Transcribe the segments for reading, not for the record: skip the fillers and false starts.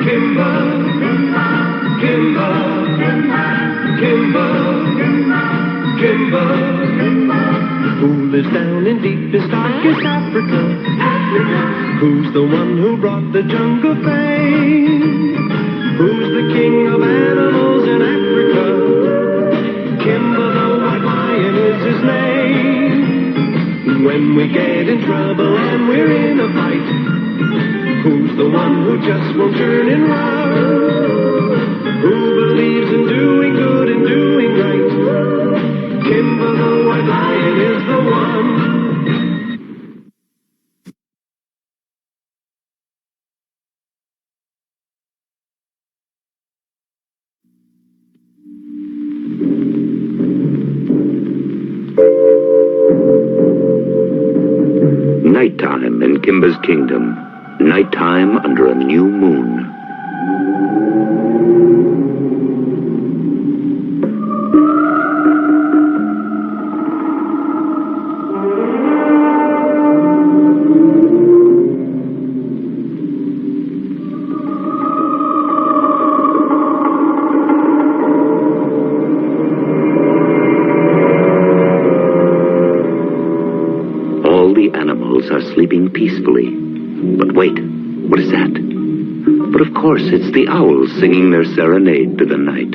Kimba, Kimba, Kimba, Kimba. Who lives down in deepest, darkest Africa? Who's the one who brought the jungle fame? Who's the king of animals in Africa? Kimba the white lion is his name. When we get in trouble and we're in a fight, who's the one who just won't turn and run? Who believes in doing good and doing right? Kimba the white lion is the one. Nighttime in Kimba's kingdom. Nighttime under a new moon. All the animals are sleeping peacefully. But wait, what is that? But of course, it's the owls singing their serenade to the night.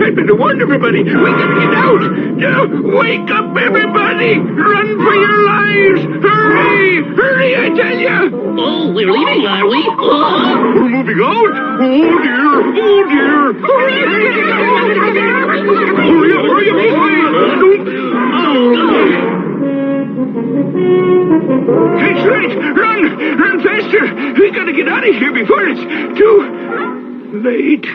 I'd better warn everybody. We gotta get out. Wake up, everybody. Run for your lives. Hurry. Hurry, I tell you. Oh, we're leaving, are we? We're moving out. Oh, dear. Oh, dear. Hurry up, hurry. That's right. Run faster. We gotta get out of here before it's too late.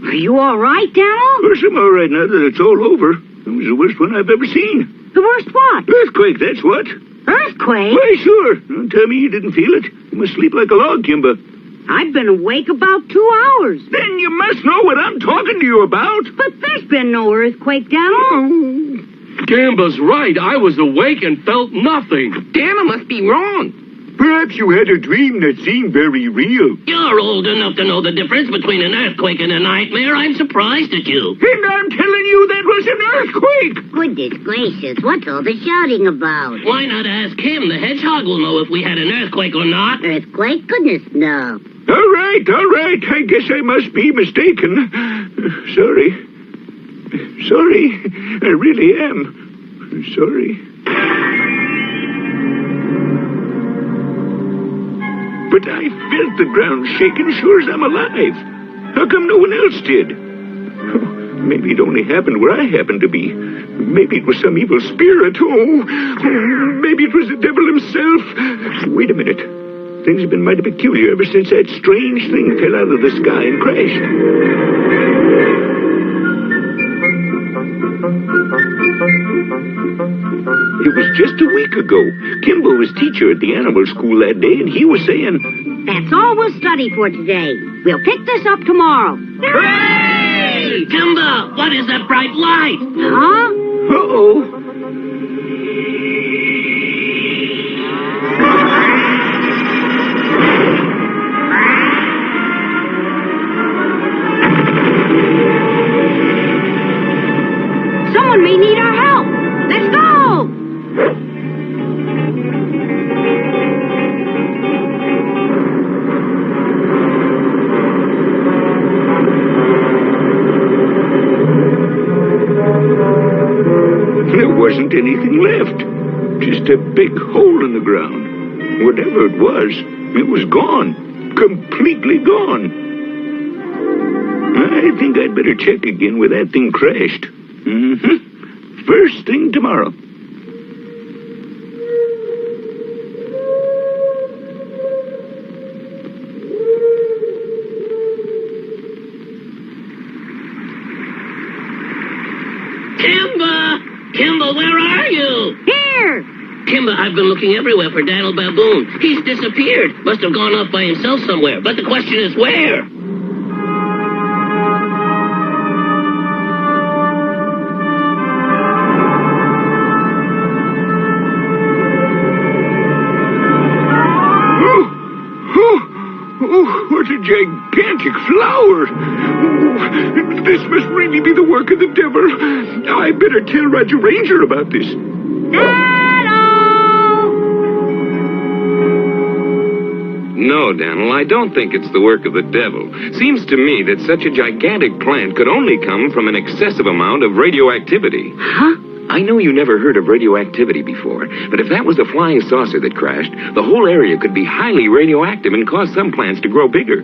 Are you all right, Daniel? Of course I'm all right now that it's all over. It was the worst one I've ever seen. The worst what? Earthquake, that's what. Earthquake? Why, sure. Don't tell me you didn't feel it. You must sleep like a log, Kimba. I've been awake about 2 hours. Then you must know what I'm talking to you about. But there's been no earthquake, Daniel. Kimba's right. I was awake and felt nothing. Daniel must be wrong. Perhaps you had a dream that seemed very real. You're old enough to know the difference between an earthquake and a nightmare. I'm surprised at you. And I'm telling you that was an earthquake. Goodness gracious, what's all the shouting about? Why not ask him? The hedgehog will know if we had an earthquake or not. Earthquake? Goodness, no. All right. I guess I must be mistaken. Sorry. I really am. Sorry. But I felt the ground shaking sure as I'm alive. How come no one else did? Maybe it only happened where I happened to be. Maybe it was some evil spirit. Maybe it was the devil himself. Wait a minute. Things have been mighty peculiar ever since that strange thing fell out of the sky and crashed. It was just a week ago. Kimba was teacher at the animal school that day, and he was saying... That's all we'll study for today. We'll pick this up tomorrow. Hey! Kimba, what is that bright light? Huh? Uh-oh. Someone may need our help. Let's go! Whatever it was gone. Completely gone. I think I'd better check again where that thing crashed. First thing tomorrow. Kimba, where are you? Here! Kimba, I've been looking everywhere for Daniel Baboon. He's disappeared. Must have gone off by himself somewhere. But the question is where? Oh, what a gigantic flower! Oh, this must really be the work of the devil. I better tell Roger Ranger about this. No, Daniel, I don't think it's the work of the devil. Seems to me that such a gigantic plant could only come from an excessive amount of radioactivity. Huh? I know you never heard of radioactivity before, but if that was a flying saucer that crashed, the whole area could be highly radioactive and cause some plants to grow bigger.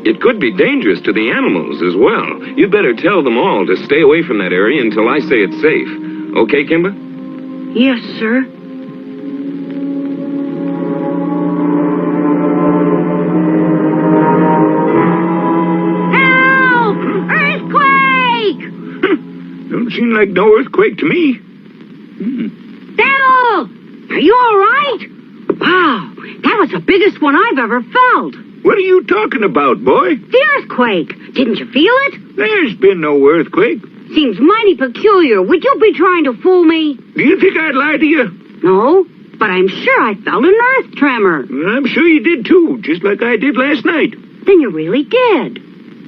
It could be dangerous to the animals as well. You'd better tell them all to stay away from that area until I say it's safe. Okay, Kimba? Yes, sir. Help! Earthquake! Don't seem like no earthquake to me. Daniel! Are you all right? Wow, that was the biggest one I've ever felt. What are you talking about, boy? The earthquake. Didn't you feel it? There's been no earthquake. Seems mighty peculiar. Would you be trying to fool me? Do you think I'd lie to you? No, but I'm sure I felt an earth tremor. I'm sure you did, too, just like I did last night. Then you really did.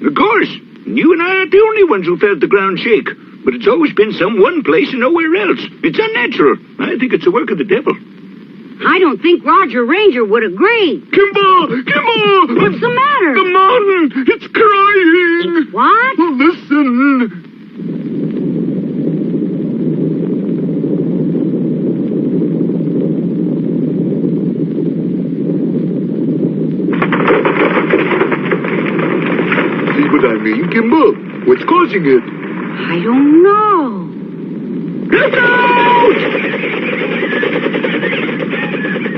Of course. You and I aren't the only ones who felt the ground shake. But it's always been some one place and nowhere else. It's unnatural. I think it's the work of the devil. I don't think Roger Ranger would agree. Kimba! Kimba! What's the matter? The mountain! It's crying! What? Listen! See what I mean, Kimba? What's causing it? I don't know. Look out!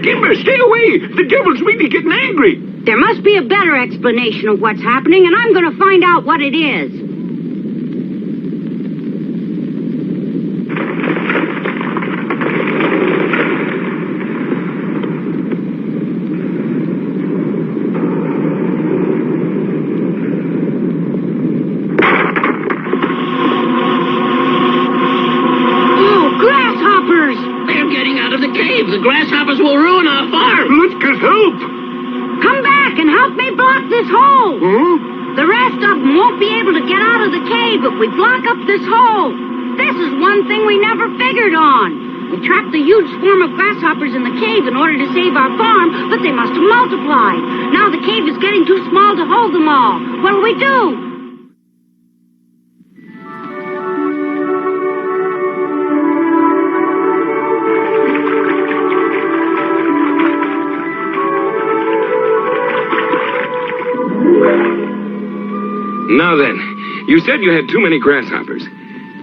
Kimba, stay away! The devil's really getting angry. There must be a better explanation of what's happening, and I'm going to find out what it is. The grasshoppers will ruin our farm. Let's get help. Come back and help me block this hole. Huh? The rest of them won't be able to get out of the cave if we block up this hole. This is one thing we never figured on. We trapped the huge swarm of grasshoppers in the cave in order to save our farm, but they must have multiplied. Now the cave is getting too small to hold them all. What'll we do? Now then, you said you had too many grasshoppers.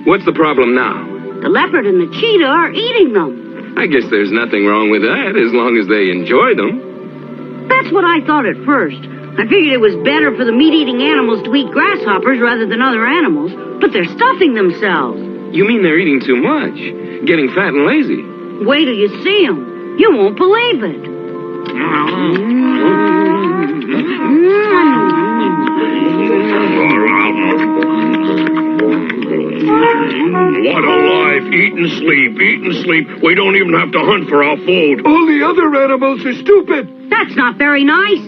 What's the problem now? The leopard and the cheetah are eating them. I guess there's nothing wrong with that, as long as they enjoy them. That's what I thought at first. I figured it was better for the meat-eating animals to eat grasshoppers rather than other animals, but they're stuffing themselves. You mean they're eating too much? Getting fat and lazy? Wait till you see them. You won't believe it. What a life. Eat and sleep, eat and sleep. We don't even have to hunt for our food. All the other animals are stupid. That's not very nice.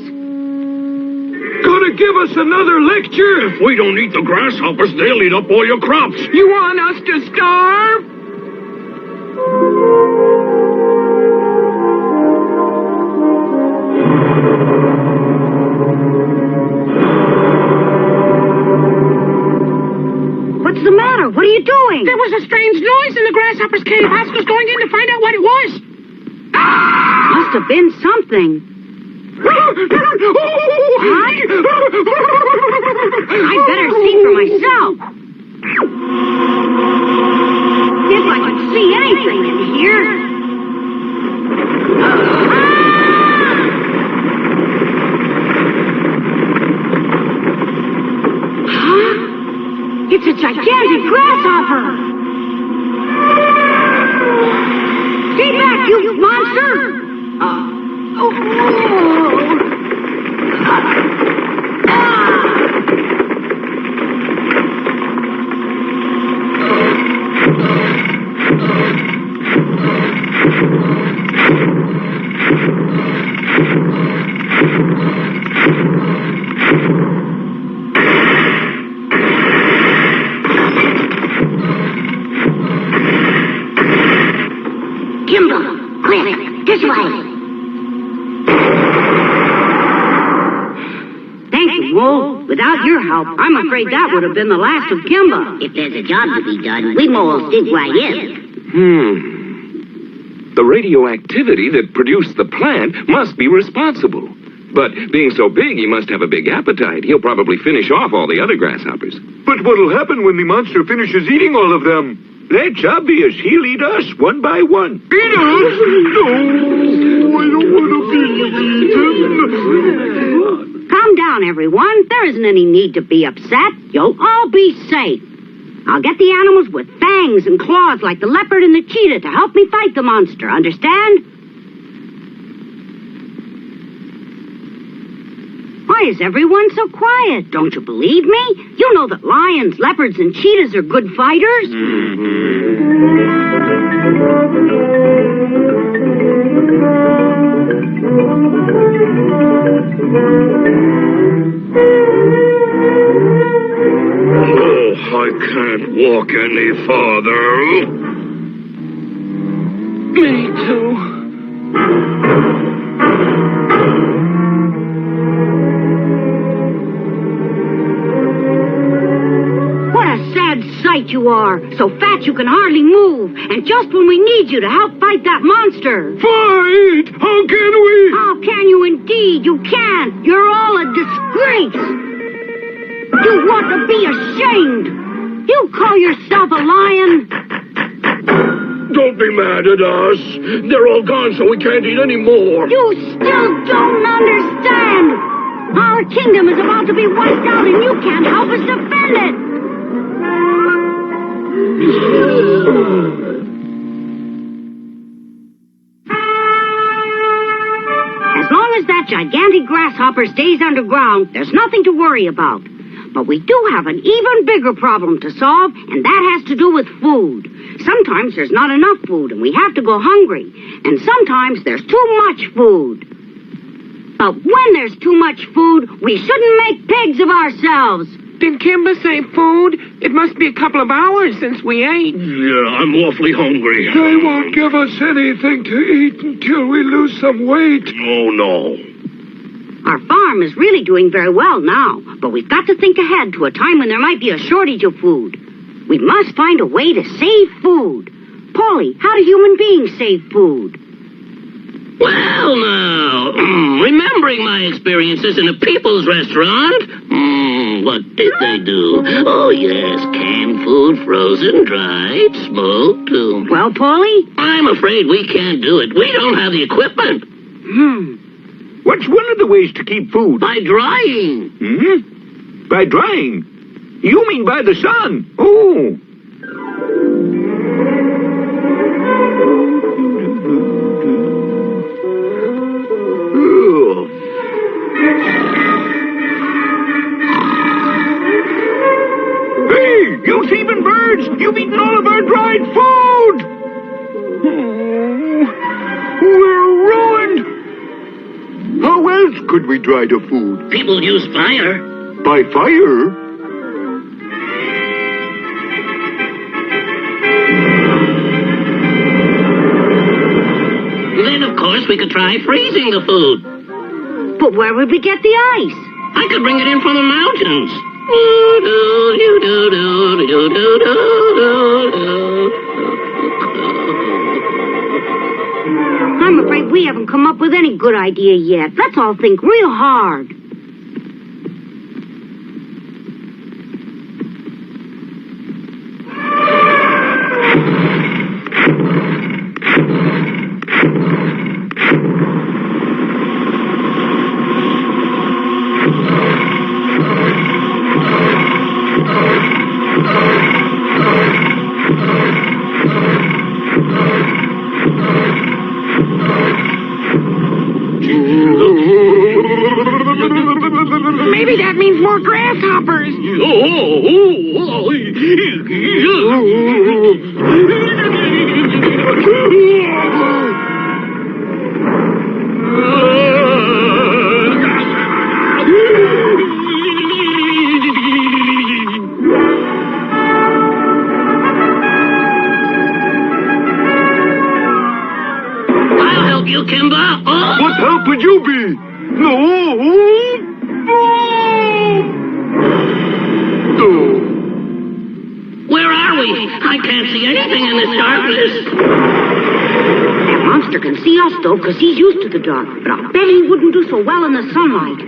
Gonna give us another lecture? If we don't eat the grasshoppers, they'll eat up all your crops. You want us to starve? What's the matter? What are you doing? There was a strange noise in the grasshopper's cave. Oscar's going in to find out what it was. Ah! Must have been something. What? I'd better see for myself. If I could see anything in here. Huh? It's a gigantic grasshopper! Stay back, you monster! Kimba, quick, this way. Thank you, Mole. Without your help, I'm afraid that would have been the last of Kimba. If there's a job to be done, we moles dig right in. The radioactivity that produced the plant must be responsible. But being so big, he must have a big appetite. He'll probably finish off all the other grasshoppers. But what'll happen when the monster finishes eating all of them? That's obvious. He'll eat us one by one. Eat us? No, I don't want to be eaten. Calm down, everyone. There isn't any need to be upset. You'll all be safe. I'll get the animals with fangs and claws like the leopard and the cheetah to help me fight the monster. Understand? Why is everyone so quiet? Don't you believe me? You know that lions, leopards, and cheetahs are good fighters. Oh, I can't walk any farther. Me too. Sight you are, so fat you can hardly move, and just when we need you to help fight that monster. Fight? How can we? How can you indeed? You can't. You're all a disgrace. You ought to be ashamed. You call yourself a lion? Don't be mad at us. They're all gone, so we can't eat any more. You still don't understand. Our kingdom is about to be wiped out, and you can't help us defend it. As long as that gigantic grasshopper stays underground, there's nothing to worry about. But we do have an even bigger problem to solve, and that has to do with food. Sometimes there's not enough food, and we have to go hungry. And sometimes there's too much food. But when there's too much food, we shouldn't make pigs of ourselves. Did Kimba say food? It must be a couple of hours since we ate. Yeah, I'm awfully hungry. They won't give us anything to eat until we lose some weight. Oh, no. Our farm is really doing very well now, but we've got to think ahead to a time when there might be a shortage of food. We must find a way to save food. Polly, how do human beings save food? Well, now, remembering my experiences in a people's restaurant, what did they do? Oh, yes, canned food, frozen, dried, smoked. Well, Polly? I'm afraid we can't do it. We don't have the equipment. What's one of the ways to keep food? By drying. By drying? You mean by the sun? Oh. Hey, you thieving birds! You've eaten all of our dried food! We're ruined! How else could we dry the food? People use fire. By fire? Then, of course, we could try freezing the food. But where would we get the ice? I could bring it in from the mountains. I'm afraid we haven't come up with any good idea yet. Let's all think real hard. Maybe that means more grasshoppers. I'll help you, Kimba. Oh. What help would you be? No. Where are we? I can't see anything in this darkness. That monster can see us, though, because he's used to the dark. But I'll bet he wouldn't do so well in the sunlight.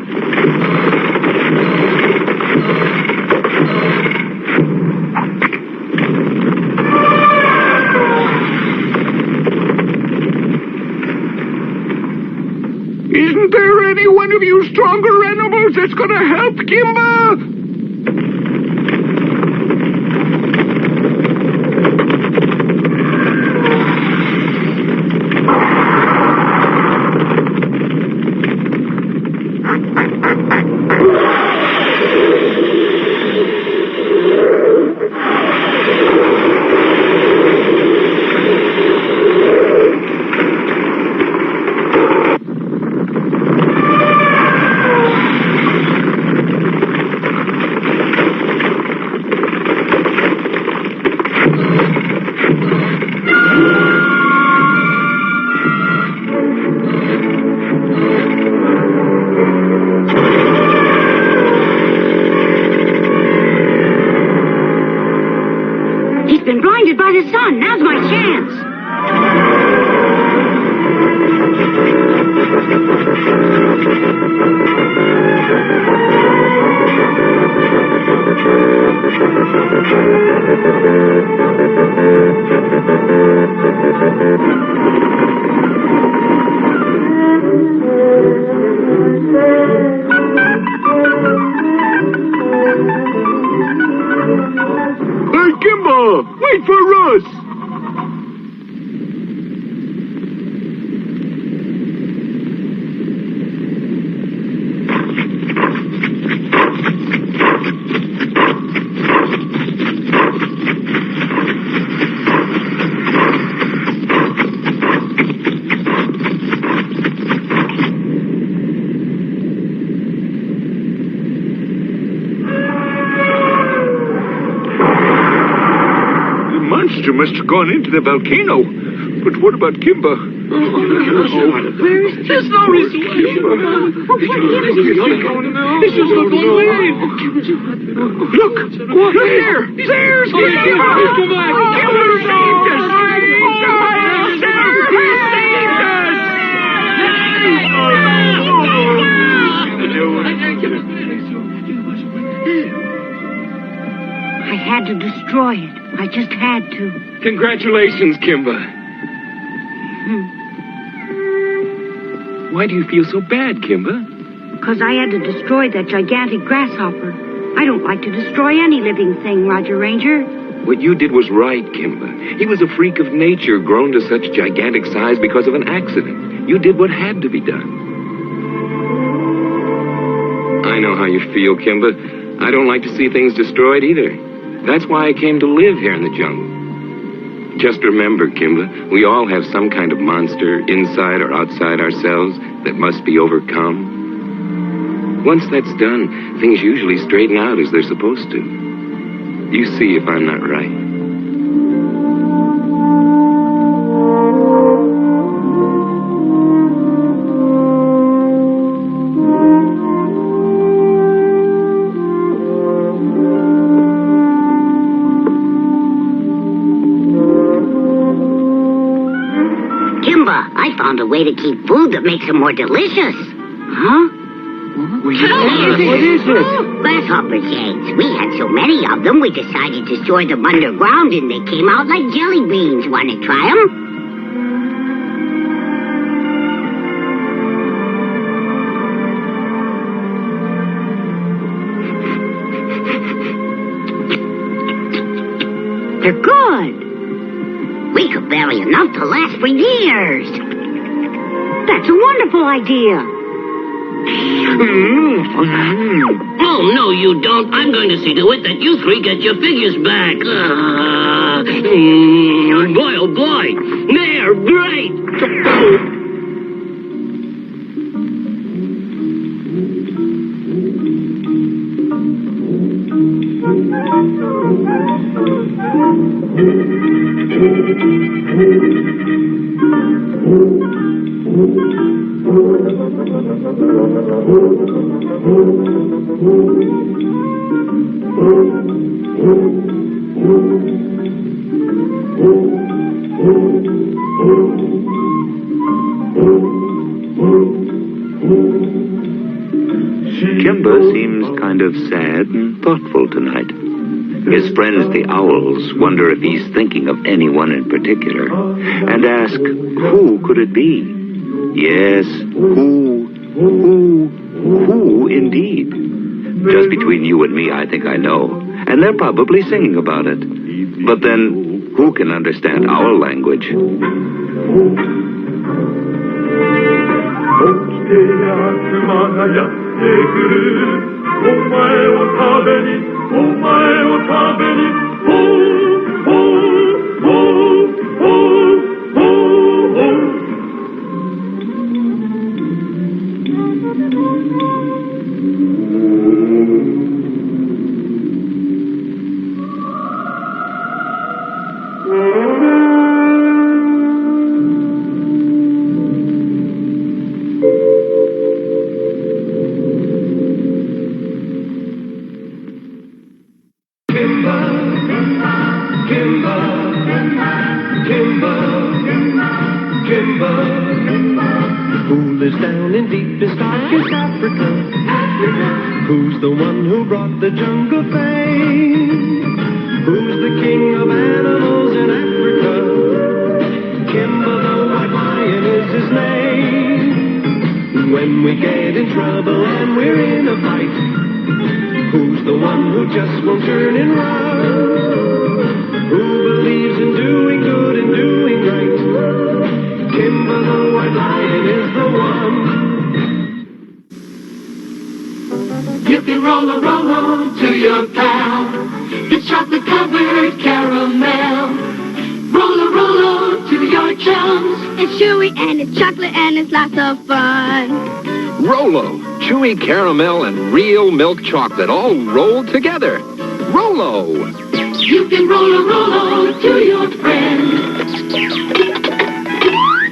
Isn't there any one of you stronger animals that's gonna help Kimba? He's been blinded by the sun. Now's my chance. Hey, Kimba! Wait for us! monster must have gone into the volcano. But what about Kimba? There's no reason why. It's just not one way. Look there! There's Kimba! Kimba saved us! I had to destroy it. I just had to. Congratulations, Kimba. Why do you feel so bad, Kimba? Because I had to destroy that gigantic grasshopper. I don't like to destroy any living thing, Roger Ranger. What you did was right, Kimba. He was a freak of nature, grown to such gigantic size because of an accident. You did what had to be done. I know how you feel, Kimba. I don't like to see things destroyed either. That's why I came to live here in the jungle. Just remember, Kimba, we all have some kind of monster inside or outside ourselves that must be overcome. Once that's done, things usually straighten out as they're supposed to. You see if I'm not right. found a way to keep food that makes them more delicious. Huh? What is it? Grasshoppers' eggs. We had so many of them, we decided to store them underground, and they came out like jelly beans. Want to try them? They're good. We could bury enough to last for years. That's a wonderful idea. Oh, no, you don't. I'm going to see to it that you three get your figures back. Boy, oh, boy. There, great. Kimba seems kind of sad and thoughtful tonight. His friends, the owls, wonder if he's thinking of anyone in particular, and ask, who could it be? Yes, who indeed? Just between you and me, I think I know, and they're probably singing about it. But then, who can understand our language? Who lives down in deepest, darkest Africa? Who's the one who brought the jungle fame? Who's the king of animals in Africa? Kimba the white lion is his name. When we get in trouble and we're in a fight, who's the one who just won't turn and run? Who believes in doing good and doing right? Kimba the white lion is the one. You can roll to your pal. It's chocolate covered caramel. Roll to your chums. It's chewy and it's chocolate and it's lots of fun. Rolo, chewy caramel and real milk chocolate all rolled together. Rolo. You can roll to your friend.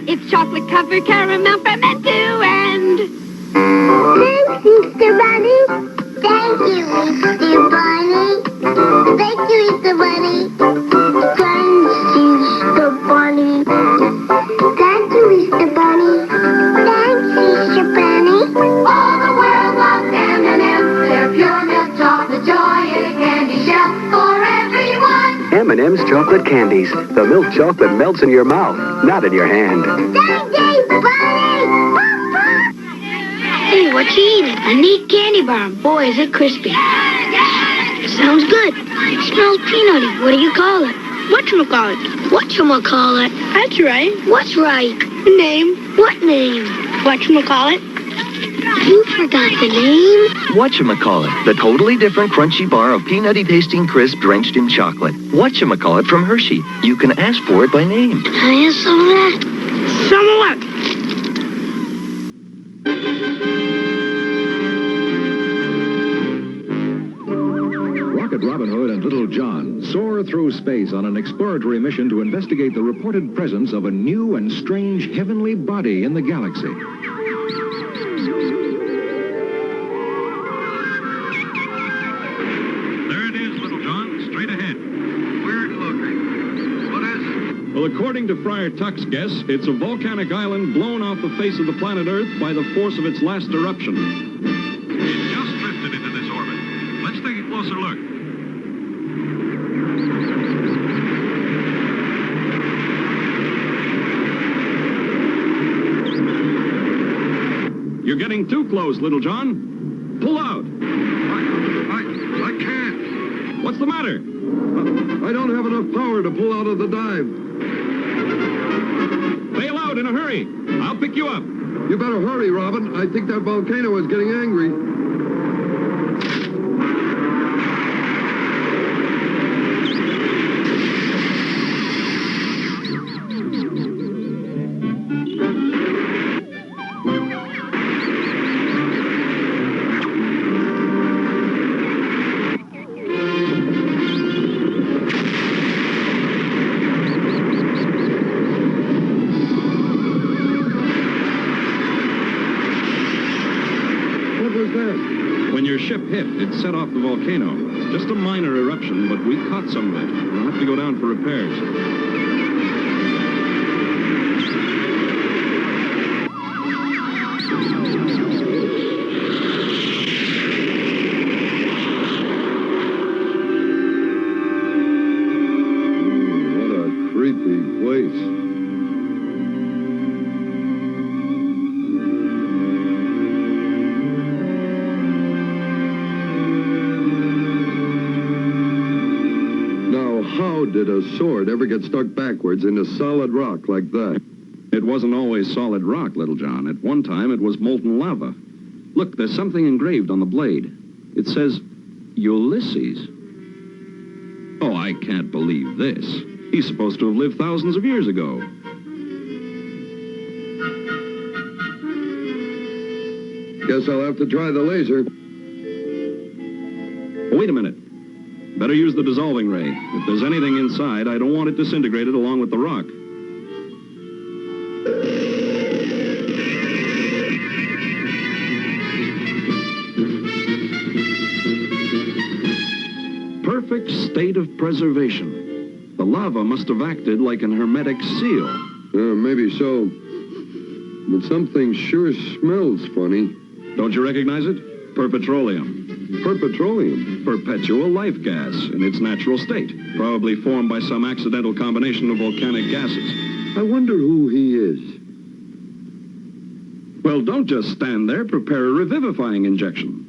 It's chocolate covered caramel from end to end. Thanks, Easter Bunny. Thank you, Easter Bunny. Thank you, Easter Bunny. Thanks, Easter Bunny. Thank you, Easter Bunny. Thanks, Easter Bunny. All the world loves M&M's. They're pure milk chocolate joy in a candy shell for everyone. M&M's chocolate candies. The milk chocolate melts in your mouth, not in your hand. Thank you, Bunny. Hey, what you eating? A neat candy bar. Boy, is it crispy. Sounds good. It smells peanutty. What do you call it? Whatchamacallit. Whatchamacallit. That's right. What's right? Name. What name? Whatchamacallit. You forgot the name? Whatchamacallit, the totally different crunchy bar of peanutty tasting crisp drenched in chocolate. Whatchamacallit from Hershey. You can ask for it by name. Can I have some of that? Some of what? Rocket Robin Hood and Little John soar through space on an exploratory mission to investigate the reported presence of a new and strange heavenly body in the galaxy. There it is, Little John, straight ahead. Weird looking. What is it? Well, According to Friar Tuck's guess, it's a volcanic island blown off the face of the planet Earth by the force of its last eruption. It just drifted into this orbit. Let's take a closer look. You're getting too close, Little John. Pull out. I can't. What's the matter? I don't have enough power to pull out of the dive. Bail out in a hurry. I'll pick you up. You better hurry, Robin. I think that volcano is getting angry. When your ship hit, it set off the volcano. Just a minor eruption, but we caught some of it. We'll have to go down for repairs. What a creepy place. How did a sword ever get stuck backwards into solid rock like that? It wasn't always solid rock, Little John. At one time, it was molten lava. Look, there's something engraved on the blade. It says, Ulysses. Oh, I can't believe this. He's supposed to have lived thousands of years ago. Guess I'll have to try the laser. Wait a minute. Better use the dissolving ray. If there's anything inside, I don't want it disintegrated along with the rock. Perfect state of preservation. The lava must have acted like an hermetic seal. Maybe so. But something sure smells funny. Don't you recognize it? Perpetroleum. Perpetroleum? Perpetual life gas in its natural state. Probably formed by some accidental combination of volcanic gases. I wonder who he is. Well, don't just stand there. Prepare a revivifying injection.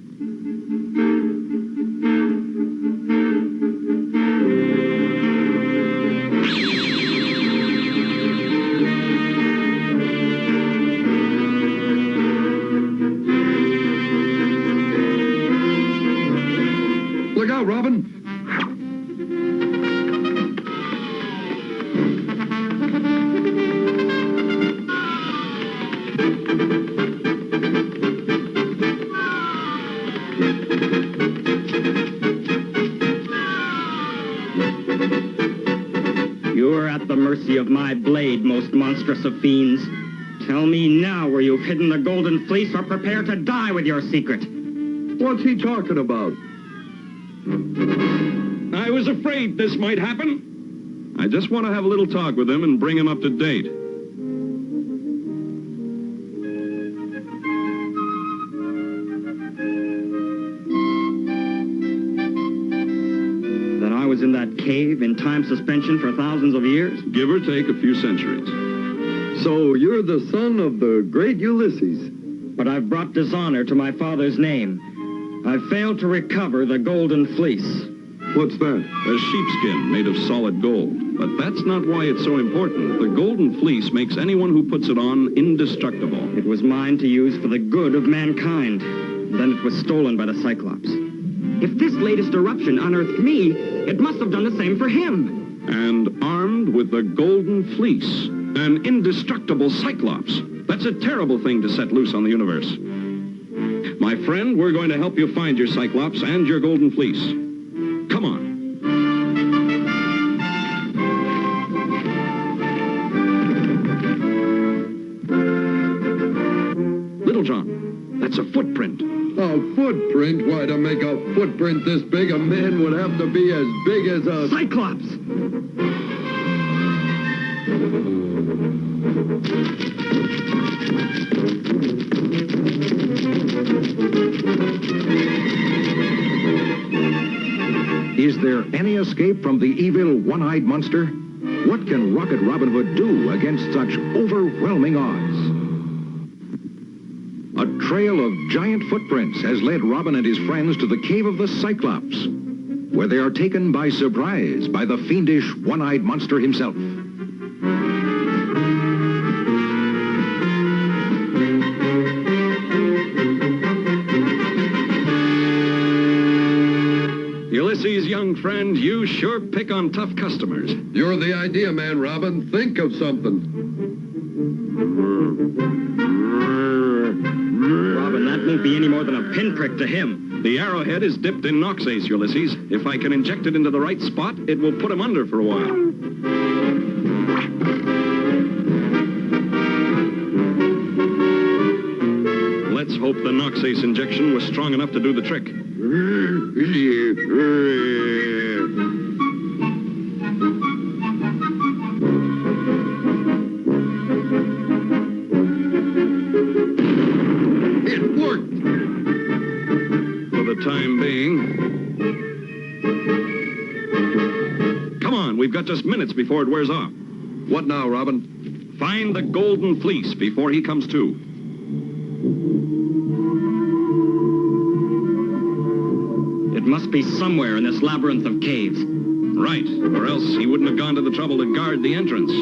Look out, Robin. You're at the mercy of my blade, most monstrous of fiends. Tell me now where you've hidden the golden fleece, or prepare to die with your secret. What's he talking about? I was afraid this might happen. I just want to have a little talk with him and bring him up to date. That I was in that cave in time suspension for thousands of years? Give or take a few centuries. So you're the son of the great Ulysses. But I've brought dishonor to my father's name. I've failed to recover the golden fleece. What's that? A sheepskin made of solid gold. But that's not why it's so important. The golden fleece makes anyone who puts it on indestructible. It was mine to use for the good of mankind. Then it was stolen by the Cyclops. If this latest eruption unearthed me, it must have done the same for him. And armed with the golden fleece, an indestructible Cyclops. That's a terrible thing to set loose on the universe. My friend, we're going to help you find your Cyclops and your golden fleece. Come on. Little John, that's a footprint. A footprint? Why, to make a footprint this big, a man would have to be as big as a... Cyclops! Is there any escape from the evil one-eyed monster? What can Rocket Robin Hood do against such overwhelming odds? A trail of giant footprints has led Robin and his friends to the cave of the Cyclops, where they are taken by surprise by the fiendish one-eyed monster himself. Ulysses, young friend, you sure pick on tough customers. You're the idea man, Robin. Think of something. Robin, that won't be any more than a pinprick to him. The arrowhead is dipped in Noxace, Ulysses. If I can inject it into the right spot, it will put him under for a while. Let's hope the Noxace injection was strong enough to do the trick. It worked! For the time being. Come on, we've got just minutes before it wears off. What now, Robin? Find the golden fleece before he comes to. It must be somewhere in this labyrinth of caves. Right, or else he wouldn't have gone to the trouble to guard the entrance.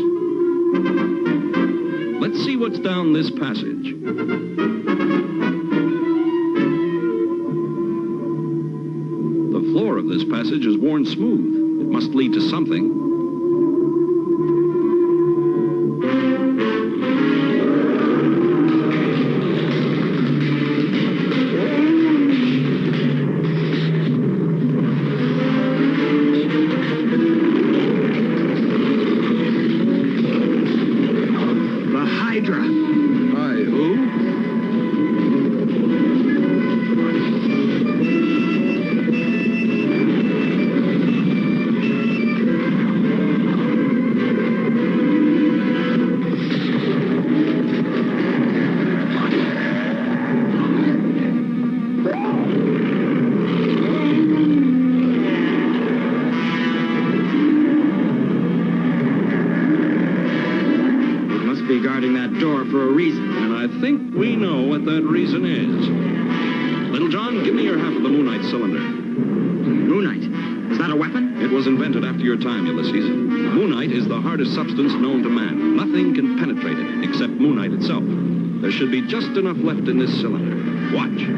Let's see what's down this passage. The floor of this passage is worn smooth. It must lead to something. For a reason. And I think we know what that reason is. Little John, give me your half of the Moonite cylinder. Moonite? Is that a weapon? It was invented after your time, Ulysses. Moonite is the hardest substance known to man. Nothing can penetrate it, except Moonite itself. There should be just enough left in this cylinder. Watch.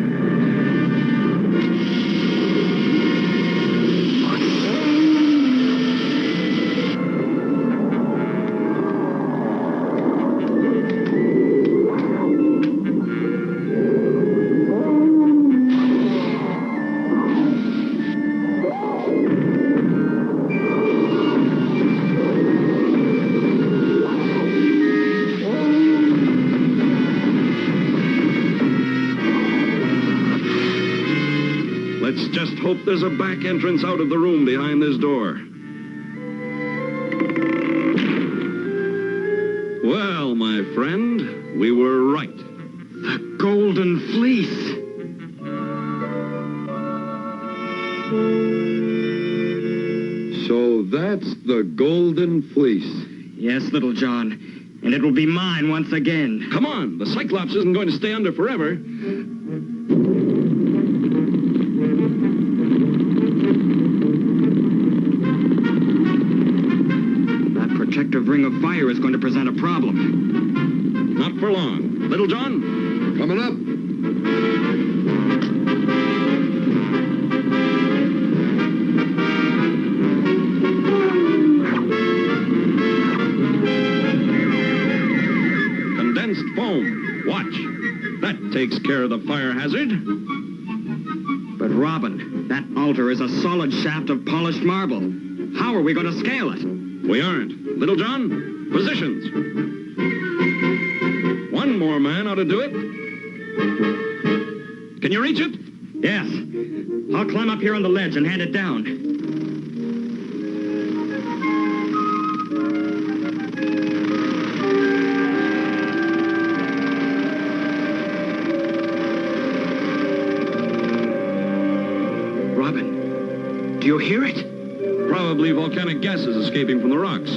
Let's just hope there's a back entrance out of the room behind this door. Well, my friend, we were right. The golden fleece. So that's the golden fleece. Yes, little John. And it will be mine once again. Come on, the Cyclops isn't going to stay under forever. Protective ring of fire is going to present a problem. Not for long. Little John? Coming up. Condensed foam. Watch. That takes care of the fire hazard. But Robin, that altar is a solid shaft of polished marble. How are we going to scale it? We aren't. Little John, positions. One more man ought to do it. Can you reach it? Yes. I'll climb up here on the ledge and hand it down. Robin, do you hear it? Probably volcanic gases escaping from the rocks.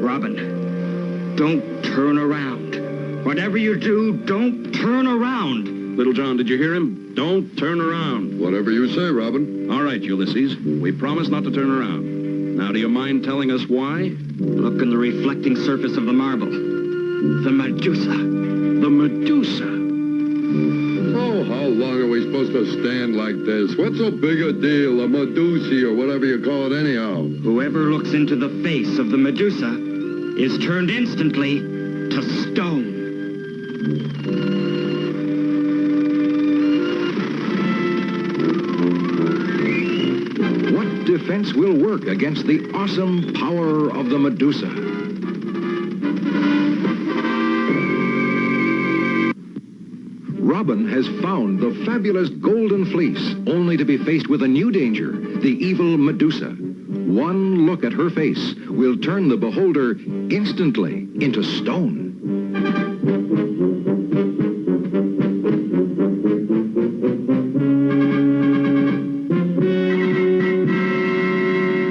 Robin, don't turn around. Whatever you do, don't turn around. Little John, did you hear him? Don't turn around. Whatever you say, Robin. All right, Ulysses. We promise not to turn around. Now, do you mind telling us why? Look in the reflecting surface of the marble. The Medusa. The Medusa? Oh, how long are we supposed to stand like this? What's so big a deal? A Medusa or whatever you call it anyhow. Whoever looks into the face of the Medusa is turned instantly to stone. What defense will work against the awesome power of the Medusa? Robin has found the fabulous golden fleece, only to be faced with a new danger, the evil Medusa. One look at her face will turn the beholder instantly into stone.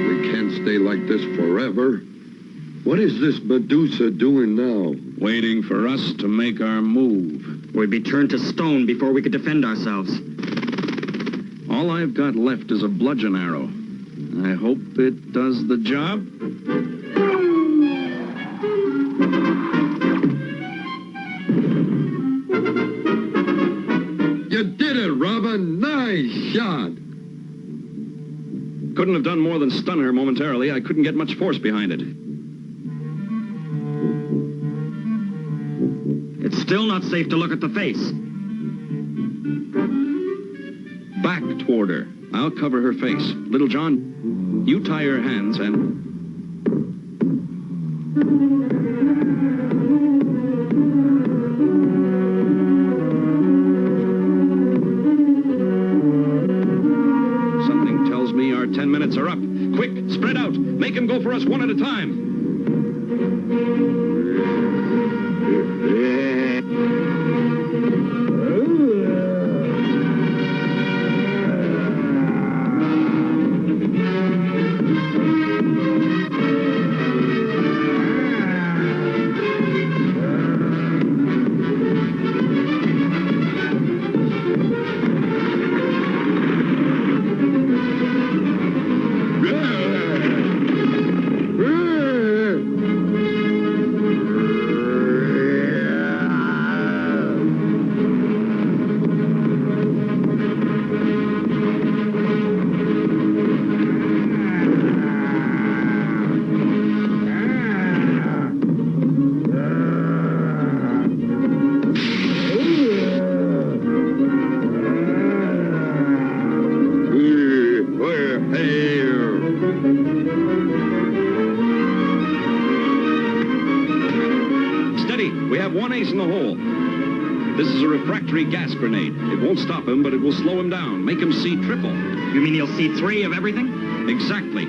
We can't stay like this forever. What is this Medusa doing now? Waiting for us to make our move. We'd be turned to stone before we could defend ourselves. All I've got left is a bludgeon arrow. I hope it does the job. You did it, Robin. Nice shot. Couldn't have done more than stun her momentarily. I couldn't get much force behind it. It's still not safe to look at the face. Back toward her. I'll cover her face. Little John, you tie her hands and... Something tells me our 10 minutes are up. Quick, spread out. Make him go for us one at a time. Gas grenade. It won't stop him, but it will slow him down, make him see triple. You mean he'll see 3 of everything? Exactly.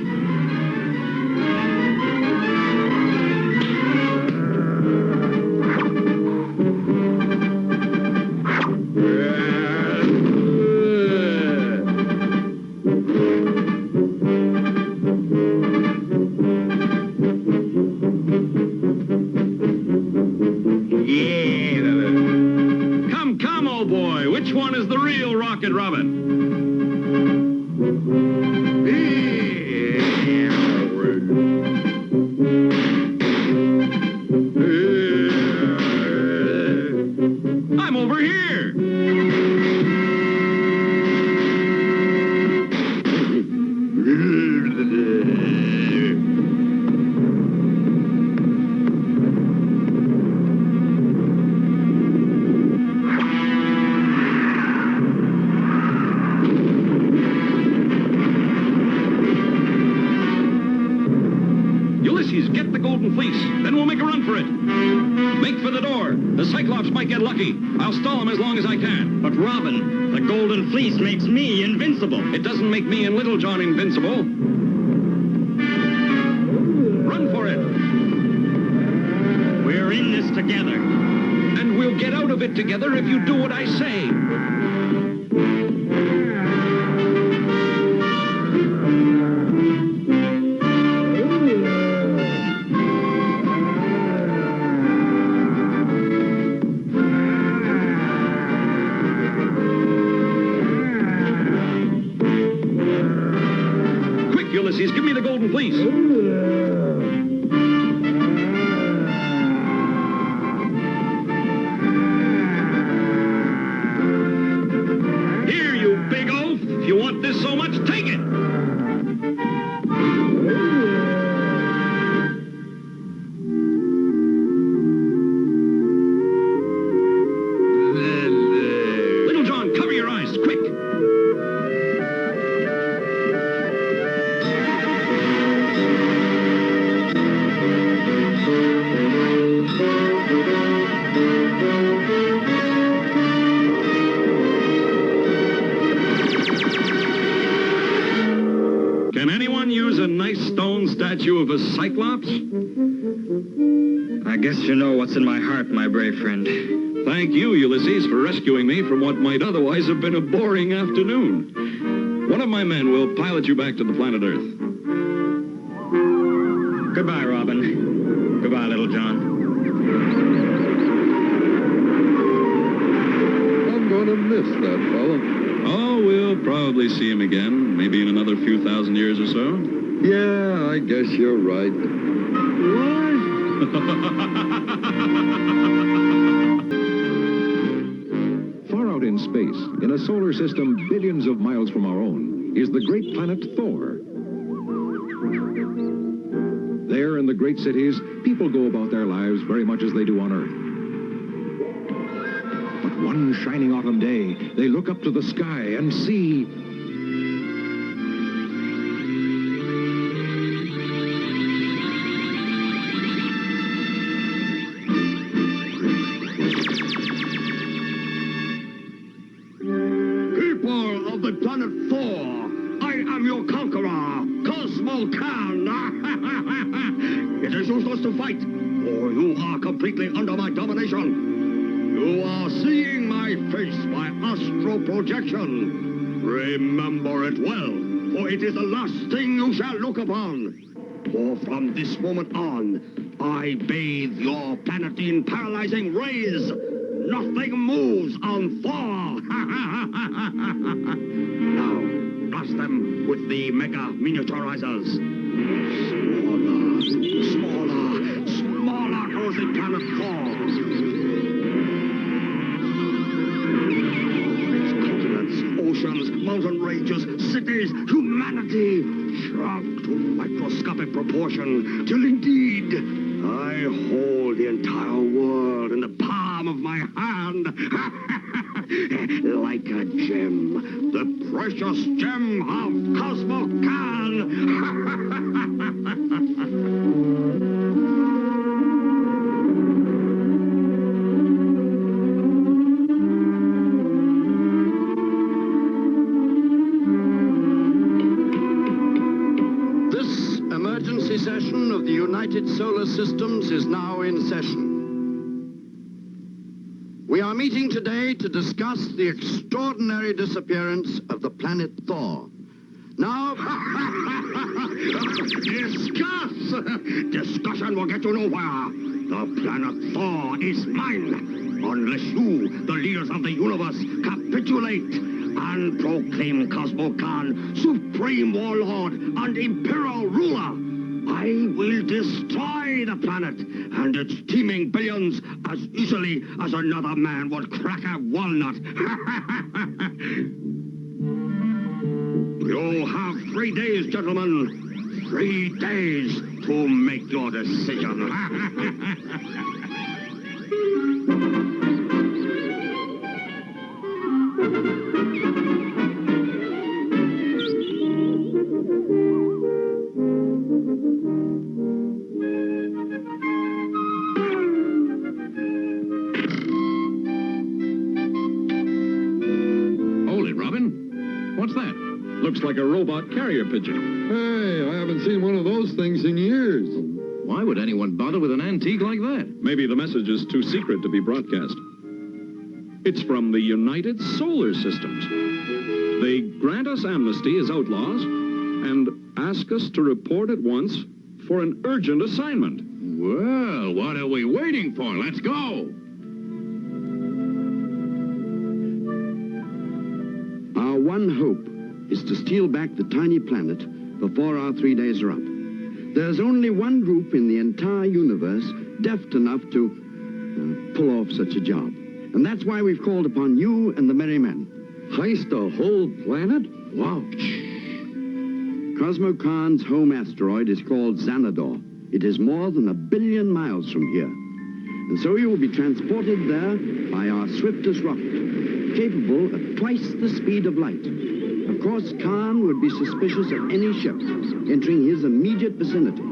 It doesn't make me and Little John invincible. Run for it. We're in this together. And we'll get out of it together if you do what I say. Ulysses, give me the golden fleece. Here, you big oaf. If you want this so much, take it. Little John, cover your eyes, quick. Can anyone use a nice stone statue of a Cyclops? I guess you know what's in my heart, my brave friend. Thank you, Ulysses, for rescuing me from what might otherwise have been a boring afternoon. One of my men will pilot you back to the planet Earth. Goodbye, Robin. Goodbye, little John. I'm gonna miss that fella. Oh, we'll probably see him again, maybe in another few thousand years or so. Yeah, I guess you're right. Far out in space, in a solar system billions of miles from our own, is the great planet Thor. There in the great cities, people go about their lives very much as they do on Earth. But one shining autumn day, they look up to the sky and see... People of the planet Thor, I am your conqueror, Cosmo Khan. It is useless to fight, for you are completely under my domination. You are seeing my face by astral projection. Remember it well, for it is the last thing you shall look upon. For from this moment on, I bathe your planet in paralyzing rays. Nothing moves on Thor. Now, blast them with the mega miniaturizers. Smaller goes the planet Thor. Oceans, mountain ranges, cities, humanity, shrunk to microscopic proportion, till indeed I hold the entire world in the palm of my hand. Like a gem, the precious gem of Cosmo Khan. Session of the United Solar Systems is now in session. We are meeting today to discuss the extraordinary disappearance of the planet Thor. Now... Discuss! Discussion will get you nowhere. The planet Thor is mine. Unless you, the leaders of the universe, capitulate and proclaim Cosmo Khan supreme warlord and imperial ruler, I will destroy the planet and its teeming billions as easily as another man would crack a walnut. You have 3 days, gentlemen. 3 days to make your decision. What's that? Looks like a robot carrier pigeon. Hey, I haven't seen one of those things in years. Why would anyone bother with an antique like that? Maybe the message is too secret to be broadcast. It's from the United Solar Systems. They grant us amnesty as outlaws and ask us to report at once for an urgent assignment. Well, what are we waiting for? Let's go! Our one hope is to steal back the tiny planet before our 3 days are up. There's only one group in the entire universe deft enough to pull off such a job. And that's why we've called upon you and the Merry Men. Heist a whole planet? Wow. Cosmo Khan's home asteroid is called Xanador. It is more than 1 billion miles from here. And so you will be transported there by our swiftest rocket, capable of twice the speed of light. Of course, Khan would be suspicious of any ship entering his immediate vicinity.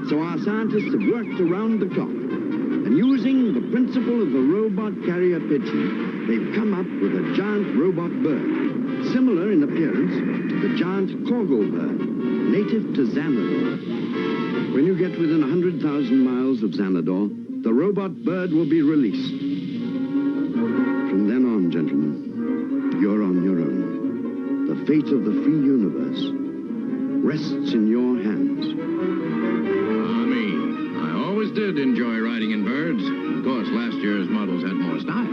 So our scientists have worked around the clock. And using the principle of the robot carrier pigeon, they've come up with a giant robot bird, similar in appearance to the giant Korgo bird, native to Xanador. When you get within 100,000 miles of Xanador, the robot bird will be released. From then on, gentlemen, you're on your own. The fate of the free universe rests in your hands. I always did enjoy riding in birds. Of course, last year's models had more style.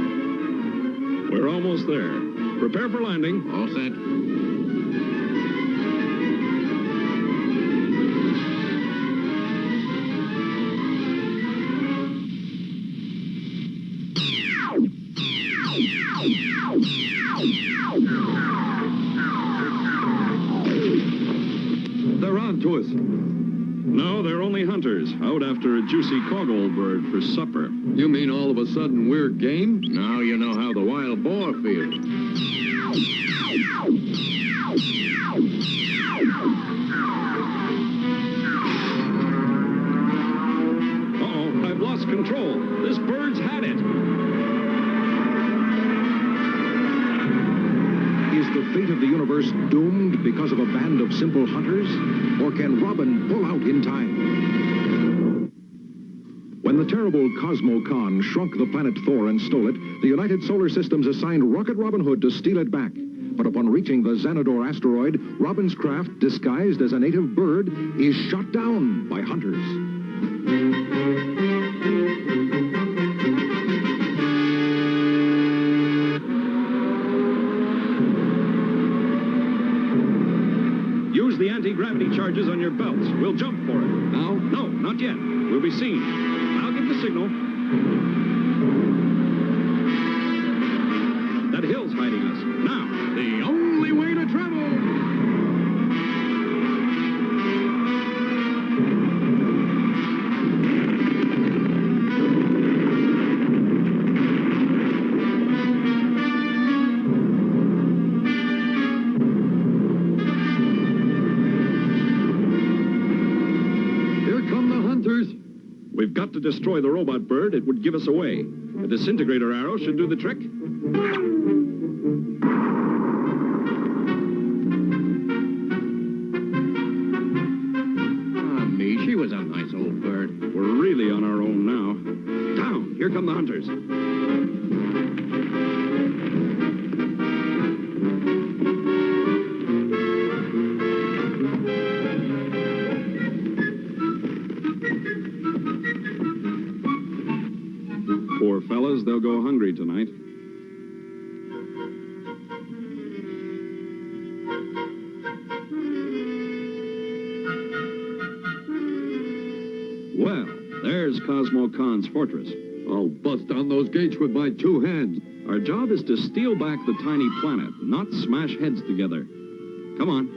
We're almost there. Prepare for landing. All set. They're on to us. No, they're only hunters, out after a juicy coggle bird for supper. You mean all of a sudden we're game? Now you know how the wild boar feels. Uh-oh, I've lost control. This bird's had it. Is the fate of the universe doomed because of a band of simple hunters? Or can Robin pull out in time? When the terrible Cosmo Khan shrunk the planet Thor and stole it, the United Solar Systems assigned Rocket Robin Hood to steal it back. But upon reaching the Xanador asteroid, Robin's craft, disguised as a native bird, is shot down by hunters. Use the anti-gravity charges on your belts. We'll jump for it. Now? No, not yet. We'll be seen. I'll give the signal. That hill's hiding us. Now, the only way to travel. We've got to destroy the robot bird. It would give us away. A disintegrator arrow should do the trick. Me, she was a nice old bird. We're really on our own now. Down! Here come the hunters. Poor fellas, they'll go hungry tonight. Well, there's Cosmo Khan's fortress. I'll bust down those gates with my 2 hands. Our job is to steal back the tiny planet, not smash heads together. Come on.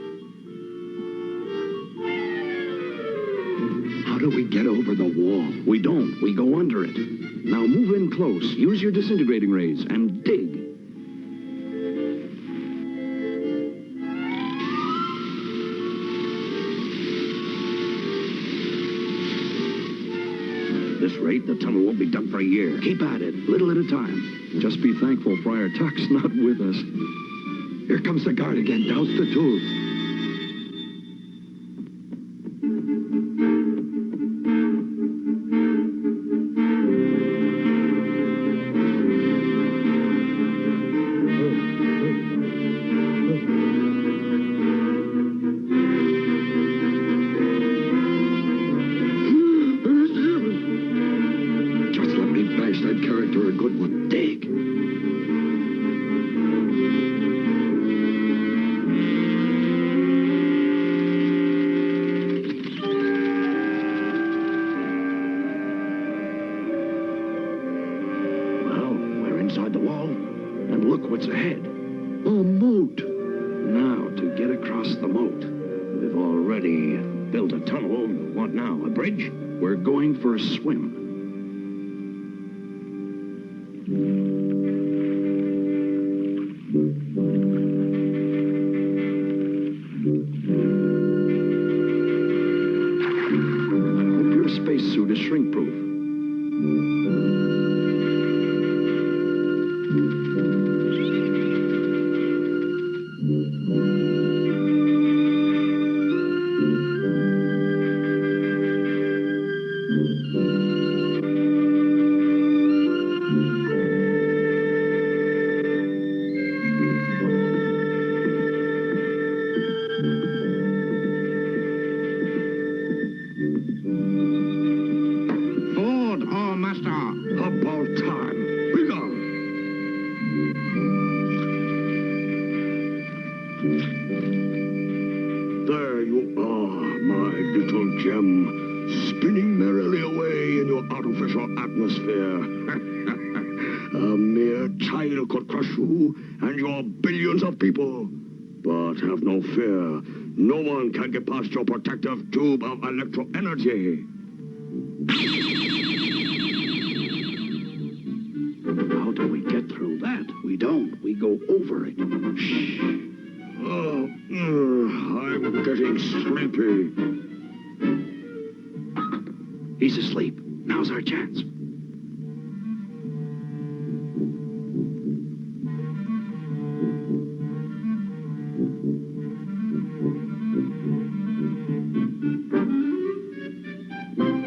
How do we get over the wall? We don't. We go under it. Now move in close. Use your disintegrating rays and dig. At this rate, the tunnel won't be done for a year. Keep at it, little at a time. Just be thankful Friar Tuck's not with us. Here comes the guard again. Douse the tools. across the moat. We've already built a tunnel. What now, a bridge? We're going for a swim. I hope your spacesuit is shrink-proof. There you are, my little gem, spinning merrily away in your artificial atmosphere. A mere child could crush you and your billions of people. But have no fear, no one can get past your protective tube of electro-energy. How do we get through that? We don't. We go over it. Shh. Oh, I'm getting sleepy. He's asleep. Now's our chance.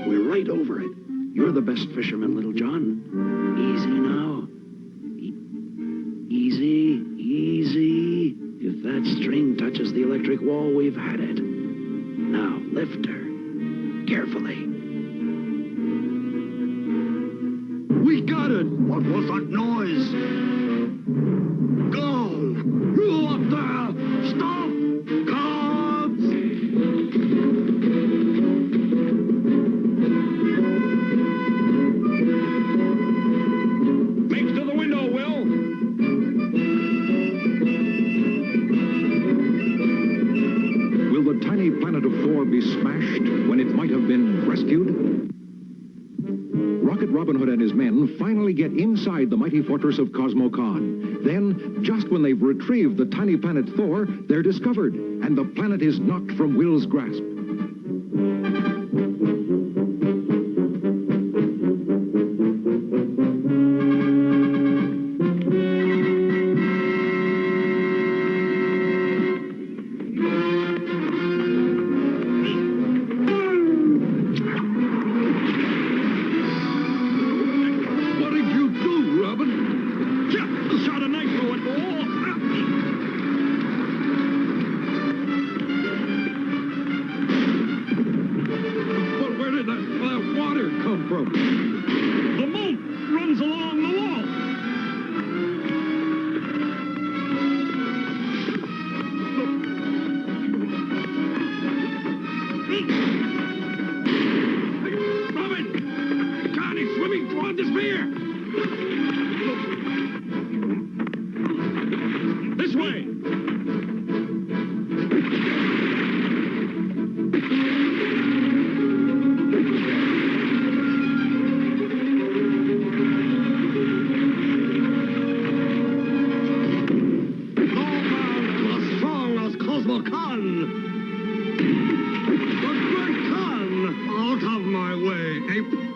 We're right over it. You're the best fisherman, Little John. Easy now. Easy, easy. If that string touches the electric wall, we've had it. Now, lift her. Carefully. We got it! What was that noise? Gone! You up there! Stop! Cops! Make to the window, Will! Will the tiny planet of Thor be smashed when it might have been rescued? Rocket Robin Hood and his men finally get inside the mighty fortress of Cosmocon. Then, just when they've retrieved the tiny planet Thor, they're discovered, and the planet is knocked from Will's grasp.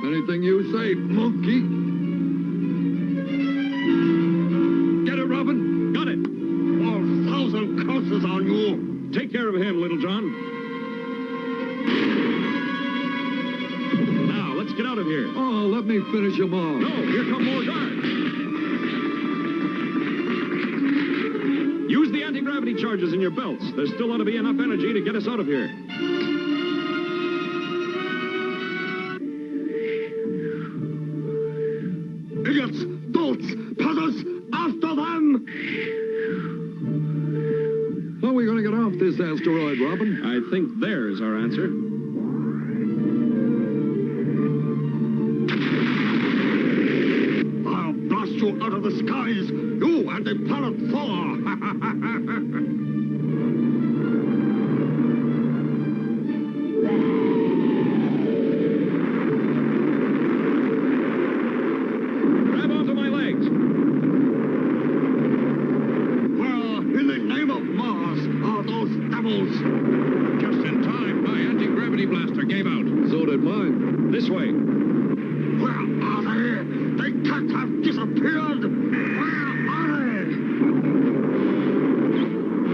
Anything you say, monkey. Get it, Robin. Got it. 4,000 curses on you. Take care of him, Little John. Now, let's get out of here. Oh, let me finish him off. No, here come more guards. Use the anti-gravity charges in your belts. There still ought to be enough energy to get us out of here. Idiots! Dolts! Puzzles! After them! How are we going to get off this asteroid, Robin? I think there's our answer. I'll blast you out of the skies! You and the planet Thor! This way. Where are they? They can't have disappeared. Where are they?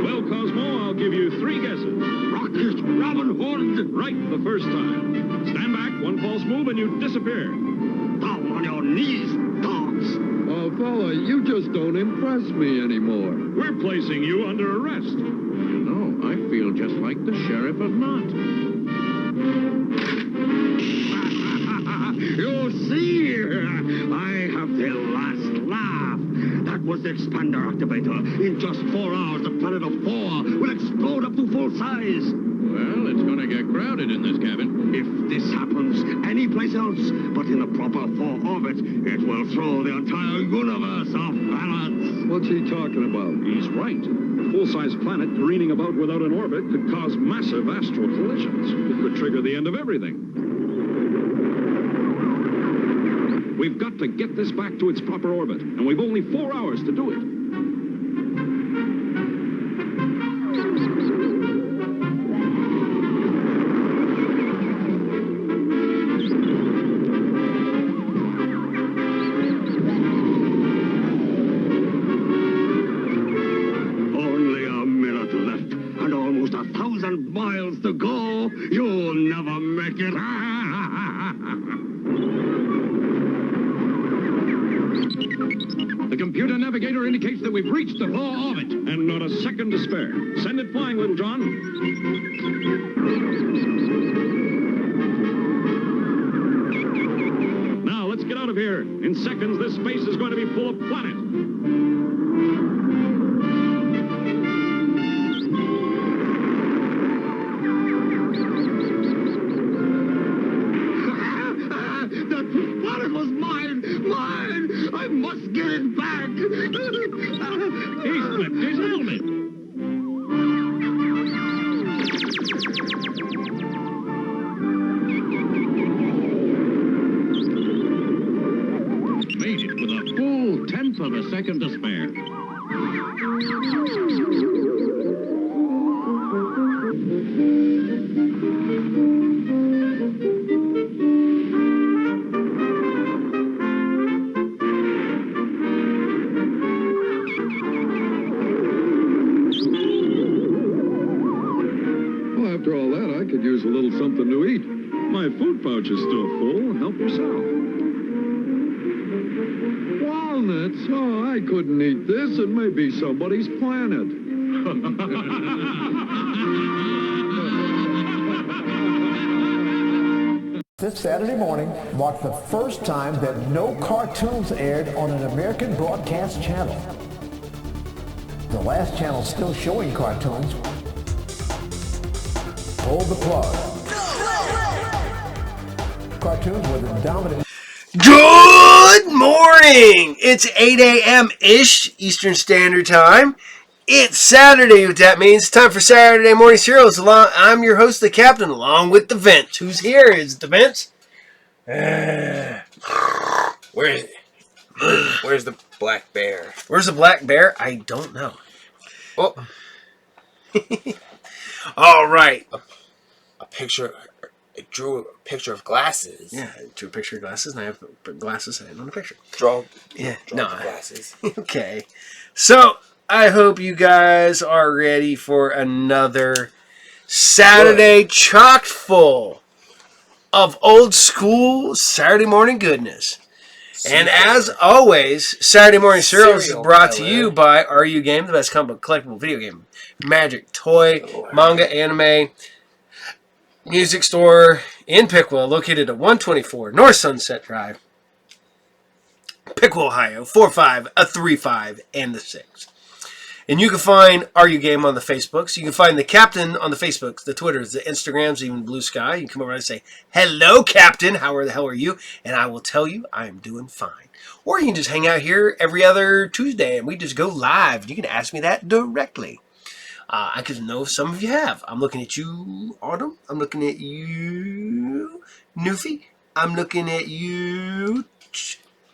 Well, Cosmo, I'll give you 3 guesses. Rocket Robin Hood. Right the first time. Stand back, one false move, and you disappear. Down on your knees, dogs. Oh, fella, you just don't impress me anymore. We're placing you under arrest. No, I feel just like the sheriff of Knott. You see, I have the last laugh. That was the expander activator. In just 4 hours, the planet of 4 will explode up to full size. Well, it's going to get crowded in this cabin. If this happens anyplace else, but in a proper 4 orbit, it will throw the entire universe off balance. What's he talking about? He's right. A full-size planet careening about without an orbit could cause massive astral collisions. It could trigger the end of everything. We've got to get this back to its proper orbit, and we've only 4 hours to do it. Only a minute left, and almost 1,000 miles to go. You'll never make it. The computer navigator indicates that we've reached the 4 orbit. And not a second to spare. Send it flying, Little John. Now, let's get out of here. In seconds, this space is going to be full of planet. That planet was mine! Mine! I must get it back! He slipped his helmet. Made it with a full 1/10 of a second to spare. Well, after all that, I could use a little something to eat. My food pouch is still full. Help yourself. Walnuts? Oh, I couldn't eat this. It may be somebody's planet. This Saturday morning marked the first time that no cartoons aired on an American broadcast channel. The last channel still showing cartoons pulled the plug. Cartoons were the dominant. Good morning! It's 8 a.m.-ish Eastern Standard Time. It's Saturday, what that means. It's time for Saturday Morning Serials. I'm your host, the Captain, along with the Vince. Who's here? Is it the Vince? Where is it? Where's the black bear? Where's the black bear? I don't know. Oh. All right. A picture. I drew a picture of glasses. Yeah, I drew a picture of glasses, and I have glasses hanging on the picture. Draw the glasses. Okay. So, I hope you guys are ready for another Saturday chock full of old school Saturday morning goodness. And as always, Saturday Morning Serials is brought to you by RU Game, the best comic book collectible video game, magic, toy, manga, anime, music store in Piqua, located at 124 North Sunset Drive, Piqua, Ohio, 45335 and the 6. And you can find RU Game on the Facebooks. You can find the Captain on the Facebooks, the Twitters, the Instagrams, even Blue Sky. You can come over and say, "Hello, Captain. How the hell are you?" And I will tell you, I am doing fine. Or you can just hang out here every other Tuesday, and we just go live. You can ask me that directly. I can know if some of you have. I'm looking at you, Autumn. I'm looking at you, Newfie. I'm looking at you.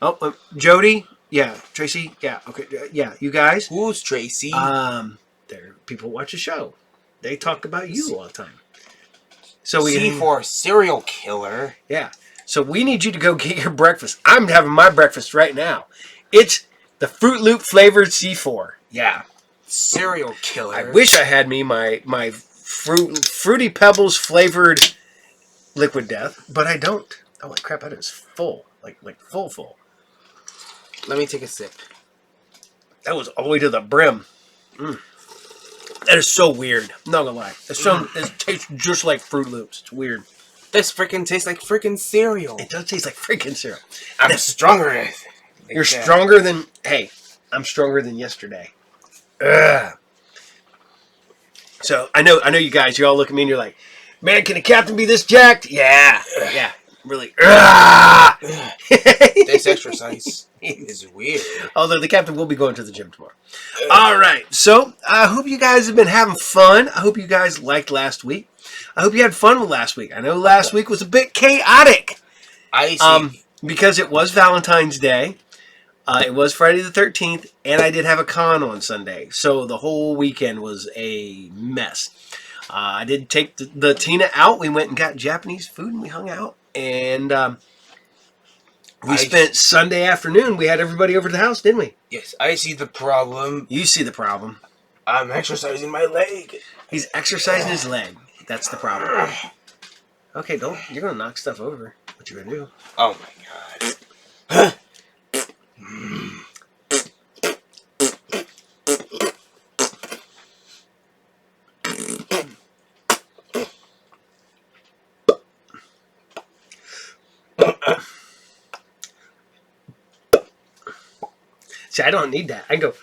Oh, Jody. Yeah, Tracy. Yeah, okay. Yeah, you guys. Who's Tracy? There, people watch the show. They talk about you all the time. So we C for serial killer. Yeah. So we need you to go get your breakfast. I'm having my breakfast right now. It's the Fruit Loop flavored C4. Yeah. Cereal killer. I wish I had me my Fruity Pebbles flavored Liquid Death, but I don't. Oh, crap, that is full. Like full. Let me take a sip. That was all the way to the brim. That is so weird. I'm not gonna lie. It tastes just like Fruit Loops. It's weird. This freaking tastes like freaking cereal. It does taste like freaking cereal. I'm stronger. You're stronger than... Hey, I'm stronger than yesterday. Ugh. So, I know you guys, you all look at me and you're like, man, can a captain be this jacked? Yeah. Yeah. Really. This exercise is weird. Although the captain will be going to the gym tomorrow. All right. So, I hope you guys have been having fun. I hope you guys liked last week. I hope you had fun with last week. I know last week was a bit chaotic. I see. Because it was Valentine's Day. It was Friday the 13th. And I did have a con on Sunday. So, the whole weekend was a mess. I did take the Tina out. We went and got Japanese food and we hung out. And we spent Sunday afternoon. We had everybody over to the house, didn't we? Yes, I see the problem. You see the problem. I'm exercising my leg. He's exercising his leg. That's the problem. Okay, you're going to knock stuff over. What you going to do? Oh my god. See, I don't need that. I go.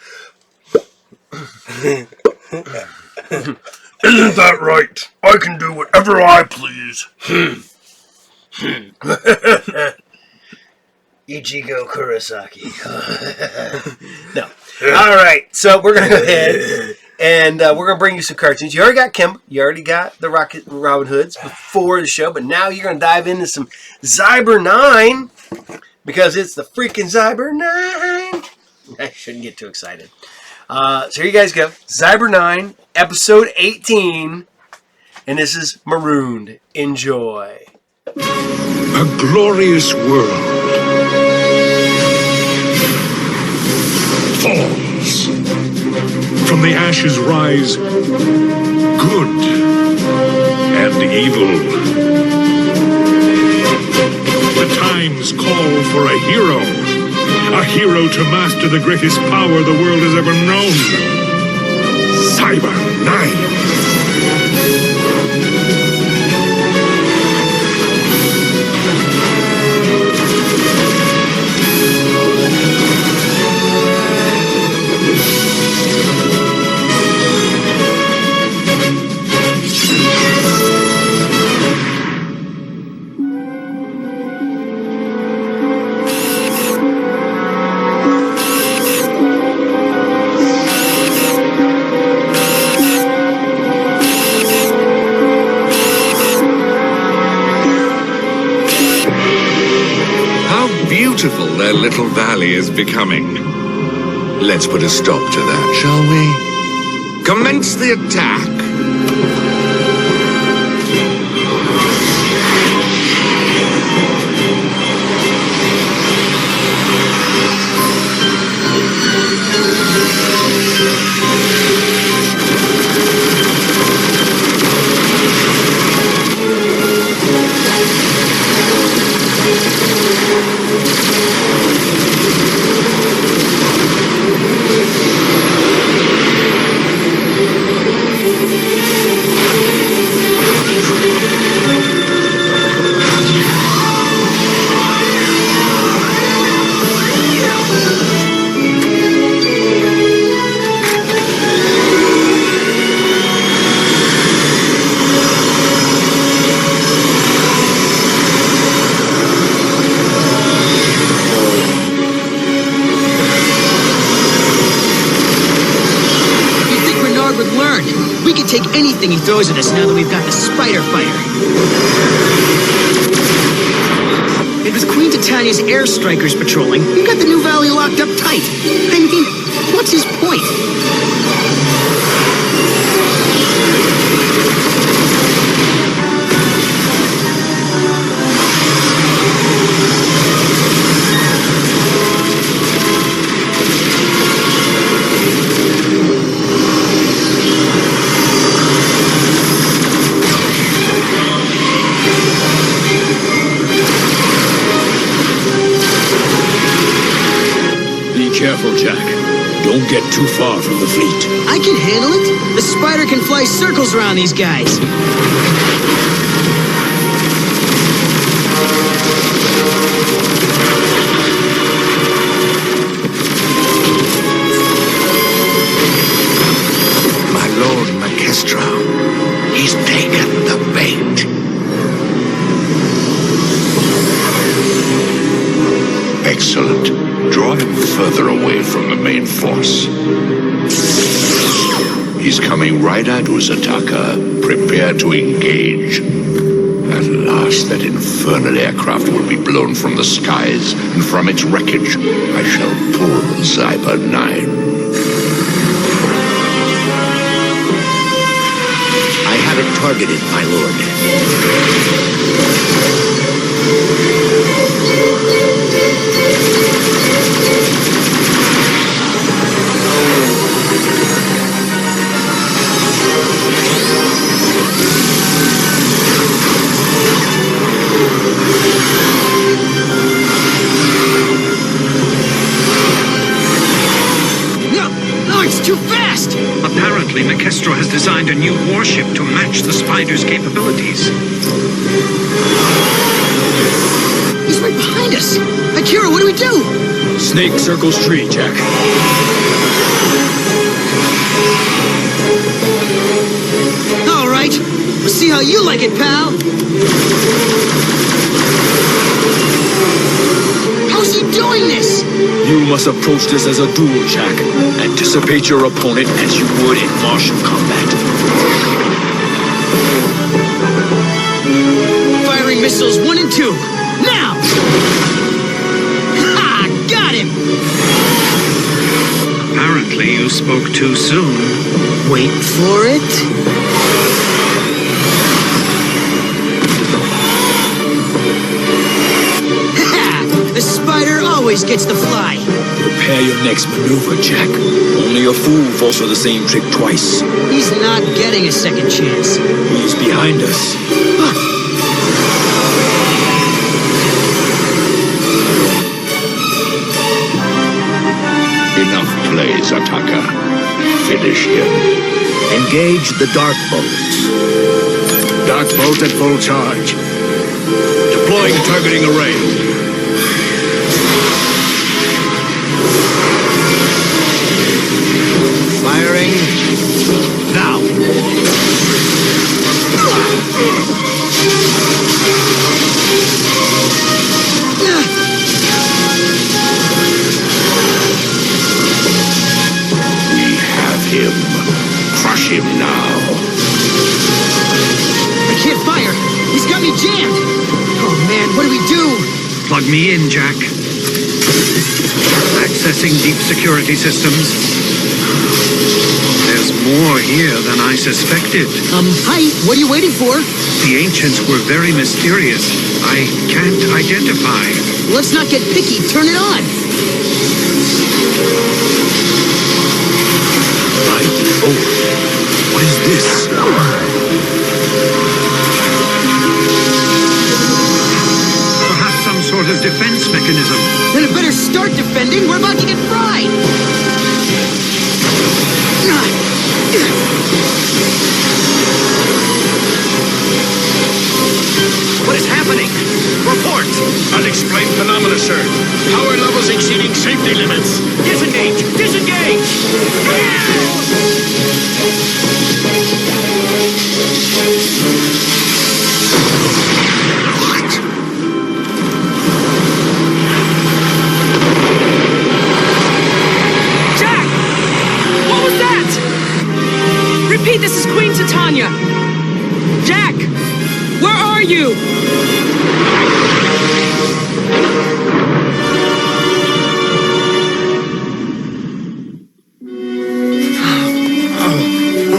Isn't that right? I can do whatever I please. Ichigo Kurosaki. No. All right. So we're going to go ahead and we're going to bring you some cartoons. You already got Kimba. You already got the Robin Hoods before the show. But now you're going to dive into some Xyber 9 because it's the freaking Xyber 9. I shouldn't get too excited. So here you guys go. Xyber 9, episode 18. And this is Marooned. Enjoy. A glorious world falls. From the ashes rise good and evil. The times call for a hero. A hero to master the greatest power the world has ever known. Xyber 9. Beautiful their little valley is becoming. Let's put a stop to that, shall we? Commence the attack! Take anything he throws at us now that we've got the spider fighter. It was Queen Titania's air strikers patrolling. We got the new valley locked up tight. I mean, what's his point? Jack. Don't get too far from the fleet. I can handle it. The spider can fly circles around these guys. My lord Maestro, he's taken the bait. Excellent. Draw him further away from the main force. He's coming right at us, attacker. Prepare to engage. At last, that infernal aircraft will be blown from the skies, and from its wreckage, I shall pull Xyber 9. I have it targeted, my lord. No, it's too fast! Apparently, Maestro has designed a new warship to match the Spider's capabilities. He's right behind us! Akira, what do we do? Snake circles tree, Jack. All right. We'll see how you like it, pal. How's he doing this? You must approach this as a duel, Jack. Anticipate your opponent as you would in martial combat. Firing missiles 1 and 2. Now! Ha! Got him! Apparently, you spoke too soon. Wait for it. The spider always gets the fly. Prepare your next maneuver, Jack. Only a fool falls for the same trick twice. He's not getting a second chance. He's behind us. Enough plays, attacker. Finish him. Engage the dark bolts. Dark bolt at full charge. Deploying targeting array. Firing now. We have him. Crush him now. I can't fire. He's got me jammed. Oh man, what do we do? Plug me in, Jack. Accessing deep security systems. There's more here than I suspected. Hi, what are you waiting for? The ancients were very mysterious. I can't identify. Let's not get picky. Turn it on. Right? Oh, what is this? Perhaps some sort of defense mechanism. Then it better start defending. We're about to get fried. What is happening? Report! Unexplained phenomena, sir. Power levels exceeding safety limits. Disengage! Disengage! Jack! What was that? Repeat, this is Queen Titania. Jack! Where are you?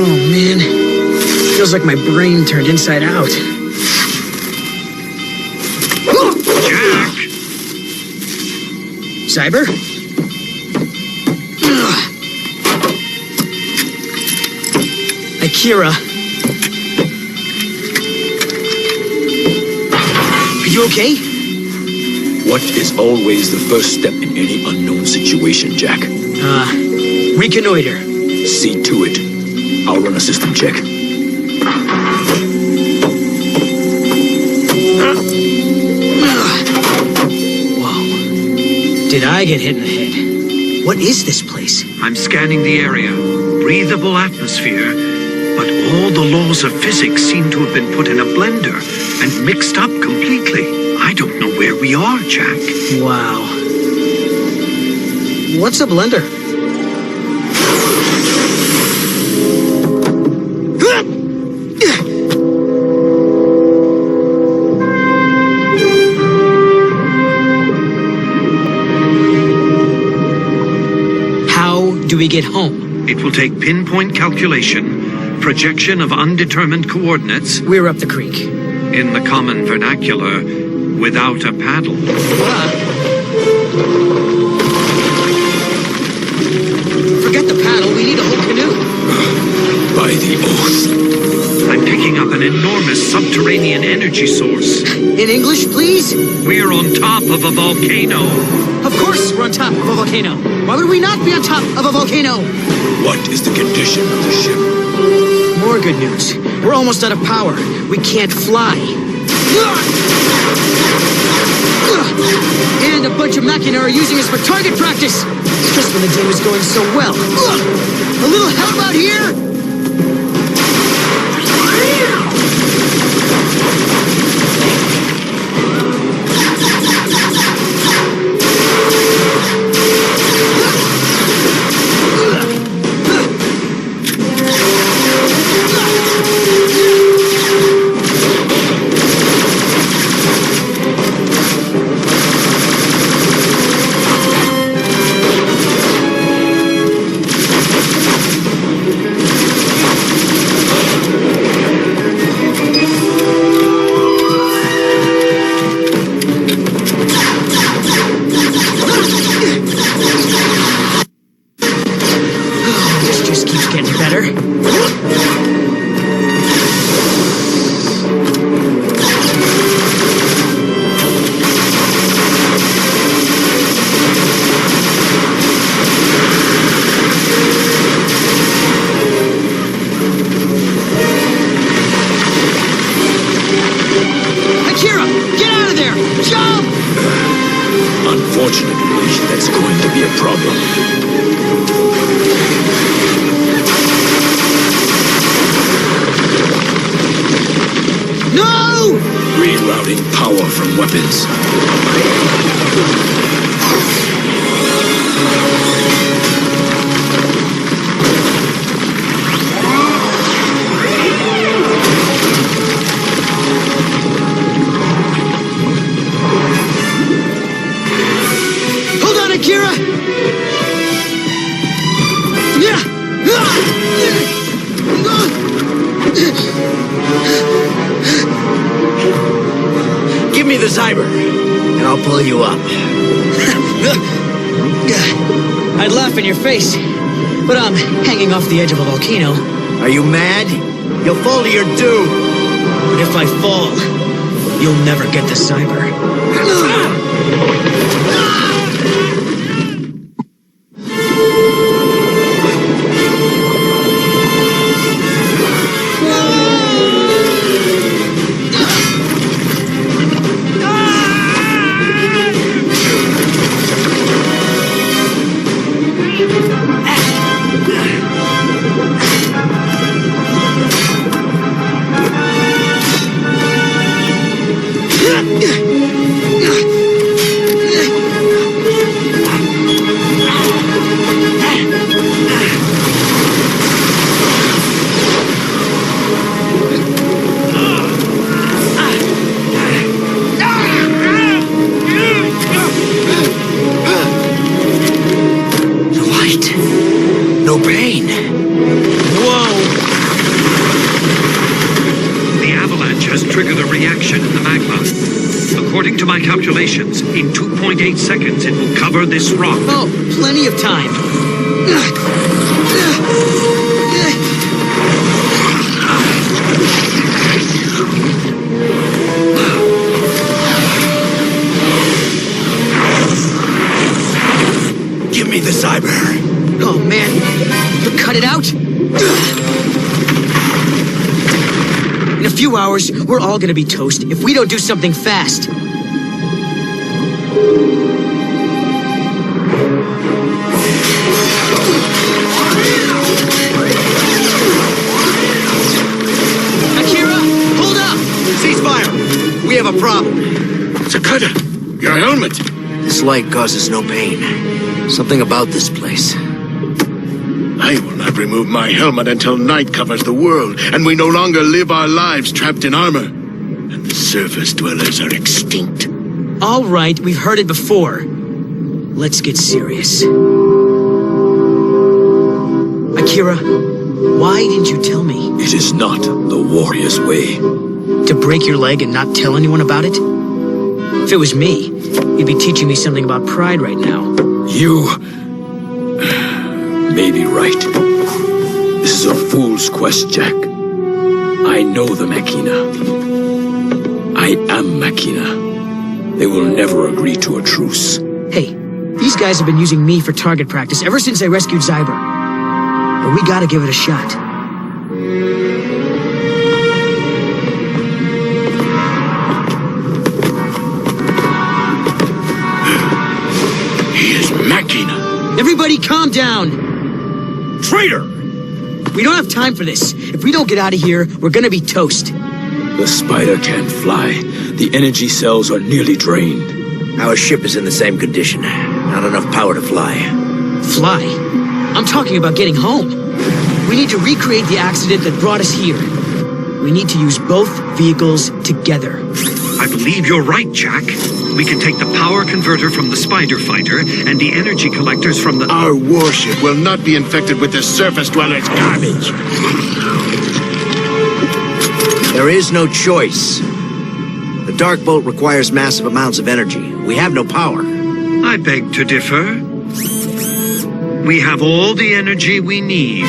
Oh man. Feels like my brain turned inside out. Jack! Xyber? Akira. Are you okay? What is always the first step in any unknown situation, Jack? Reconnoiter. See to it. I'll run a system check. Whoa. Did I get hit in the head? What is this place? I'm scanning the area. Breathable atmosphere. But all the laws of physics seem to have been put in a blender and mixed up completely. I don't know where we are, Jack. Wow. What's a blender? How do we get home? It will take pinpoint calculation, projection of undetermined coordinates. We're up the creek. In the common vernacular, without a paddle. Forget the paddle, we need a whole canoe. By the oath. I'm picking up an enormous subterranean energy source. In English, please? We're on top of a volcano. Of course we're on top of a volcano. Why would we not be on top of a volcano? What is the condition of the ship? More good news. We're almost out of power. We can't fly. And a bunch of machina are using us for target practice. Just when the day was going so well. A little help out here? Give me the Xyber, and I'll pull you up. I'd laugh in your face, but I'm hanging off the edge of a volcano. Are you mad? You'll fall to your doom. But if I fall, you'll never get the Xyber. According to my calculations, in 2.8 seconds it will cover this rock. Oh, plenty of time. Give me the Xyber. few hours, we're all gonna be toast if we don't do something fast. Akira, hold up! Ceasefire! We have a problem. Sakata, your helmet! This light causes no pain. Something about this place. I will not remove my helmet until night covers the world, and we no longer live our lives trapped in armor. And the surface dwellers are extinct. All right, we've heard it before. Let's get serious. Akira, why didn't you tell me? It is not the warrior's way. To break your leg and not tell anyone about it? If it was me, you'd be teaching me something about pride right now. You may be right. This is a fool's quest, Jack. I know the Machina. I am Machina. They will never agree to a truce. Hey, these guys have been using me for target practice ever since I rescued Xyber. But we gotta give it a shot. He is Machina. Everybody calm down! Traitor! We don't have time for this. If we don't get out of here, we're gonna be toast. The spider can't fly. The energy cells are nearly drained. Our ship is in the same condition. Not enough power to fly. Fly? I'm talking about getting home. We need to recreate the accident that brought us here. We need to use both vehicles together. I believe you're right, Jack. We can take the power converter from the spider fighter and the energy collectors from the... Our warship will not be infected with the surface dwellers' garbage. There is no choice. The dark bolt requires massive amounts of energy. We have no power. I beg to differ. We have all the energy we need.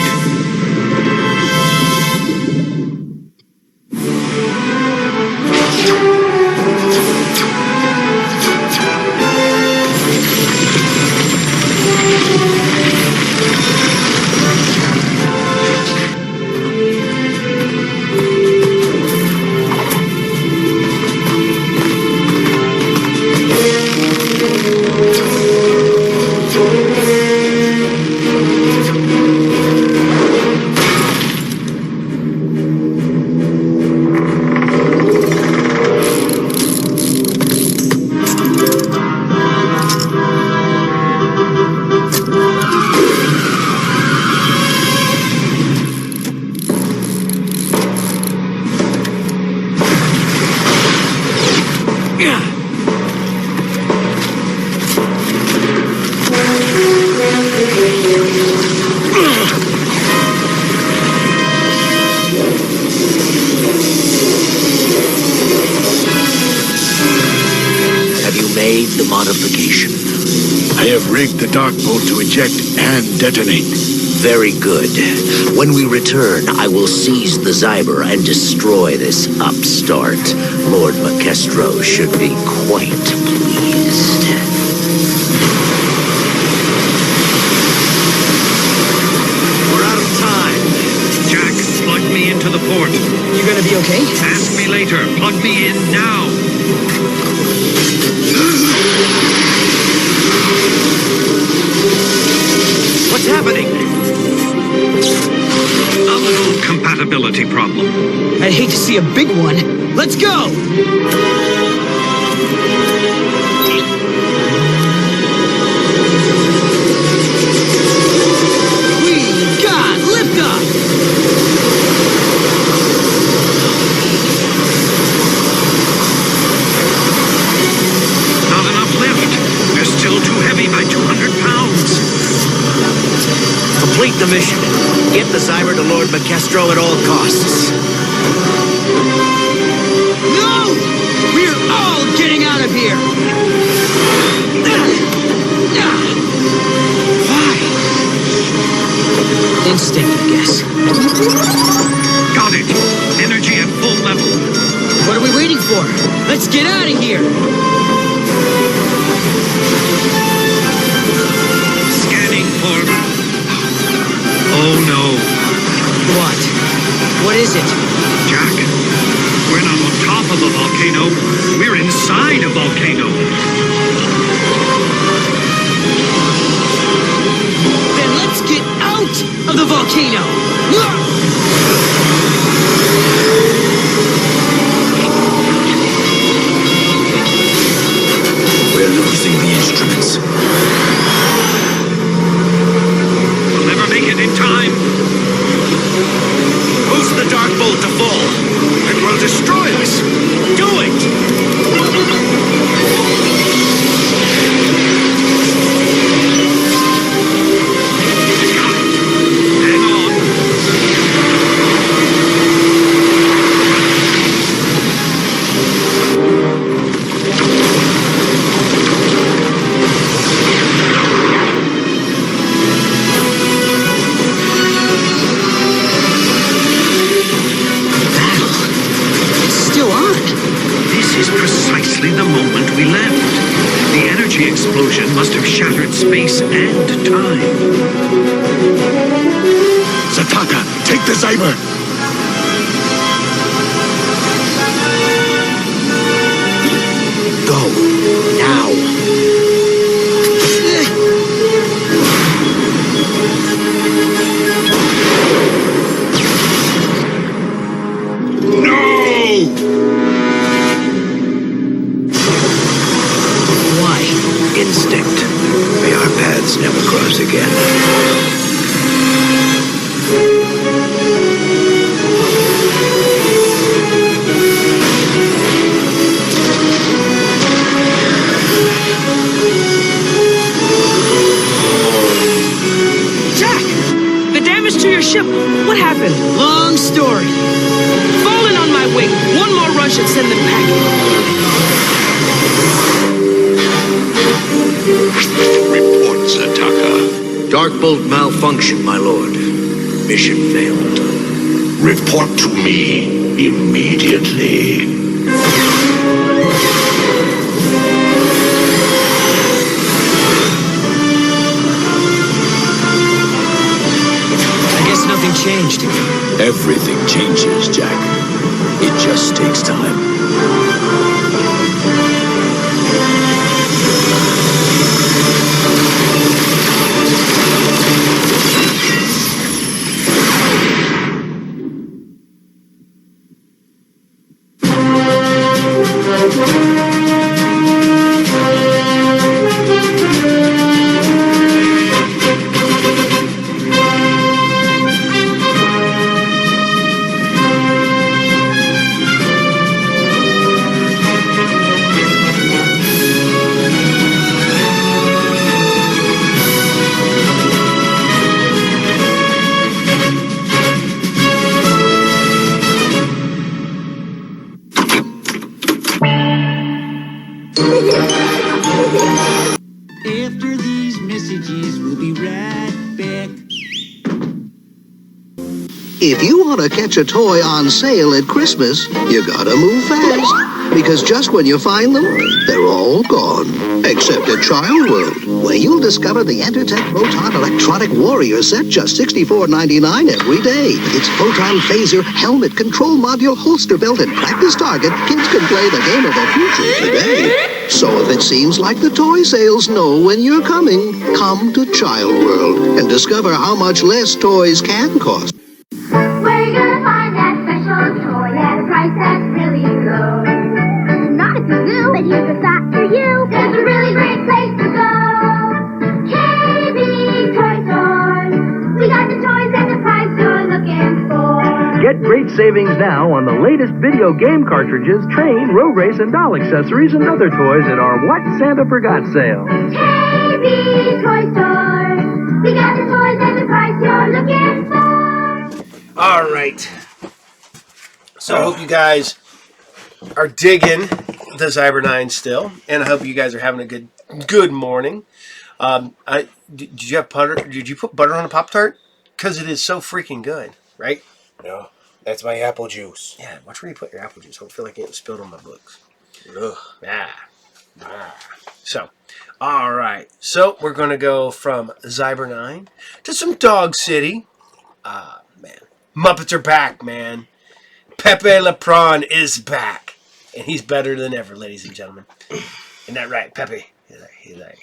The modification. I have rigged the dark bolt to eject and detonate. Very good. When we return, I will seize the Xyber and destroy this upstart. Lord Maquestro should be quite pleased. We're out of time. Jack, plug me into the port. You gonna be okay? Ask me later. Plug me in now. What's happening? A little compatibility problem. I'd hate to see a big one. Let's go! We got liftoff! Not enough lift. We're still too heavy by 200 pounds. Complete the mission. Get the Xyber to Lord Maquestro at all costs. No! We're all getting out of here! Why? Instinct, I guess. Got it. Energy at full level. What are we waiting for? Let's get out of here! Scanning for... Oh no. What? What is it? Jack, We're not on top of a volcano. We're inside a volcano. Then let's get out of the volcano! We're losing the instruments. We'll never make it in time. Boost the dark bolt to full. It will destroy us. Do it! The moment we left. The energy explosion must have shattered space and time. Zataka, take the Xyber! Go. Now. Instinct. May our paths never cross again. Jack! The damage to your ship, what happened? Long story. Falling on my wing. One more run should send them packing. Report, Zataka. Darkbolt malfunction, my lord. Mission failed. Report to me immediately. I guess nothing changed. Everything changes, Jack. It just takes time. After these messages, we'll be right back. If you want to catch a toy on sale at Christmas, you gotta move fast. Because just when you find them, they're all gone. Except at Child World, where you'll discover the Entertech Photon Electronic Warrior set just $64.99 every day. With its Photon Phaser, helmet, control module, holster belt, and practice target, kids can play the game of the future today. So if it seems like the toy sales know when you're coming, come to Child World and discover how much less toys can cost. Where you gonna find that special toy at a price that's really low? Not at the zoo, but here's a thought for you. There's a really great place to go. KB Toy Store. We got the toys at the price you're looking for. Get great savings now on the latest video game cartridges, train, road race, and doll accessories and other toys at our What Santa Forgot sale. KB Toy Store. We got the toys at the price you're looking for. All right. So I hope you guys are digging the Xyber 9 still, and I hope you guys are having a good morning. Did you have butter? Did you put butter on a Pop-Tart? Because it is so freaking good, right? No, that's my apple juice. Yeah, watch where you put your apple juice. I don't feel like it spilled on my books. Ugh. So, all right. So we're going to go from Xyber 9 to some Dog City. Man. Muppets are back, man. Pepe Le Prawn is back. And he's better than ever, ladies and gentlemen. Isn't that right, Pepe? He's like,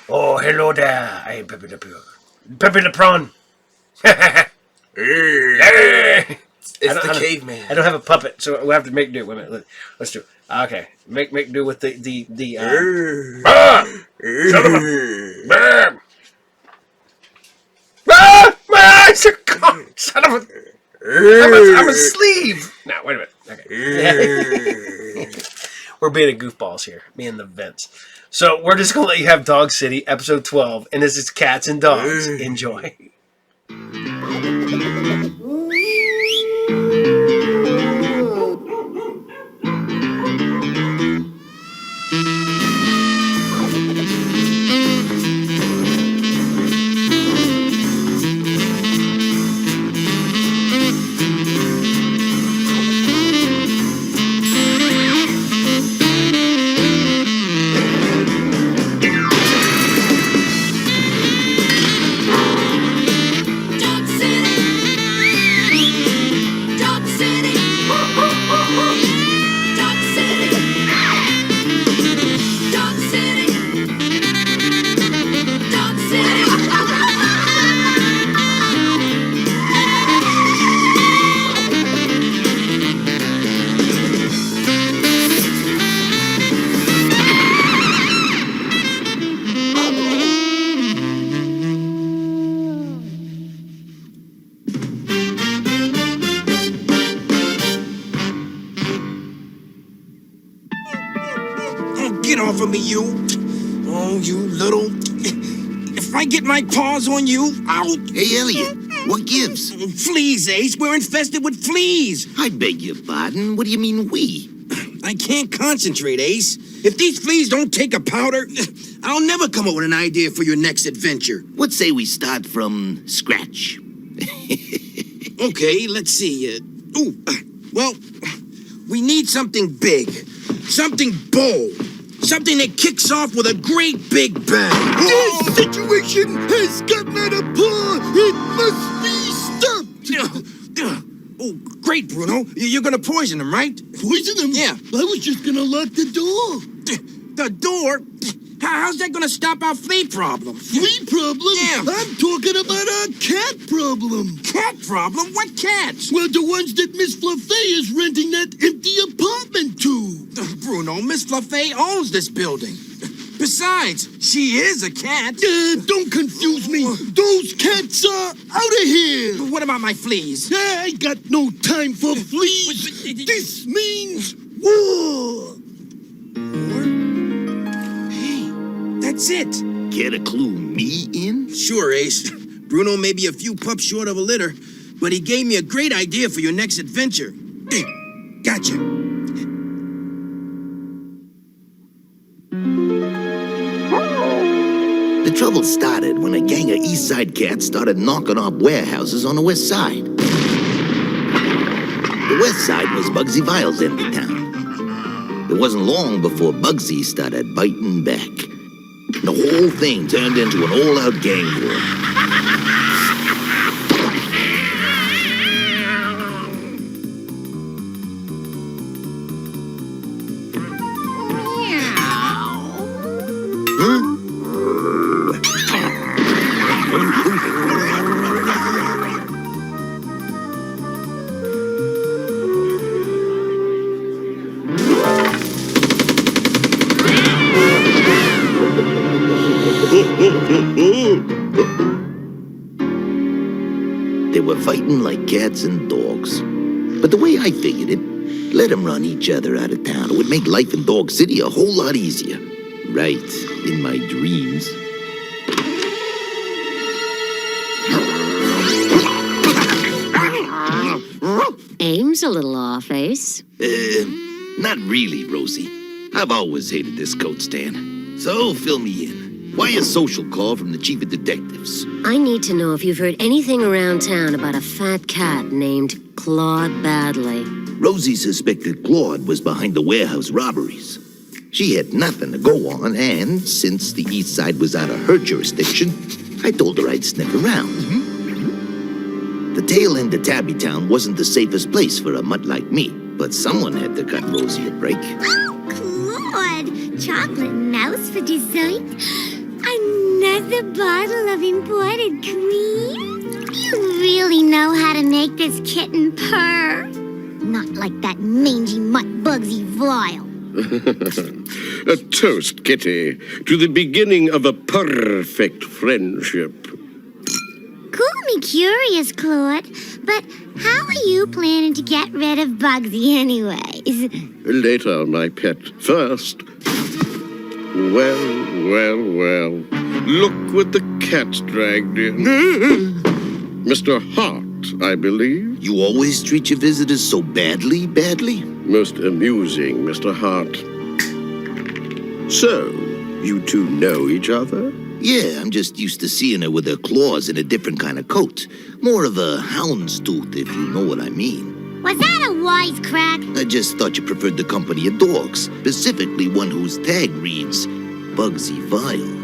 oh, hello there. I am Pepe Le Prawn. Pepe Le Prawn. It's the caveman. I don't have a puppet, so we'll have to make do. Wait a minute. Let's do it. Okay. Make do with the son of a... I'm a sleeve. No, wait a minute. Okay. We're being goofballs here. Me and the vents. So we're just going to let you have Dog City, episode 12. And this is Cats and Dogs. Enjoy. Get off of me, you. Oh, you little... If I get my paws on you, I'll... Hey, Elliot, what gives? Fleas, Ace. We're infested with fleas. I beg your pardon. What do you mean, we? I can't concentrate, Ace. If these fleas don't take a powder, I'll never come up with an idea for your next adventure. What say we start from scratch? Okay, let's see. Well, we need something big. Something bold. Something that kicks off with a great big bang. This situation has gotten out of paw. It must be stopped. Oh, great, Bruno. You're gonna poison them, right? Poison them? Yeah. I was just gonna lock the door. The door? How's that gonna stop our flea problem? Flea problem? Yeah. I'm talking about our cat problem. Cat problem? What cats? Well, the ones that Miss Fluffy is renting that empty apartment to. Bruno, Miss Fluffy owns this building. Besides, she is a cat. Don't confuse me. Those cats are out of here. What about my fleas? I got no time for fleas. This means war. That's it. Care to clue me in? Sure, Ace. Bruno may be a few pups short of a litter, but he gave me a great idea for your next adventure. Gotcha. The trouble started when a gang of East Side cats started knocking off warehouses on the West Side. The West Side was Bugsy Vile's end of town. It wasn't long before Bugsy started biting back. The whole thing turned into an all-out gang war. They were fighting like cats and dogs. But the way I figured it, let them run each other out of town. It would make life in Dog City a whole lot easier. Right, in my dreams. Aim's a little off, Ace. Not really, Rosie. I've always hated this coat stand. So, fill me in. Why a social call from the chief of detectives? I need to know if you've heard anything around town about a fat cat named Claude Badley. Rosie suspected Claude was behind the warehouse robberies. She had nothing to go on, and since the East Side was out of her jurisdiction, I told her I'd sniff around. The tail end of Tabby Town wasn't the safest place for a mutt like me, but someone had to cut Rosie a break. Oh, Claude! Chocolate mouse for dessert? Another bottle of imported cream? You really know how to make this kitten purr. Not like that mangy mutt Bugsy Vile. A toast, Kitty, to the beginning of a perfect friendship. Call me curious, Claude, but how are you planning to get rid of Bugsy anyways? Later, my pet. First. Well. Look what the cat's dragged in. Mr. Hart, I believe. You always treat your visitors so badly? Most amusing, Mr. Hart. So, you two know each other? Yeah, I'm just used to seeing her with her claws in a different kind of coat. More of a houndstooth, if you know what I mean. Was that a wisecrack? I just thought you preferred the company of dogs, specifically one whose tag reads Bugsy Vile.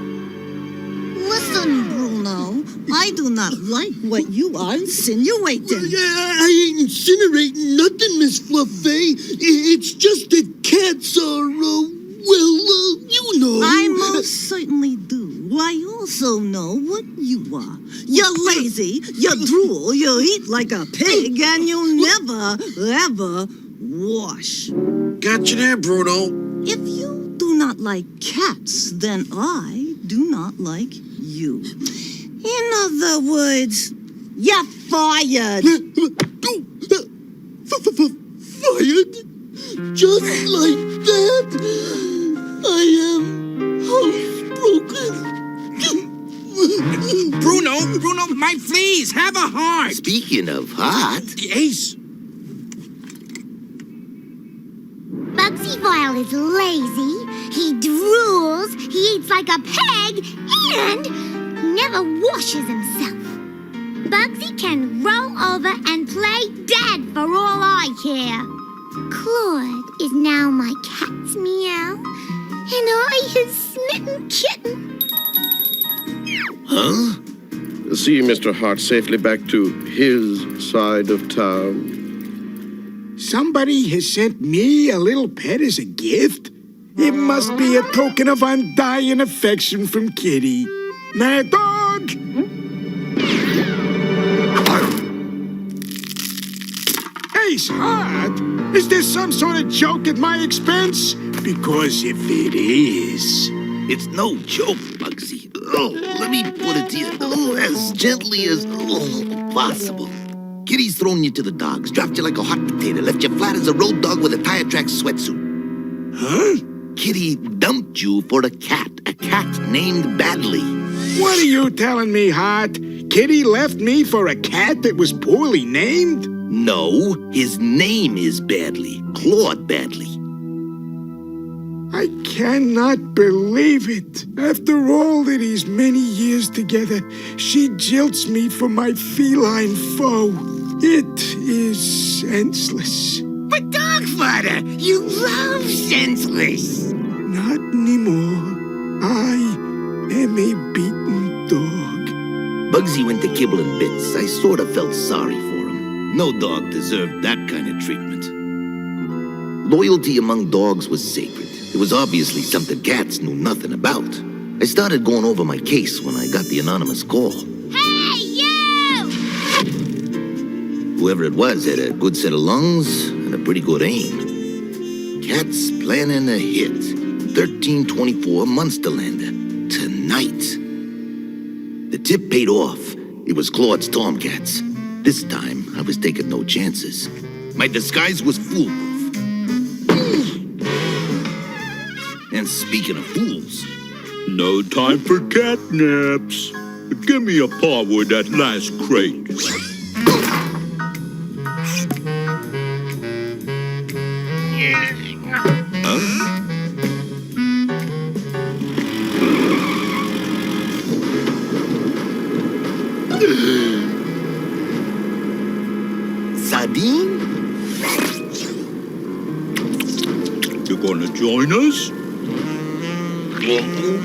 Listen, Bruno, I do not like what you are insinuating. I ain't incinerating nothing, Miss Fluffy. It's just that cats are, you know. I most certainly do. I also know what you are. You're lazy, you drool, you eat like a pig, and you never, ever wash. Gotcha there, Bruno. If you do not like cats, then I do not like you. In other words, you're fired. Fired? Just like that? I am housebroken. Bruno, my fleas, have a heart. Speaking of heart... Ace. Bugsy Vile is lazy, he drools, he eats like a pig, and he never washes himself. Bugsy can roll over and play dead for all I care. Claude is now my cat's meow, and I his smitten kitten. Huh? See Mr. Hart safely back to his side of town. Somebody has sent me a little pet as a gift. It must be a token of undying affection from Kitty. Mad dog! Ace Hart, is this some sort of joke at my expense? Because if it is... It's no joke, Bugsy. Oh, let me put it to you as gently as possible. Kitty's thrown you to the dogs, dropped you like a hot potato, left you flat as a road dog with a tire track sweatsuit. Huh? Kitty dumped you for a cat named Badly. What are you telling me, Hart? Kitty left me for a cat that was poorly named? No, his name is Badly. Claude Badly. I cannot believe it. After all of these many years together, she jilts me for my feline foe. It is senseless. But Dogfather, you love senseless. Not anymore. I am a beaten dog. Bugsy went to kibble in bits. I sort of felt sorry for him. No dog deserved that kind of treatment. Loyalty among dogs was sacred. It was obviously something cats knew nothing about. I started going over my case when I got the anonymous call. Hey, you! Whoever it was had a good set of lungs and a pretty good aim. Cats planning a hit. 1324 Munsterlander. Tonight. The tip paid off. It was Claude's Tomcats. This time, I was taking no chances. My disguise was foolproof. And speaking of fools... No time for catnaps. Give me a paw with that last crate. Sardine? You gonna join us? Good.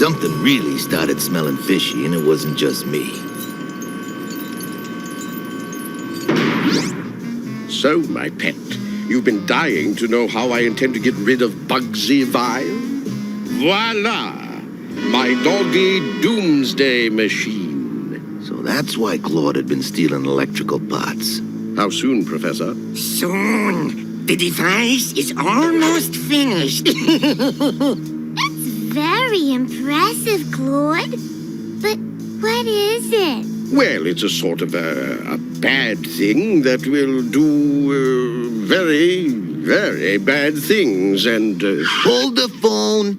Something really started smelling fishy, and it wasn't just me. So, my pet, you've been dying to know how I intend to get rid of Bugsy Vile? Voila! My doggy doomsday machine. So that's why Claude had been stealing electrical parts. How soon, Professor? Soon. The device is almost finished. Very impressive, Claude. But what is it? Well, it's a sort of a bad thing that will do very, very bad things, and... Hold the phone.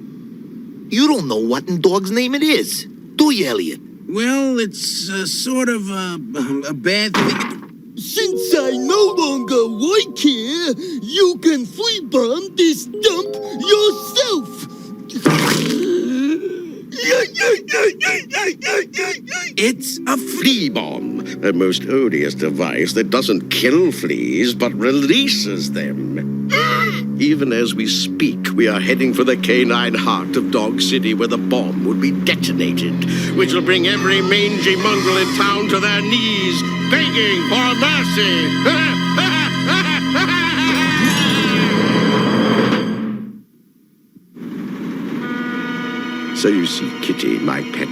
You don't know what in dog's name it is, do you, Elliot? Well, it's sort of a bad thing. Since I no longer work here, you can free bomb this dump yourself. It's a flea bomb, the most odious device that doesn't kill fleas, but releases them. Even as we speak, we are heading for the canine heart of Dog City, where the bomb would be detonated, which will bring every mangy mongrel in town to their knees, begging for mercy. So you see, Kitty, my pet,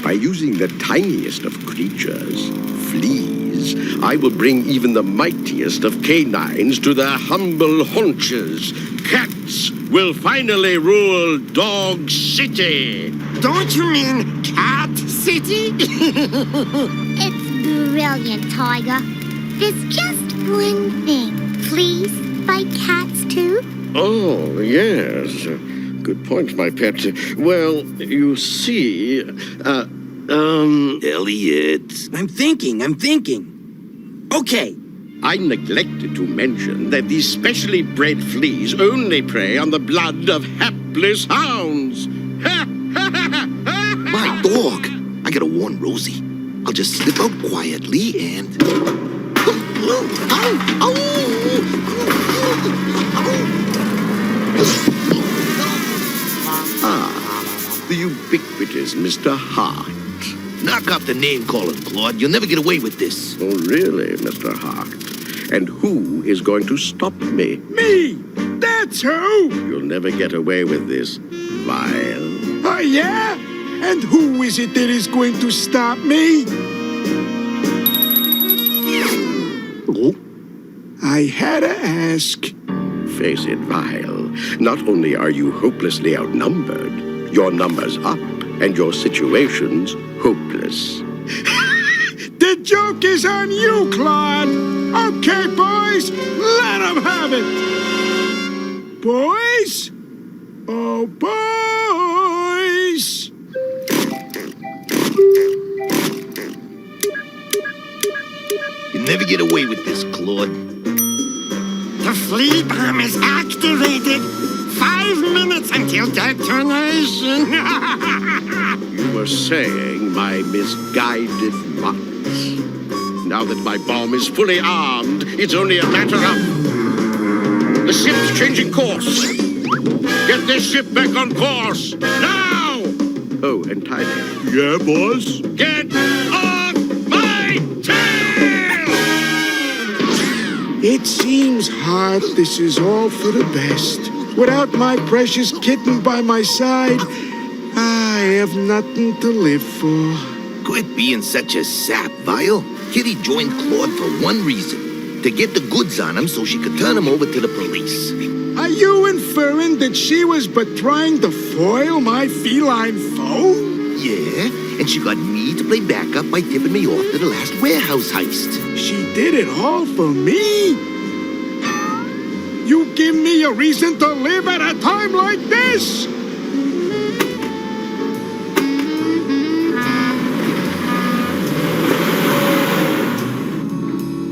by using the tiniest of creatures, fleas, I will bring even the mightiest of canines to their humble haunches. Cats will finally rule Dog City. Don't you mean Cat City? It's brilliant, Tiger. There's just one thing. Please fight cats too? Oh, yes. Good point, my pet. Well, you see, Elliot. I'm thinking. Okay. I neglected to mention that these specially bred fleas only prey on the blood of hapless hounds. My dog. I gotta warn Rosie. I'll just slip out quietly and... The ubiquitous Mr. Hart. Knock off the name-calling, Claude. You'll never get away with this. Oh, really, Mr. Hart? And who is going to stop me? Me! That's who! You'll never get away with this, Vile. Oh, yeah? And who is it that is going to stop me? Oh? I had to ask. Face it, Vile. Not only are you hopelessly outnumbered, your number's up, and your situation's hopeless. The joke is on you, Claude. Okay, boys, let them have it. Boys? Oh, boys! You'll never get away with this, Claude. The flea bomb is activated. 5 minutes until detonation. You were saying, my misguided mouse. Now that my bomb is fully armed, it's only a matter of... The ship's changing course. Get this ship back on course, now! Oh, and Tiny. Yeah, boss? Get off my tail! It seems, Hart, this is all for the best. Without my precious kitten by my side, I have nothing to live for. Quit being such a sap, Vile. Kitty joined Claude for one reason. To get the goods on him so she could turn him over to the police. Are you inferring that she was but trying to foil my feline foe? Yeah, and she got me to play backup by tipping me off to the last warehouse heist. She did it all for me? You give me a reason to live at a time like this?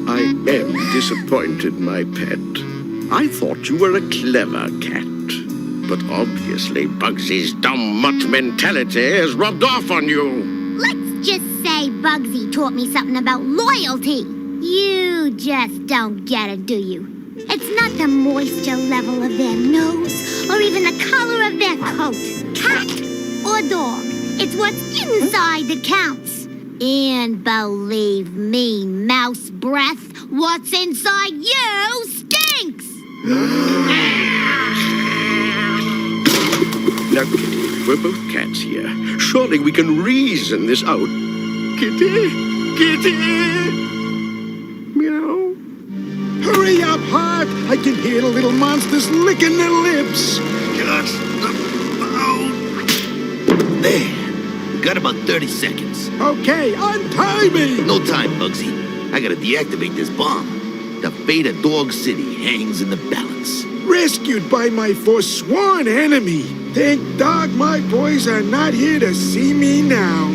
I am disappointed, my pet. I thought you were a clever cat. But obviously Bugsy's dumb mutt mentality has rubbed off on you. Let's just say Bugsy taught me something about loyalty. You just don't get it, do you? It's not the moisture level of their nose or even the color of their coat. Cat or dog. It's what's inside that counts. And believe me, mouse breath, what's inside you stinks! Now, we're both cats here. Surely we can reason this out. Kitty? Kitty? Meow. Hurry up, Hart! I can hear the little monsters licking their lips. Just about. There. We got about 30 seconds. Okay, untie me! No time, Bugsy. I gotta deactivate this bomb. The fate of Dog City hangs in the balance. Rescued by my forsworn enemy. Thank dog my boys are not here to see me now.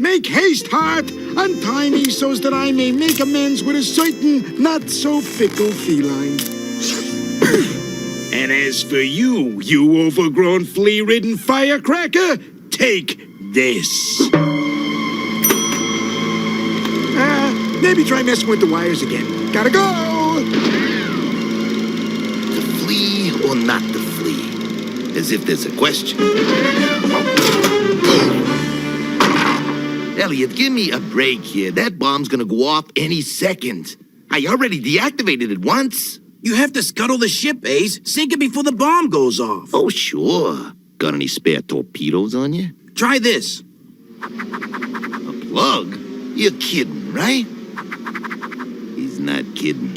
Make haste, Hart! Untie me so that I may make amends with a certain not-so-fickle feline. And as for you, you overgrown flea-ridden firecracker, take this. Maybe try messing with the wires again. Gotta go! To flee or not to flee? As if there's a question. Elliot, give me a break here. That bomb's gonna go off any second. I already deactivated it once. You have to scuttle the ship, Ace. Sink it before the bomb goes off. Oh, sure. Got any spare torpedoes on you? Try this. A plug? You're kidding, right? He's not kidding.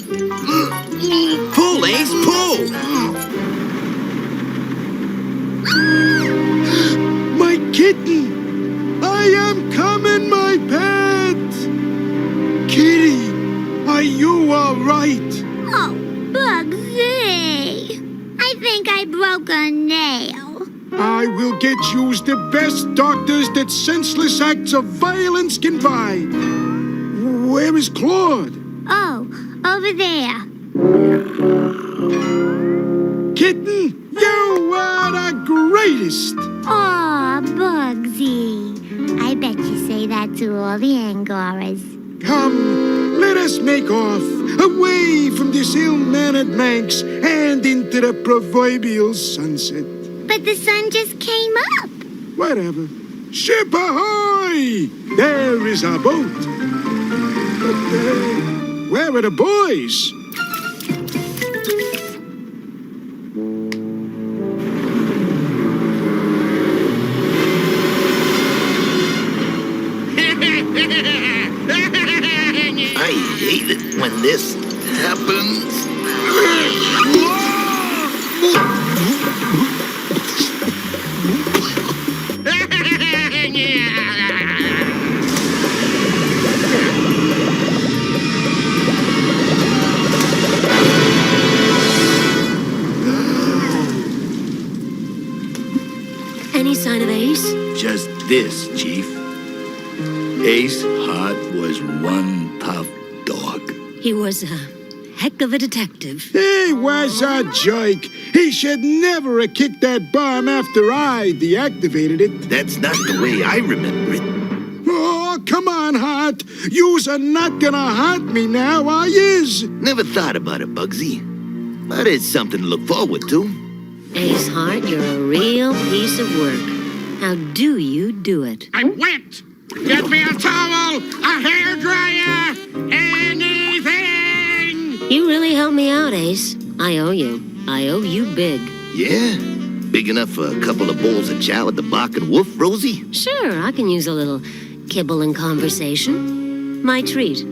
Pull, Ace, pull! My kitten! I am coming, my pet! Kitty, are you all right? Oh, Bugsy. I think I broke a nail. I will get you the best doctors that senseless acts of violence can buy. Where is Claude? Oh, over there. Kitten, you are the greatest! Aw, Bugsy. I bet you say that to all the Angoras. Come, let us make off, away from this ill-mannered Manx and into the proverbial sunset. But the sun just came up. Whatever. Ship ahoy! There is our boat. But where are the boys? I hate it when this happens. Any sign of Ace? Just this, Chief. Ace Hart was one tough dog. He was a heck of a detective. He was a jerk. He should never have kicked that bomb after I deactivated it. That's not the way I remember it. Oh, come on, Hart. Yous are not gonna hurt me now, are yous? Never thought about it, Bugsy. But it's something to look forward to. Ace Hart, you're a real piece of work. How do you do it? I'm wet. Get me a towel, a hairdryer, anything! You really helped me out, Ace. I owe you. I owe you big. Yeah? Big enough for a couple of bowls of chow at the Bark and Wolf, Rosie? Sure, I can use a little kibble and conversation. My treat.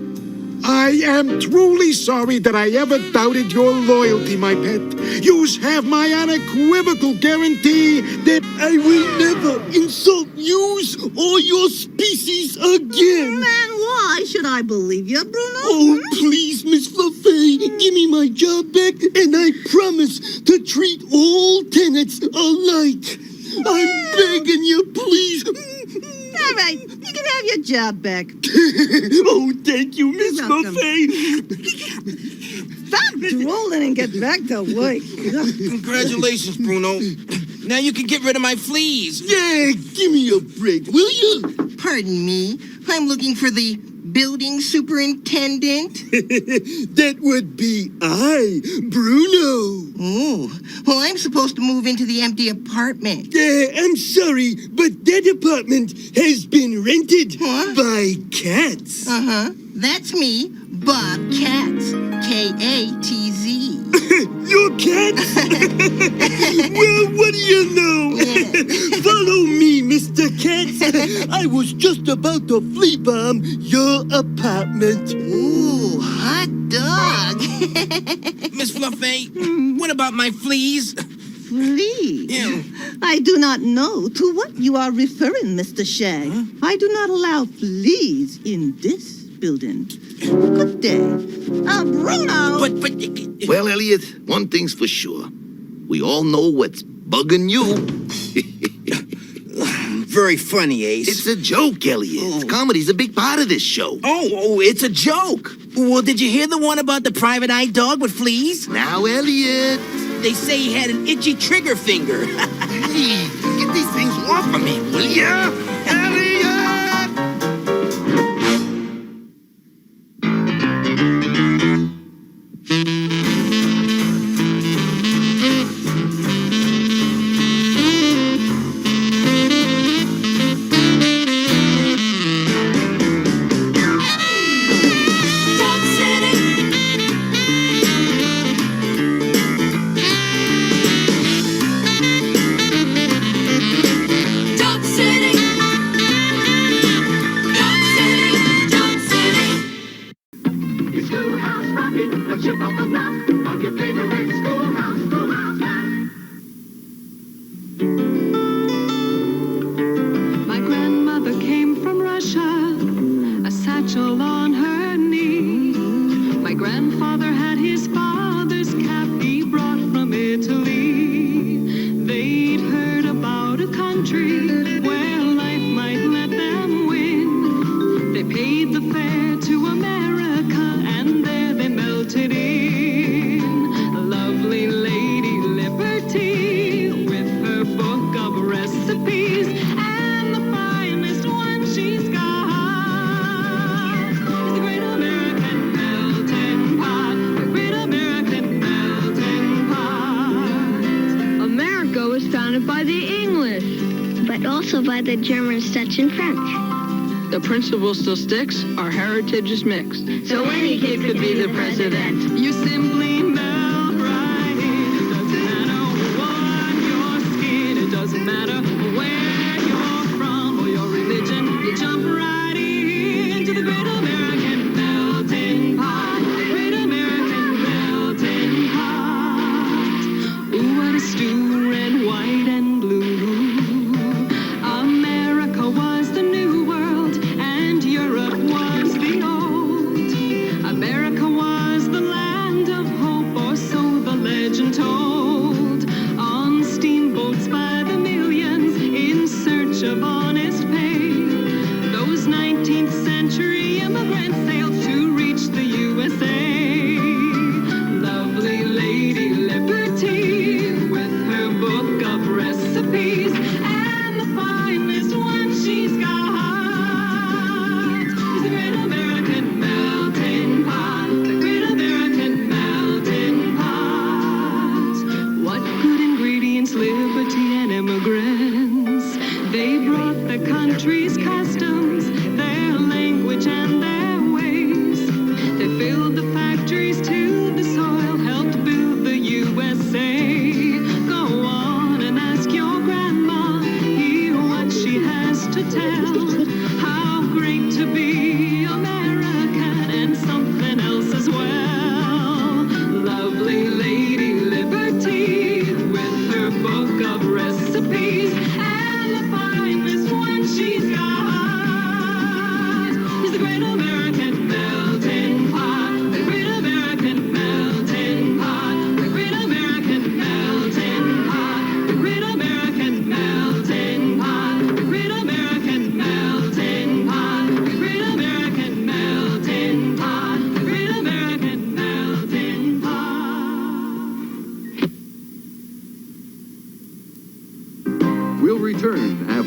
I am truly sorry that I ever doubted your loyalty, my pet. Yous have my unequivocal guarantee that I will never insult yous or your species again. And why should I believe you, Bruno? Oh, please, Miss Fluffy, give me my job back, and I promise to treat all tenants alike. I'm begging you, please. All right, you can have your job back. Oh, thank you, Miss You're welcome. Buffet. Stop drooling and get back to work. Congratulations, Bruno. Now you can get rid of my fleas. Yeah, give me a break, will you? Pardon me. I'm looking for the building superintendent. That would be I, Bruno. Oh, well, I'm supposed to move into the empty apartment. I'm sorry, but that apartment has been rented by cats. That's me, Bob Katz. K-A-T-Z. Your cats? Well, what do you know? Follow me, Mr. Katz. I was just about to flea bomb your apartment. Ooh, hot dog. Miss Fluffy, what about my fleas? Fleas? Yeah. I do not know to what you are referring, Mr. Shag. I do not allow fleas in this building. Good day. Bruno! Well, Elliot, one thing's for sure. We all know what's bugging you. Very funny, Ace. It's a joke, Elliot. Comedy's a big part of this show. Oh, it's a joke. Well, did you hear the one about the private eye dog with fleas? Now, Elliot. They say he had an itchy trigger finger. Hey, get these things off of me, will ya? Elliot! My grandmother came from Russia, a satchel on her knee. My grandfather had his father's cap he brought from Italy. They'd heard about a country where life might let them win. They paid the fare to America and there they melted in. A lovely lady Liberty with her book of recipes and the finest one she's got is the Great American Melting Pot. The Great American Melting Pot. America was founded by the English, but also by the Germans, Dutch, and French. The principle still sticks, our heritage is mixed. So any kid could be the president. You simply melt right in. It doesn't matter what your skin, it doesn't matter where you're from or your religion. You jump right into the Great American Melting Pot. The Great American Melting Pot. Ooh, what a stew, red, white, and blue. America was the new world and Europe was the old. America was the land of hope, or so the legend told. On steamboats by the millions in search of honest pay. Those 19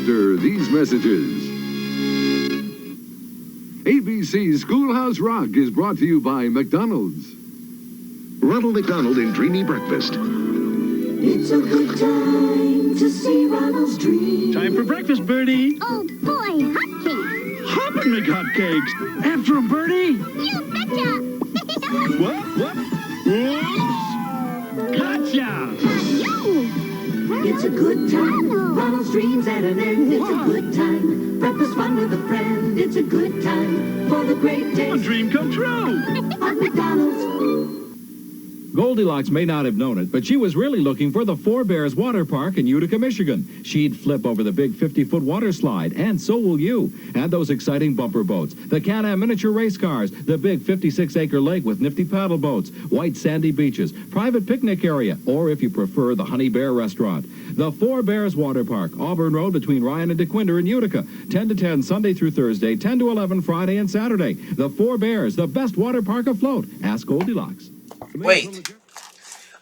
after these messages. ABC's Schoolhouse Rock is brought to you by McDonald's. Ronald McDonald in Dreamy Breakfast. It's a good time to see Ronald's dream. Time for breakfast, Birdie. Oh boy, hotcakes. Hoppin' McHotcakes. After 'em, Birdie. You betcha. What? Whoops. Gotcha. Yo. It's a good time. Ronald's dreams at an end. It's a good time. Breakfast fun with a friend. It's a good time for the great day. A dream come true. At McDonald's. Goldilocks may not have known it, but she was really looking for the Four Bears Water Park in Utica, Michigan. She'd flip over the big 50-foot water slide, and so will you. And those exciting bumper boats, the Can-Am miniature race cars, the big 56-acre lake with nifty paddle boats, white sandy beaches, private picnic area, or if you prefer, the Honey Bear restaurant. The Four Bears Water Park, Auburn Road between Ryan and DeQuinder in Utica. 10 to 10 Sunday through Thursday, 10 to 11 Friday and Saturday. The Four Bears, the best water park afloat. Ask Goldilocks. Wait,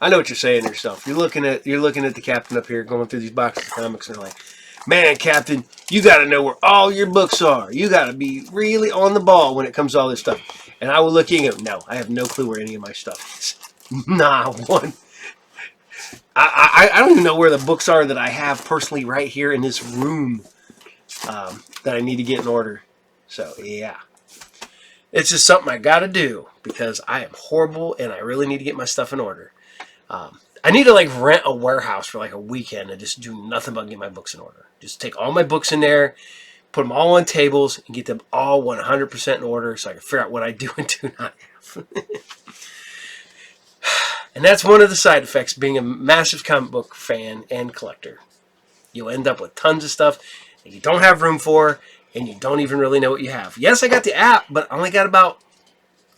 I know what you're saying to yourself. You're looking at the captain up here going through these boxes of comics, and they're like, "Man, Captain, you got to know where all your books are. You got to be really on the ball when it comes to all this stuff." And I will look at you and go, "No, I have no clue where any of my stuff is. Nah, one. I don't even know where the books are that I have personally right here in this room that I need to get in order." So yeah. It's just something I got to do because I am horrible and I really need to get my stuff in order. I need to like rent a warehouse for like a weekend and just do nothing but get my books in order. Just take all my books in there, put them all on tables, and get them all 100% in order so I can figure out what I do and do not have. And that's one of the side effects of being a massive comic book fan and collector. You'll end up with tons of stuff that you don't have room for, and you don't even really know what you have. Yes, I got the app, but I only got about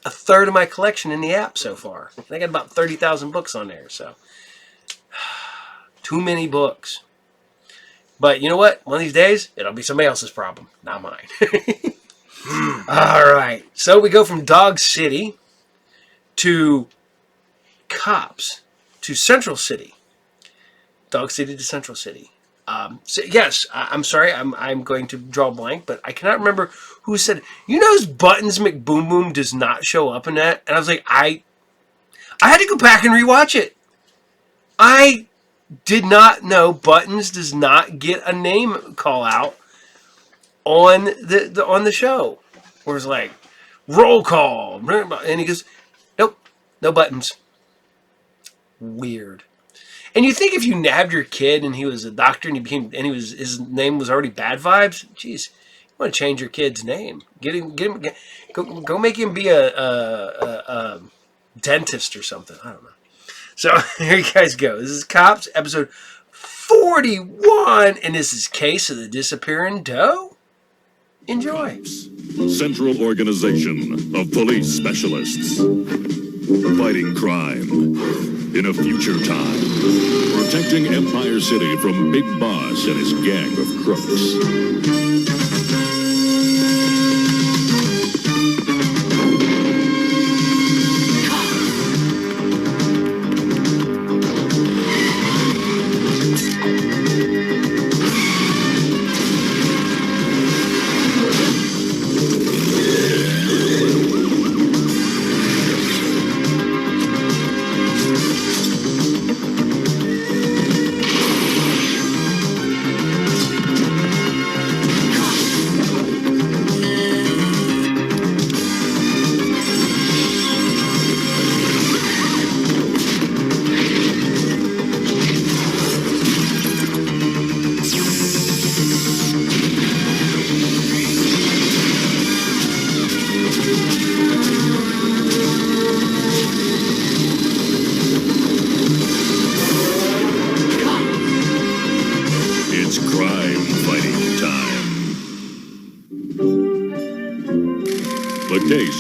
a third of my collection in the app so far. And I got about 30,000 books on there, so too many books. But you know what? One of these days, it'll be somebody else's problem, not mine. All right, so we go from Dog City to Cops to Central City. Dog City to Central City. So yes, I'm sorry, I'm going to draw a blank, but I cannot remember who said it. You know, Buttons McBoom Boom does not show up in that, and I was like, I had to go back and rewatch it. I did not know Buttons does not get a name call out on the show. Where it's like roll call, and he goes, nope, no Buttons. Weird. And you think if you nabbed your kid and he was a doctor and his name was already Bad Vibes, geez, you want to change your kid's name? Go make him be a dentist or something. I don't know. So here you guys go. This is Cops, episode 41, and this is Case of the Disappearing Doe. Enjoy. Central Organization of Police Specialists. Fighting crime in a future time. Protecting Empire City from Big Boss and his gang of crooks.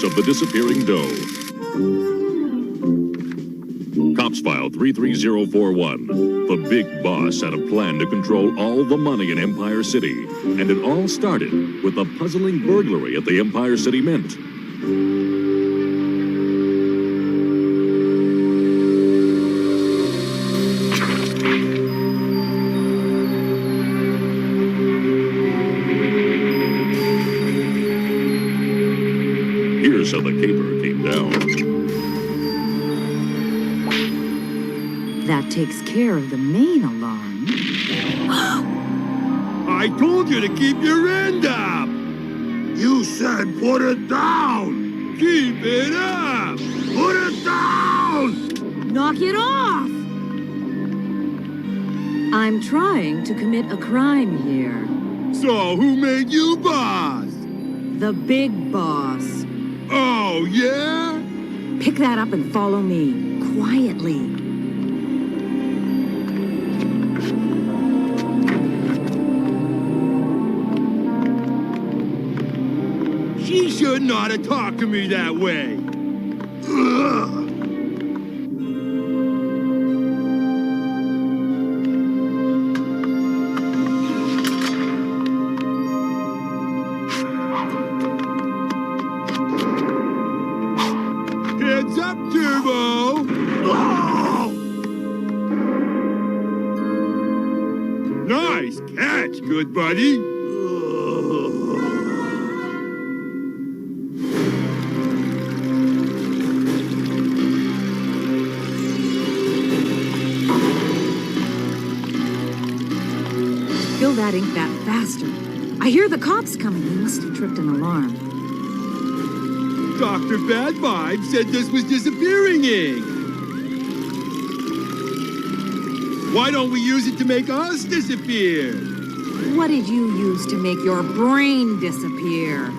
Of the disappearing doe. Cops File 33041. The Big Boss had a plan to control all the money in Empire City, and it all started with a puzzling burglary at the Empire City Mint. That takes care of the main alarm. I told you to keep your end up! You said put it down! Keep it up! Put it down! Knock it off! I'm trying to commit a crime here. So who made you boss? The big boss. Oh, yeah? Pick that up and follow me, quietly. She should not have talked to me that way. Ugh. Heads up, Turbo! Oh! Nice catch, good buddy. Fill that ink vat faster. I hear the cops coming. They must have tripped an alarm. Dr. Bad Vibe said this was disappearing ink. Why don't we use it to make us disappear? What did you use to make your brain disappear?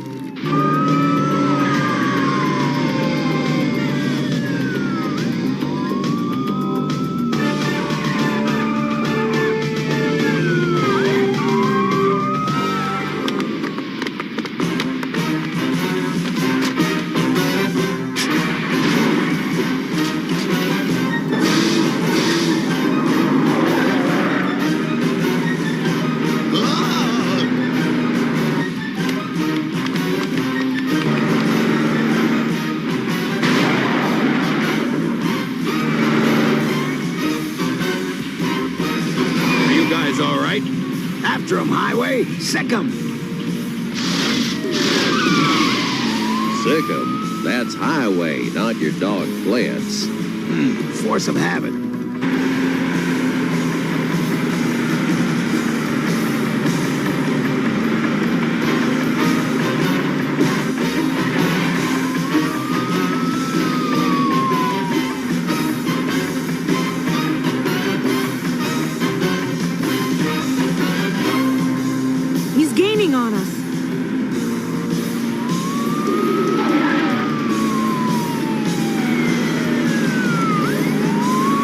After him, Highway. Sick him. Sick 'em? That's Highway, not your dog Blitz. Force of habit. He's gaining on us.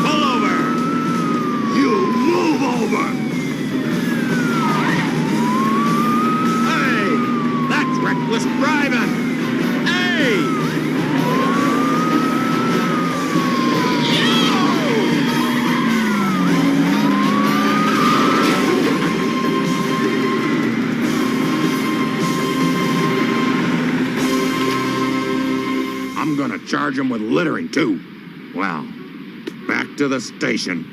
Pull over! You move over! Hey! That's reckless driving! Hey! I'm gonna charge him with littering, too. Well, back to the station.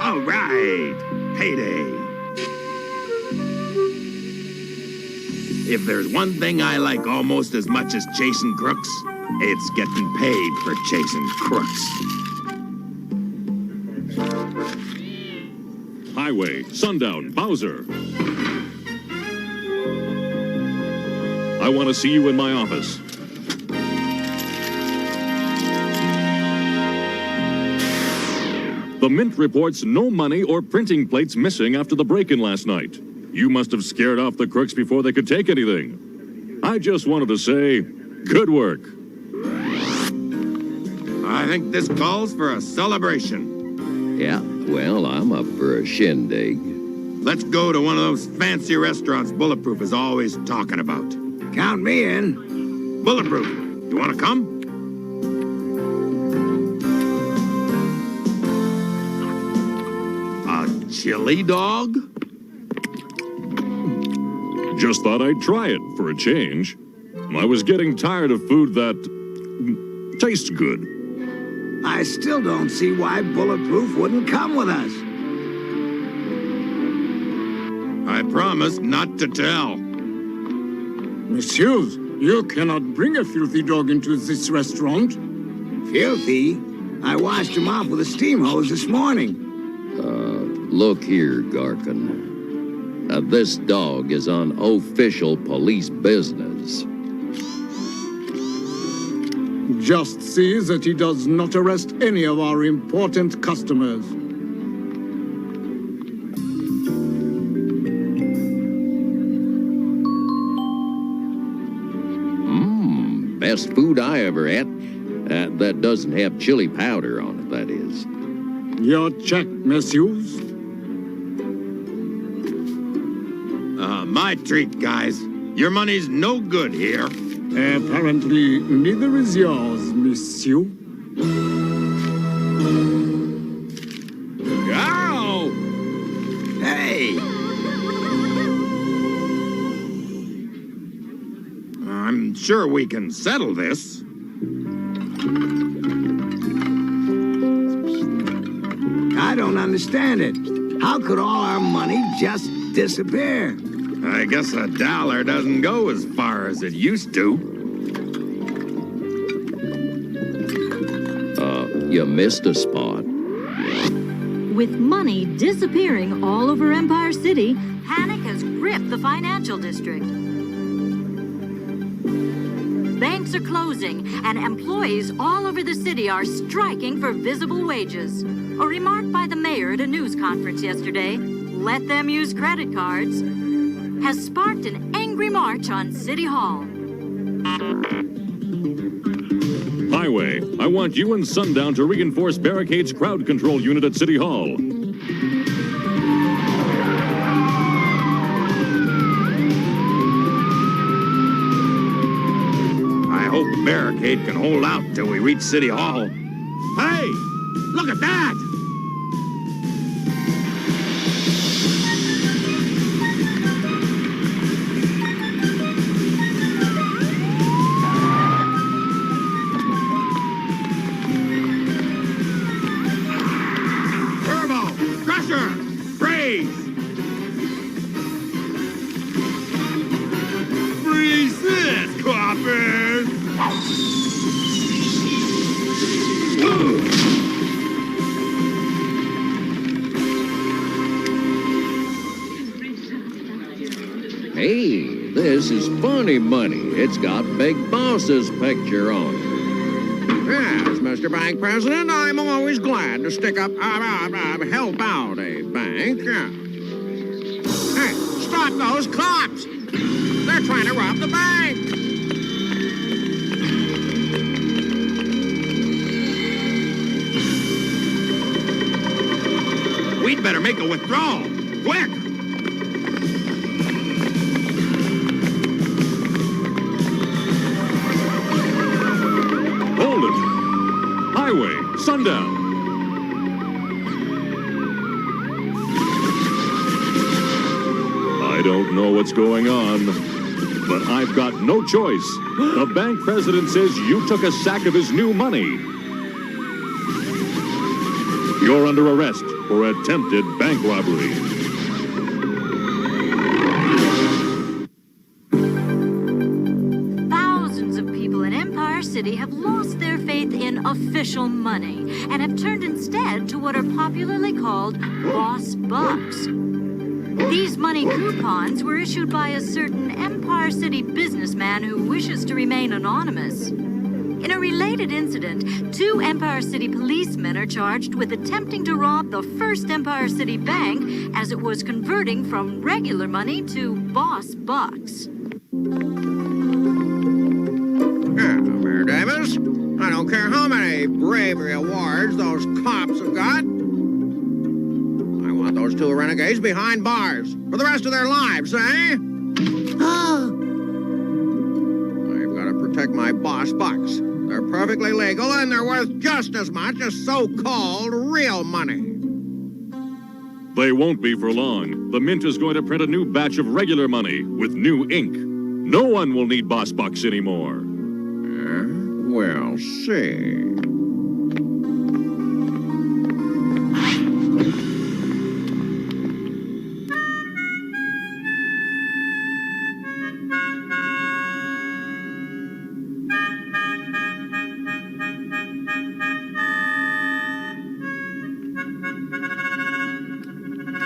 All right, payday. If there's one thing I like almost as much as chasing crooks, it's getting paid for chasing crooks. Highway, Sundown, Bowser. I want to see you in my office. The Mint reports no money or printing plates missing after the break-in last night. You must have scared off the crooks before they could take anything. I just wanted to say, good work. I think this calls for a celebration. Yeah, well, I'm up for a shindig. Let's go to one of those fancy restaurants Bulletproof is always talking about. Count me in. Bulletproof, you want to come? A chili dog? Just thought I'd try it for a change. I was getting tired of food that tastes good. I still don't see why Bulletproof wouldn't come with us. I promise not to tell. Messieurs, you cannot bring a filthy dog into this restaurant. Filthy? I washed him off with a steam hose this morning. Look here, Garkin. This dog is on official police business. Just see that he does not arrest any of our important customers. Best food I ever ate. That doesn't have chili powder on it, that is. Your check, messieurs. My treat, guys. Your money's no good here. Apparently, neither is yours, monsieur. Go! Hey! I'm sure we can settle this. I don't understand it. How could all our money just disappear? I guess a dollar doesn't go as far as it used to. You missed a spot. With money disappearing all over Empire City, panic has gripped the financial district. Banks are closing, and employees all over the city are striking for visible wages. A remark by the mayor at a news conference yesterday, "Let them use credit cards," has sparked an angry march on City Hall. Highway, I want you and Sundown to reinforce Barricade's crowd control unit at City Hall. I hope Barricade can hold out till we reach City Hall. Hey! Look at that! Freeze this, coppers! Hey, this is funny money. It's got Big Boss's picture on it. Yes, Mr. Bank President, I'm always glad to stick up, help out a bank. Hey, stop those cops! They're trying to rob the bank! We'd better make a withdrawal. Quick! Hold it! Highway, Sundown! I don't know what's going on, but I've got no choice. The bank president says you took a sack of his new money. You're under arrest for attempted bank robbery. Thousands of people in Empire City have lost their faith in official money and have turned instead to what are popularly called boss bucks. These money coupons were issued by a certain Empire City businessman who wishes to remain anonymous. In a related incident, 2 Empire City policemen are charged with attempting to rob the first Empire City bank as it was converting from regular money to boss bucks. Mayor Davis, I don't care how many bravery awards those cops have got. I want those 2 renegades behind bars for the rest of their lives, eh? I've got to protect my boss bucks. They're perfectly legal and they're worth just as much as so-called real money. They won't be for long. The Mint is going to print a new batch of regular money with new ink. No one will need boss bucks anymore. We'll see.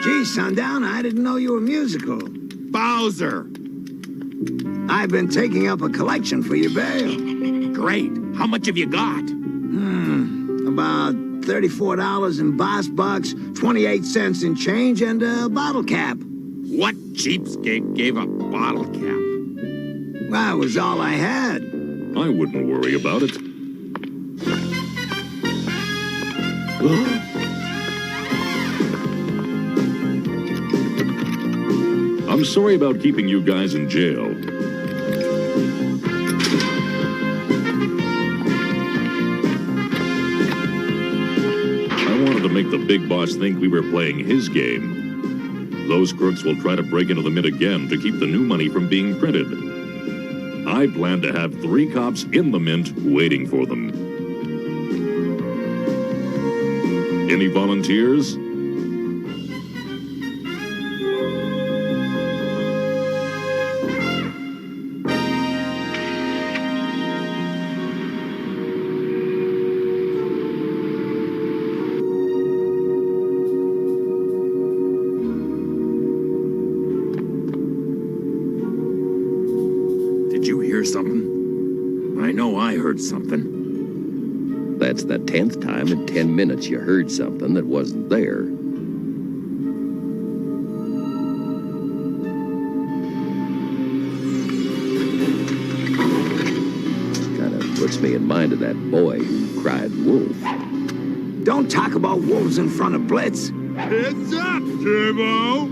Gee, Sundown, I didn't know you were musical. Bowser! I've been taking up a collection for your bail. Great. How much have you got? About $34 in boss bucks, 28 cents in change, and a bottle cap. What cheapskate gave a bottle cap? That was all I had. I wouldn't worry about it. I'm sorry about keeping you guys in jail. I wanted to make the big boss think we were playing his game. Those crooks will try to break into the mint again to keep the new money from being printed. I plan to have 3 cops in the mint waiting for them. Any volunteers? Did you hear something? I know I heard something. That's the 10th time in 10 minutes you heard something that wasn't there. Kind of puts me in mind of that boy who cried wolf. Don't talk about wolves in front of Blitz. Heads up, Turbo!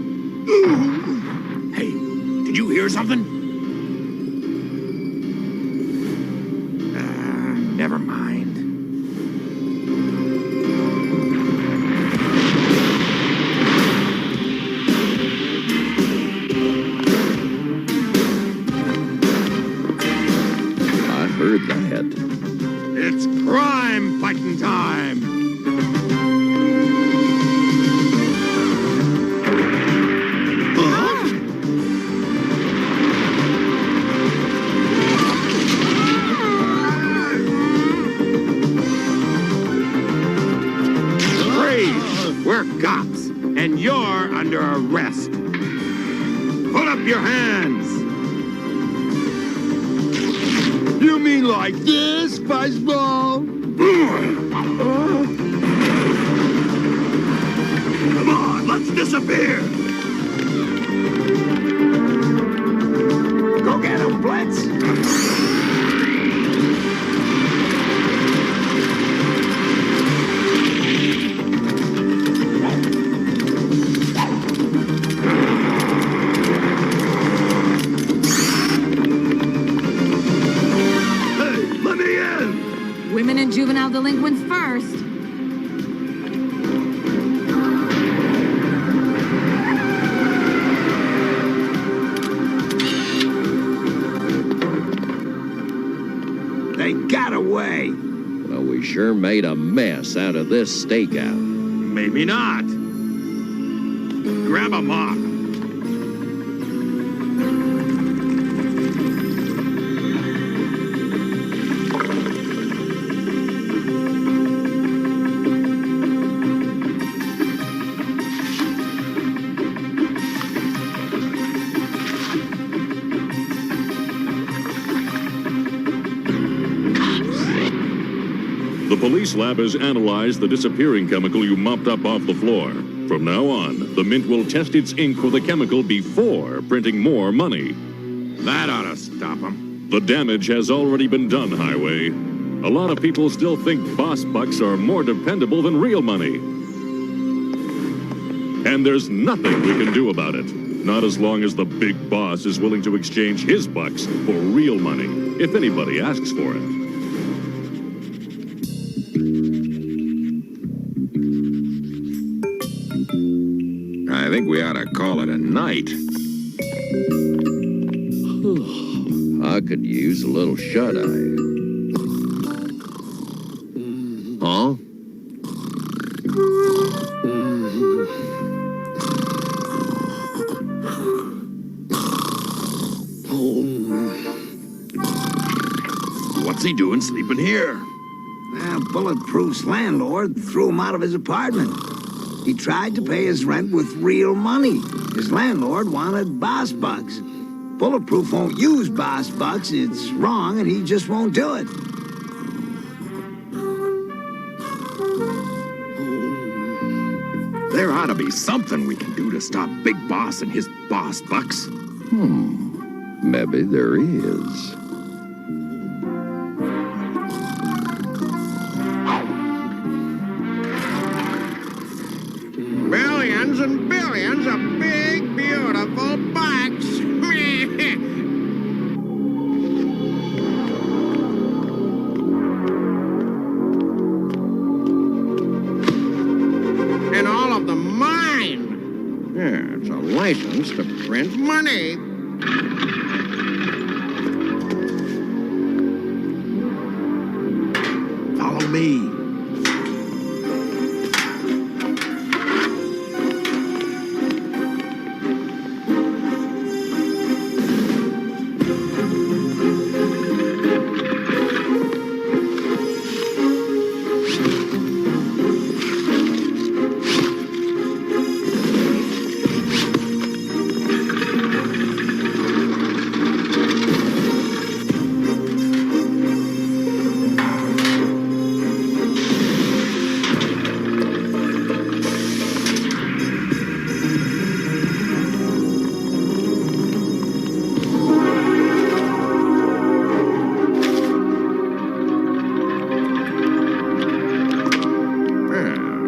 Hey, did you hear something? Never mind. I heard that. It's crime fighting time! We're cops, and you're under arrest. Put up your hands! You mean like this, Fuzzball? Come on, let's disappear! Go get him, Blitz! Women and juvenile delinquents first. They got away. Well, we sure made a mess out of this stakeout. Maybe not. Grab a mop. The police lab has analyzed the disappearing chemical you mopped up off the floor. From now on, the mint will test its ink for the chemical before printing more money. That ought to stop them. The damage has already been done, Highway. A lot of people still think boss bucks are more dependable than real money. And there's nothing we can do about it. Not as long as the big boss is willing to exchange his bucks for real money, if anybody asks for it. I think we ought to call it a night. I could use a little shut-eye. Huh? What's he doing sleeping here? Bulletproof's landlord threw him out of his apartment. He tried to pay his rent with real money. His landlord wanted boss bucks. Bulletproof won't use boss bucks. It's wrong, and he just won't do it. There ought to be something we can do to stop Big Boss and his boss bucks. Maybe there is. Billions and billions of big, beautiful bucks. And all of them mine. Yeah, it's a license to print money. Follow me.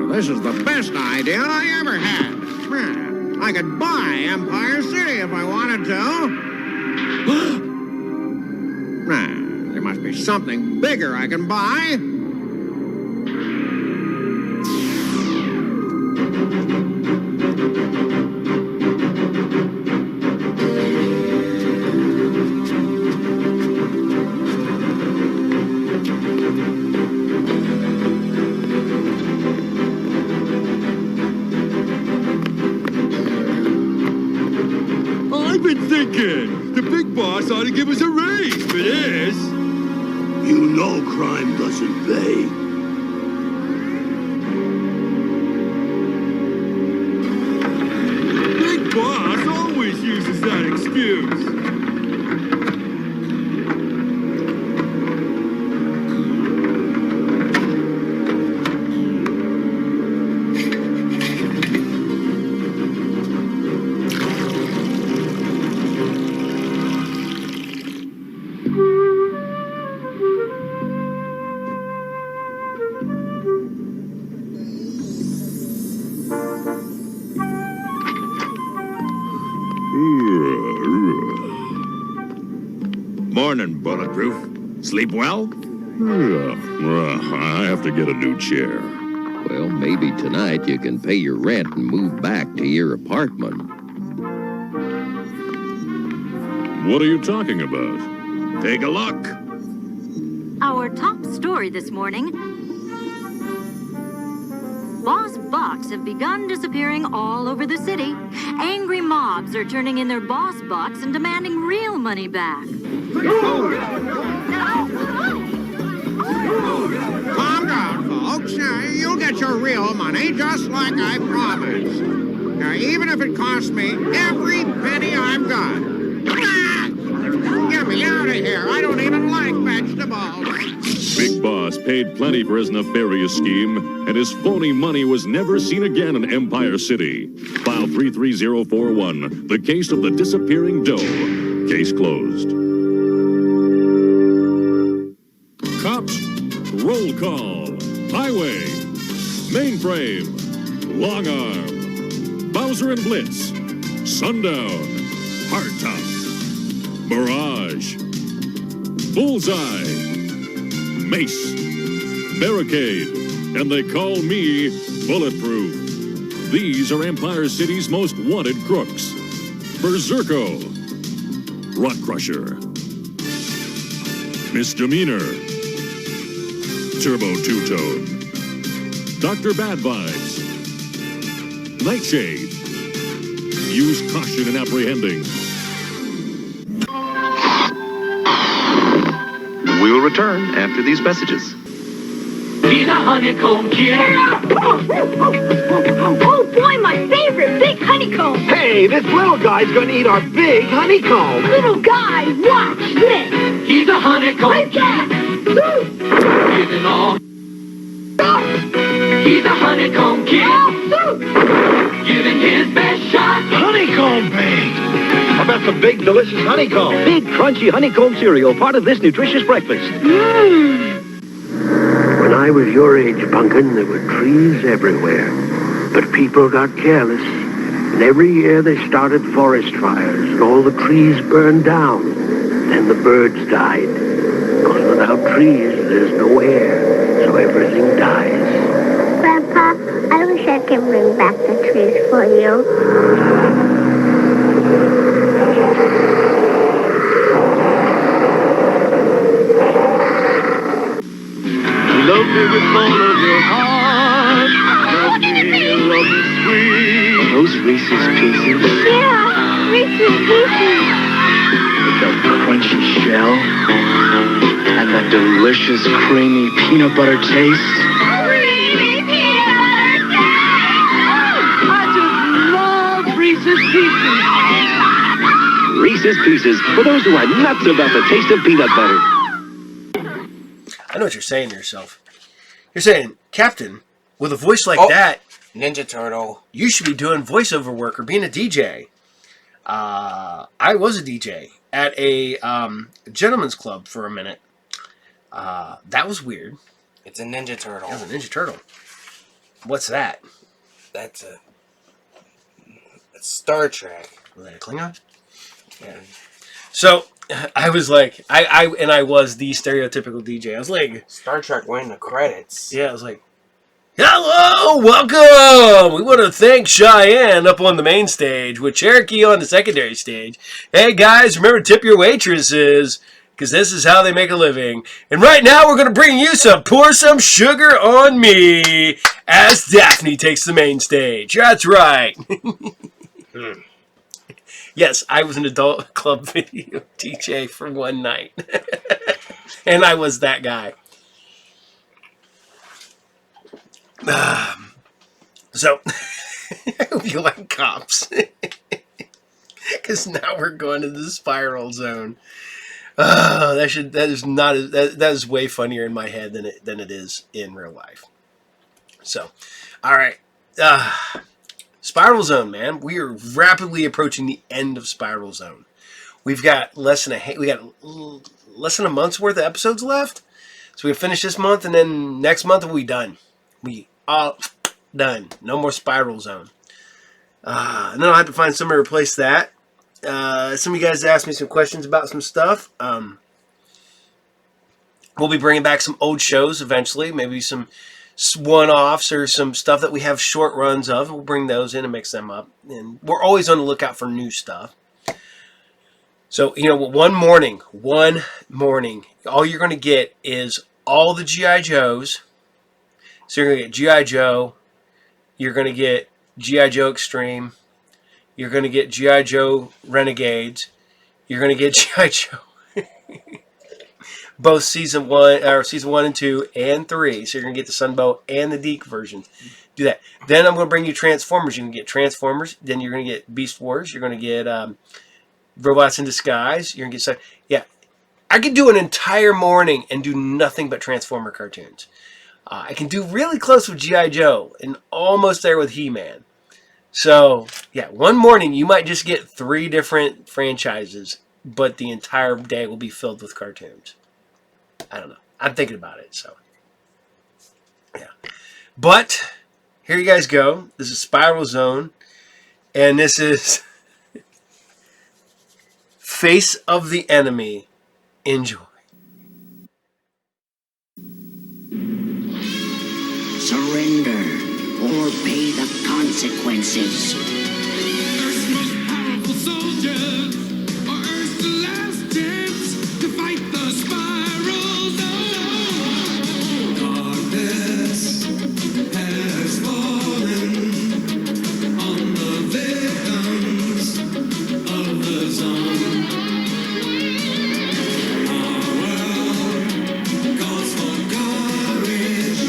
This is the best idea I ever had. I could buy Empire City if I wanted to. There must be something bigger I can buy. I've been thinking, the big boss ought to give us a raise for this. You know crime doesn't pay. Big boss always uses that excuse. Morning, Bulletproof. Sleep well? I have to get a new chair. Well, maybe tonight you can pay your rent and move back to your apartment. What are you talking about? Take a look. Our top story this morning. Boss bucks have begun disappearing all over the city. Angry mobs are turning in their boss bucks and demanding real money back. Calm down, folks. You'll get your real money just like I promised. Now, even if it costs me every penny I've got. Get me out of here. I don't even like vegetables. Big Boss paid plenty for his nefarious scheme, and his phony money was never seen again in Empire City. File 33041, the case of the disappearing dough. Case closed. Cops, roll call. Highway, Mainframe, Long Arm, Bowser and Blitz, Sundown, Hardtop, Mirage, Bullseye, Mace, Barricade, and they call me Bulletproof. These are Empire City's most wanted crooks. Berserko, Rock Crusher, Misdemeanor, Turbo Two-Tone, Dr. Bad Vibes, Nightshade. Use caution in apprehending. We will return after these messages. He's a honeycomb kid. Oh boy, my favorite, big honeycomb. Hey, this little guy's gonna eat our big honeycomb. Little guy, watch this. He's a honeycomb Right kid. Giving all. He's a honeycomb kid. Giving his best shot. Honeycomb bake. How about some big, delicious honeycomb? Big, crunchy honeycomb cereal, part of this nutritious breakfast. When I was your age, Punkin, there were trees everywhere. But people got careless. And every year they started forest fires, and all the trees burned down. Then the birds died. Because without trees, there's no air. So everything dies. Grandpa, I wish I could bring back the trees for you. Love me with all of your heart. Love me sweet. Are those Reese's Pieces? Yeah, Reese's Pieces. With the crunchy shell and the delicious creamy peanut butter taste. Creamy peanut butter taste. I just love Reese's Pieces. Reese's Pieces, for those who are nuts about the taste of peanut butter. I know what you're saying to yourself. You're saying, Captain, with a voice like that, Ninja Turtle, you should be doing voiceover work or being a DJ. I was a DJ at a gentleman's club for a minute. That was weird. It's a Ninja Turtle. That was a Ninja Turtle. What's that? That's a Star Trek. Was that a Klingon? Yeah. So I was like, I was the stereotypical DJ. I was like, Star Trek winning the credits. Yeah, I was like, hello, welcome. We want to thank Cheyenne up on the main stage with Cherokee on the secondary stage. Hey guys, remember tip your waitresses because this is how they make a living. And right now we're going to bring you some Pour Some Sugar on Me as Daphne takes the main stage. That's right. Yes, I was an adult club video DJ for one night. And I was that guy. So, I hope you like cops. Because now we're going to the spiral zone. That is way funnier in my head than it is in real life. So, all right. Spiral Zone, man. We are rapidly approaching the end of Spiral Zone. We've got less than a month's worth of episodes left. So we finish this month, and then next month we'll be done. We all done. No more Spiral Zone. And then I'll have to find somebody to replace that. Some of you guys asked me some questions about some stuff. We'll be bringing back some old shows eventually. Maybe some one-offs or some stuff that we have short runs of. We'll bring those in and mix them up. And we're always on the lookout for new stuff. So, one morning, all you're going to get is all the G.I. Joes. So you're going to get G.I. Joe. You're going to get G.I. Joe Extreme. You're going to get G.I. Joe Renegades. You're going to get G.I. Joe. Both season 1 and 2 and 3. So you're going to get the Sunbow and the Deke versions. Do that. Then I'm going to bring you Transformers. You can get Transformers. Then you're going to get Beast Wars. You're going to get Robots in Disguise. You're going to get... Yeah. I could do an entire morning and do nothing but Transformer cartoons. I can do really close with G.I. Joe and almost there with HeMan. So, yeah, one morning you might just get 3 different franchises, but the entire day will be filled with cartoons. I don't know. I'm thinking about it, so. Yeah. But, here you guys go. This is Spiral Zone, and this is Face of the Enemy. Enjoy. Surrender or pay the consequences. Earth's most powerful soldiers are Earth's last chance to fight the spiral zone. Darkness has fallen on the victims of the zone. Our world calls for courage.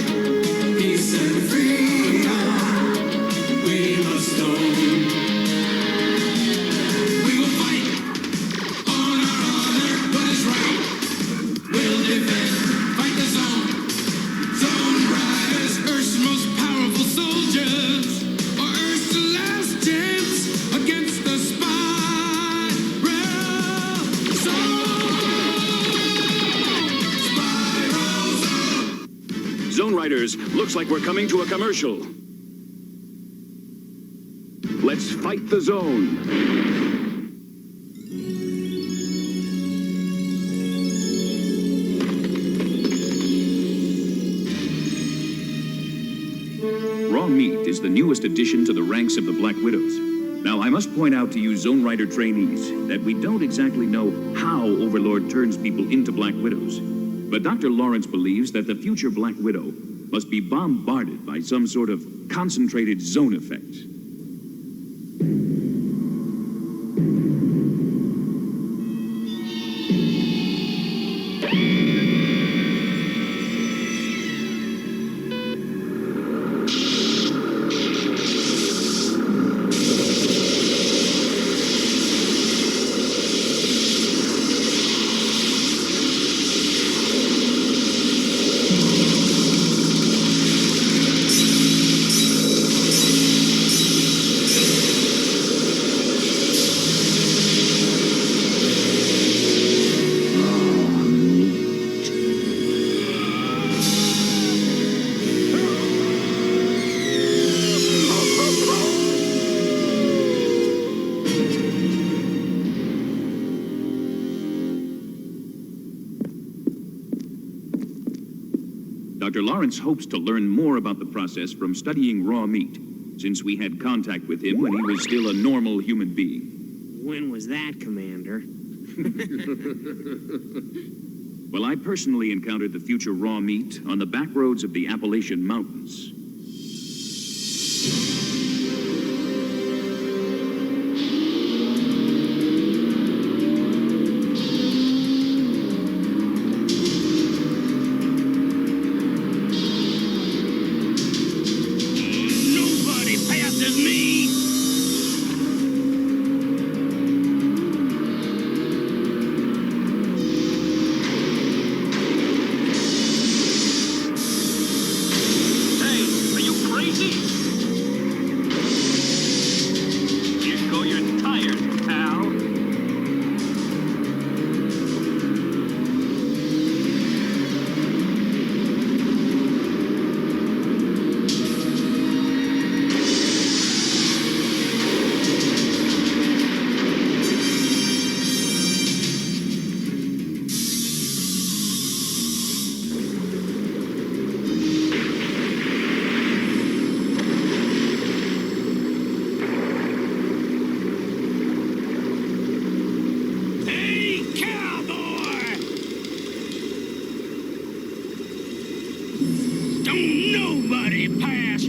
Zone Riders, looks like we're coming to a commercial. Let's fight the zone. Raw meat is the newest addition to the ranks of the Black Widows. Now, I must point out to you Zone Rider trainees that we don't exactly know how Overlord turns people into Black Widows. But Dr. Lawrence believes that the future Black Widow must be bombarded by some sort of concentrated zone effect. Dr. Lawrence hopes to learn more about the process from studying raw meat, since we had contact with him when he was still a normal human being. When was that, Commander? Well, I personally encountered the future raw meat on the back roads of the Appalachian Mountains.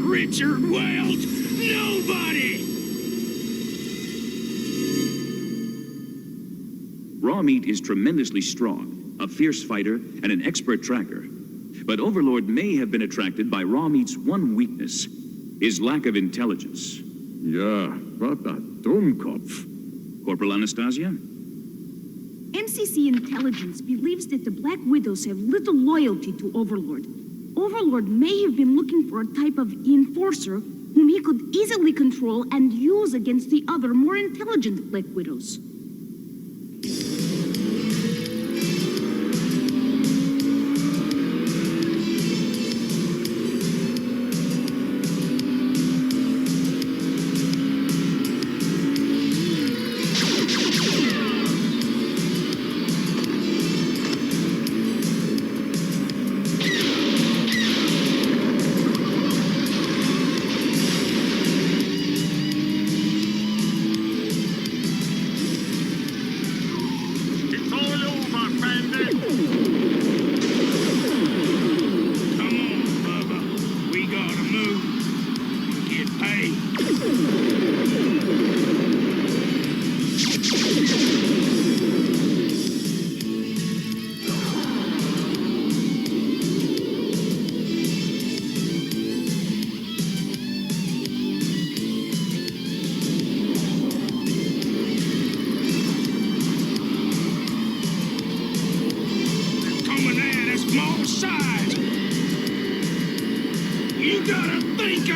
Richard Welch! Nobody! Raw meat is tremendously strong, a fierce fighter, and an expert tracker. But Overlord may have been attracted by raw meat's one weakness, his lack of intelligence. Ja, what a Dummkopf. Corporal Anastasia? MCC Intelligence believes that the Black Widows have little loyalty to Overlord. Overlord may have been looking for a type of enforcer whom he could easily control and use against the other, more intelligent Black Widows.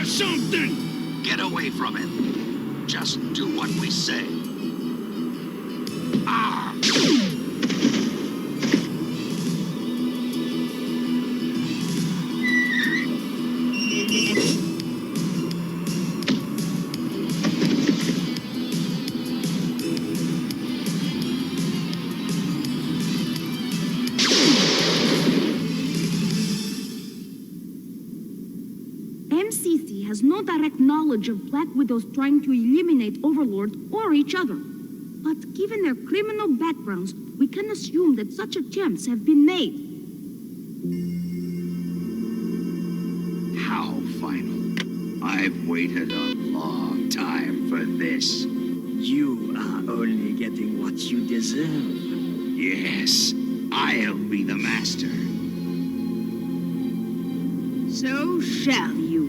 Something! Get away from it. Just do what we say. Ah! MCC has no direct knowledge of Black Widows trying to eliminate Overlord or each other. But given their criminal backgrounds, we can assume that such attempts have been made. How final? I've waited a long time for this. You are only getting what you deserve. Yes, I'll be the master. So shall you.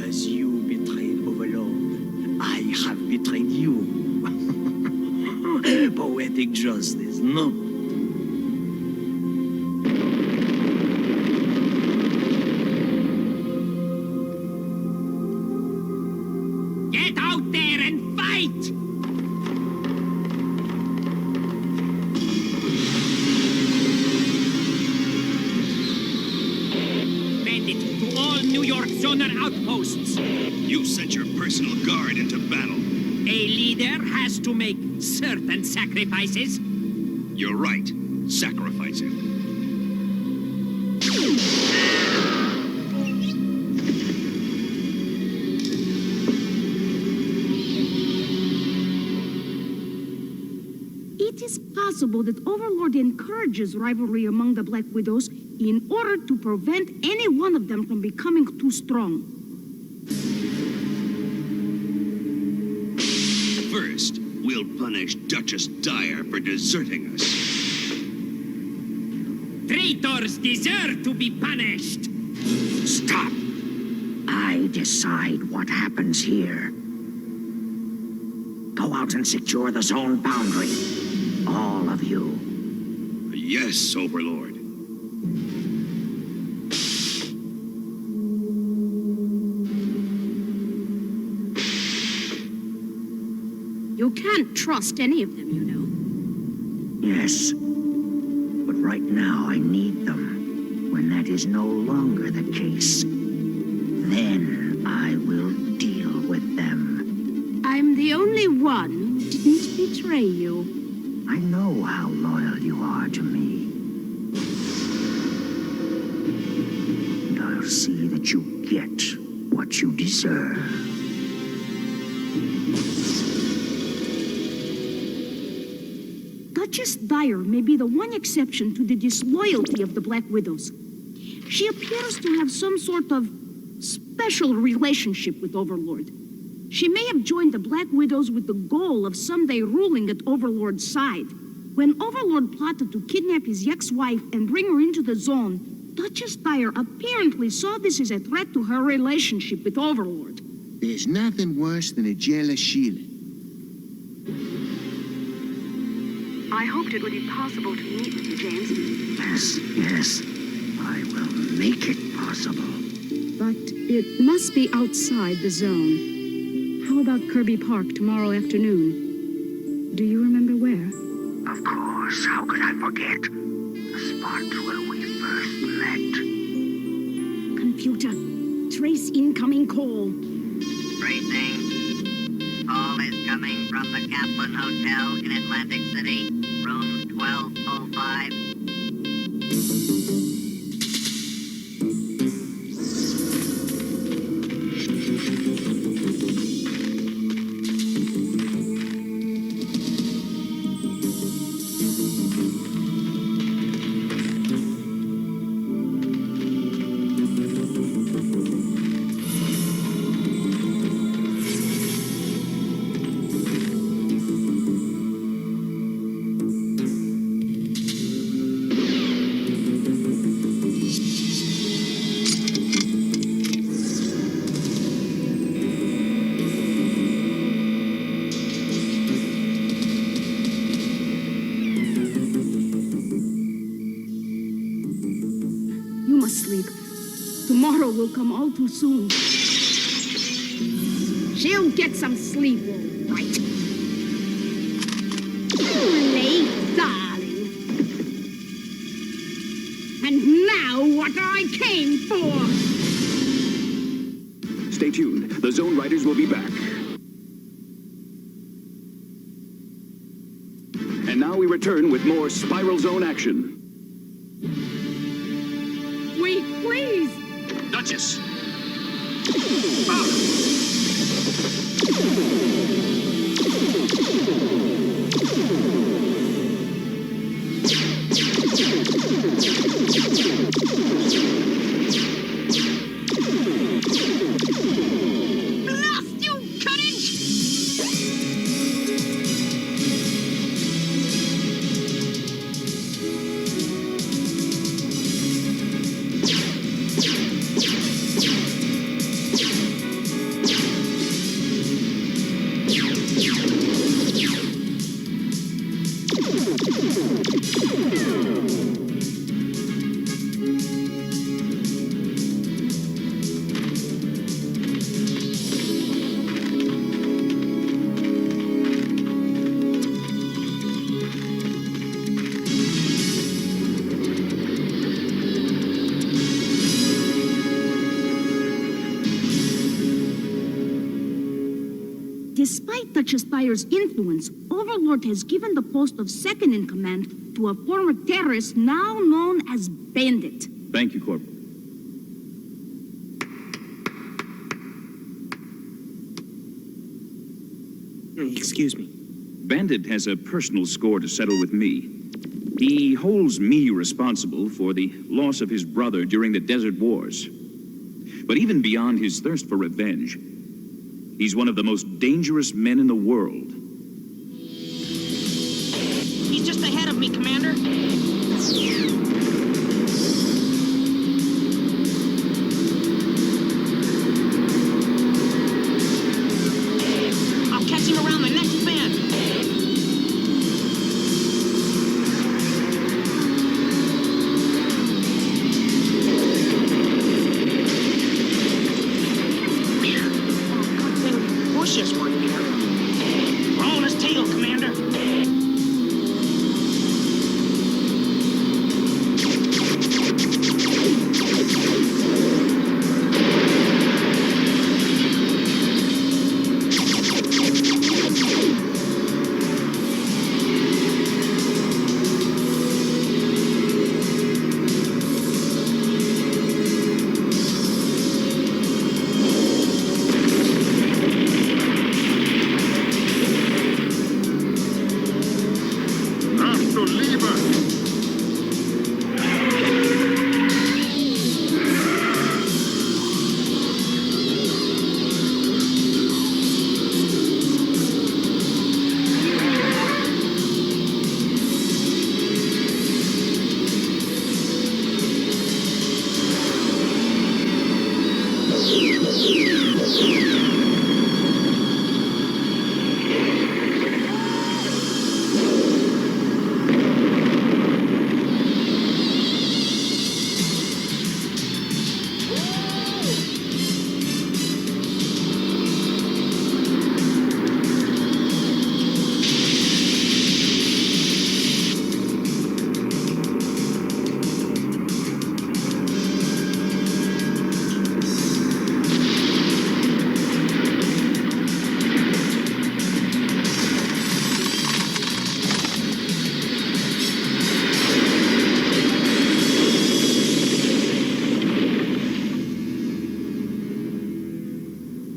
As you betrayed Overlord, I have betrayed you. Poetic justice, no? Get out there and fight! Bandit to all New York Zoner outposts. You sent your personal guard into battle. A leader has to make certain sacrifices. You're right. Sacrifice him. It is possible that Overlord encourages rivalry among the Black Widows in order to prevent any one of them from becoming too strong. First, we'll punish Duchess Dyer for deserting us. Traitors deserve to be punished. Stop. I decide what happens here. Go out and secure the zone boundary. All of you. Yes, Overlord. You can't trust any of them, you know. Yes. But right now I need them. When that is no longer the case, then I will deal with them. I'm the only one who didn't betray you. I know how loyal you are to me. And I'll see that you get what you deserve. Duchess Dyer may be the one exception to the disloyalty of the Black Widows. She appears to have some sort of special relationship with Overlord. She may have joined the Black Widows with the goal of someday ruling at Overlord's side. When Overlord plotted to kidnap his ex-wife and bring her into the zone, Duchess Dyer apparently saw this as a threat to her relationship with Overlord. There's nothing worse than a jealous Sheila. I hoped it would be possible to meet with you, James. Yes. I will make it possible. But it must be outside the zone. How about Kirby Park tomorrow afternoon? Do you remember where? Of course. How could I forget? The spot where we first met. Computer, trace incoming call. Tracing. Call is coming from the Kaplan Hotel in Atlantic City, room 1205. Sleep. Tomorrow will come all too soon. She'll get some sleep, all right. Late, darling. And now what I came for. Stay tuned. The Zone Riders will be back. And now we return with more Spiral Zone action. Wait, please! Duchess! Blast you, courage! Despite Duchess Spire's influence, Overlord has given the post of second in command to a former terrorist now known as Bandit. Thank you, Corporal. Excuse me. Bandit has a personal score to settle with me. He holds me responsible for the loss of his brother during the Desert Wars. But even beyond his thirst for revenge, he's one of the most dangerous men in the world. He's just ahead of me, Commander. I'll catch him around the next bend. Bushes were here. We're on his tail, Commander.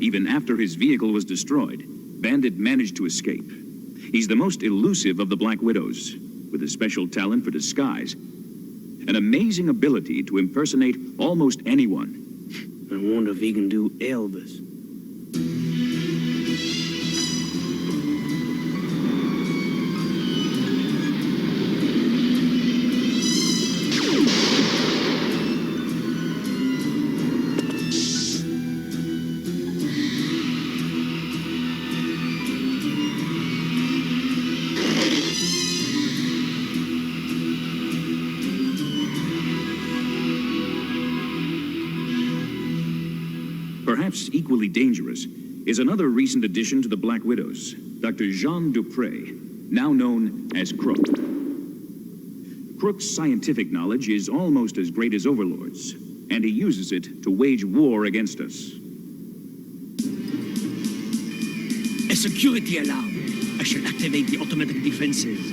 Even after his vehicle was destroyed, Bandit managed to escape. He's the most elusive of the Black Widows, with a special talent for disguise, an amazing ability to impersonate almost anyone. I wonder if he can do Elvis. Perhaps equally dangerous is another recent addition to the Black Widows, Dr. Jean Dupré, now known as Crook. Crook's scientific knowledge is almost as great as Overlord's, and he uses it to wage war against us. A security alarm. I shall activate the automatic defenses.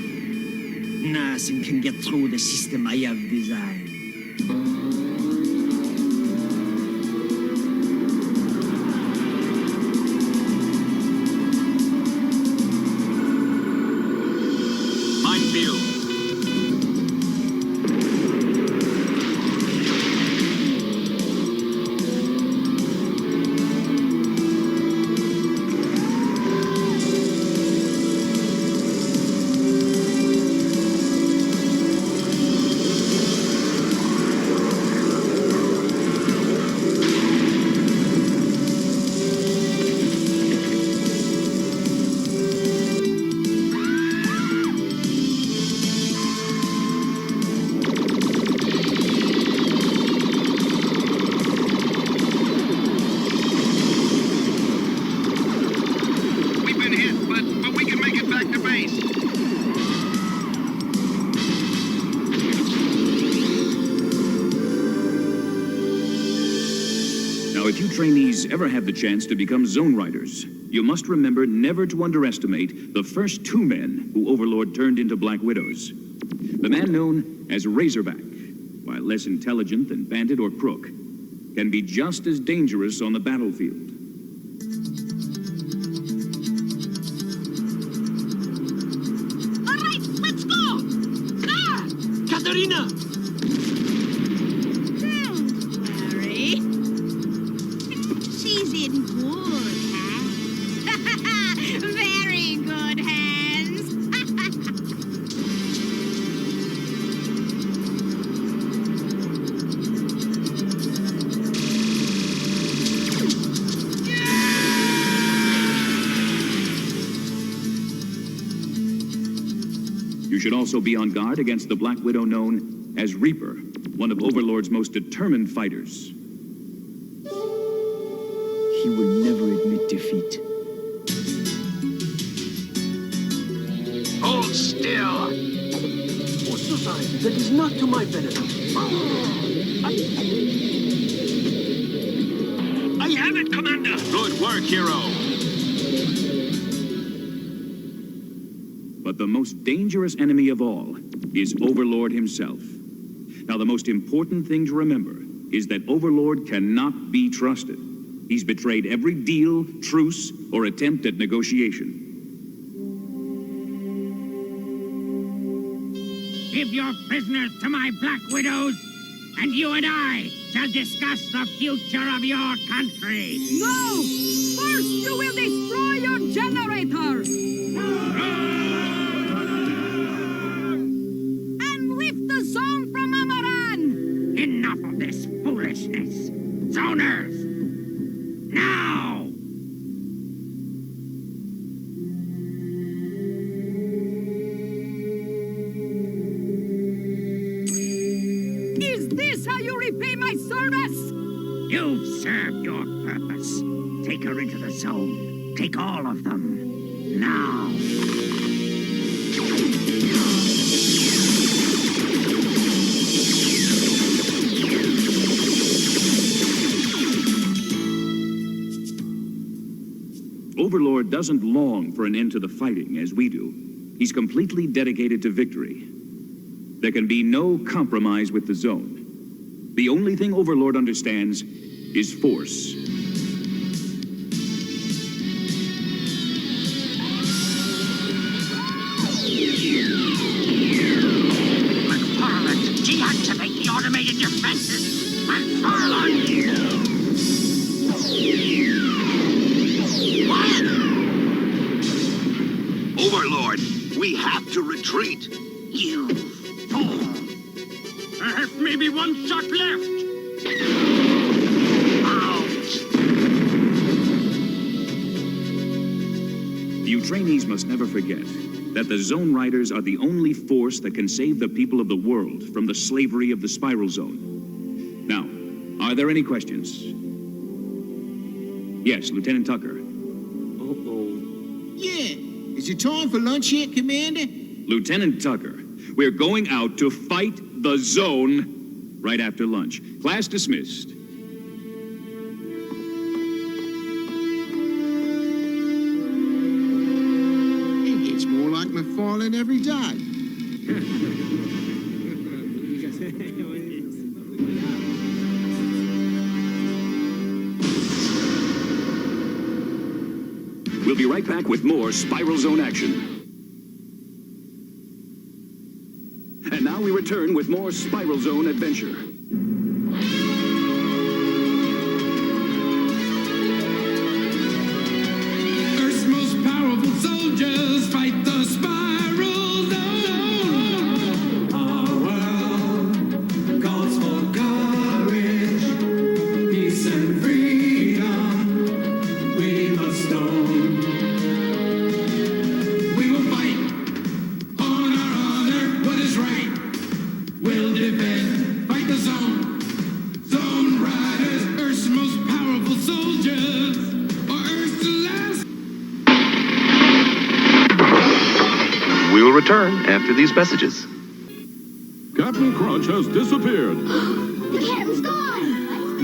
Nothing can get through the system I have designed. Minefield. If you trainees ever have the chance to become zone riders, you must remember never to underestimate the first two men who Overlord turned into Black Widows. The man known as Razorback, while less intelligent than Bandit or Crook, can be just as dangerous on the battlefield. All right, let's go! Ah! Katarina! She's in good hands. Very good hands. You should also be on guard against the Black Widow known as Reaper, one of Overlord's most determined fighters. He will never admit defeat. Hold still! Oh, so sorry. That is not to my benefit. I have it, Commander! Good work, hero! But the most dangerous enemy of all is Overlord himself. Now, the most important thing to remember is that Overlord cannot be trusted. He's betrayed every deal, truce, or attempt at negotiation. Give your prisoners to my Black Widows, and you and I shall discuss the future of your country. No! First, you will destroy your generator! And lift the zone from Amaran! Enough of this foolishness. Zoners! Now! Is this how you repay my service? You've served your purpose. Take her into the zone. Take all of them. Now! Overlord doesn't long for an end to the fighting as we do. He's completely dedicated to victory. There can be no compromise with the zone. The only thing Overlord understands is force. McFarland, deactivate the automated defenses! McFarland! Overlord, we have to retreat. You fool! I have maybe one shot left. You trainees must never forget that the Zone Riders are the only force that can save the people of the world from the slavery of the Spiral Zone. Now, are there any questions? Yes, Lieutenant Tucker. Yeah. Is it time for lunch yet, Commander? Lieutenant Tucker, we're going out to fight the Zone right after lunch. Class dismissed. It gets more like McFarlane every day. We'll be right back with more Spiral Zone action. And now we return with more Spiral Zone adventure. Earth's most powerful soldiers fight the Spiral Zone. Our world calls for courage, peace and freedom. We must own. We will fight on our honor, what is right. We'll defend, fight the zone. Zone Riders, Earth's most powerful soldiers, or Earth's last. We will return after these messages. Captain Crunch has disappeared. The captain's gone!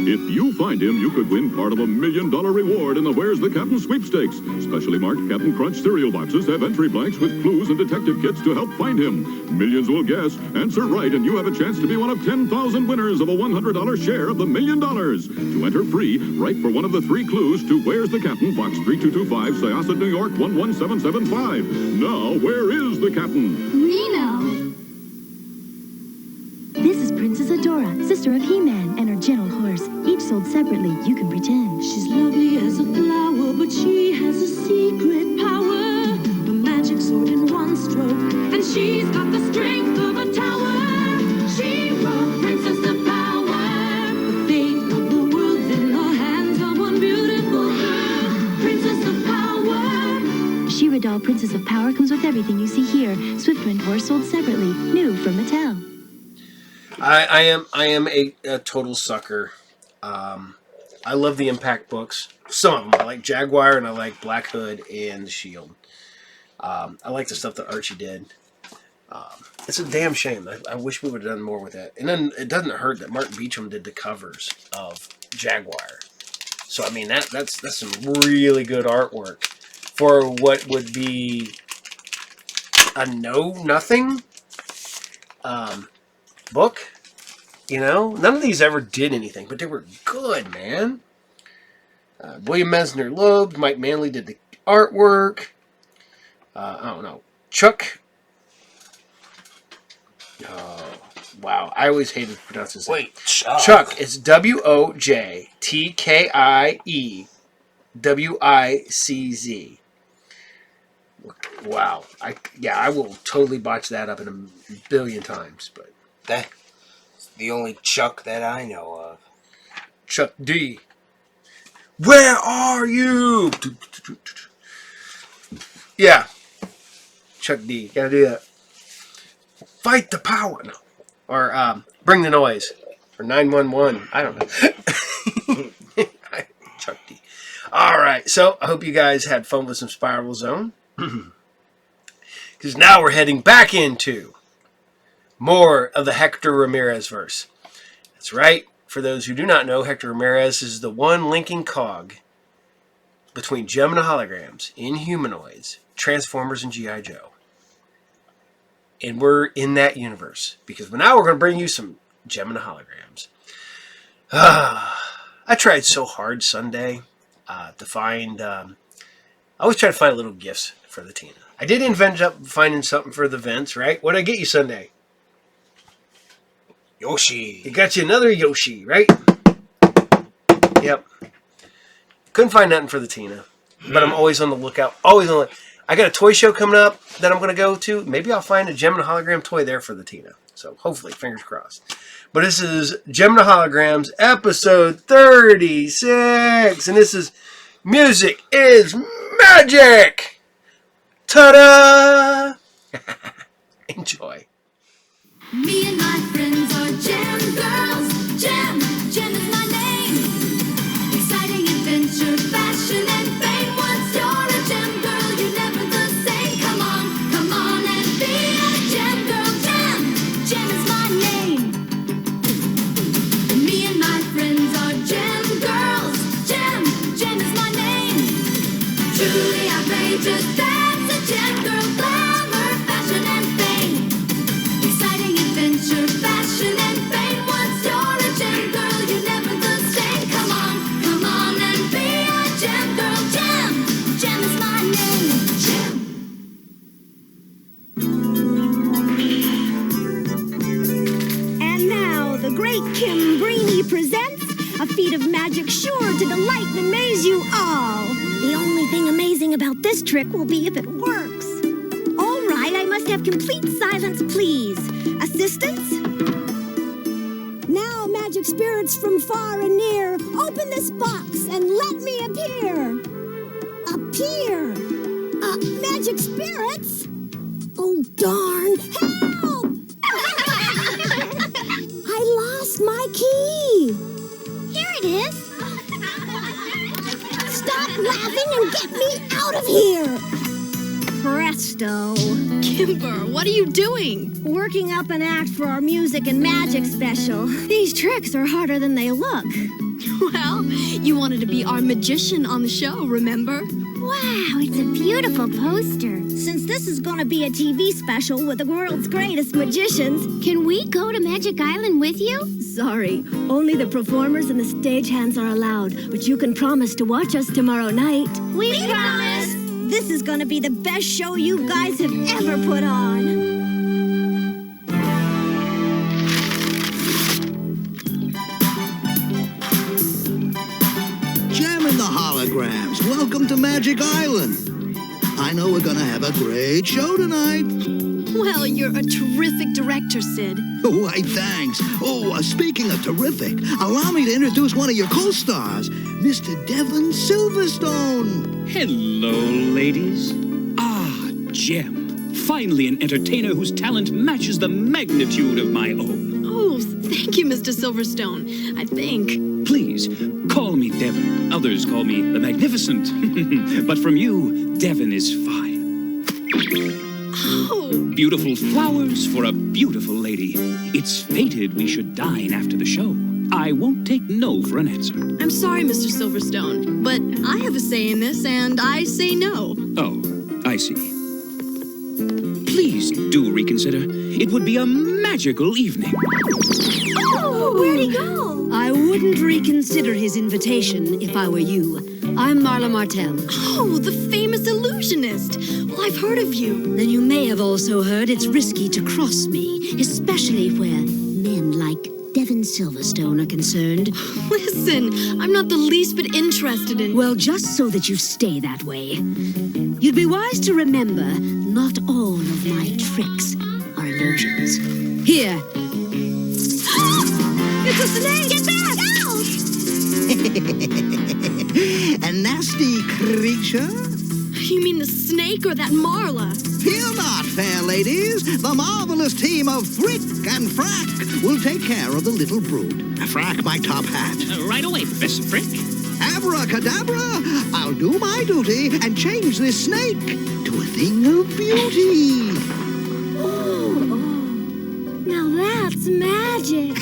If you find him, you could win part of $1 million reward in the Where's the Captain sweepstakes. Specially marked Captain Crunch cereal boxes have entry blanks with clues and detective kits to help find him. Millions will guess, answer right, and you have a chance to be one of 10,000 winners of a $100 share of the $1 million. To enter free, write for one of the 3 clues to Where's the Captain, Box 3225, Syosset, New York 11775. Now, where is the Captain? Nino! This is Princess Adora, sister of HeMan, and her gentle horse. Each sold separately, you can pretend. She's lovely as a flower, but she has a secret power. A magic sword in one stroke, and she's got the strength of a tower. She wrote Princess of Power. The fate of the world's in the hands of one beautiful girl. Princess of Power. She-Ra doll Princess of Power comes with everything you see here. Swiftwind horse sold separately, new from Mattel. I am a total sucker. I love the Impact books. Some of them. I like Jaguar and I like Black Hood and the Shield. I like the stuff that Archie did. It's a damn shame. I wish we would have done more with that. And then it doesn't hurt that Martin Beecham did the covers of Jaguar. So I mean that's some really good artwork for what would be a nothing book. You know, none of these ever did anything, but they were good, man. William Mesner Loeb, Mike Manley did the artwork. I don't know. Chuck. Oh, wow. I always hated pronouncing his name. Wait, Chuck. Chuck. It's WOJTKIEWICZ. Wow. I will totally botch that up in a billion times, but that's the only Chuck that I know of. Chuck D. Where are you? Yeah. Chuck D. Gotta do that. Fight the power. No. Or bring the noise. Or 911. I don't know. Chuck D. Alright, so I hope you guys had fun with some Spiral Zone. Because now we're heading back into more of the Hector Ramirez verse. That's right. For those who do not know, Hector Ramirez is the one linking cog between Gem and Holograms, Inhumanoids, Transformers, and GiJoe. And we're in that universe. Because now we're going to bring you some Gem and Holograms. I tried so hard Sunday to find... I always try to find little gifts for the Tina. I did end up finding something for the Vince, right? What did I get you Sunday? Yoshi. You got you another Yoshi, right? Yep. Couldn't find nothing for the Tina. But I'm always on the lookout. Always on the lookout. I got a toy show coming up that I'm going to go to. Maybe I'll find a Gem and Hologram toy there for the Tina. So hopefully, fingers crossed. But this is Gem and Holograms, episode 36. And this is Music is Magic. Ta-da! Enjoy. Me and my friends are Gem girls. Gem is my name. Exciting adventure, fashion, and fame. Once you're a Gem girl, you're never the same. Come on and be a Gem girl. Gem is my name. Me and my friends are Gem girls. Gem is my name. Truly outrageous, that's a Gem girl. Glamour, fashion, and fame. A feat of magic sure to delight and amaze you all. The only thing amazing about this trick will be if it works. All right, I must have complete silence, please. Assistants? Now, magic spirits from far and near, open this box and let me appear. Appear? Magic spirits? Oh, darn. Help! I lost my key. Here it is. Stop laughing and get me out of here. Presto. Kimber, what are you doing? Working up an act for our music and magic special. These tricks are harder than they look. Well, you wanted to be our magician on the show, remember? Wow, it's a beautiful poster. Since this is going to be a TV special with the world's greatest magicians, can we go to Magic Island with you? Sorry, only the performers and the stagehands are allowed, but you can promise to watch us tomorrow night. We promise! This is going to be the best show you guys have ever put on. The holograms. Welcome to Magic Island. I know we're gonna have a great show tonight. Well, you're a terrific director, Sid. Why, thanks. Speaking of terrific, allow me to introduce one of your co-stars, Mr. Devon Silverstone. Hello, ladies. Gem. Finally an entertainer whose talent matches the magnitude of my own. Oh, thank you, Mr. Silverstone. I think. Please, call me Devon. Others call me the Magnificent. But from you, Devon is fine. Oh. Beautiful flowers for a beautiful lady. It's fated we should dine after the show. I won't take no for an answer. I'm sorry, Mr. Silverstone, but I have a say in this, and I say no. Oh, I see. Please do reconsider. It would be a magical evening. Oh, where'd he go? I wouldn't reconsider his invitation if I were you. I'm Marla Martel. Oh, the famous illusionist. Well, I've heard of you. Then you may have also heard it's risky to cross me, especially where men like Devon Silverstone are concerned. Listen, I'm not the least bit interested in... Well, just so that you stay that way. You'd be wise to remember, not all of my tricks are illusions. Here. It's a snake! Get back! A nasty creature? You mean the snake or that Marla? Fear not, fair ladies. The marvelous team of Frick and Frack will take care of the little brood. Frack, my top hat. Right away, Professor Frick. Abracadabra! I'll do my duty and change this snake to a thing of beauty. Now that's magic.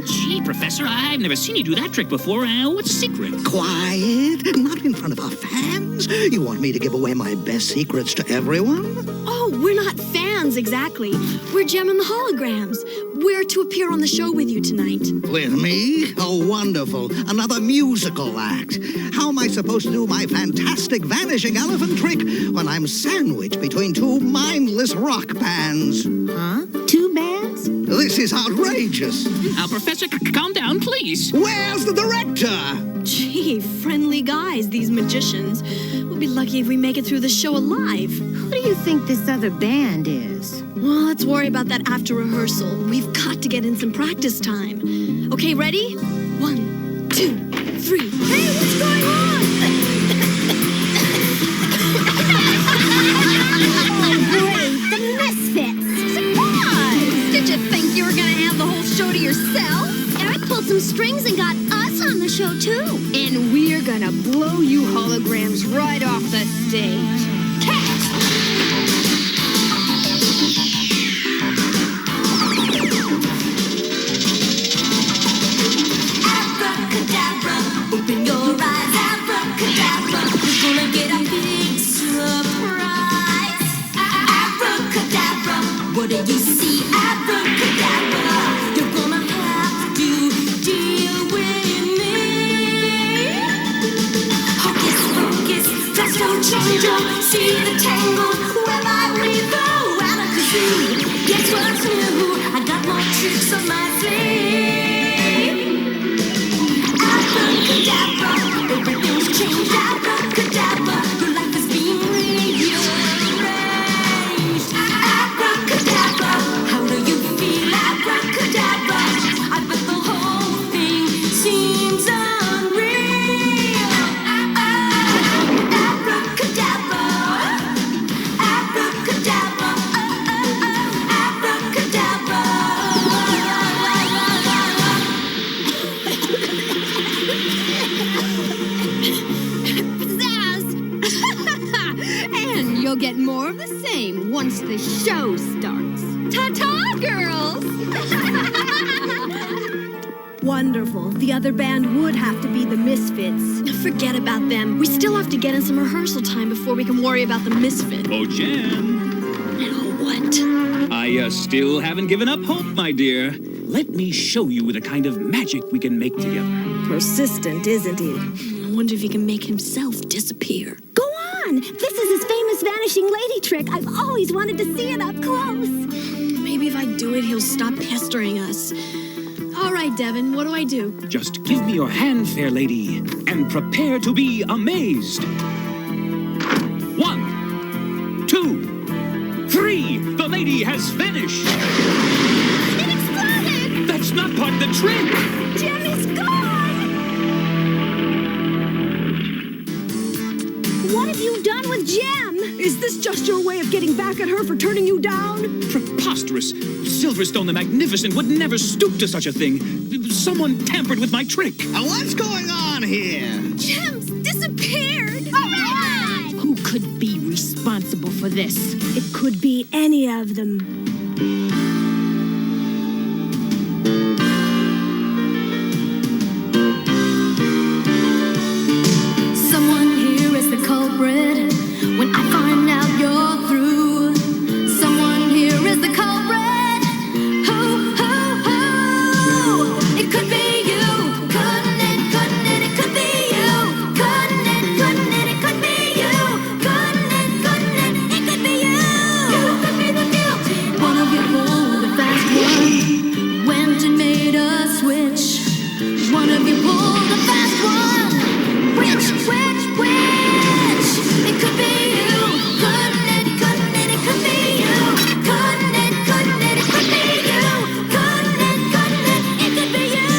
Gee, Professor, I've never seen you do that trick before. What's the secret? Quiet. Not in front of our fans. You want me to give away my best secrets to everyone? Oh, we're not fans, exactly. We're Gem and the Holograms. We're to appear on the show with you tonight. With me? Oh, wonderful. Another musical act. How am I supposed to do my fantastic vanishing elephant trick when I'm sandwiched between two mindless rock bands? Huh? Two bands? This is outrageous. Now, Professor, calm down, please. Where's the director? Gee, friendly guys, these magicians. We'll be lucky if we make it through the show alive. Who do you think this other band is? Well, let's worry about that after rehearsal. We've got to get in some practice time. Okay, ready? 1, 2, 3. Hey, what's going on? Oh, great. The Misfits. Surprise! Did you think you were going to have the whole show to yourself? Eric pulled some strings and got us on the show, too. And we're gonna blow you holograms right off the stage. Catch! Abracadabra, open your eyes. Abracadabra, you're gonna get a big surprise. Abracadabra, what do you see? Abracadabra, you're gonna have to deal with me. Hocus pocus, presto chango, see the tangle, web I weave, alakazoo. Guess what's new? I got more tricks up my sleeve. same once the show starts. Ta-ta, girls! Wonderful. The other band would have to be the Misfits. Forget about them. We still have to get in some rehearsal time before we can worry about the Misfit. Oh, Jem. What? I still haven't given up hope, my dear. Let me show you the kind of magic we can make together. Persistent, isn't he? I wonder if he can make himself disappear. Go on! This is his famous vanishing lady trick. I've always wanted to see it up close. Maybe if I do it, he'll stop pestering us. All right, Devin, what do I do? Just give me your hand, fair lady, and prepare to be amazed. 1, 2, 3. The lady has vanished. It exploded! That's not part of the trick. Jem is gone! What have you done with Jem? Is this just your way of getting back at her for turning you down? Preposterous. Silverstone the Magnificent would never stoop to such a thing. Someone tampered with my trick. What's going on here? Jem's disappeared! Hooray! Who could be responsible for this? It could be any of them. Someone here is the culprit. When I find out you're through, someone here is the culprit. Who? It could be you. Couldn't it? It could be you. Couldn't it? It could be you. Couldn't it? It could be you. You could be the guilty. One of you pulled the fast one. Went and made a switch. One of you pulled the fast one. Which? It could be you. Couldn't it? It could be you. Couldn't it? It could be you. Couldn't it? It could be you.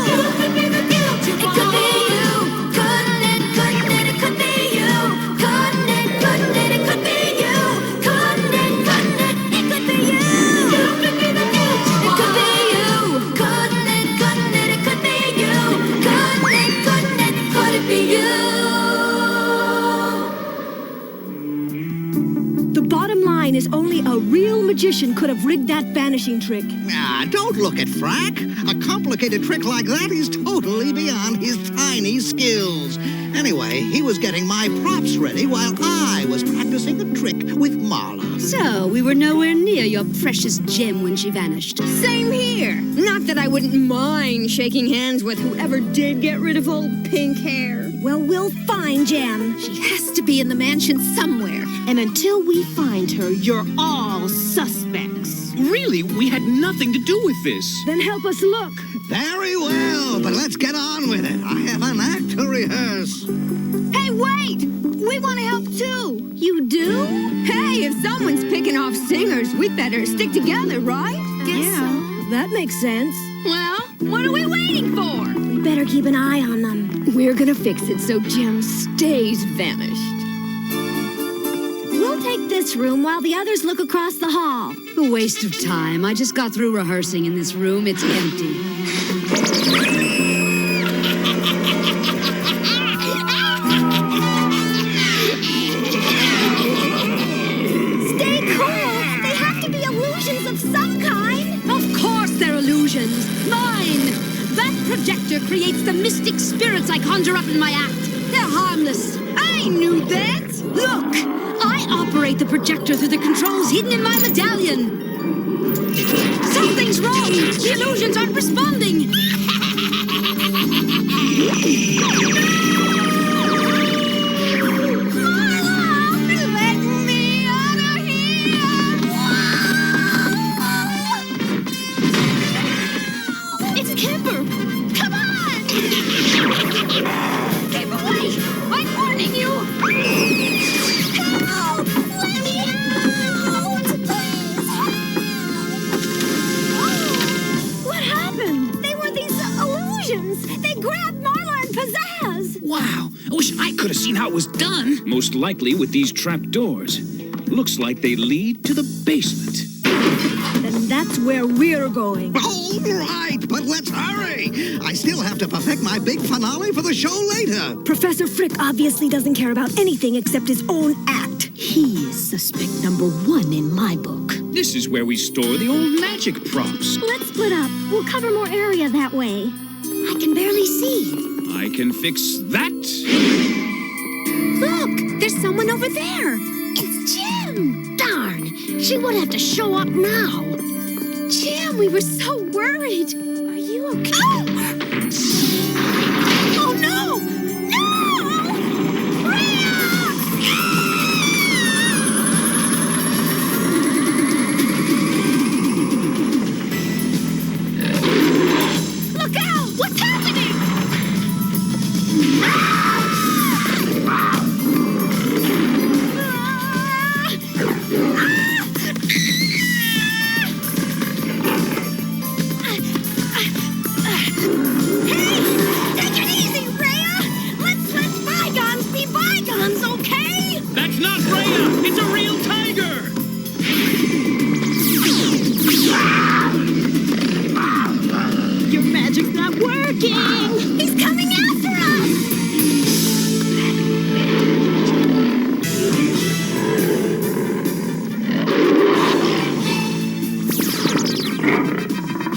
You could be the guilty one. It could be you. Couldn't it? It could be you. Couldn't it? It could be you. Couldn't it? It could be you. You could be the guilty one. It could be you. Couldn't it? It could be you. Couldn't it? Could it be you? The bottom line is only a real magician could have rigged that vanishing trick. Don't look at Frack. A complicated trick like that is totally beyond his tiny skills. Anyway, he was getting my props ready while I was practicing a trick with Marla. So, we were nowhere near your precious Jem when she vanished. Same here. Not that I wouldn't mind shaking hands with whoever did get rid of old pink hair. Well, we'll find Jem. She has to be in the mansion somewhere. And until we find her, you're all suspects. Really, we had nothing to do with this. Then help us look. Very well, but let's get on with it. I have an act to rehearse. Hey, wait! We want to help too. You do? Hey, if someone's picking off singers, we better stick together, right? Guess so. That makes sense. Well, what are we waiting for? We better keep an eye on them. We're gonna fix it so Jem stays vanished. We'll take this room while the others look across the hall. A waste of time. I just got through rehearsing in this room. It's empty. Stay cool. They have to be illusions of some kind. Of course they're illusions. Mine! That projector creates the mystic spirits I conjure up in my act. They're harmless. I knew that. Look! I operate the projector through the controls hidden in my medallion. Something's wrong. The illusions aren't responding. Could have seen how it was done. Most likely with these trapdoors. Looks like they lead to the basement. Then that's where we're going. All right, but let's hurry. I still have to perfect my big finale for the show later. Professor Frick obviously doesn't care about anything except his own act. He is suspect number 1 in my book. This is where we store the old magic props. Let's split up. We'll cover more area that way. I can barely see. I can fix that. Look, there's someone over there. It's Jim. Darn, she would have to show up now. Jim, we were so worried. Are you okay? Oh no! No! Rhea! Look out! What's happening? He's coming after us!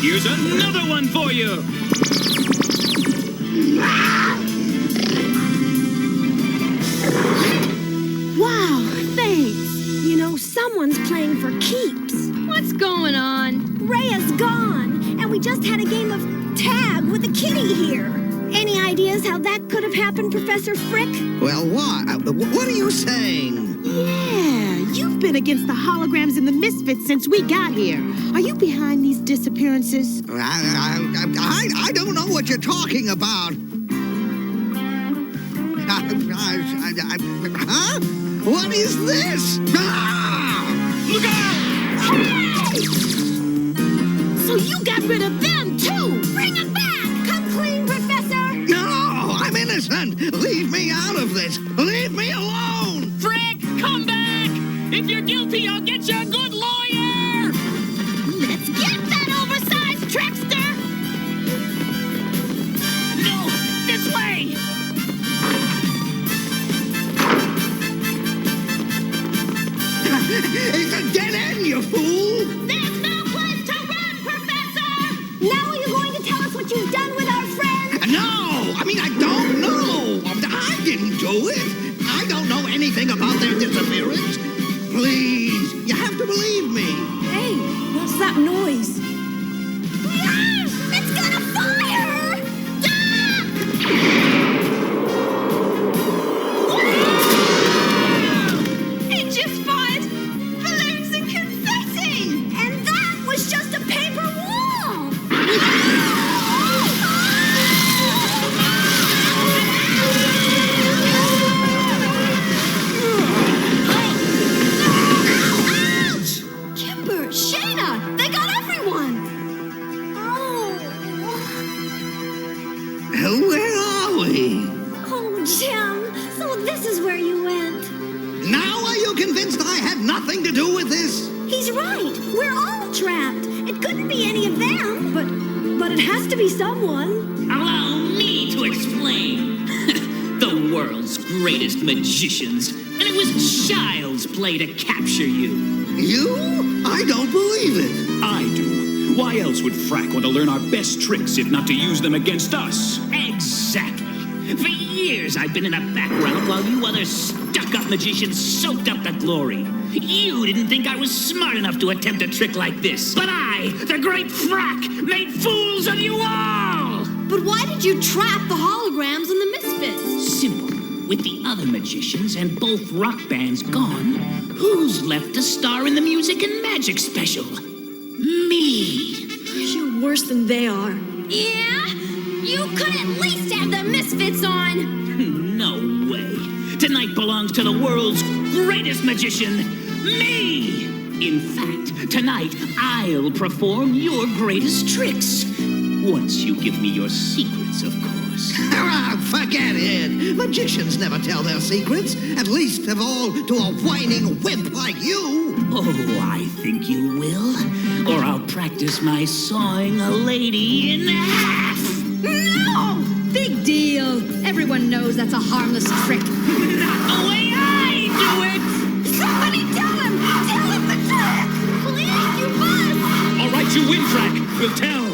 Here's another one for you! Wow, thanks. You know, someone's playing for keeps. What's going on? Rhea's gone, and we just had a game of tag with a kitty here. Any ideas how that could have happened, Professor Frick? Well, what are you saying? Yeah, you've been against the holograms and the misfits since we got here. Are you behind these disappearances? I don't know what you're talking about. Huh? What is this? Look out! So you got rid of them, too! Bring them back! Come clean, Professor! No, I'm innocent! Leave me out of this! Leave me alone! Frick, come back! If you're guilty, I'll get you a good lawyer! Let's get that oversized trickster! No, this way! It's a dead end, you fool! There's no place to run, Professor! Now are you going to tell us what you've done with our friend? No! I mean, I don't know! I didn't do it! I don't know anything about their disappearance! Please, you have to believe me! Hey, what's that noise? It's gonna fire! It just fired balloons and confetti! And that was just a paper wall! Ouch! Kimber, Shayna, they got everyone! Where are we? Oh, Jim, so this is where you went. Now are you convinced I had nothing to do with this? He's right. We're all trapped. It couldn't be any of them. But it has to be someone. Allow me to explain. The world's greatest magicians. And it was child's play to capture you. You? I don't believe it. I do. Why else would Frack want to learn our best tricks if not to use them against us? Exactly. For years I've been in the background while you other stuck-up magicians soaked up the glory. You didn't think I was smart enough to attempt a trick like this. But I, the great Frack, made fools of you all! But why did you trap the holograms and the misfits? Simple. With the other magicians and both rock bands gone, who's left to star in the music and magic special? Me. You're worse than they are. Yeah? You could at least have the misfits on. No way. Tonight belongs to the world's greatest magician, me! In fact, tonight I'll perform your greatest tricks. Once you give me your secrets, of course. Forget it. Magicians never tell their secrets. At least of all to a whining wimp like you. Oh, I think you will. Or I'll practice my sawing a lady in half. No! Big deal. Everyone knows that's a harmless trick. Not the way I do it! Don't you win, Frack. We'll tell.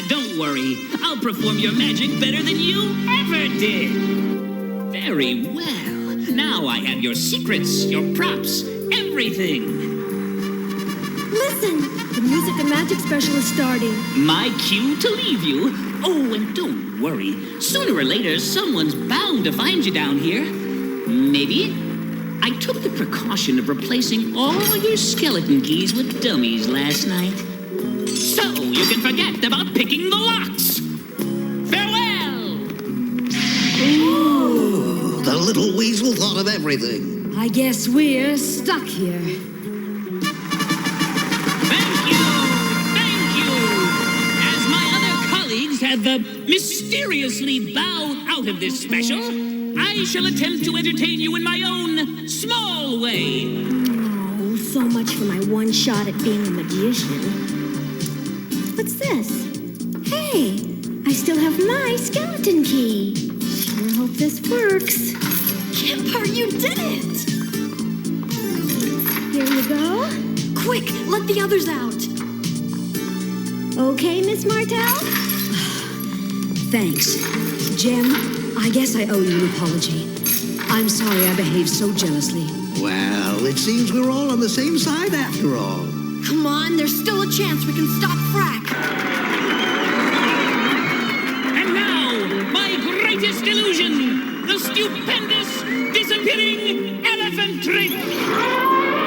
Don't worry. I'll perform your magic better than you ever did. Very well. Now I have your secrets, your props, everything. Listen, the music and magic special is starting. My cue to leave you. Oh, and don't worry. Sooner or later, someone's bound to find you down here. Maybe. I took the precaution of replacing all your skeleton keys with dummies last night. So you can forget about picking the locks. Farewell! Ooh, the little weasel thought of everything. I guess we're stuck here. Have mysteriously bowed out of this special, I shall attempt to entertain you in my own small way. Oh, so much for my one shot at being a magician. What's this? Hey, I still have my skeleton key. I hope this works. Kimba, you did it! Here you go. Quick, let the others out. Okay, Miss Martell? Thanks. Jem, I guess I owe you an apology. I'm sorry I behaved so jealously. Well, it seems we're all on the same side after all. Come on, there's still a chance we can stop Frack. And now, my greatest illusion, the stupendous disappearing elephant trick.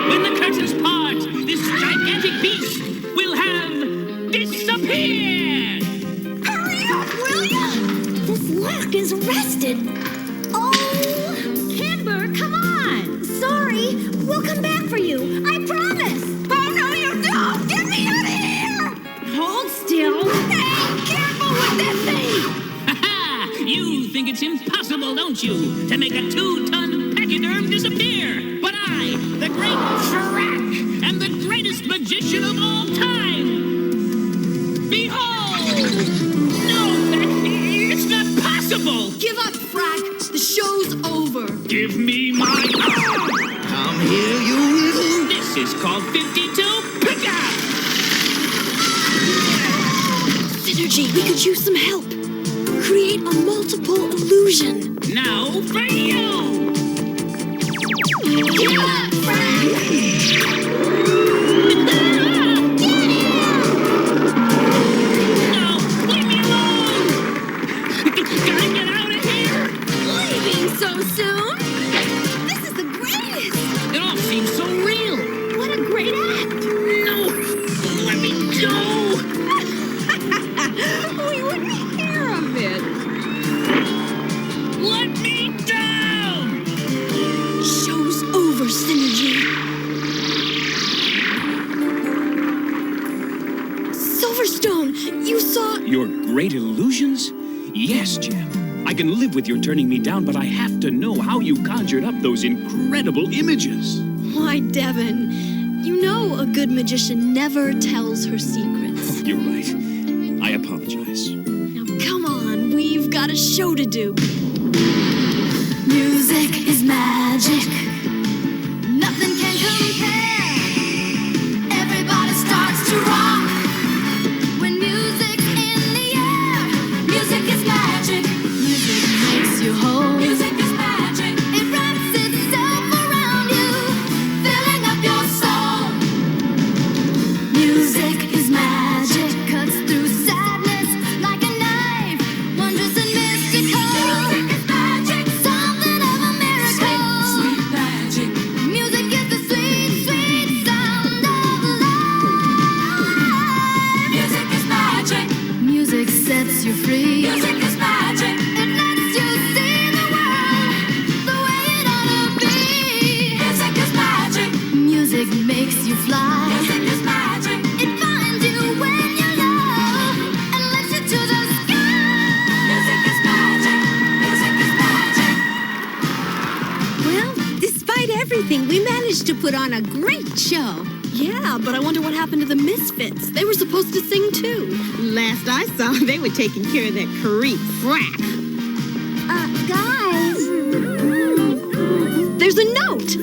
When the curtains part, this gigantic beast will have disappeared. This lock is arrested. Oh, Kimber, come on. Sorry, we'll come back for you. I promise. Oh, no, you don't. Get me out of here. Hold still. Hey, careful with this thing. Ha-ha! You think it's impossible, don't you, to make a 2-ton pachyderm disappear? But I, the great Frack, am the greatest magician of all time. Behold! Give up, Frack. The show's over. Give me my arm. Come here, you little... This is called 52 Pickup. Synergy, we could use some help. Create a multiple illusion. Now for you. Give up, Frack. So soon? This is the greatest! It all seems so real. What a great act! No! Let me go! We wouldn't hear of it. Let me down! Show's over, Synergy. Silverstone, you saw... Your great illusions? Yes, Jem. I can live with your turning me down, but I have to know how you conjured up those incredible images. Why, Devin, you know a good magician never tells her secrets. Oh, you're right. I apologize. Now, come on, we've got a show to do. Music is magic. Nothing can compare. Everybody starts to rock. When music's in the air, music is magic. Music makes you whole. Music is magic. It wraps itself around you, filling up your soul. Music is magic. Cuts through sadness like a knife. Wondrous and mystical. Music is magic. Something of a miracle. Sweet, sweet magic. Music is the sweet, sweet sound of life. Music is magic. Music sets you free. Music is magic. It lets you see the world the way it ought to be. Music is magic. Music makes you fly. Music is magic. It finds you when you're low and lifts you to the sky. Music is magic. Music is magic. Well, despite everything, we managed to put on a great show. Yeah, but I wonder what happened to the Misfits. They were supposed to sing too. Last I saw, they were taking care of that creep Frack. Guys. There's a note.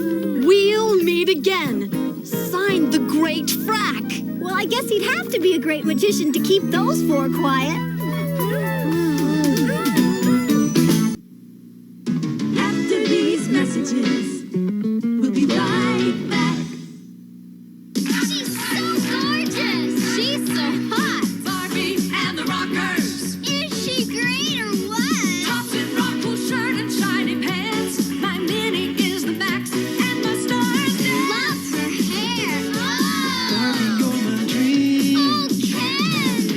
We'll meet again. Signed find the Great Frack. Well, I guess he'd have to be a great magician to keep those four quiet. After these messages, we'll be right back. She's so gorgeous. She's so hot. Barbie and the Rockers. Is she great or what? Tops and rock cool shirt and shiny pants. My mini is the max, and my stars dance. Love her hair. Barbie, you're my dream. Oh, Ken,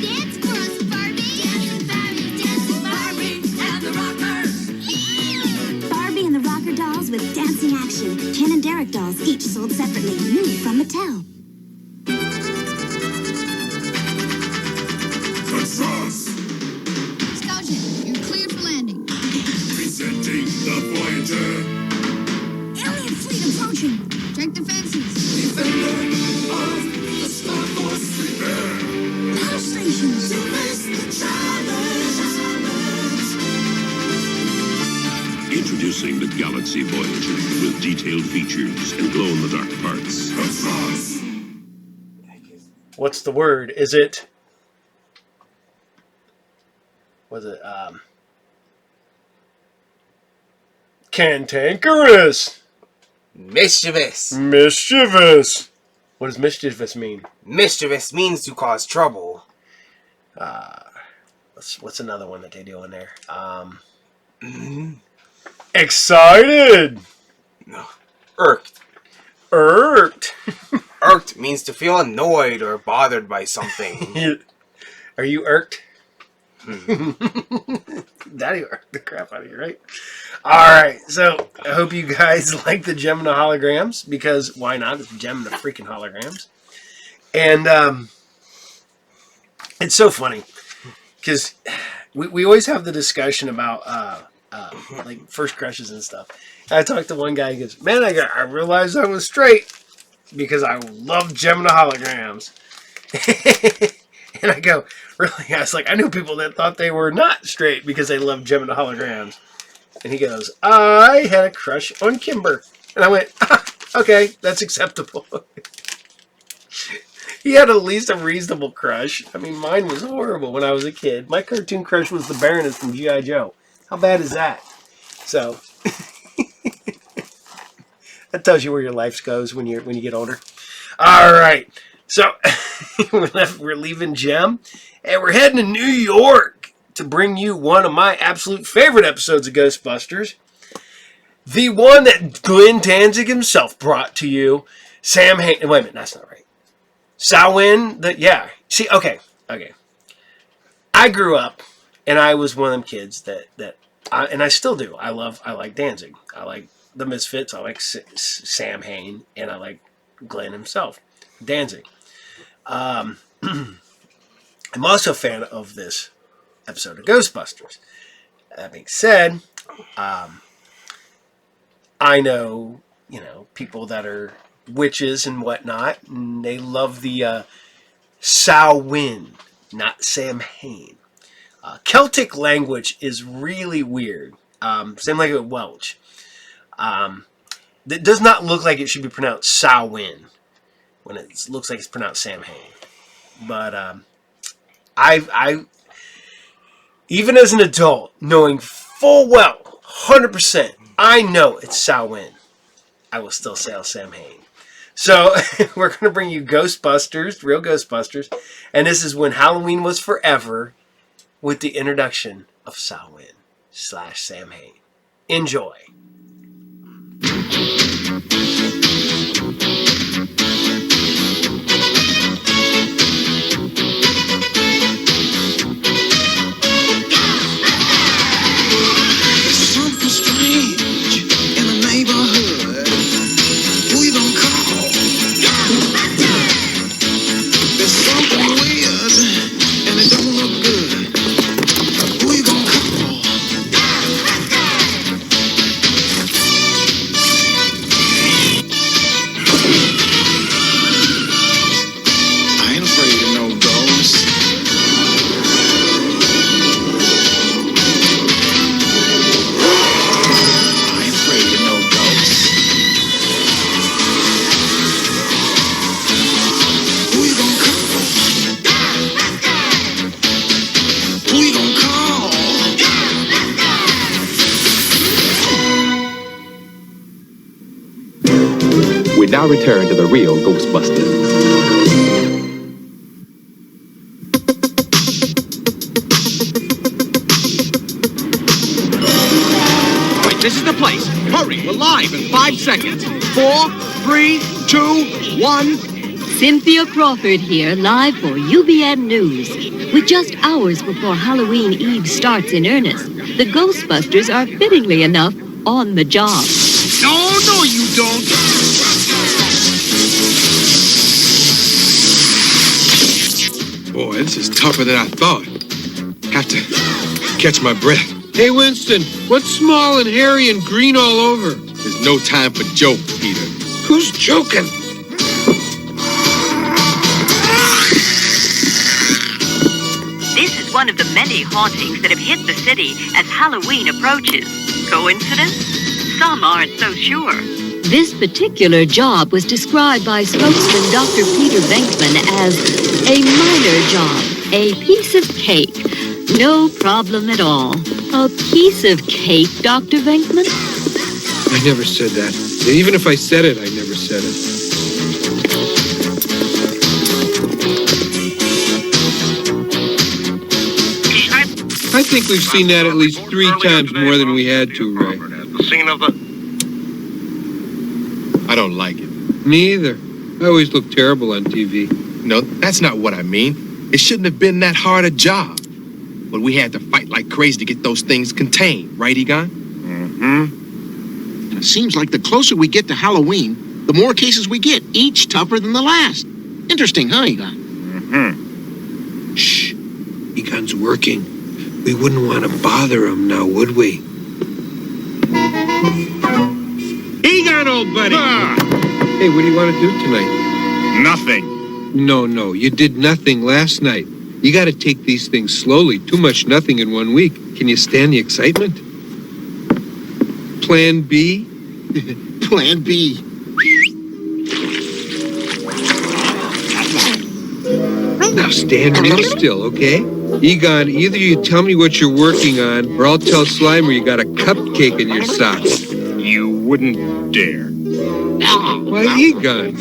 dance for us, Barbie. Dance, Barbie. And the Rockers. Barbie and the Rocker dolls with dancing action. Ken and Derek dolls, each sold separately. New from Mattel. Scoutian, you're cleared for landing. Presenting the Voyager. Alien fleet approaching. Check defenses. Defender of the Star Force. Prepare. Battle stations. To face the challenge. Introducing the Galaxy Voyager with detailed features and glow-in-the-dark parts. What's the word? Is it... Was it, cantankerous? Mischievous. Mischievous. What does mischievous mean? Mischievous means to cause trouble. What's another one that they do in there? Excited. No. Irked. Irked. Irked means to feel annoyed or bothered by something. Are you irked? Daddy irked the crap out of you, right? Alright, so I hope you guys like the Gem and the Holograms, because why not? It's Gem and the freaking Holograms. And it's so funny, because we always have the discussion about like first crushes and stuff. And I talked to one guy, he goes, man, I realized I was straight because I love Gem and the Holograms. And I go, really? I was like, I knew people that thought they were not straight because they loved Gem and the Holograms. And he goes, I had a crush on Kimber. And I went, okay, that's acceptable. He had at least a reasonable crush. I mean, mine was horrible when I was a kid. My cartoon crush was the Baroness from GiJoe. How bad is that? So, that tells you where your life goes when you get older. All right. So, we're leaving Gem, and we're heading to New York to bring you one of my absolute favorite episodes of Ghostbusters. The one that Glenn Danzig himself brought to you. Sam Hain. Wait a minute, that's not right. Samhain. Yeah. See, okay. I grew up, and I was one of them kids and I still do. I like Danzig. I like the Misfits. I like Sam Hain, and I like Glenn himself, Danzig. I'm also a fan of this episode of Ghostbusters. That being said, I know, people that are witches and whatnot, and they love the Samhain, not Sam Hain. Celtic language is really weird. Same like with Welsh. It does not look like it should be pronounced Samhain when it looks like it's pronounced Sam Hain. But I even as an adult, knowing full well, 100%, I know it's Samhain, I will still say Sam Hain. So we're going to bring you Ghostbusters, real Ghostbusters, and this is when Halloween was forever, with the introduction of Samhain / Sam Hain. Enjoy. Something strange in the neighborhood. Who you gonna call? There's something weird and it don't look good. Who you gonna call? now return to the real Ghostbusters. This is the place. Hurry, we're live in 5 seconds. 4, 3, 2, 1. Cynthia Crawford here, live for UBN News. With just hours before Halloween Eve starts in earnest, the Ghostbusters are fittingly enough on the job. No, you don't. Boy, this is tougher than I thought. Have to catch my breath. Hey, Winston, what's small and hairy and green all over? There's no time for joke, Peter. Who's joking? This is one of the many hauntings that have hit the city as Halloween approaches. Coincidence? Some aren't so sure. This particular job was described by spokesman Dr. Peter Venkman as a minor job, a piece of cake. No problem at all. A piece of cake, Dr. Venkman? I never said that. Even if I said it, I never said it. I think we've seen that at least 3 times more than we had to, Ray. The scene of the... I don't like it. Me either. I always look terrible on TV. No, that's not what I mean. It shouldn't have been that hard a job. But we had to fight like crazy to get those things contained, right, Egon? Mm-hmm. And it seems like the closer we get to Halloween, the more cases we get, each tougher than the last. Interesting, huh, Egon? Mm-hmm. Shh. Egon's working. We wouldn't want to bother him now, would we? Egon, old buddy! Hey, what do you want to do tonight? Nothing. No, you did nothing last night. You got to take these things slowly. Too much nothing in 1 week. Can you stand the excitement? Plan B? Plan B. Now stand real still, okay? Egon, either you tell me what you're working on, or I'll tell Slimer you got a cupcake in your socks. You wouldn't dare. Why, Egon,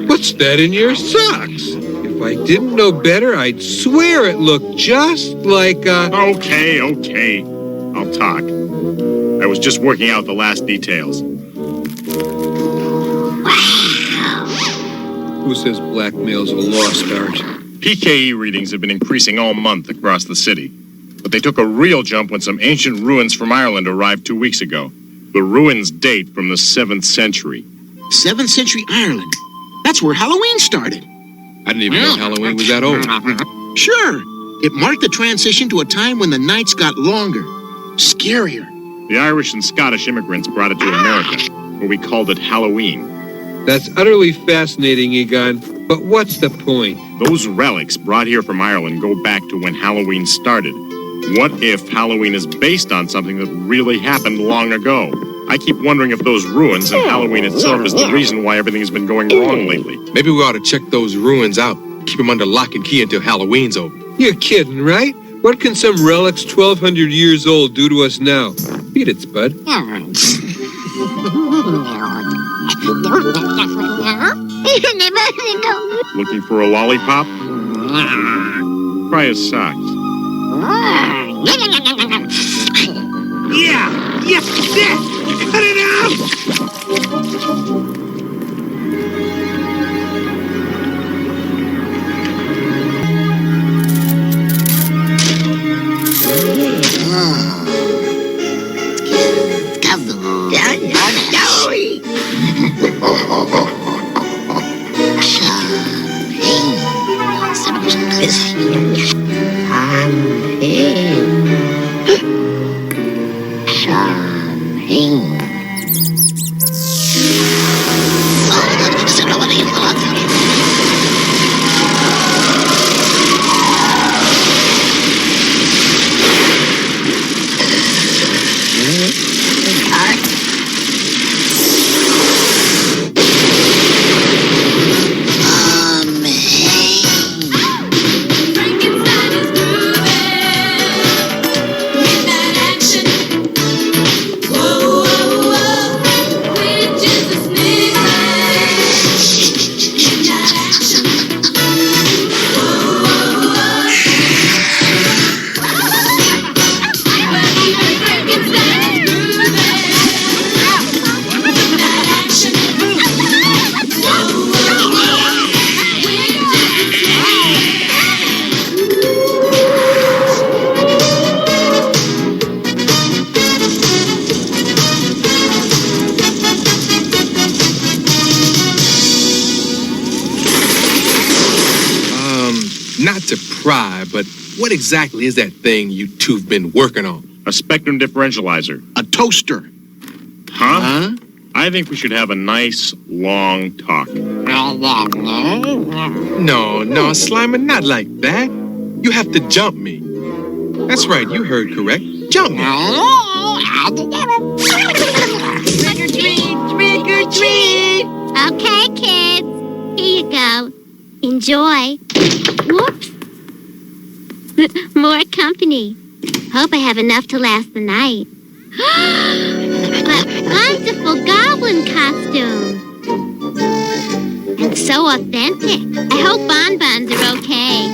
what's that in your socks? If I didn't know better, I'd swear it looked just like a... Okay. I'll talk. I was just working out the last details. Who says blackmail's a lost art? PKE readings have been increasing all month across the city. But they took a real jump when some ancient ruins from Ireland arrived 2 weeks ago. The ruins date from the 7th century. 7th century Ireland. That's where Halloween started. I didn't even know Halloween was that old. Sure. It marked the transition to a time when the nights got longer, scarier. The Irish and Scottish immigrants brought it to America, where we called it Halloween. That's utterly fascinating, Egon. But what's the point? Those relics brought here from Ireland go back to when Halloween started. What if Halloween is based on something that really happened long ago? I keep wondering if those ruins and Halloween itself is the reason why everything's been going wrong lately. Maybe we ought to check those ruins out. Keep them under lock and key until Halloween's over. You're kidding, right? What can some relics 1,200 years old do to us now? Beat it, Spud. Looking for a lollipop? Try his socks. Yeah! Yes! Cut it out! Whoa, whoa, whoa. Not to pry, but what exactly is that thing you two've been working on? A spectrum differentializer. A toaster. Huh? I think we should have a nice, long talk. No, Slimer, not like that. You have to jump me. That's right, you heard correct. Jump me. Trick or treat, trick or treat. Okay, kids. Here you go. Enjoy. Whoops. More company. Hope I have enough to last the night. But wonderful goblin costume. And so authentic. I hope bonbons are okay.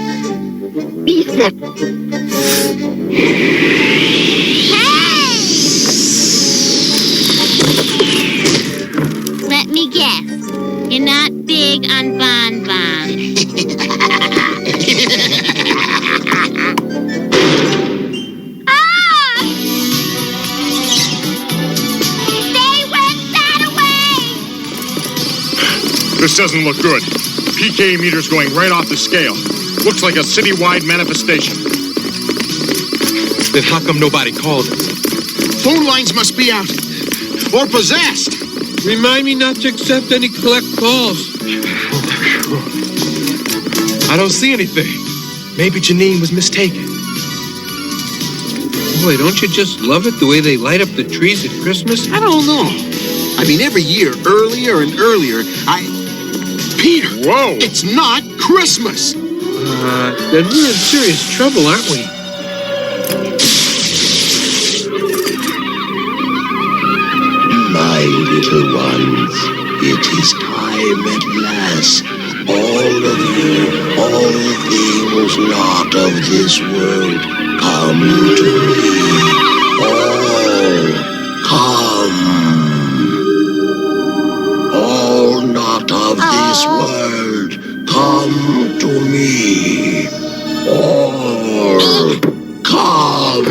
Hey! Let me guess. You're not big on bonbons. This doesn't look good. PK meter's going right off the scale. Looks like a citywide manifestation. Then how come nobody called us? Phone lines must be out. Or possessed. Remind me not to accept any collect calls. I don't see anything. Maybe Janine was mistaken. Boy, don't you just love it the way they light up the trees at Christmas? I don't know. I mean, every year, earlier and earlier, Peter! Whoa! It's not Christmas! Then we're in serious trouble, aren't we? My little ones, it is time at last. All of you, all things not of this world, come to me. All, come. All not of this world, come to me. All, come.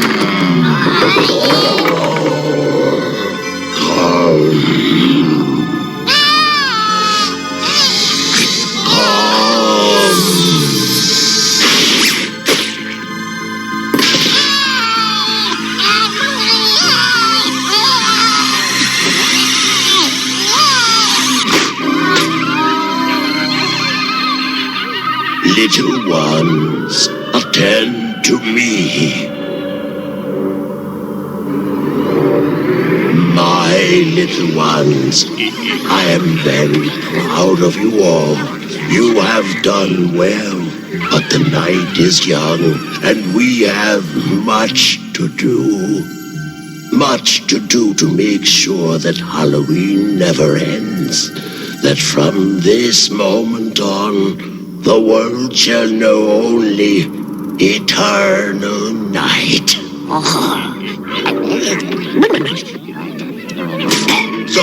Little ones, attend to me. My little ones, I am very proud of you all. You have done well, but the night is young, and we have much to do. Much to do to make sure that Halloween never ends. That from this moment on, the world shall know only eternal night. So,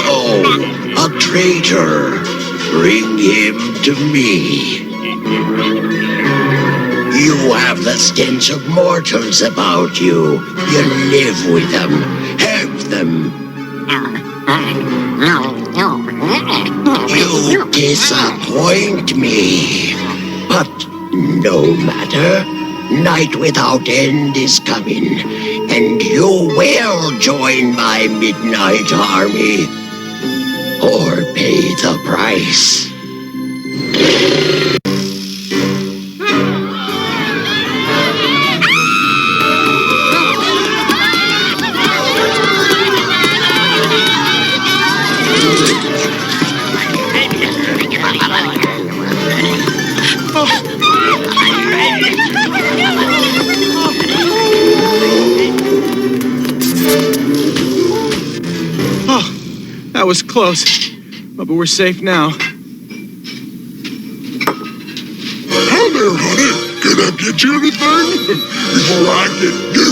a traitor, bring him to me. You have the stench of mortals about you. You live with them, help them. You disappoint me. But no matter, night without end is coming, and you will join my midnight army, or pay the price. That was close, but we're safe now. Hi there, honey. Can I get you anything before I get you?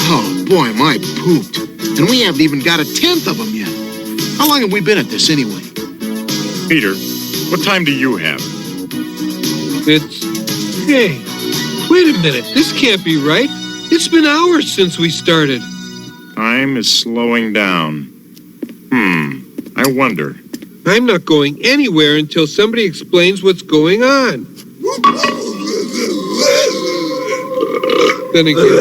Oh, boy, am I pooped. And we haven't even got a tenth of them yet. How long have we been at this anyway? Peter, what time do you have? Hey, wait a minute. This can't be right. It's been hours since we started. Time is slowing down. I wonder. I'm not going anywhere until somebody explains what's going on. Then again...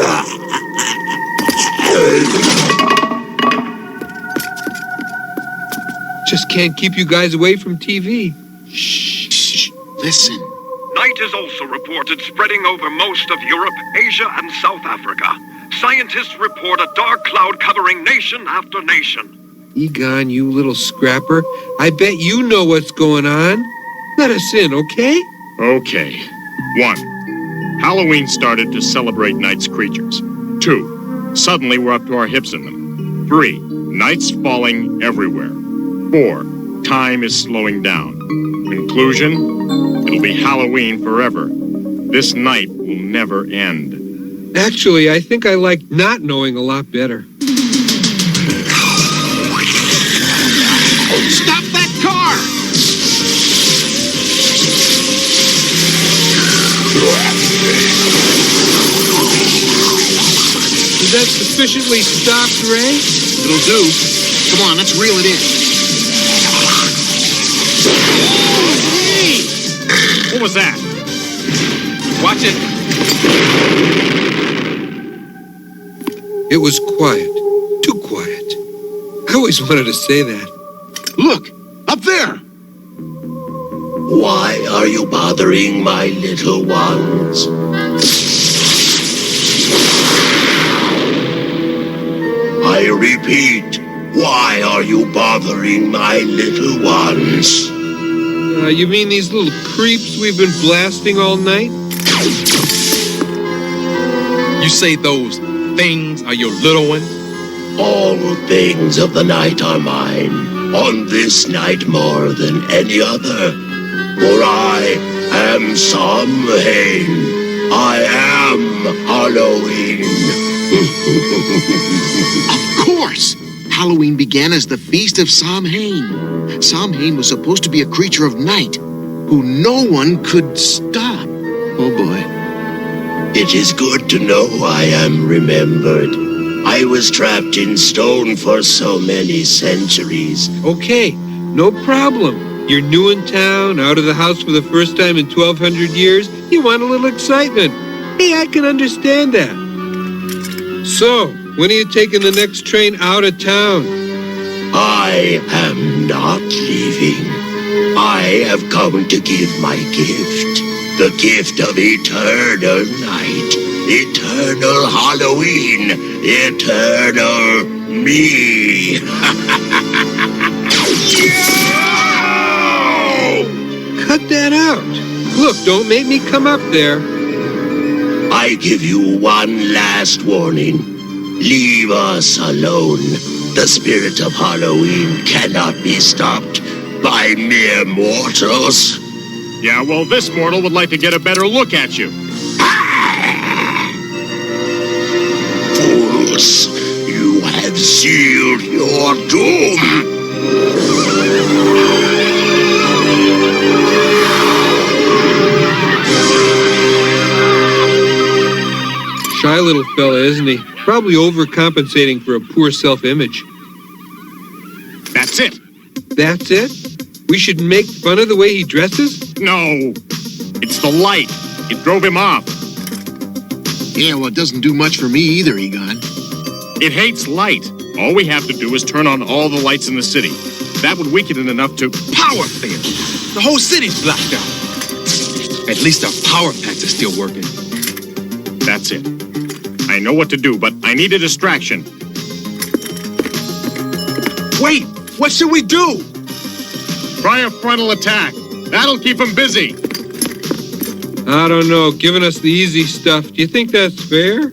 Just can't keep you guys away from TV. Shh. Listen. Night is also reported spreading over most of Europe, Asia, and South Africa. Scientists report a dark cloud covering nation after nation. Egon, you little scrapper. I bet you know what's going on. Let us in, okay? Okay. 1. Halloween started to celebrate night's creatures. 2. Suddenly we're up to our hips in them. 3. Night's falling everywhere. 4. Time is slowing down. Conclusion? It'll be Halloween forever. This night will never end. Actually, I think I like not knowing a lot better. Stop that car! Is that sufficiently stopped, Ray? It'll do. Come on, let's reel it in. Hey! What was that? Watch it. It was quiet. Too quiet. I always wanted to say that. Look! Up there! Why are you bothering my little ones? I repeat, why are you bothering my little ones? You mean these little creeps we've been blasting all night? You say those things are your little ones? All things of the night are mine. On this night more than any other. For I am Samhain. I am Halloween. Of course! Halloween began as the Feast of Samhain. Samhain was supposed to be a creature of night who no one could stop. Oh boy. It is good to know I am remembered. I was trapped in stone for so many centuries. Okay, no problem. You're new in town, out of the house for the first time in 1,200 years. You want a little excitement. Hey, I can understand that. So, when are you taking the next train out of town? I am not leaving. I have come to give my gift. The gift of eternal night. Eternal Halloween. Eternal me. Cut that out. Look, don't make me come up there. I give you one last warning. Leave us alone. The spirit of Halloween cannot be stopped by mere mortals. Yeah, well, this mortal would like to get a better look at you. Fools, you have sealed your doom. Shy little fella, isn't he? Probably overcompensating for a poor self-image. That's it. That's it? We should make fun of the way he dresses? No. It's the light. It drove him off. Yeah, well, it doesn't do much for me either, Egon. It hates light. All we have to do is turn on all the lights in the city. That would weaken it enough to... Power fail. The whole city's blacked out. At least our power packs are still working. That's it. I know what to do, but I need a distraction. Wait! What should we do? Try a frontal attack. That'll keep him busy. I don't know. Giving us the easy stuff. Do you think that's fair?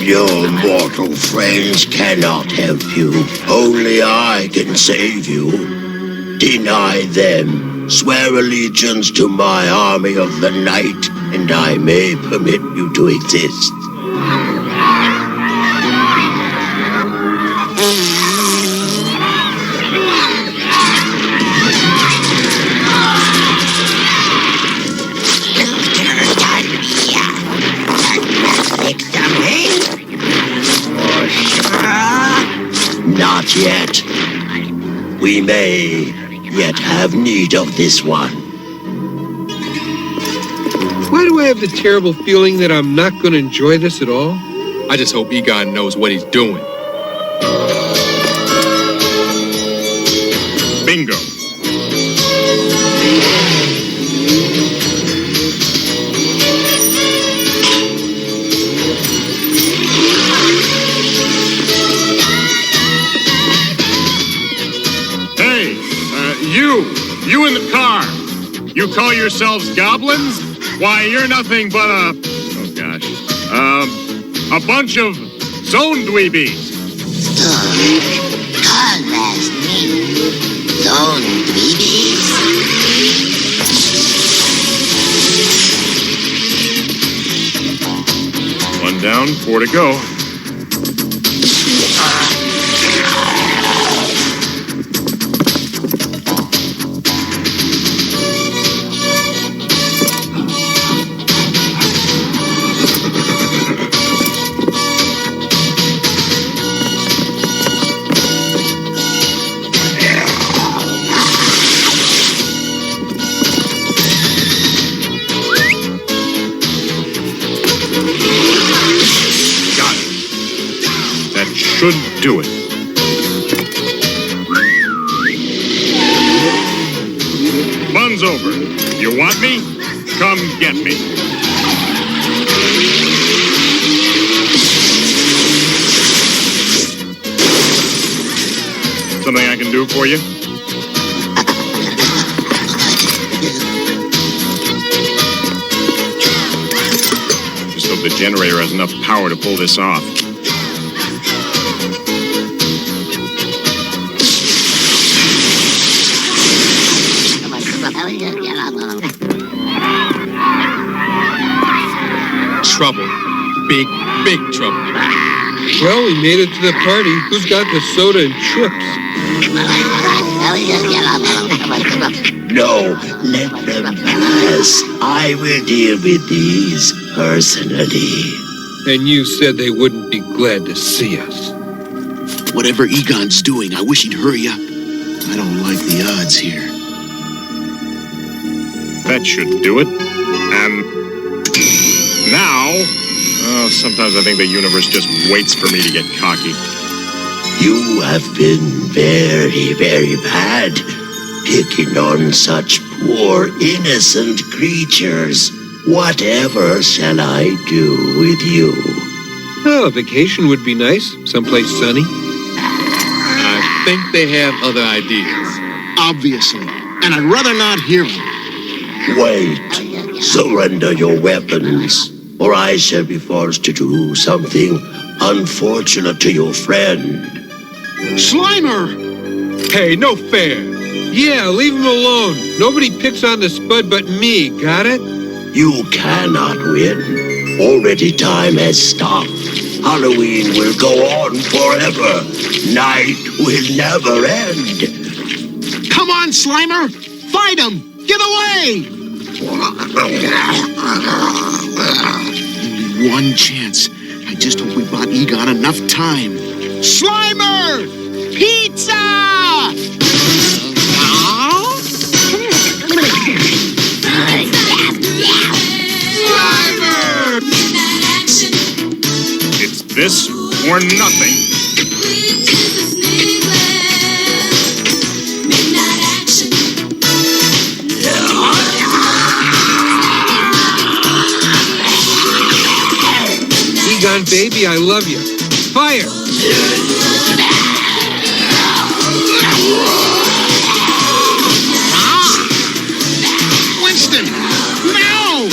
Your mortal friends cannot help you. Only I can save you. Deny them. Swear allegiance to my army of the night, and I may permit you to exist. We may yet have need of this one. Why do I have the terrible feeling that I'm not going to enjoy this at all? I just hope Egon knows what he's doing. Bingo. Hey, you in the car. You call yourselves goblins? Why, you're nothing but a bunch of zone dweebies. Call as me, Zone Dweebies. One down, 4 to go. Should do it. Fun's over. You want me? Come get me. Something I can do for you? Just hope the generator has enough power to pull this off. Trouble. Big, big trouble. Well, we made it to the party. Who's got the soda and chips? No, let them pass. I will deal with these personally. And you said they wouldn't be glad to see us. Whatever Egon's doing, I wish he'd hurry up. I don't like the odds here. That should do it. And now, sometimes I think the universe just waits for me to get cocky. You have been very, very bad, picking on such poor, innocent creatures. Whatever shall I do with you? Well, a vacation would be nice. Someplace sunny. I think they have other ideas. Obviously. And I'd rather not hear them. Wait. Surrender your weapons, or I shall be forced to do something unfortunate to your friend. Slimer! Hey, no fair. Yeah, leave him alone. Nobody picks on the Spud but me, got it? You cannot win. Already time has stopped. Halloween will go on forever. Night will never end. Come on, Slimer! Fight him! Get away! Only one chance. I just hope we bought Egon enough time. Slimer! Pizza! Slimer! It's this or nothing. Egon, baby, I love you. Fire! Winston! No!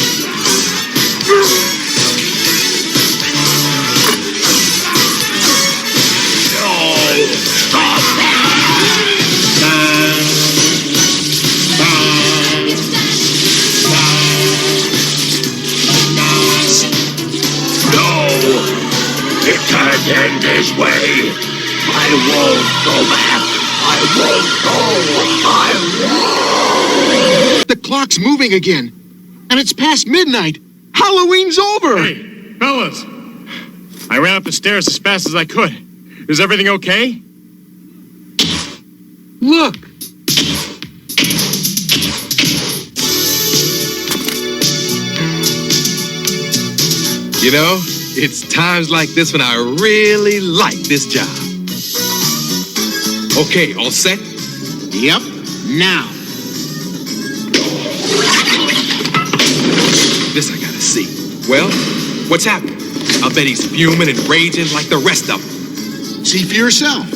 Stop It can't end this way. I won't go back. I won't. The clock's moving again. And it's past midnight. Halloween's over. Hey, fellas. I ran up the stairs as fast as I could. Is everything okay? Look! You know, it's times like this when I really like this job. Okay, all set? Yep, now. This I gotta see. Well, what's happening? I bet he's fuming and raging like the rest of them. See for yourself.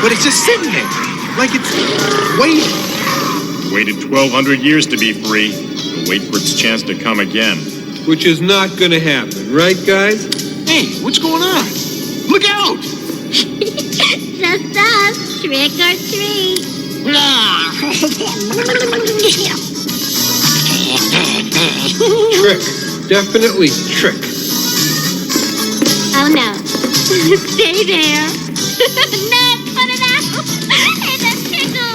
But it's just sitting there, like it's waiting. Waited 1,200 years to be free. We'll wait for its chance to come again. Which is not gonna happen, right, guys? Hey, what's going on? Look out! Just us, trick or treat. Trick. Definitely trick. Oh no. Stay there. Ned, put it out. It's a tickle.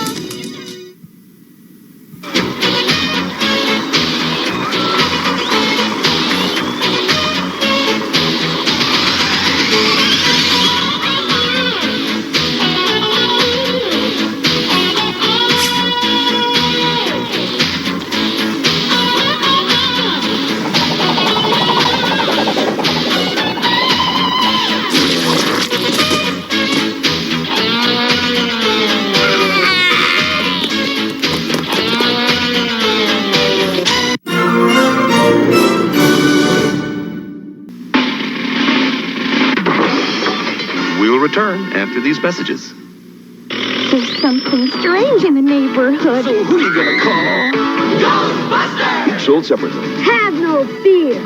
We will return after these messages. There's something strange in the neighborhood. So who are you gonna call? Ghostbusters! Each sold separately. Have no fear.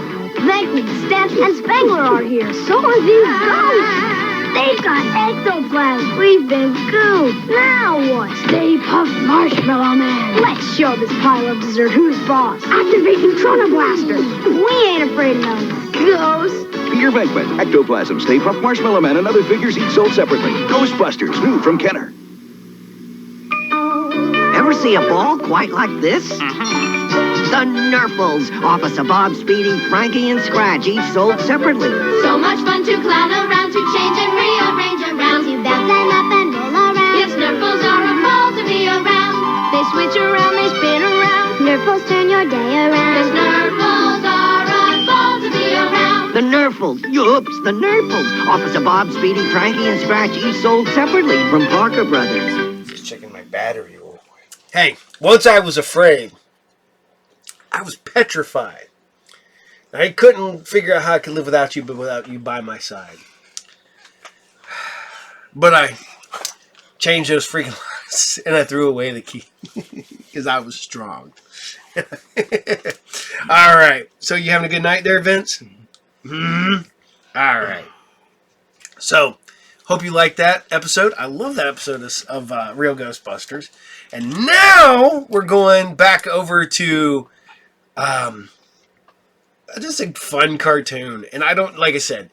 Thankfully, Stamps and Spangler are here. So are these ghosts. They've got ectoplasm. We've been goofed. Now what? Stay Puft Marshmallow Man. Let's show this pile of dessert who's boss. Activating Chrono Blaster. We ain't afraid of no ghosts. Peter Venkman, Ectoplasm, Stay Puft Marshmallow Man, and other figures each sold separately. Ghostbusters, new from Kenner. Ever see a ball quite like this? The Nurfles, Officer Bob, Speedy, Frankie, and Scratch, each sold separately. So much fun to clown around, to change and rearrange around. You bounce them up and roll around. Yes, Nurfles are a ball to be around. They switch around, they spin around. Nurfles turn your day around. Yes, Nurfles are a ball to be around. The Nurfles, the Nurfles, Officer Bob, Speedy, Frankie, and Scratch, each sold separately from Parker Brothers. Just checking my battery real quick. Hey, once I was afraid. I was petrified. I couldn't figure out how I could live without you, but without you by my side. But I changed those freaking locks, and I threw away the key. Because I was strong. All right. So you having a good night there, Vince? Mm-hmm. All right. So, hope you liked that episode. I love that episode of Real Ghostbusters. And now we're going back over to just a fun cartoon. And I don't, like I said,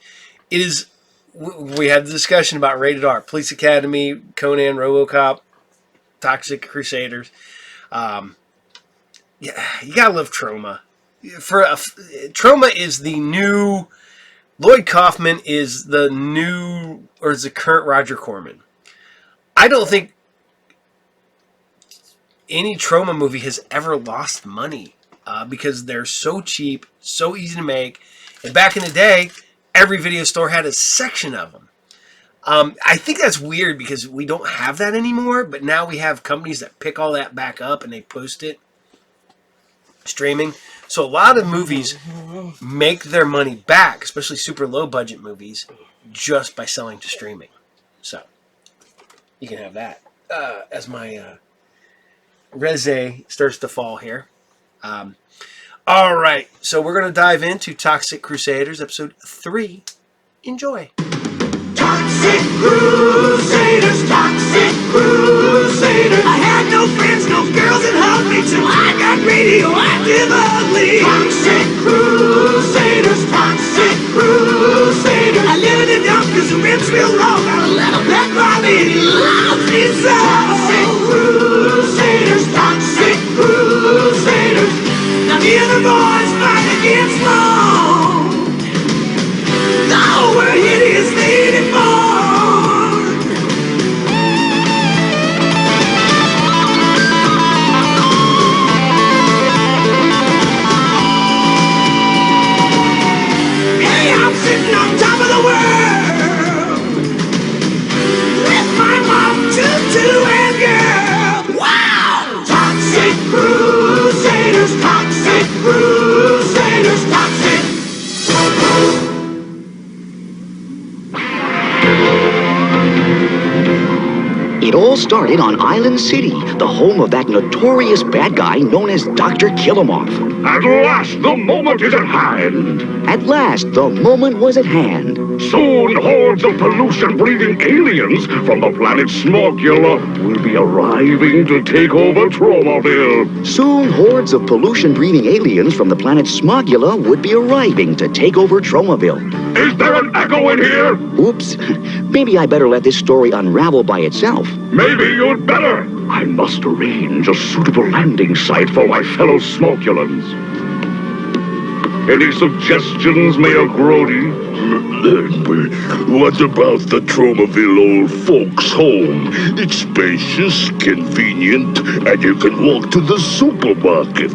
it is, we had the discussion about rated R. Police Academy, Conan, Robocop, Toxic Crusaders. Yeah, you gotta love Trauma. Trauma is the new, Lloyd Kaufman is the new, or is the current Roger Corman. I don't think any Trauma movie has ever lost money. Because they're so cheap, so easy to make. And back in the day, every video store had a section of them. I think that's weird because we don't have that anymore. But now we have companies that pick all that back up and they post it streaming. So a lot of movies make their money back, especially super low budget movies, just by selling to streaming. So you can have that as my resume starts to fall here. All right, so we're going to dive into Toxic Crusaders, episode 3. Enjoy. Toxic Crusaders, Toxic Crusaders. I had no friends, no girls that hugged me till I got radioactive ugly. Toxic Crusaders, Toxic Crusaders. I live in the dump cause the rims feel low. Got a little black Bobby and he loves me so. Toxic Crusaders, Toxic Crusaders. Now the other boys fight against law. It all started on Island City, the home of that notorious bad guy known as Dr. Killamoff. At last, the moment is at hand. At last, the moment was at hand. Soon, hordes of pollution-breathing aliens from the planet Smogula will be arriving to take over Tromaville. Soon, hordes of pollution-breathing aliens from the planet Smogula would be arriving to take over Tromaville. Is there an echo in here? Oops. Maybe I better let this story unravel by itself. Maybe you'd better. I must arrange a suitable landing site for my fellow Smogulans. Any suggestions, Mayor Grody? What about the Tromaville old folks' home? It's spacious, convenient, and you can walk to the supermarket.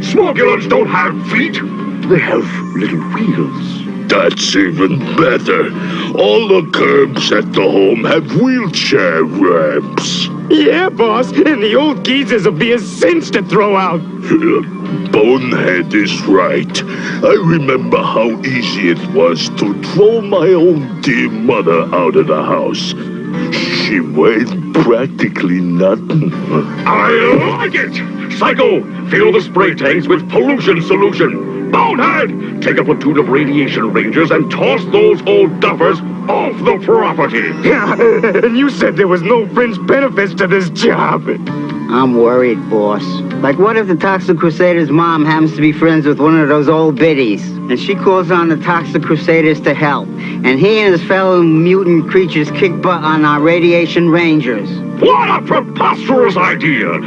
Smogulans don't have feet. They have little wheels. That's even better. All the curbs at the home have wheelchair ramps. Yeah, boss, and the old geezers will be a cinch to throw out. Bonehead is right. I remember how easy it was to throw my own dear mother out of the house. She weighed practically nothing. I like it! Psycho, fill the spray tanks with pollution solution. Bonehead, take a platoon of radiation rangers and toss those old duffers off the property. Yeah, and you said there was no fringe benefits to this job. I'm worried, boss. Like, what if the Toxic Crusaders' mom happens to be friends with one of those old biddies, and she calls on the Toxic Crusaders to help, and he and his fellow mutant creatures kick butt on our radiation rangers? What a preposterous idea!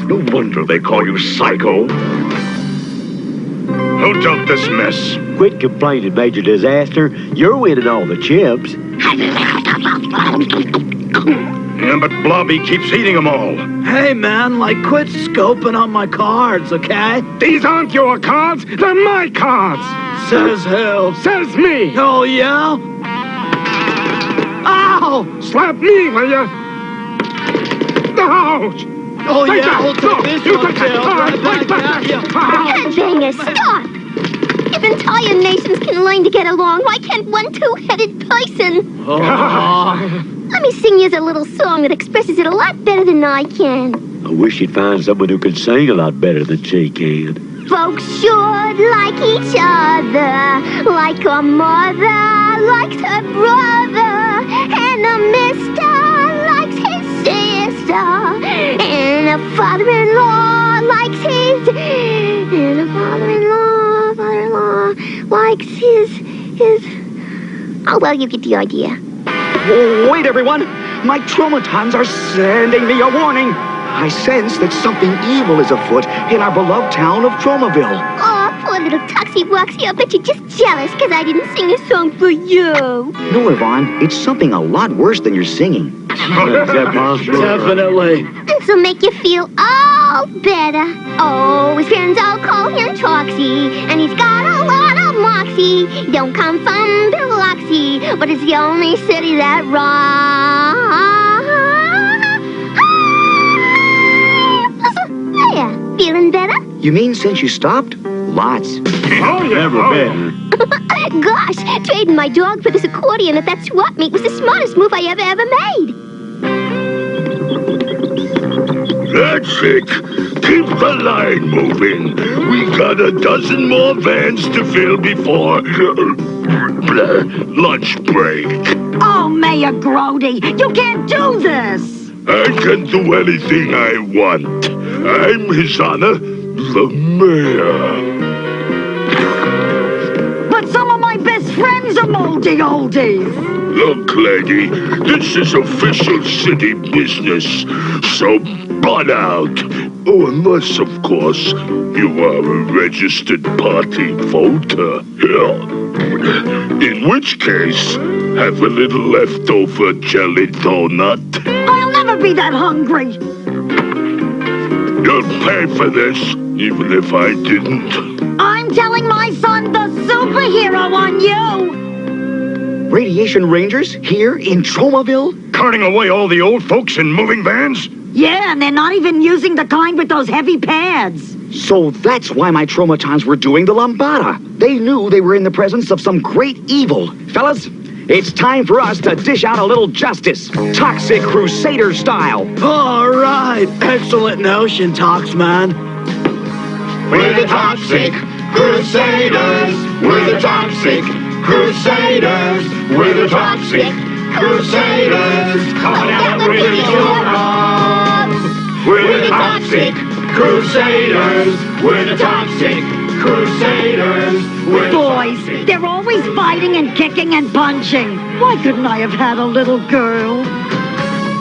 No wonder they call you Psycho. Who dumped this mess? Quit complaining, Major Disaster. You're winning all the chips. Yeah, but Blobby keeps eating them all. Hey, man, quit scoping on my cards, okay? These aren't your cards, they're my cards. Says who? Says me. Oh, yeah? Ow! Slap me, will ya? Ouch! Oh, yeah, we'll take this one, Tails. Right back at ya. Headbanger, stop! If entire nations can learn to get along, why can't one two-headed person? Let me sing you a little song that expresses it a lot better than I can. I wish you'd find someone who can sing a lot better than she can. Folks should like each other, like a mother likes her brother, and a mister likes his sister, and a father-in-law likes his, and a father-in-law likes his, oh, well, you get the idea. Oh, wait, everyone! My traumatons are sending me a warning! I sense that something evil is afoot in our beloved town of Tromaville. Oh, poor little Toxie-Woxie, I bet you're just jealous because I didn't sing a song for you. No, Yvonne, it's something a lot worse than you're singing. Definitely. This will make you feel all better. Oh, his friends all call him Toxie, and he's got a lot of moxie. Don't come from Biloxi, but it's the only city that rocks. Yeah, feeling better? You mean since you stopped? Lots. Oh, yeah. Never better. Gosh, trading my dog for this accordion at that swap meet was the smartest move I ever made. That's it. Keep the line moving. We got a dozen more vans to fill before lunch break. Oh, Mayor Grody, you can't do this. I can do anything I want. I'm His Honor, the Mayor. But some of my best friends are moldy oldies. Look, lady, this is official city business, so butt out. Oh, unless, of course, you are a registered party voter. In which case, have a little leftover jelly donut. I'll never be that hungry. You'll pay for this, even if I didn't. I'm telling my son the superhero on you. Radiation Rangers here in Tromaville? Carting away all the old folks in moving vans? Yeah, and they're not even using the kind with those heavy pads. So that's why my traumatons were doing the lambada. They knew they were in the presence of some great evil. Fellas, It's time for us to dish out a little justice, Toxic Crusader style. All right. Excellent notion, Toxman. We're the Toxic Crusaders. We're the Toxic Crusaders. We're the Toxic Crusaders. Coming out with your arms. We're the Toxic Crusaders. We're the Toxic Crusaders. We're Boys, they're always fighting and kicking and punching. Why couldn't I have had a little girl?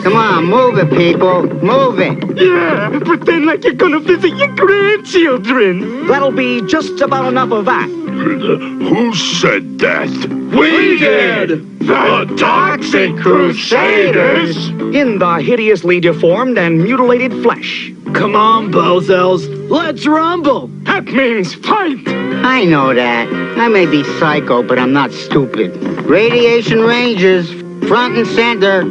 Come on, move it, people. Move it. Yeah, pretend like you're gonna visit your grandchildren. That'll be just about enough of that. Who said that? We did! The Toxic Crusaders! In the hideously deformed and mutilated flesh. Come on, bozos. Let's rumble. That means fight! I know that. I may be psycho, but I'm not stupid. Radiation Rangers, front and center.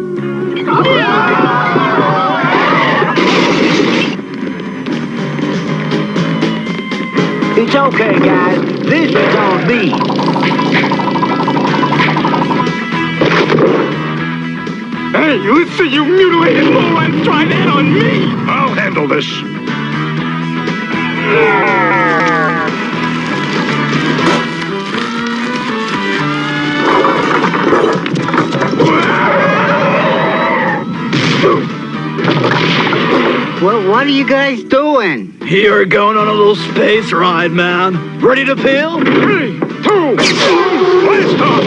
It's okay, guys. This is on me. Hey, listen, you mutilated lowlife, try that on me! I'll handle this. Well, what are you guys doing? You're going on a little space ride, man. Ready to peel? 3, 2, 1, blast off!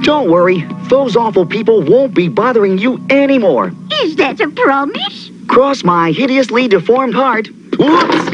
Don't worry, those awful people won't be bothering you anymore. Is that a promise? Cross my hideously deformed heart. Whoops!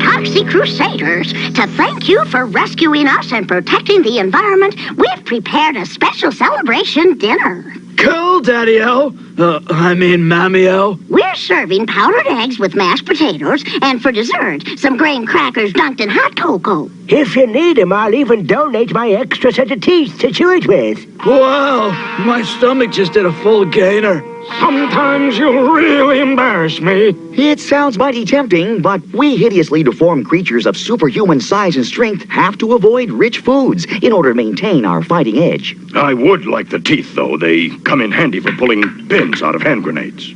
Toxic Crusaders, to thank you for rescuing us and protecting the environment, we've prepared a special celebration dinner. Cool, Daddy-O. Mammy-O. We're serving powdered eggs with mashed potatoes, and for dessert, some graham crackers dunked in hot cocoa. If you need them, I'll even donate my extra set of teeth to chew it with. Wow, my stomach just did a full gainer. Sometimes you really embarrass me. It sounds mighty tempting, but we hideously deformed creatures of superhuman size and strength have to avoid rich foods in order to maintain our fighting edge. I would like the teeth, though. They come in handy for pulling pins out of hand grenades.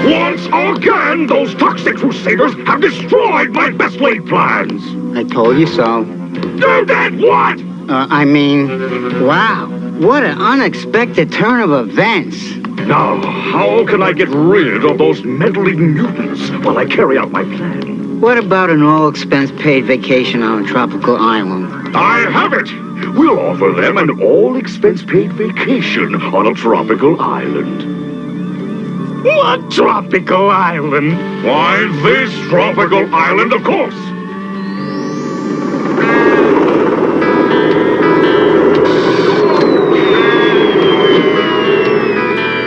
Once again, those Toxic Crusaders have destroyed my best laid plans. I told you so. You did what? Wow. What an unexpected turn of events. Now, how can I get rid of those mental-eating mutants while I carry out my plan? What about an all-expense-paid vacation on a tropical island? I have it! We'll offer them an all-expense-paid vacation on a tropical island. What tropical island? Why, this tropical island, of course!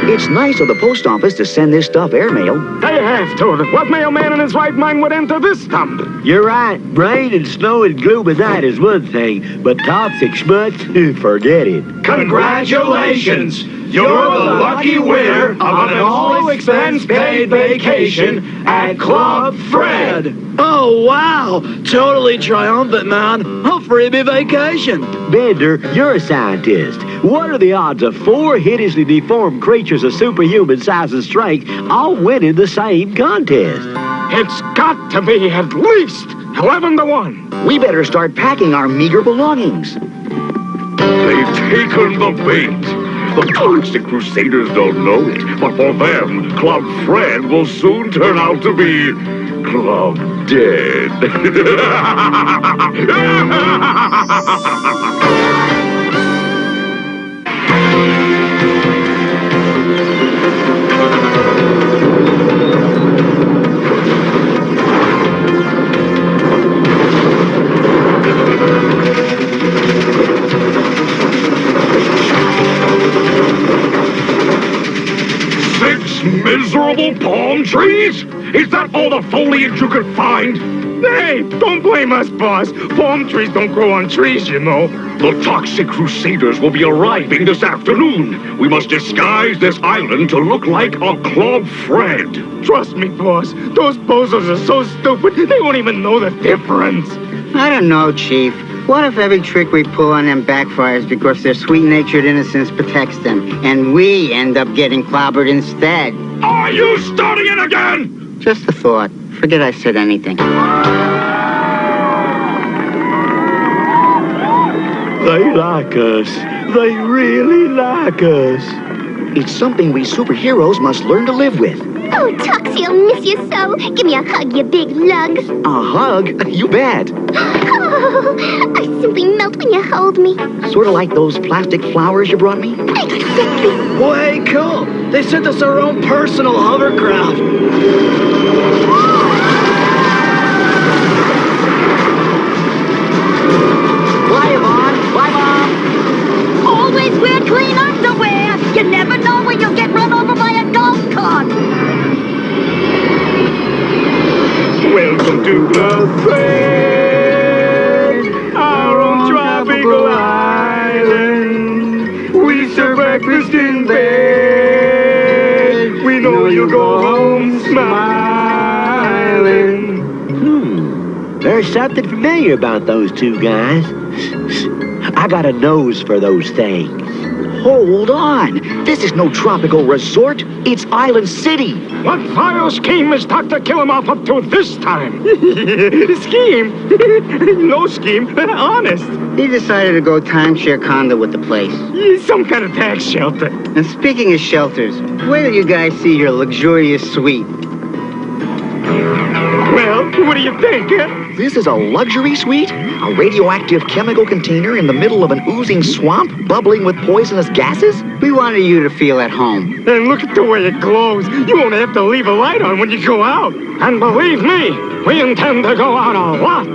It's nice of the post office to send this stuff airmail. They have to. What mailman in his right mind would enter this stump? You're right. Rain and snow and gloom at night is one thing, but toxic schmutz, forget it. Congratulations! You're the lucky winner of an all-expense-paid vacation at Club Fred. Oh, wow. Totally triumphant, man. A freebie vacation. Bender, you're a scientist. What are the odds of 4 hideously deformed creatures of superhuman size and strength all winning the same contest? It's got to be at least 11 to 1. We better start packing our meager belongings. They've taken the bait. The Toxic Crusaders don't know it, but for them, Club Fred will soon turn out to be Club Dead. 6 miserable palm trees? Is that all the foliage you could find? Hey, don't blame us, boss. Palm trees don't grow on trees, you know. The Toxic Crusaders will be arriving this afternoon. We must disguise this island to look like a Club Fred. Trust me, boss. Those bozos are so stupid, they won't even know the difference. I don't know, Chief. What if every trick we pull on them backfires because their sweet-natured innocence protects them, and we end up getting clobbered instead? Are you starting it again? Just a thought. Forget I said anything. They like us. They really like us. It's something we superheroes must learn to live with. Oh, Toxie, I'll miss you so. Give me a hug, you big lug. A hug? You bet. Oh, I simply melt when you hold me. Sort of like those plastic flowers you brought me? Exactly. Way cool. They sent us our own personal hovercraft. Bye, Yvonne. Bye, Mom. Always wear clean underwear. You never know when you'll get run over by a golf cart. Welcome to Club Fred, our own tropical island. We serve breakfast in bed. We know you'll go home smiling. There's something familiar about those two guys. I got a nose for those things. Hold on. This is no tropical resort. It's Island City. What vile scheme is Dr. Killamoff up to this time? Scheme? No scheme. Honest. He decided to go timeshare condo with the place. Some kind of tax shelter. And speaking of shelters, where do you guys see your luxurious suite? Well, what do you think, huh? This is a luxury suite? A radioactive chemical container in the middle of an oozing swamp, bubbling with poisonous gases? We wanted you to feel at home. And look at the way it glows. You won't have to leave a light on when you go out. And believe me, we intend to go out a lot.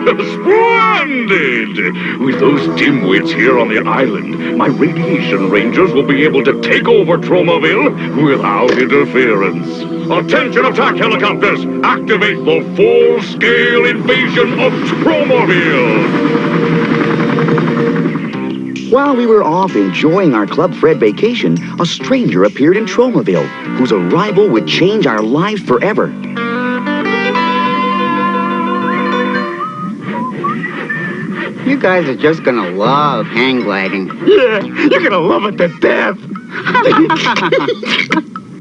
Splendid! With those dimwits here on the island, my radiation rangers will be able to take over Tromaville without interference. Attention attack helicopters! Activate the full-scale invasion of Tromaville! While we were off enjoying our Club Fred vacation, a stranger appeared in Tromaville, whose arrival would change our lives forever. You guys are just gonna love hang gliding. Yeah, you're gonna love it to death.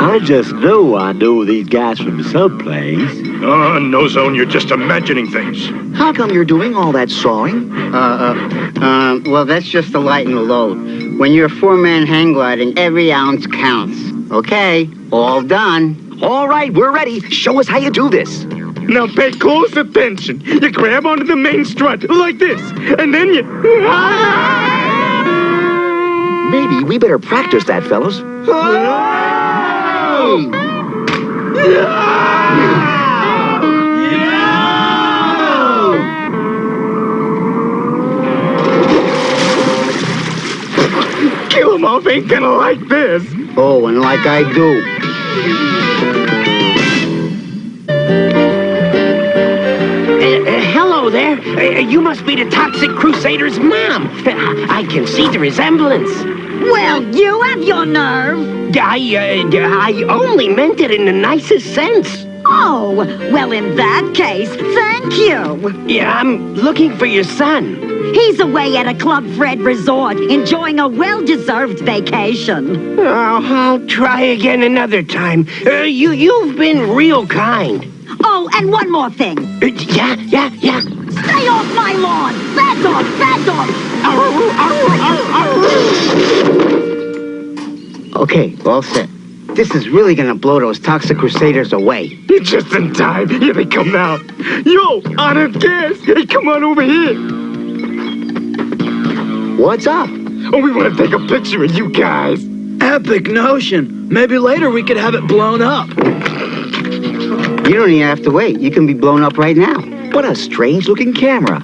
I just know I know these guys from someplace. Oh, no, Zone, you're just imagining things. How come you're doing all that sawing? Well, that's just to lighten the load. When you're a four-man hang gliding, every ounce counts. Okay, all done. All right, we're ready. Show us how you do this. Now pay close attention. You grab onto the main strut like this, and then you... Maybe we better practice that, fellas. Killamoff ain't gonna like this. Oh, and like I do. Hello there. You must be the Toxic Crusaders' mom. I can see the resemblance. Well, you have your nerve. I only meant it in the nicest sense. Oh, well, in that case, thank you. Yeah, I'm looking for your son. He's away at a Club Fred resort, enjoying a well-deserved vacation. Oh, I'll try again another time. You've been real kind. Oh, and one more thing. Yeah. Stay off my lawn! Bad dog! Okay, all set. This is really gonna blow those Toxic Crusaders away. You're just in time. Here they come now. Yo, honored guest. Hey, come on over here. What's up? Oh, we want to take a picture of you guys. Epic notion. Maybe later we could have it blown up. You don't even have to wait. You can be blown up right now. What a strange-looking camera.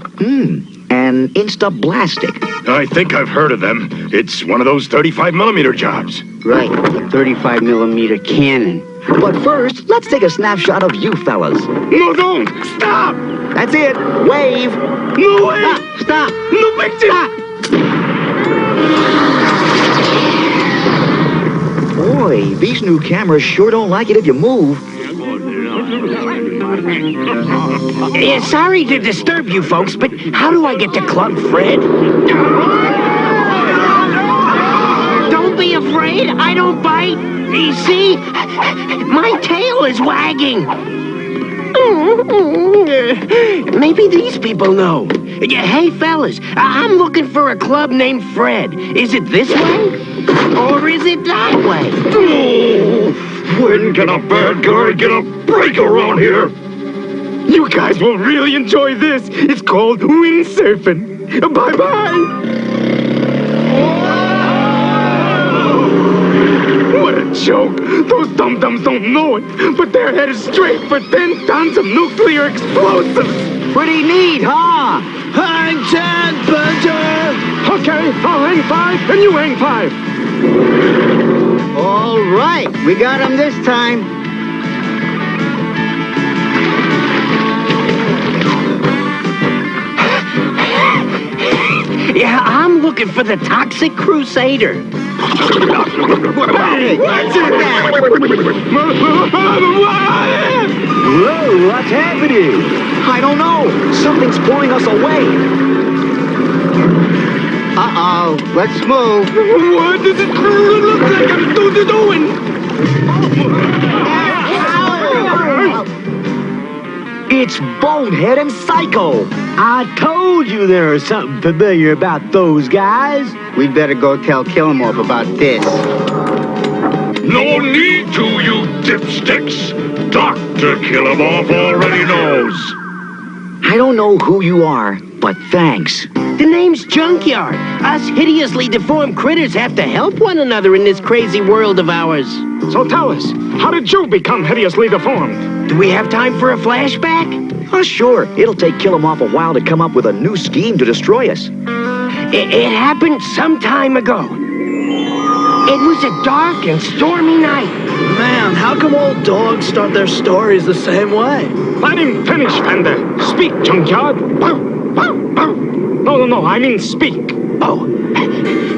An Insta-Blastic. I think I've heard of them. It's one of those 35mm jobs. Right, 35mm cannon. But first, let's take a snapshot of you fellas. No, don't! Stop! That's it. Wave. No way! Stop! No picture! Boy, these new cameras sure don't like it if you move. Sorry to disturb you folks, but how do I get to Club Fred? Don't be afraid, I don't bite. You see? My tail is wagging. Maybe these people know. Hey, fellas, I'm looking for a club named Fred. Is it this way? Or is it that way? When can a bad guy get a break around here? You guys will really enjoy this. It's called windsurfing. Bye-bye. What a joke. Those dum-dums don't know it, but they're headed straight for 10 tons of nuclear explosives. Pretty neat, huh? Hang 10, Bunter! Okay, I'll hang 5, and you hang 5. All right, we got him this time. Yeah, I'm looking for the Toxic Crusader. Hey, What's it? whoa, what's happening? I don't know. Something's pulling us away. Uh-oh, let's move. What does it look like I'm doing? It's Bonehead and Psycho. I told you there was something familiar about those guys. We'd better go tell Killamore about this. No need to, you dipsticks. Dr. Killamore already knows. I don't know who you are, but thanks. The name's Junkyard. Us hideously deformed critters have to help one another in this crazy world of ours. So tell us, how did you become hideously deformed? Do we have time for a flashback? Oh, sure. It'll take Killamore a while to come up with a new scheme to destroy us. It happened some time ago. It was a dark and stormy night. Man, how come old dogs start their stories the same way? Let him finish, Fender. Speak, Junkyard. No, I mean speak. Oh,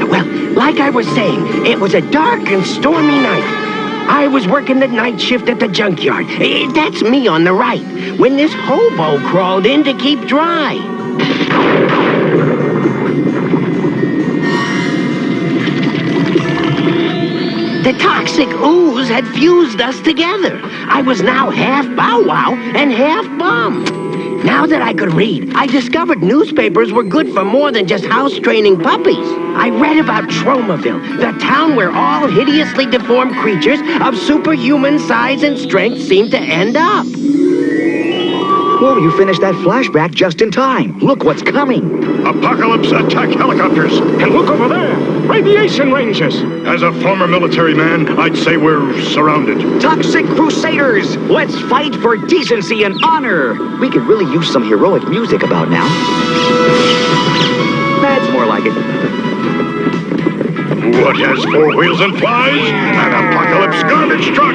well, like I was saying, it was a dark and stormy night. I was working the night shift at the junkyard. That's me on the right, when this hobo crawled in to keep dry. The toxic ooze had fused us together. I was now half Bow Wow and half Bum. Now that I could read, I discovered newspapers were good for more than just house-training puppies. I read about Tromaville, the town where all hideously deformed creatures of superhuman size and strength seem to end up. Well, you finished that flashback just in time. Look what's coming. Apocalypse attack helicopters. And look over there, radiation rangers. As a former military man, I'd say we're surrounded. Toxic Crusaders! Let's fight for decency and honor! We could really use some heroic music about now. That's more like it. What has 4 wheels and flies? An apocalypse garbage truck!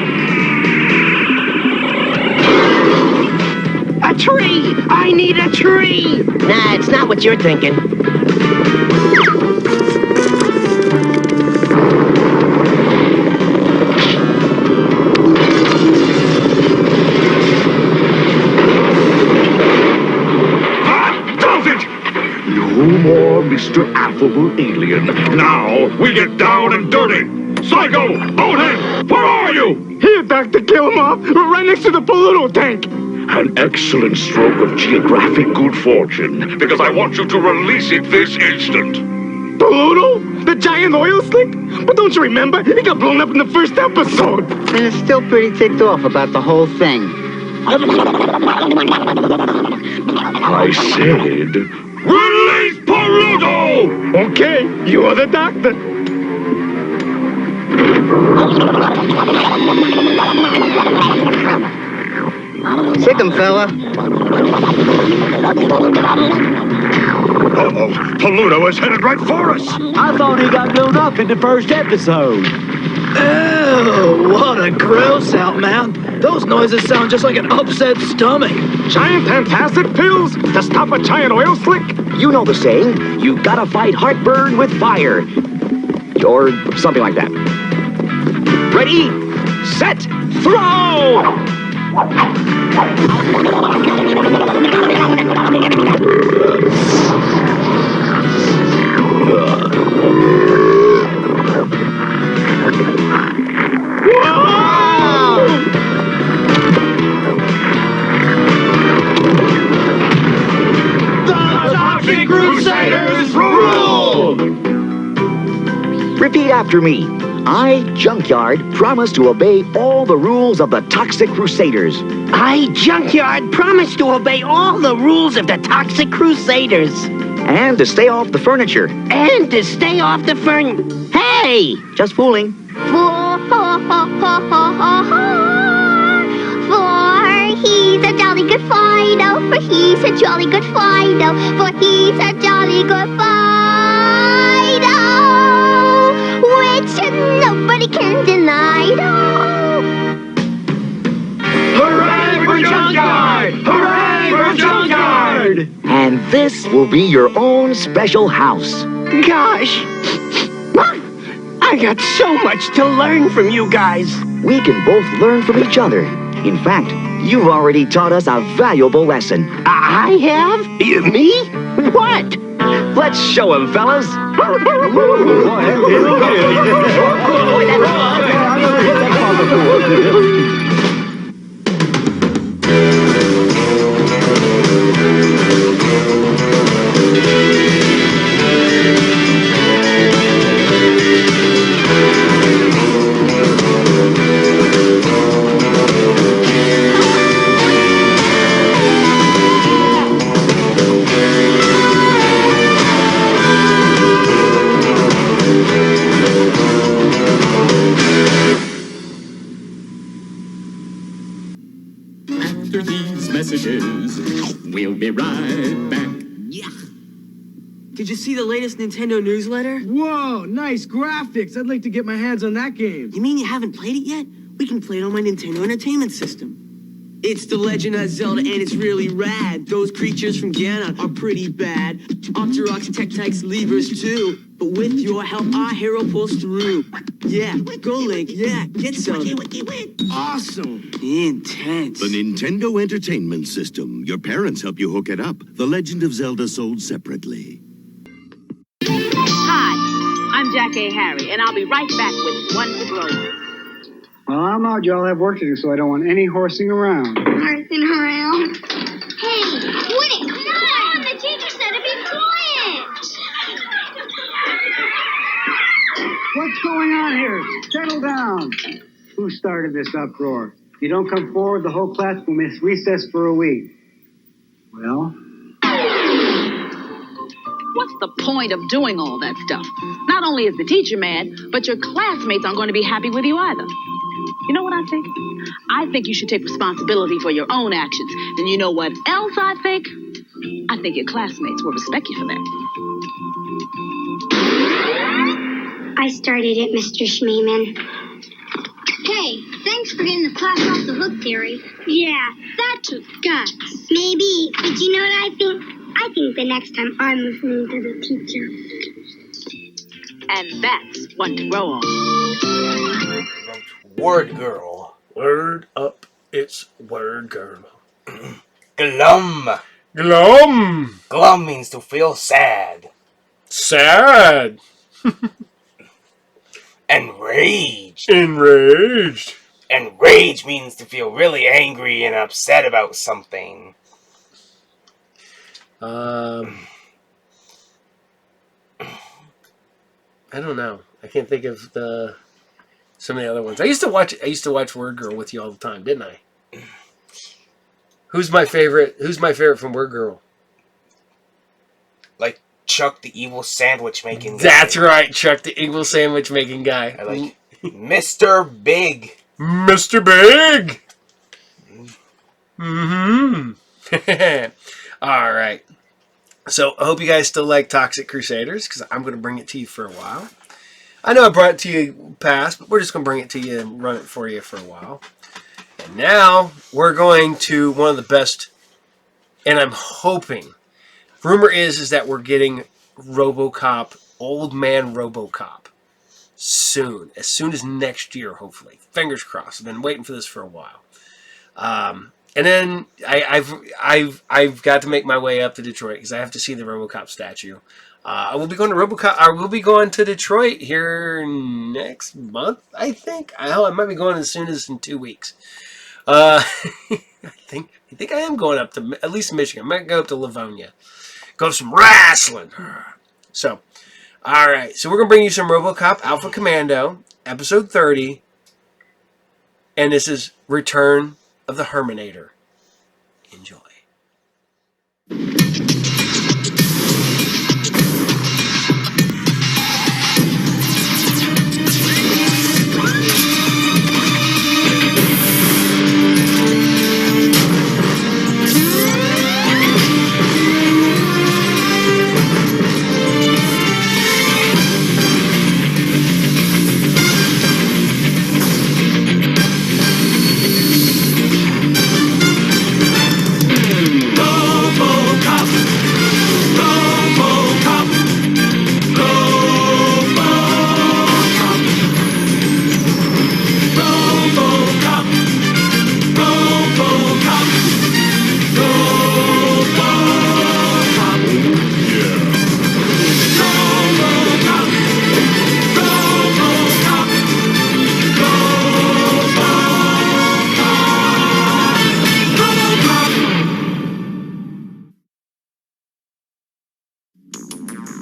A tree! I need a tree! Nah, it's not what you're thinking. No more Mr. Affable Alien. Now we get down and dirty. Psycho! Bonehead! Where are you? Here, Dr. Killamore, right next to the Pluto tank. An excellent stroke of geographic good fortune, because I want you to release it this instant. Pluto? The giant oil slick? But don't you remember? It got blown up in the first episode. And it's still pretty ticked off about the whole thing. I said, release Pluto! Okay, you are the doctor. Sick 'em, fella. Uh-oh, Pluto is headed right for us. I thought he got blown up in the first episode. Ew, what a gross out, man. Those noises sound just like an upset stomach. Giant antacid pills to stop a giant oil slick? You know the saying, you gotta fight heartburn with fire. Or something like that. Ready, set, throw! Toxic Crusaders rule! Repeat after me. I, Junkyard, promise to obey all the rules of the Toxic Crusaders. I, Junkyard, promise to obey all the rules of the Toxic Crusaders. And to stay off the furniture. And to stay off the Hey! Just fooling. For he's a jolly good Fido. For he's a jolly good Fido. For he's a jolly good Fido. Which nobody can deny. Hooray for Junkyard! Hooray for Junkyard! And this will be your own special house. Gosh! I got so much to learn from you guys. We can both learn from each other. In fact, you've already taught us a valuable lesson. I have? Me? What? Let's show him, fellas. After these messages, we'll be right back. Yeah. Did you see the latest Nintendo newsletter? Whoa, nice graphics. I'd like to get my hands on that game. You mean you haven't played it yet? We can play it on my Nintendo Entertainment System. It's The Legend of Zelda, and it's really rad. Those creatures from Ganon are pretty bad. Octoroks, Tektites, Levers too. But with your help, our hero pulls through. Yeah, go Link, yeah, get Zelda. Awesome. Intense. The Nintendo Entertainment System. Your parents help you hook it up. The Legend of Zelda sold separately. Hi, I'm Jack A. Harry, and I'll be right back with One to Grow. Well, I'm out. Y'all have work to do, so I don't want any horsing around. Horsing around? Hey, Woody, come on! The teacher said to be quiet! What's going on here? Settle down. Who started this uproar? If you don't come forward, the whole class will miss recess for a week. Well? What's the point of doing all that stuff? Not only is the teacher mad, but your classmates aren't going to be happy with you either. You know what I think? I think you should take responsibility for your own actions. And you know what else I think? I think your classmates will respect you for that. I started it, Mr. Schmeeman. Hey, thanks for getting the class off the hook theory. Yeah, that took guts. Maybe, but you know what I think? I think the next time I'm listening to the teacher. And that's one to grow on. Word girl. Word up, it's word girl. Glum. Glum. Glum means to feel sad. Sad. Enraged. Enraged. Enraged means to feel really angry and upset about something. I don't know. I can't think of some of the other ones. I used to watch Word Girl with you all the time, didn't I? Who's my favorite from Word Girl? Like Chuck the evil sandwich making guy. That's right, Chuck the evil sandwich making guy. I like Mr. Big. Mr. Big. Mm-hmm. All right. So I hope you guys still like Toxic Crusaders, because I'm going to bring it to you for a while. I know I brought it to you past, but we're just going to bring it to you and run it for you for a while. And now we're going to one of the best, and I'm hoping, rumor is that we're getting Robocop, Old Man Robocop, soon. As soon as next year, hopefully. Fingers crossed. I've been waiting for this for a while. And then I've got to make my way up to Detroit because I have to see the RoboCop statue. I will be going to RoboCop. I will be going to Detroit here next month. I think. I might be going as soon as in 2 weeks. I think I am going up to at least Michigan. I might go up to Livonia. Go to some wrestling. So, all right. So we're gonna bring you some RoboCop Alpha Commando, episode 30, and this is Return of the Herminator. Enjoy.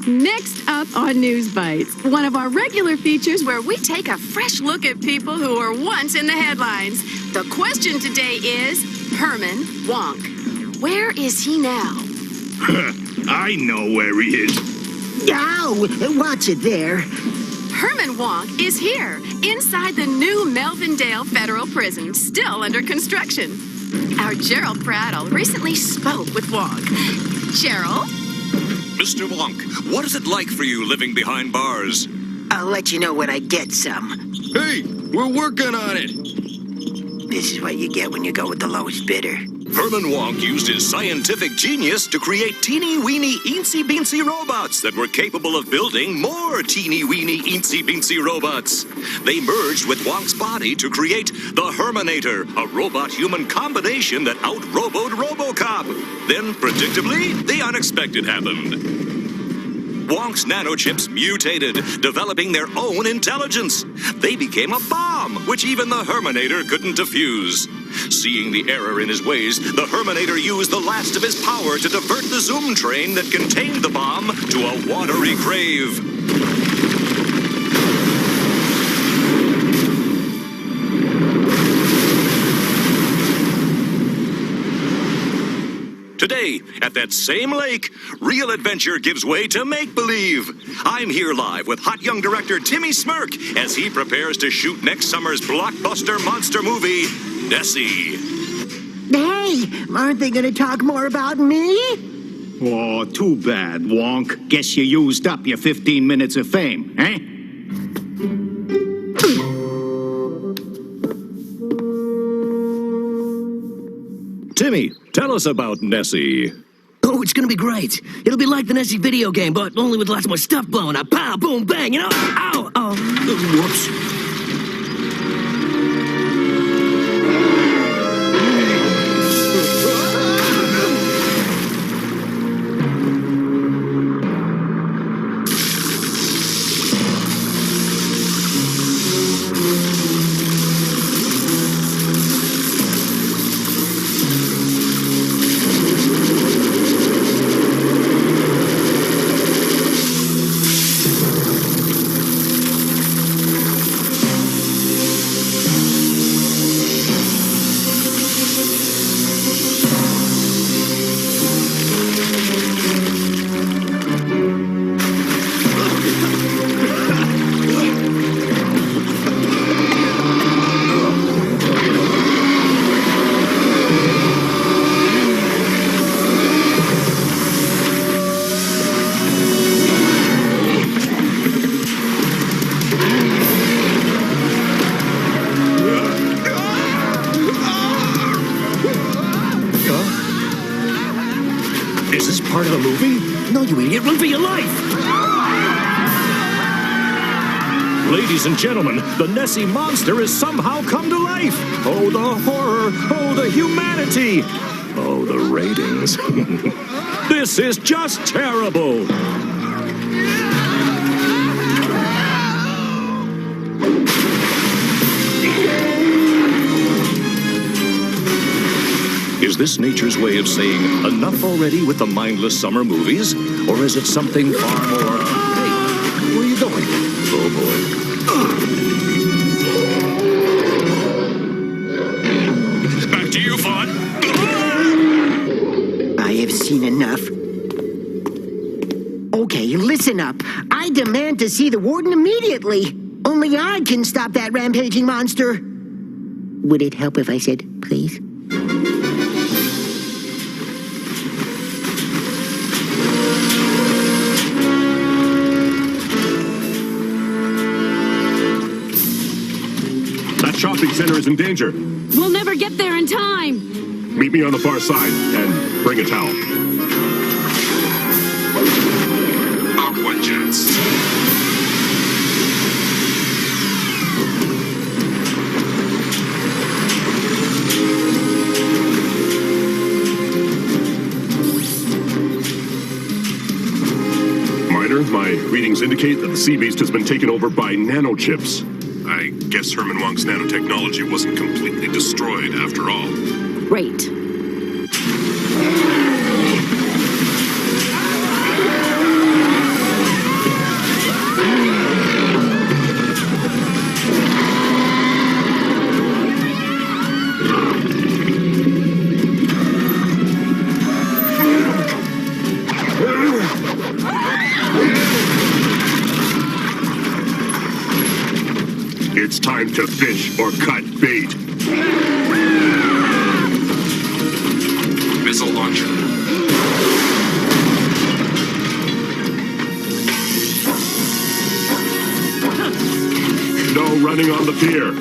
Next up on News Bites, one of our regular features where we take a fresh look at people who were once in the headlines. The question today is Herman Wonk. Where is he now? I know where he is. Oh, watch it there. Herman Wonk is here, inside the new Melvindale Federal Prison, still under construction. Our Gerald Prattle recently spoke with Wonk. Gerald? Mr. Wonk, what is it like for you living behind bars? I'll let you know when I get some. Hey, we're working on it. This is what you get when you go with the lowest bidder. Herman Wonk used his scientific genius to create teeny-weeny, eensy-beensy robots that were capable of building more teeny-weeny, eensy-beensy robots. They merged with Wonk's body to create the Herminator, a robot-human combination that out-roboed Robocop. Then, predictably, the unexpected happened. Wonk's nanochips mutated, developing their own intelligence. They became a bomb, which even the Herminator couldn't defuse. Seeing the error in his ways, the Herminator used the last of his power to divert the Zoom train that contained the bomb to a watery grave. Today, at that same lake, real adventure gives way to make-believe. I'm here live with hot young director Timmy Smirk as he prepares to shoot next summer's blockbuster monster movie, Nessie. Hey, aren't they going to talk more about me? Oh, too bad, Wonk. Guess you used up your 15 minutes of fame, eh? Timmy, tell us about Nessie. Oh, it's gonna be great. It'll be like the Nessie video game, but only with lots more stuff blowing up. Pow, boom, bang, you know? Ow! Oh, whoops. part of the movie? No, you idiot. Run for your life. Ladies and gentlemen, the Nessie monster has somehow come to life. Oh, the horror. Oh, the humanity. Oh, the ratings. This is just terrible. Is this nature's way of saying enough already with the mindless summer movies? Or is it something far more... Hey, where are you going? Oh, boy. Back to you, Fawn. I have seen enough. Okay, listen up. I demand to see the warden immediately. Only I can stop that rampaging monster. Would it help if I said, please? That shopping center is in danger. We'll never get there in time. Meet me on the far side and bring a towel. Aqua jets. Miner, my readings indicate that the sea beast has been taken over by nanochips. I guess Herman Wong's nanotechnology wasn't completely destroyed after all. Great. It's time to fish or cut bait. Missile launcher. No running on the pier.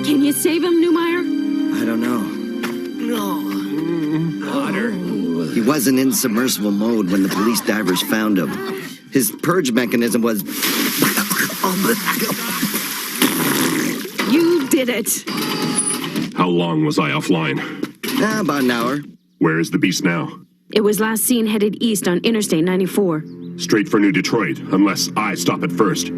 Can you save him, Newmeyer? I don't know. Water. He wasn't in submersible mode when the police divers found him. His purge mechanism was... You did it. How long was I offline? About an hour. Where is the beast now? It was last seen headed east on Interstate 94. Straight for New Detroit, unless I stop it first.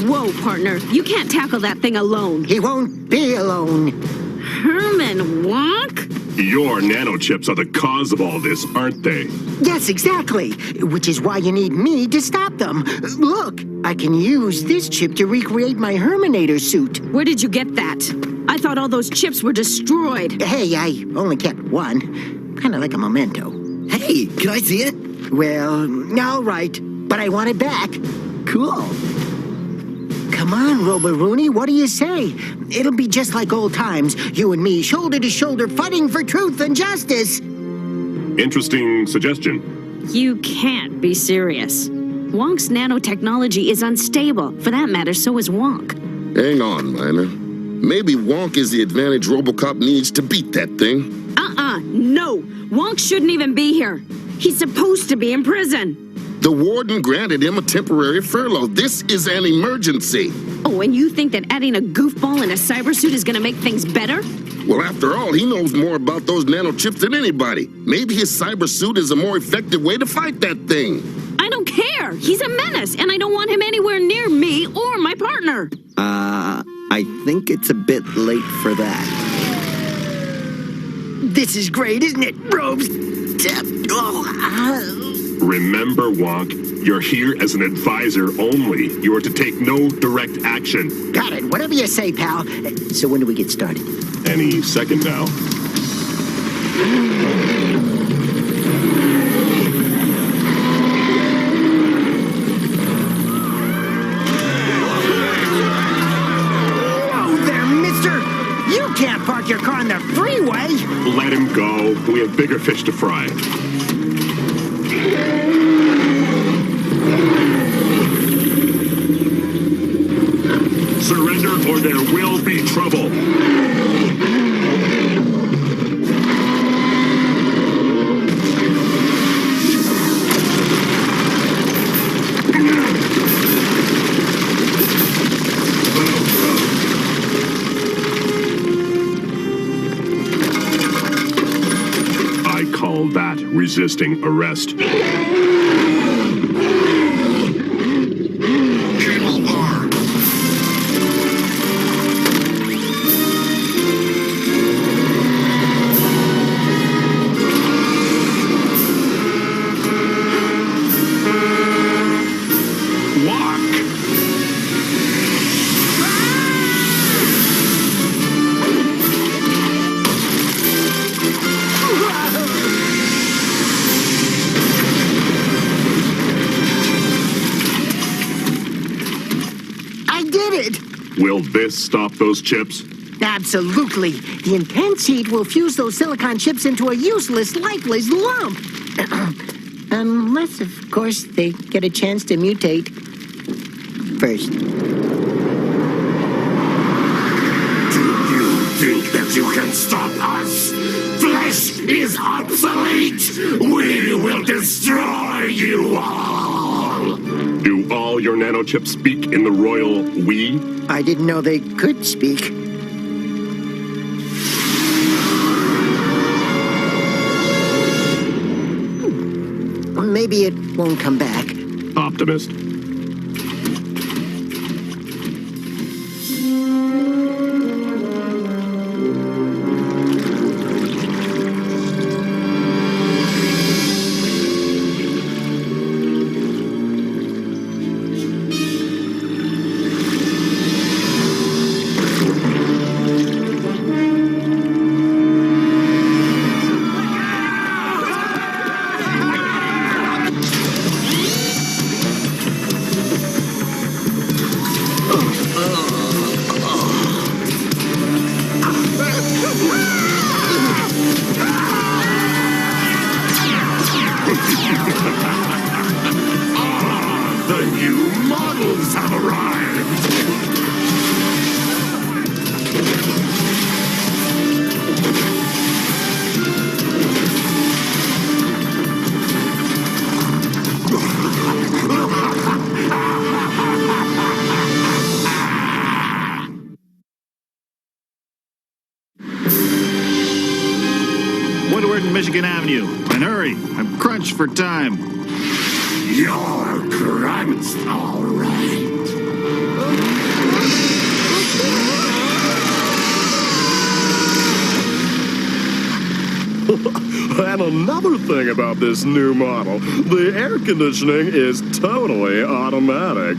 Whoa, partner. You can't tackle that thing alone. He won't be alone. Herman Wonk? Your nanochips are the cause of all this, aren't they? Yes, exactly. Which is why you need me to stop them. Look, I can use this chip to recreate my Herminator suit. Where did you get that? I thought all those chips were destroyed. Hey, I only kept one. Kind of like a memento. Hey, can I see it? Well, all right. But I want it back. Cool. Come on, Robo-Rooney, what do you say? It'll be just like old times. You and me, shoulder to shoulder, fighting for truth and justice. Interesting suggestion. You can't be serious. Wonk's nanotechnology is unstable. For that matter, so is Wonk. Hang on, Miner. Maybe Wonk is the advantage Robocop needs to beat that thing. No. Wonk shouldn't even be here. He's supposed to be in prison. The warden granted him a temporary furlough. This is an emergency. Oh, and you think that adding a goofball in a cyber suit is going to make things better? Well, after all, he knows more about those nanochips than anybody. Maybe his cyber suit is a more effective way to fight that thing. I don't care. He's a menace, and I don't want him anywhere near me or my partner. I think it's a bit late for that. This is great, isn't it, Robes? Remember, Wonk, you're here as an advisor only. You are to take no direct action. Got it. Whatever you say, pal. So when do we get started? Any second now. Whoa there, mister! You can't park your car on the freeway! Let him go. We have bigger fish to fry. Surrender or there will be trouble. I call that resisting arrest. Will this stop those chips? Absolutely. The intense heat will fuse those silicon chips into a useless, lifeless lump. Unless, of course, they get a chance to mutate first. Do you think that you can stop us? Flesh is obsolete! We will destroy you all! Do all your nanochips speak in the royal we? I didn't know they could speak. Maybe it won't come back. Optimist. The new models have arrived! Woodward and Michigan Avenue. And hurry, I'm crunched for time. You're crunched, all right. And another thing about this new model, the air conditioning is totally automatic.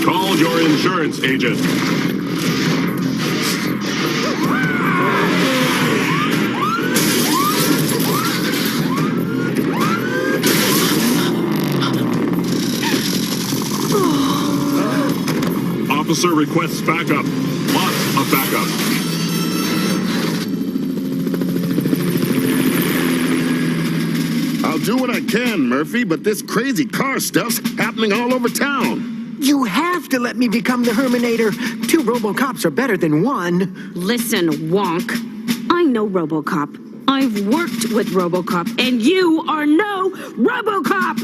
Call your insurance agent. Officer requests backup. Lots of backup. I'll do what I can, Murphy, but this crazy car stuff's happening all over town. You have to let me become the Herminator. 2 Robocops are better than 1. Listen, Wonk. I know Robocop. I've worked with Robocop, and you are no Robocop!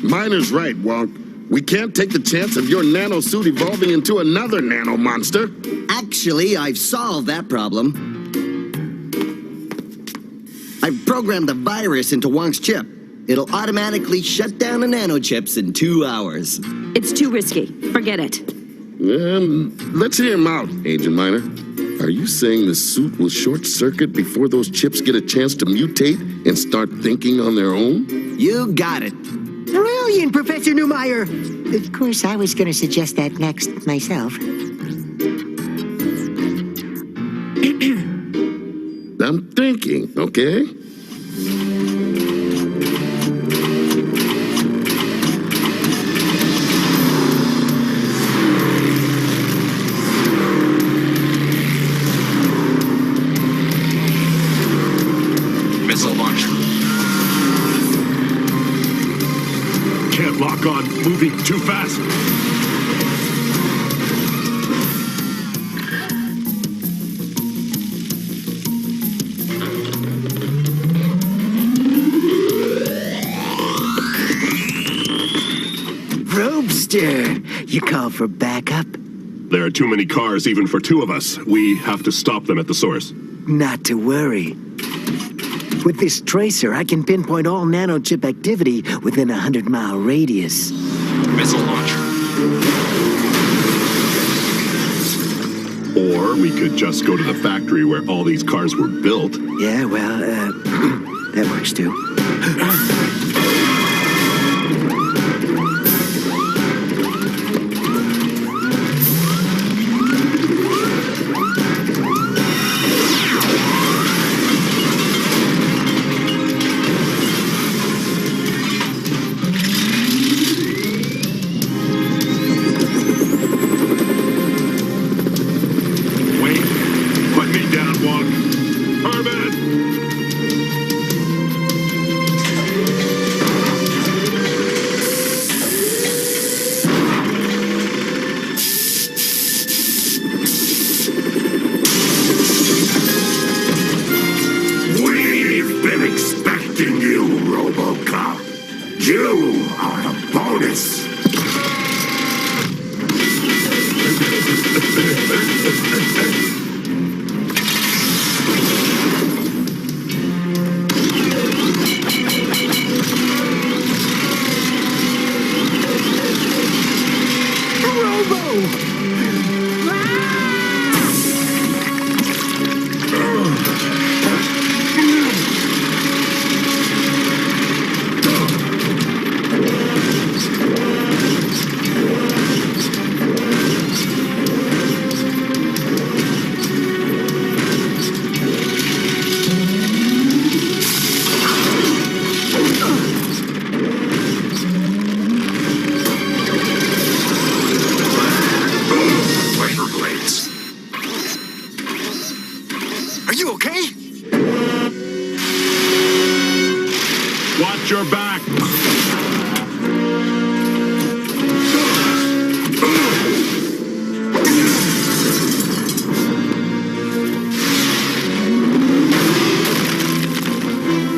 Miner's right, Wonk. We can't take the chance of your nano suit evolving into another nano monster. Actually, I've solved that problem. I've programmed a virus into Wonk's chip. It'll automatically shut down the nanochips in 2 hours. It's too risky. Forget it. Let's hear him out, Agent Minor. Are you saying the suit will short circuit before those chips get a chance to mutate and start thinking on their own? You got it. Brilliant, Professor Newmeyer. Of course, I was going to suggest that next myself. I'm thinking, okay? Missile launcher. Can't lock on. Moving too fast. Robester, you call for backup? There are too many cars even for two of us. We have to stop them at the source. Not to worry. With this tracer, I can pinpoint all nanochip activity within a 100-mile radius. Missile launcher. Or we could just go to the factory where all these cars were built. Yeah, well, that works too. We've been expecting you, Robocop. You are a bonus. Are you okay? Watch your back.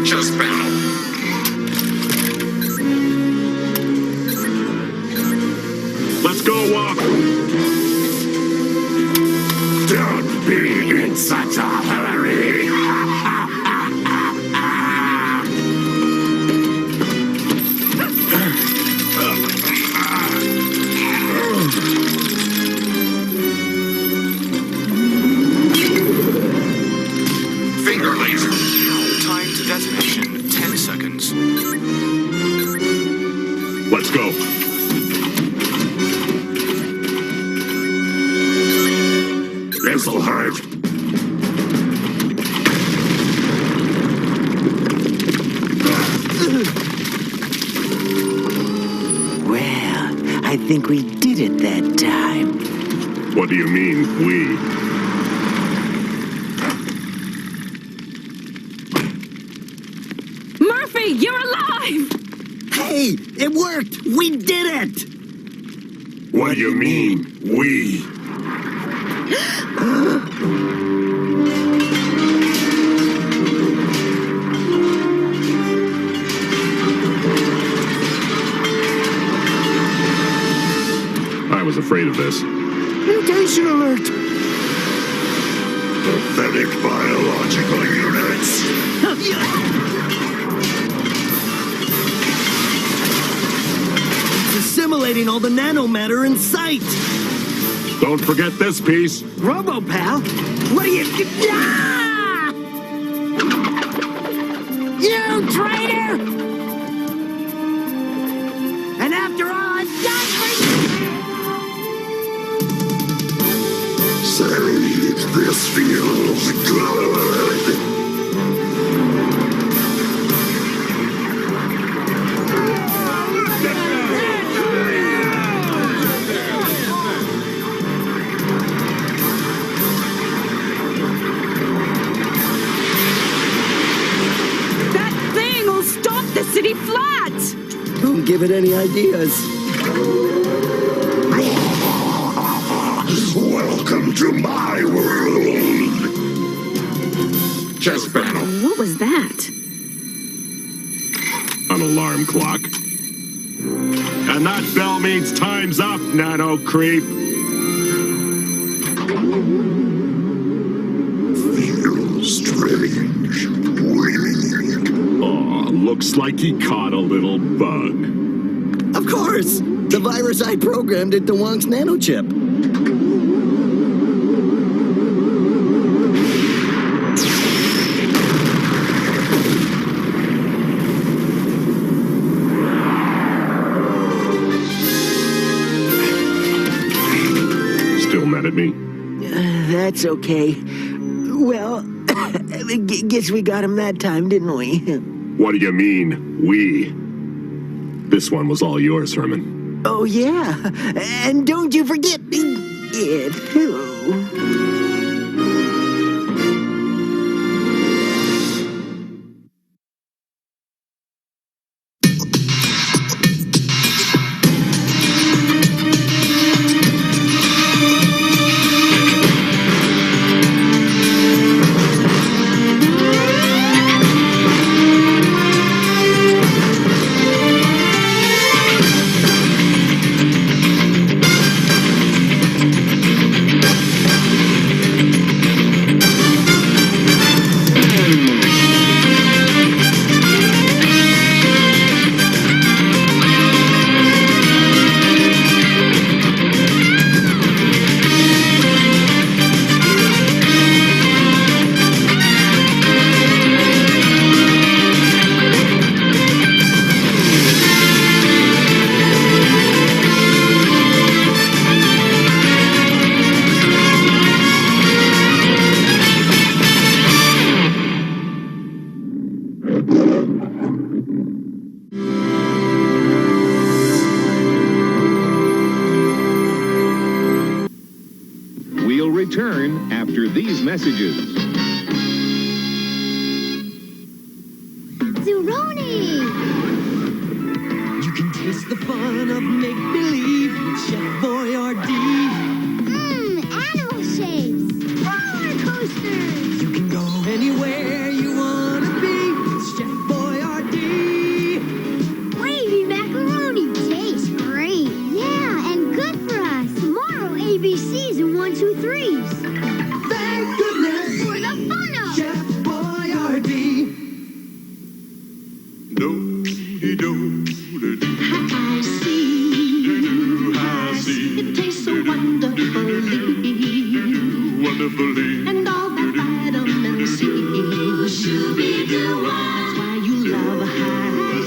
Just battle. Let's go, Walk. Don't be in such a hurry. Finger laser. Time to detonation, 10 seconds. Let's go. This'll hurt. Well, I think we did it that time. What do you mean, we? Murphy, you're alive! Hey, it worked! We did it! What do you mean, we? afraid of this. Mutation alert! Pathetic biological units. It's assimilating all the nanomatter in sight. Don't forget this piece. Robopal? What are you... Ah! You traitor! And after all I've done for Say, this feels good. That thing will stop the city flat! Don't give it any ideas. Welcome to my world. Chess battle. What was that? An alarm clock. And that bell means time's up, nano creep. Feels strange. Weird. Aw, looks like he caught a little bug. Of course! The virus I programmed into Wong's nanochip. Still mad at me? That's okay. Well, guess we got him that time, didn't we? What do you mean, we? This one was all yours, Herman. Oh, yeah. And don't you forget it, too. We'll return after these messages. Zeroni! You can taste the fun of make-believe with Chef Boyardee. Animal shapes! Roller coasters! You can go anywhere you want to be with Chef Boyardee. Wavy macaroni tastes great. Yeah, and good for us. Tomorrow, ABCs and 1, 2, 3s. Thank goodness For the fun of Chef Boyardee. I see. It tastes so wonderfully. And all that vitamin C. That's why you love High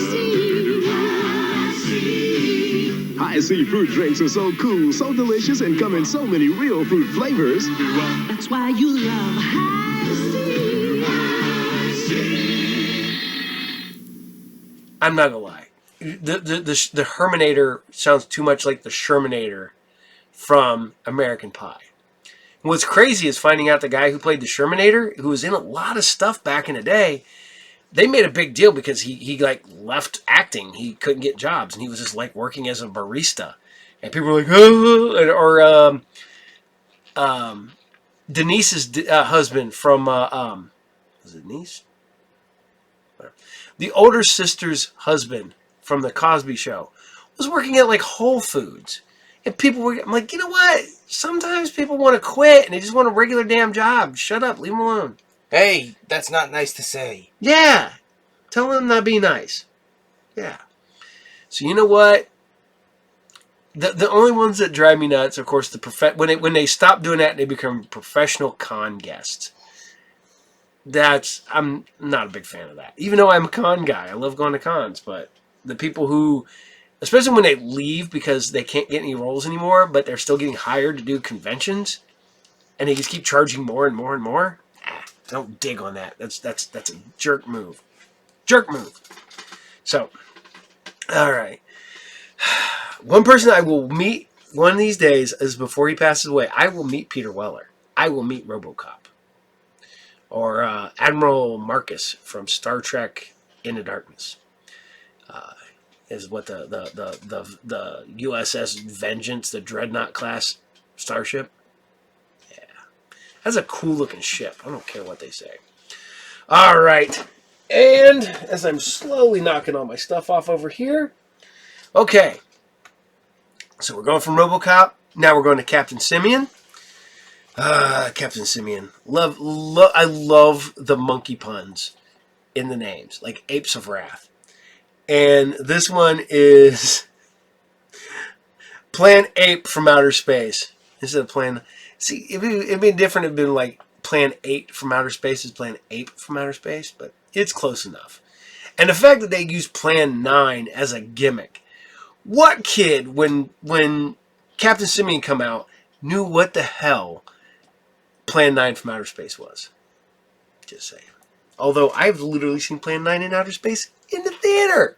C. High C fruit drinks are so cool, so delicious, and come in so many real fruit flavors. That's why you love High C. I'm not gonna lie. The Herminator sounds too much like the Shermanator from American Pie. What's crazy is finding out the guy who played the Shermanator, who was in a lot of stuff back in the day, they made a big deal because he like left acting. He couldn't get jobs, and he was just like working as a barista. And people were like, oh, or Denise's husband from was it Denise? The older sister's husband from the Cosby Show was working at like Whole Foods. And I'm like, you know what? Sometimes people want to quit and they just want a regular damn job. Shut up. Leave them alone. Hey, that's not nice to say. Yeah. Tell them not be nice. Yeah. So you know what? The only ones that drive me nuts, of course, when they stop doing that and they become professional con guests. I'm not a big fan of that. Even though I'm a con guy, I love going to cons, but the people who, especially when they leave because they can't get any roles anymore, but they're still getting hired to do conventions, and they just keep charging more and more and more. Don't dig on that. That's a jerk move. Jerk move. So, all right. One person I will meet one of these days is before he passes away. I will meet Peter Weller. I will meet Robocop. Or Admiral Marcus from Star Trek Into Darkness. Is what the USS Vengeance, the Dreadnought class starship. Yeah. That's a cool looking ship. I don't care what they say. All right. And as I'm slowly knocking all my stuff off over here. Okay. So we're going from Robocop. Now we're going to Captain Simian. Captain Simian. I love the monkey puns in the names. Like Apes of Wrath. And this one is Plan Ape from Outer Space. Instead of Plan... See, it'd be different if it'd been like Plan 8 from Outer Space is Plan Ape from Outer Space. But it's close enough. And the fact that they use Plan 9 as a gimmick. What kid, when Captain Simian come out, knew what the hell Plan 9 from Outer Space was? Just saying. Although I've literally seen Plan 9 in Outer Space in the theater.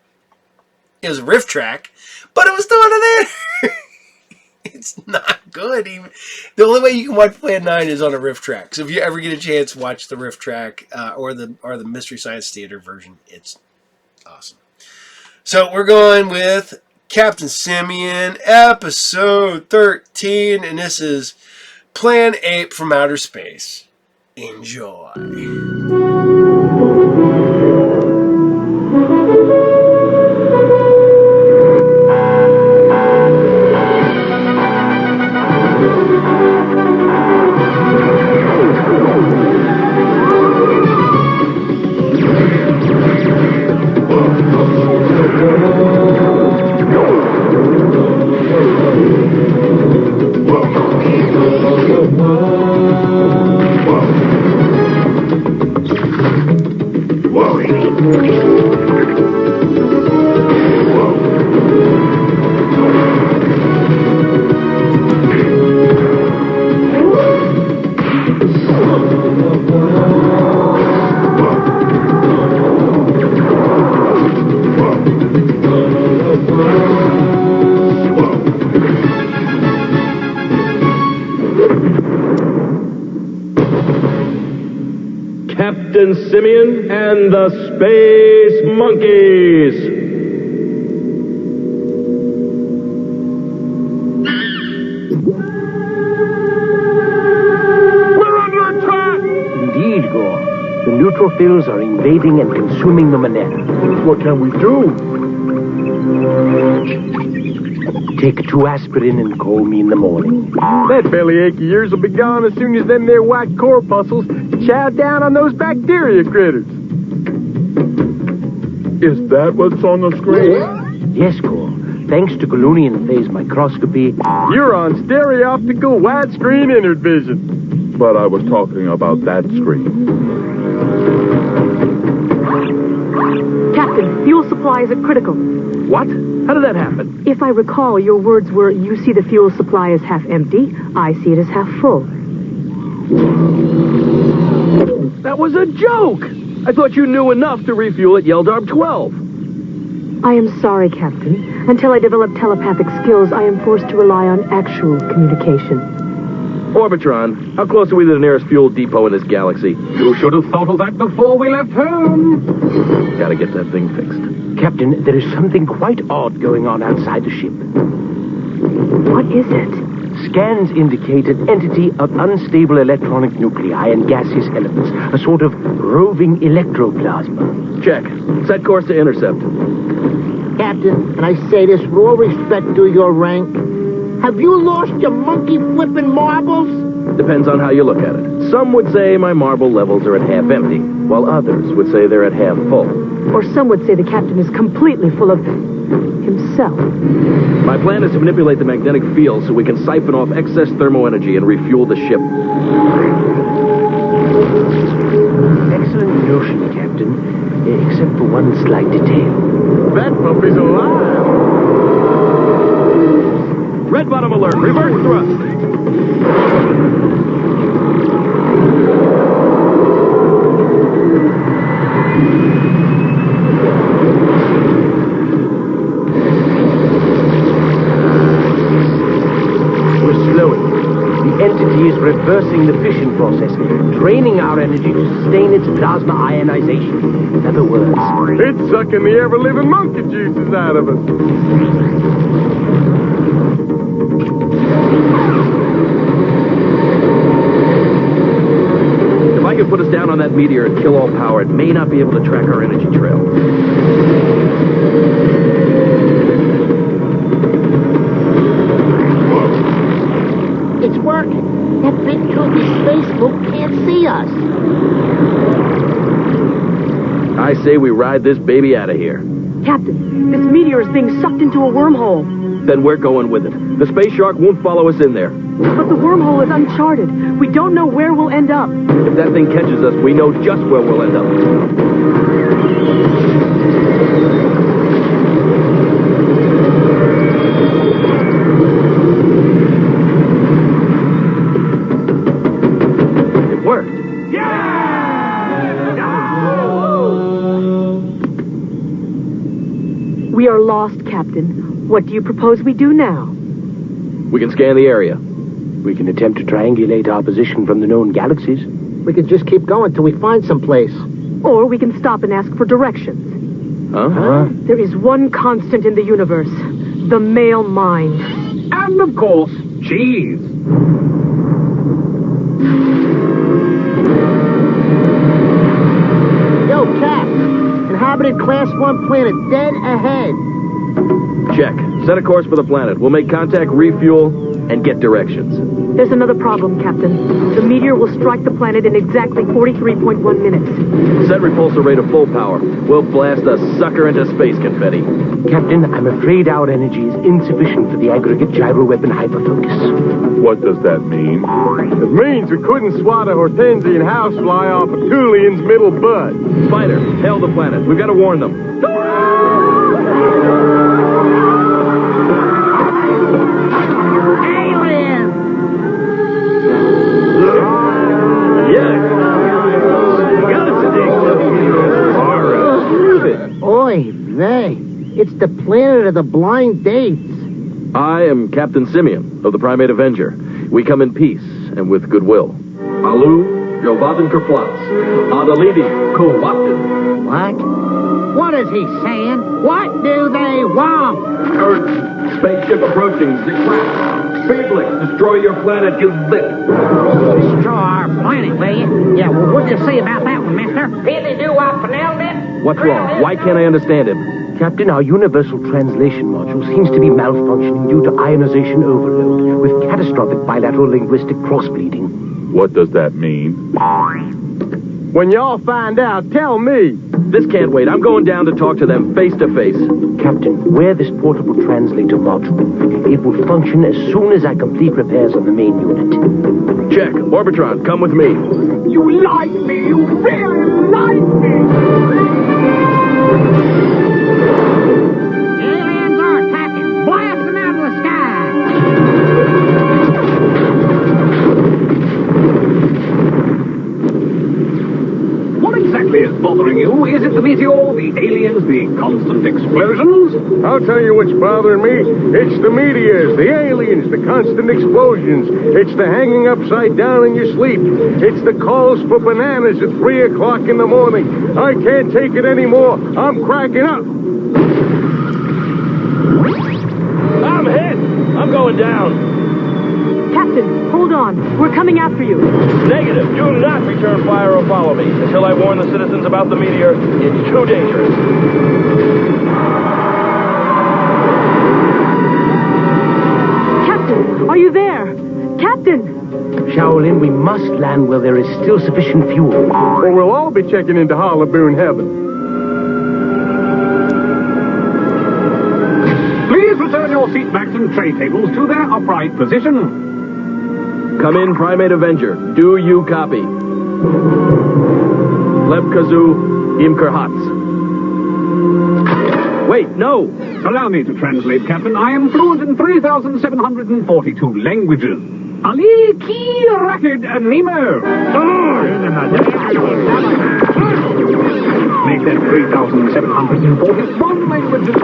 It was a riff track, but it was still in the theater. It's not good. Even the only way you can watch Plan 9 is on a riff track. So if you ever get a chance, watch the riff track or the Mystery Science Theater version. It's awesome. So we're going with Captain Simian, episode 13, and this is Plan Ape from Outer Space. Enjoy. Captain Simian and the Space Monkeys. We're under attack! Indeed, Gore. The neutrophils are invading and consuming the manette. What can we do? Take 2 aspirin and call me in the morning. That bellyache of yours will be gone as soon as them there white corpuscles chow down on those bacteria critters. Is that what's on the screen? Yes, Gore. Thanks to Galunian phase microscopy, you're on stereoptical widescreen vision. But I was talking about that screen. Captain, fuel supply is at critical. What? How did that happen? If I recall, your words were, you see the fuel supply as half empty, I see it as half full. That was a joke! I thought you knew enough to refuel at Yeldarb 12. I am sorry, Captain. Until I develop telepathic skills, I am forced to rely on actual communication. Orbitron, how close are we to the nearest fuel depot in this galaxy? You should have thought of that before we left home. Gotta get that thing fixed. Captain, there is something quite odd going on outside the ship. What is it? Scans indicate an entity of unstable electronic nuclei and gaseous elements, a sort of roving electroplasma. Check. Set course to intercept. Captain, and I say this with all respect to your rank, Have you lost your monkey-flipping marbles? Depends on how you look at it. Some would say my marble levels are at half empty, while others would say they're at half full. Or some would say the captain is completely full of himself. My plan is to manipulate the magnetic field so we can siphon off excess thermo energy and refuel the ship. Excellent notion, Captain. Except for one slight detail. That puppy's alive! Red bottom alert! Reverse thrust! We're slowing. The entity is reversing the fission process, draining our energy to sustain its plasma ionization. In other words, it's sucking the ever-living monkey juices out of us. If I can put us down on that meteor and kill all power, it may not be able to track our energy trail. It's working. That big chunky space spook can't see us. I say we ride this baby out of here. Captain, this meteor is being sucked into a wormhole. Then we're going with it. The space shark won't follow us in there. But the wormhole is uncharted. We don't know where we'll end up. If that thing catches us, we know just where we'll end up. It worked. We are lost, Captain. What do you propose we do now? We can scan the area. we can attempt to triangulate our position from the known galaxies. We could just keep going till we find some place. Or we can stop and ask for directions. Huh? There is one constant in the universe. The male mind. And of course, cheese. Yo, Cap. Inhabited Class 1 planet dead ahead. Check. Set a course for the planet. We'll make contact, refuel, and get directions. There's another problem, Captain. The meteor will strike the planet in exactly 43.1 minutes. Set repulsor rate of full power. We'll blast a sucker into space confetti. Captain, I'm afraid our energy is insufficient for the aggregate gyro weapon hyperfocus. What does that mean? It means we couldn't swat a Hortensian housefly off a Thulian's middle butt. Spider, hail the planet. We've got to warn them. Oy vey. It's the planet of the blind dates. I am Captain Simian of the Primate Avenger. We come in peace and with goodwill. Alu, Jovaden Kerplatz, Adalidi, Kowaptin. What? What is he saying? What do they want? Earth, spaceship approaching. Speedlink, destroy your planet, you lit. Destroy our planet, will you? Yeah, well, what do you say about that one, mister? Really do what Fennell did? What's wrong? Why can't I understand him? Captain, our universal translation module seems to be malfunctioning due to ionization overload with catastrophic bilateral linguistic crossbleeding. What does that mean? When y'all find out, tell me. This can't wait. I'm going down to talk to them face to face. Captain, wear this portable translator module. It will function as soon as I complete repairs on the main unit. Check. Orbitron, come with me. You like me. You really like me. Aliens are attacking. Blast them out of the sky. What exactly is bothering you? Is it the meteor, the aliens, the constant explosions? I'll tell you what's bothering me. It's the meteors, the aliens, the constant explosions. It's the hanging upside down in your sleep. It's the calls for bananas at 3 o'clock in the morning. I can't take it anymore. I'm cracking up. I'm hit. I'm going down. Captain, hold on. We're coming after you. Negative. Do not return fire or follow me until I warn the citizens about the meteor. It's too dangerous. Captain, Captain, we must land where there is still sufficient fuel. Or we'll all be checking into Harlaboon heaven. Please return your seatbacks and tray tables to their upright position. Come in, Primate Avenger. Do you copy? Leb Kazoo, Imker Hatz. Wait, no! Allow me to translate, Captain. I am fluent in 3,742 languages. Ali Ki Rakid Nemo. Make that 3,741 languages.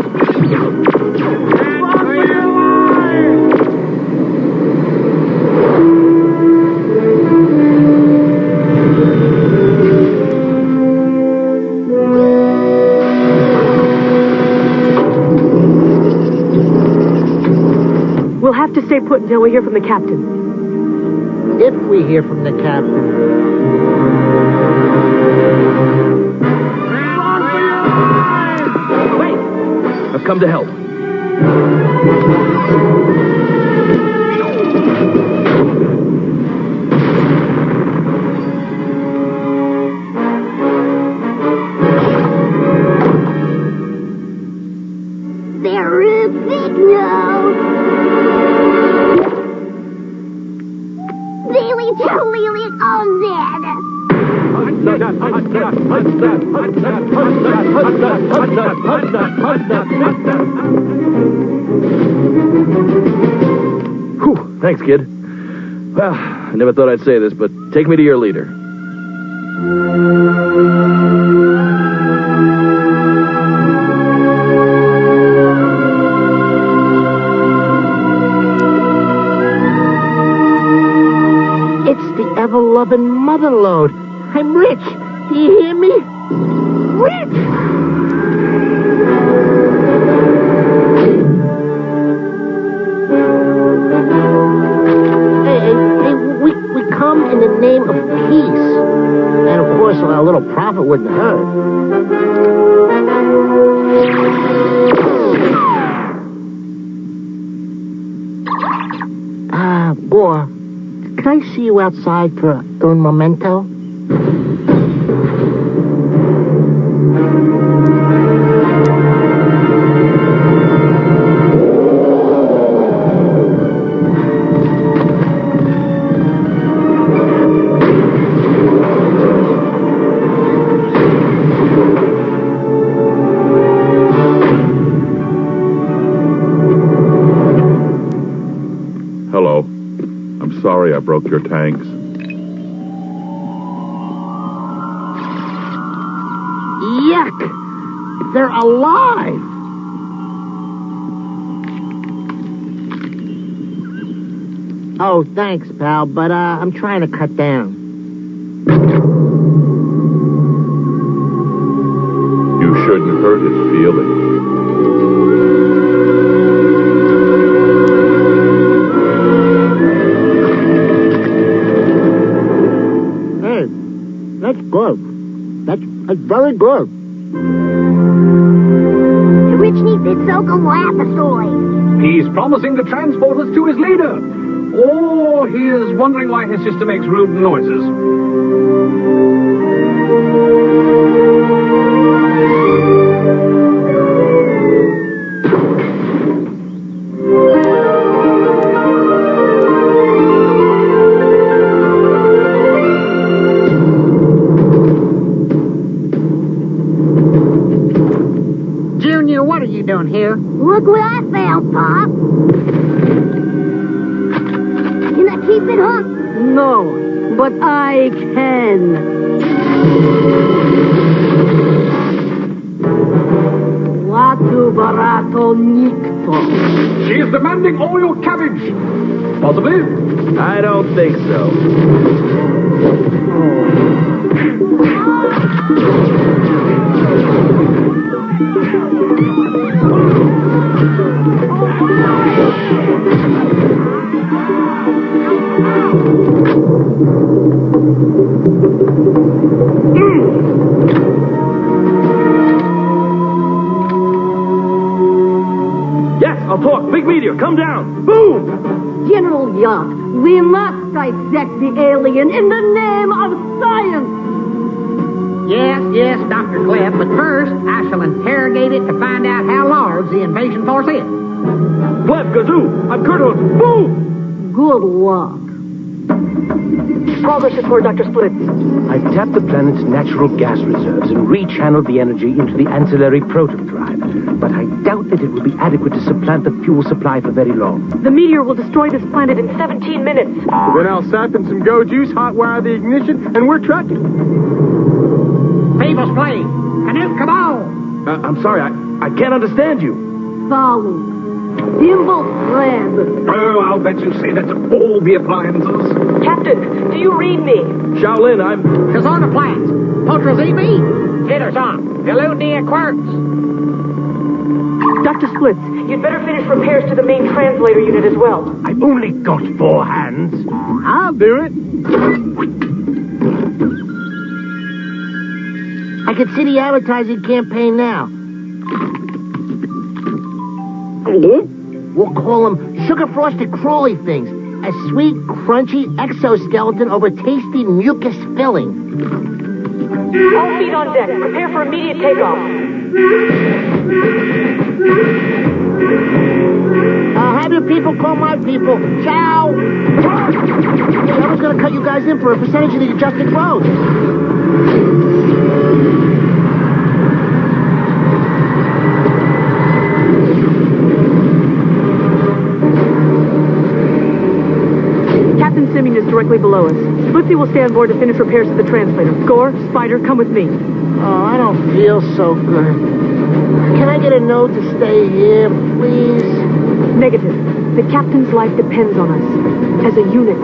We'll have to stay put until we hear from the captain. If we hear from the captain. Wait! I've come to help. There is signal. Really, truly, all dead. Whew, thanks, kid. Well, I never thought I'd say this, but take me to your leader. It's the ever-loving motherlode. I'm rich. Do you hear me? Rich! Hey, we come in the name of peace. And of course, a little profit wouldn't hurt. Boy, can I see you outside for un momento? Hello. I'm sorry I broke your tanks. Yuck! They're alive! Oh, thanks, pal, but I'm trying to cut down. You shouldn't hurt his feelings. That's good. That's very good. The rich need this so-called lapasoid. He's promising to transport us to his leader. Or he is wondering why his sister makes rude noises. What are you doing here? Look what I found, Pop. Can I keep it, huh? No, but I can. Latu barato nikto. She is demanding all your cabbage. Possibly? I don't think so. Yes, I'll talk. Big meteor, come down. Boom! General Yacht, we must dissect the alien in the name of science. Yes, Dr. Cliff, but first I shall interrogate it to find out how large the invasion force is. Clef, Gazoo, I'm Kurtles. Move! Good luck. Progress report, Dr. Splits. I've tapped the planet's natural gas reserves and rechanneled the energy into the ancillary proton drive. But I doubt that it will be adequate to supplant the fuel supply for very long. The meteor will destroy this planet in 17 minutes. Then I'll sap in some Go Juice, hotwire the ignition, and we're trucking. People's Play. Canute, come on. I'm sorry, I can't understand you. Follow. Dimble friend. Oh, I'll bet you say that to all the appliances. Captain, do you read me? Shaolin, I'm... Disorder plans. Ultras EB. Jitters on. Eludia quirks. Dr. Splits, you'd better finish repairs to the main translator unit as well. I've only got 4 hands. I'll do it. I can see the advertising campaign now. We'll call them sugar-frosted crawly things. A sweet, crunchy exoskeleton over tasty mucus filling. All feet on deck. Prepare for immediate takeoff. Have your people call my people. Ciao! Hey, I was gonna cut you guys in for a percentage of the adjusted growth. Captain Simian is directly below us. Splitsy will stay on board to finish repairs to the translator. Gore, Spider, come with me. Oh, I don't feel so good. Can I get a note to stay here, please? Negative. The captain's life depends on us. As a unit.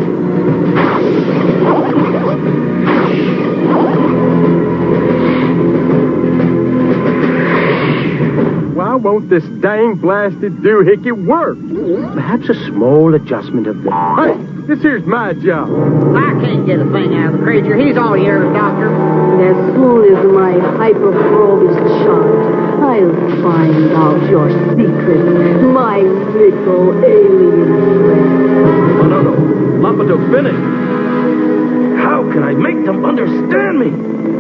Why won't this dang blasted doohickey work? Perhaps a small adjustment of the... Hey, this here's my job. I can't get a thing out of the creature. He's all yours, Doctor. As soon as my hyperprobe is charged, I'll find out your secret, my little alien friend. Oh, no. Lapado's finished. How can I make them understand me?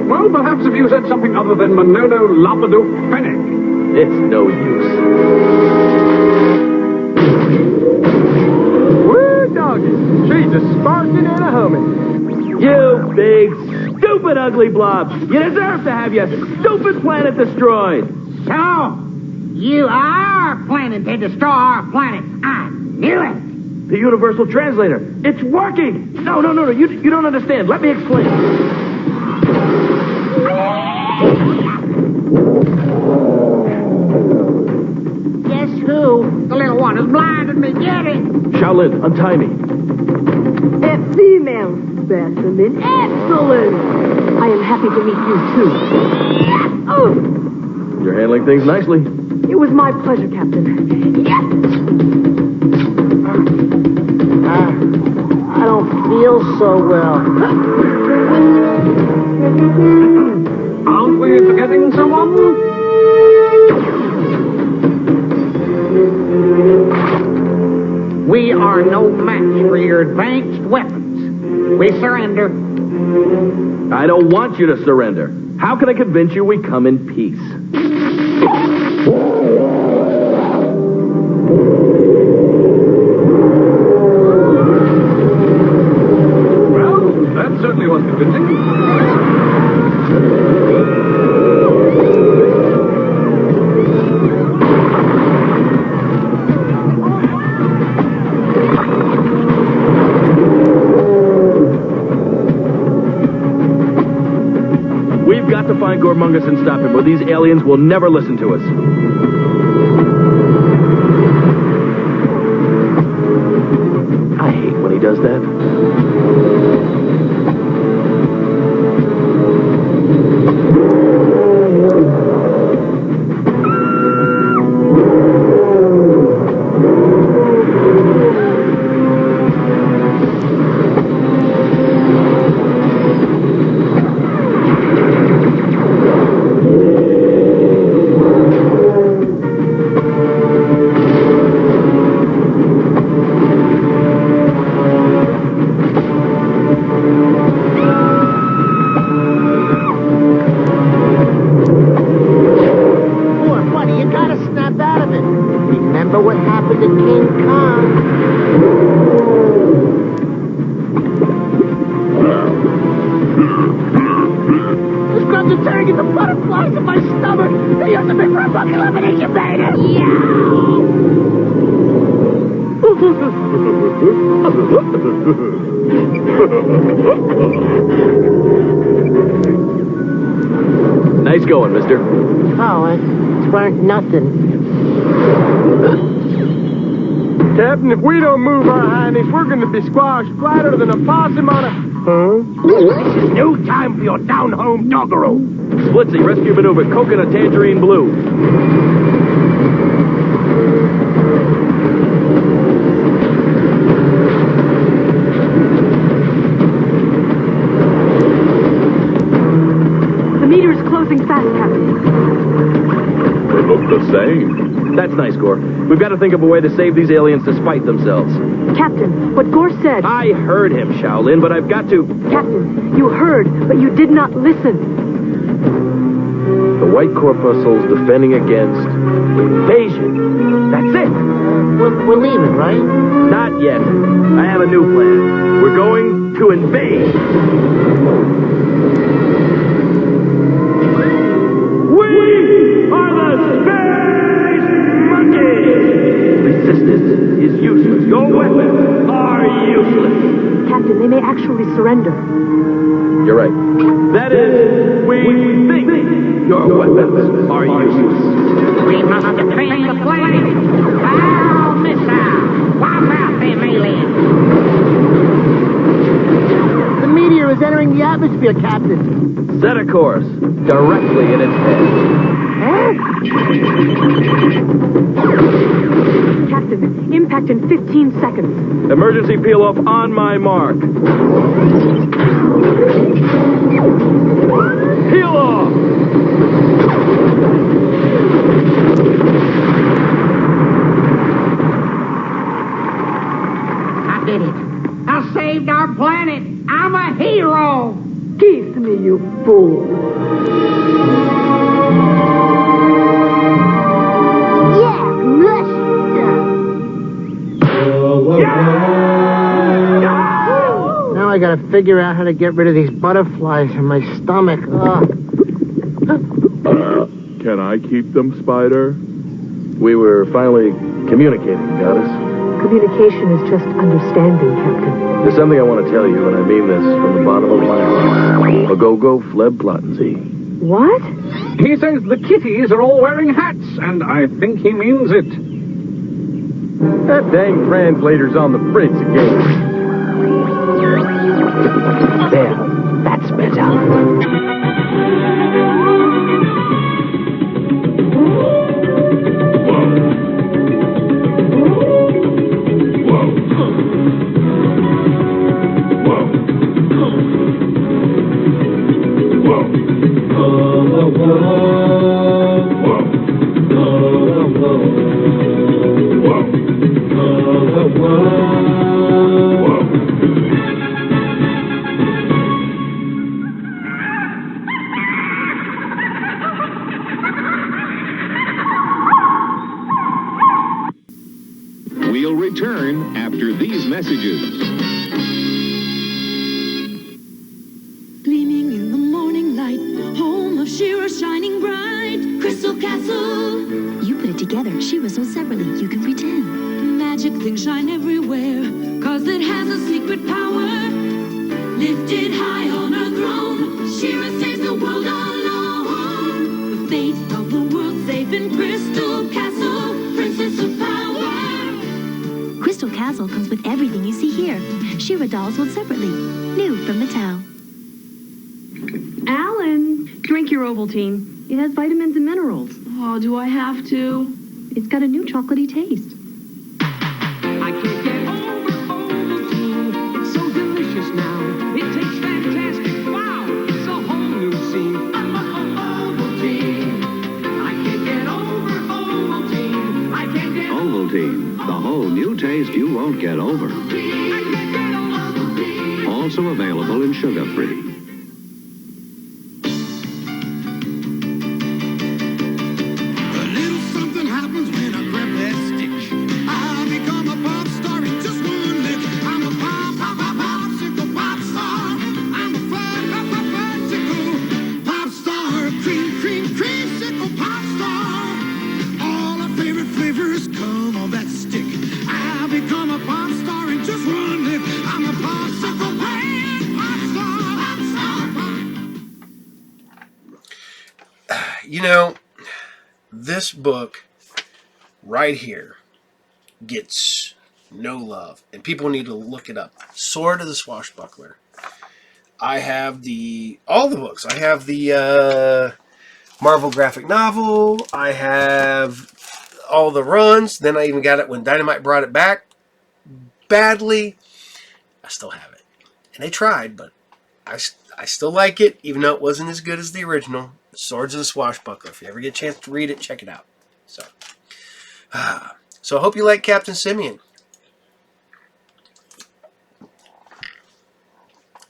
Well, perhaps if you said something other than Monono Lapado Fennec. It's no use. Woo, doggy. She's a sparking and a humming. You big, stupid, ugly blob. You deserve to have your stupid planet destroyed. So, you are planning to destroy our planet. I knew it. The Universal Translator. It's working. No. You don't understand. Let me explain. Guess who? The little one has blinded me. Get it. Shaolin, untie me. A female specimen. Excellent. I am happy to meet you, too. Oh! You're handling things nicely. It was my pleasure, Captain. Yes! I don't feel so well. Aren't we forgetting someone? We are no match for your advanced weapons. We surrender. I don't want you to surrender. How can I convince you we come in peace? Well, that certainly was convincing. We've got to find Gormungus and stop him, or these aliens will never listen to us. I hate when he does that. with the King Kong. The scrubs are turning into butterflies in my stomach. They used to be for a buck 11 incubator. Nice going, mister. Oh, it weren't nothing. Captain, if we don't move our hindies, we're going to be squashed flatter than a possum on a... Huh? This is no time for your down-home doggerel. Splitsy, rescue maneuver, coconut tangerine blue. The meter's closing fast, Captain. They look the same. That's nice, Gore. We've got to think of a way to save these aliens despite themselves. Captain, what Gore said... I heard him, Shaolin, but I've got to... Captain, you heard, but you did not listen. The white corpuscles defending against invasion. That's it. We're leaving, right? Not yet. I have a new plan. We're going to invade. We are the Space Monkeys! Resistance is useless. Your weapons are useless. Captain, they may actually surrender. You're right. That is, we think your weapons are useless. We must defend the planet. Foul missile. Wipe out them aliens. The meteor is entering the atmosphere, Captain. Set a course directly in its head. Captain, impact in 15 seconds. Emergency peel off on my mark. Peel off! I did it. I saved our planet. I'm a hero. Kiss me, you fool. Now I gotta figure out how to get rid of these butterflies in my stomach. Can I keep them, Spider? We were finally communicating, Goddess. Communication is just understanding, Captain. There's something I want to tell you, and I mean this from the bottom of my heart. A go-go fleb Plattensy. What? He says the kitties are all wearing hats, and I think he means it. That dang translator's on the fritz again. There, that's better. We'll return after these messages. Gleaming in the morning light, home of She-Ra shining bright, Crystal Castle. You put it together, She-Ra so separately, you can pretend. Magic things shine everywhere, cause it has a secret power. Lifted high on her throne, She-Ra saves the world alone. The fate of the world safe in Crystal Castle, Princess of Power. Crystal Castle comes with everything you see here. She-Ra dolls sold separately. New from Mattel. Alan, drink your Ovaltine. It has vitamins and minerals. Oh, do I have to? It's got a new chocolatey taste. I can't get over Ovaltine. It's so delicious now. It tastes fantastic. Wow, it's a whole new scene. I love Ovaltine. I can't get over Ovaltine. I can't get Ovaltine, the whole new taste you won't get over. Also available in sugar-free. A little something happens when I grab that stick. I know, this book right here gets no love, and people need to look it up. Sword of the Swashbuckler. I have all the books. I have the Marvel graphic novel. I have all the runs. Then I even got it when Dynamite brought it back badly. I still have it, and they tried, but I still like it, even though it wasn't as good as the original. Swords of the Swashbuckler. If you ever get a chance to read it, check it out. So I hope you like Captain Simian.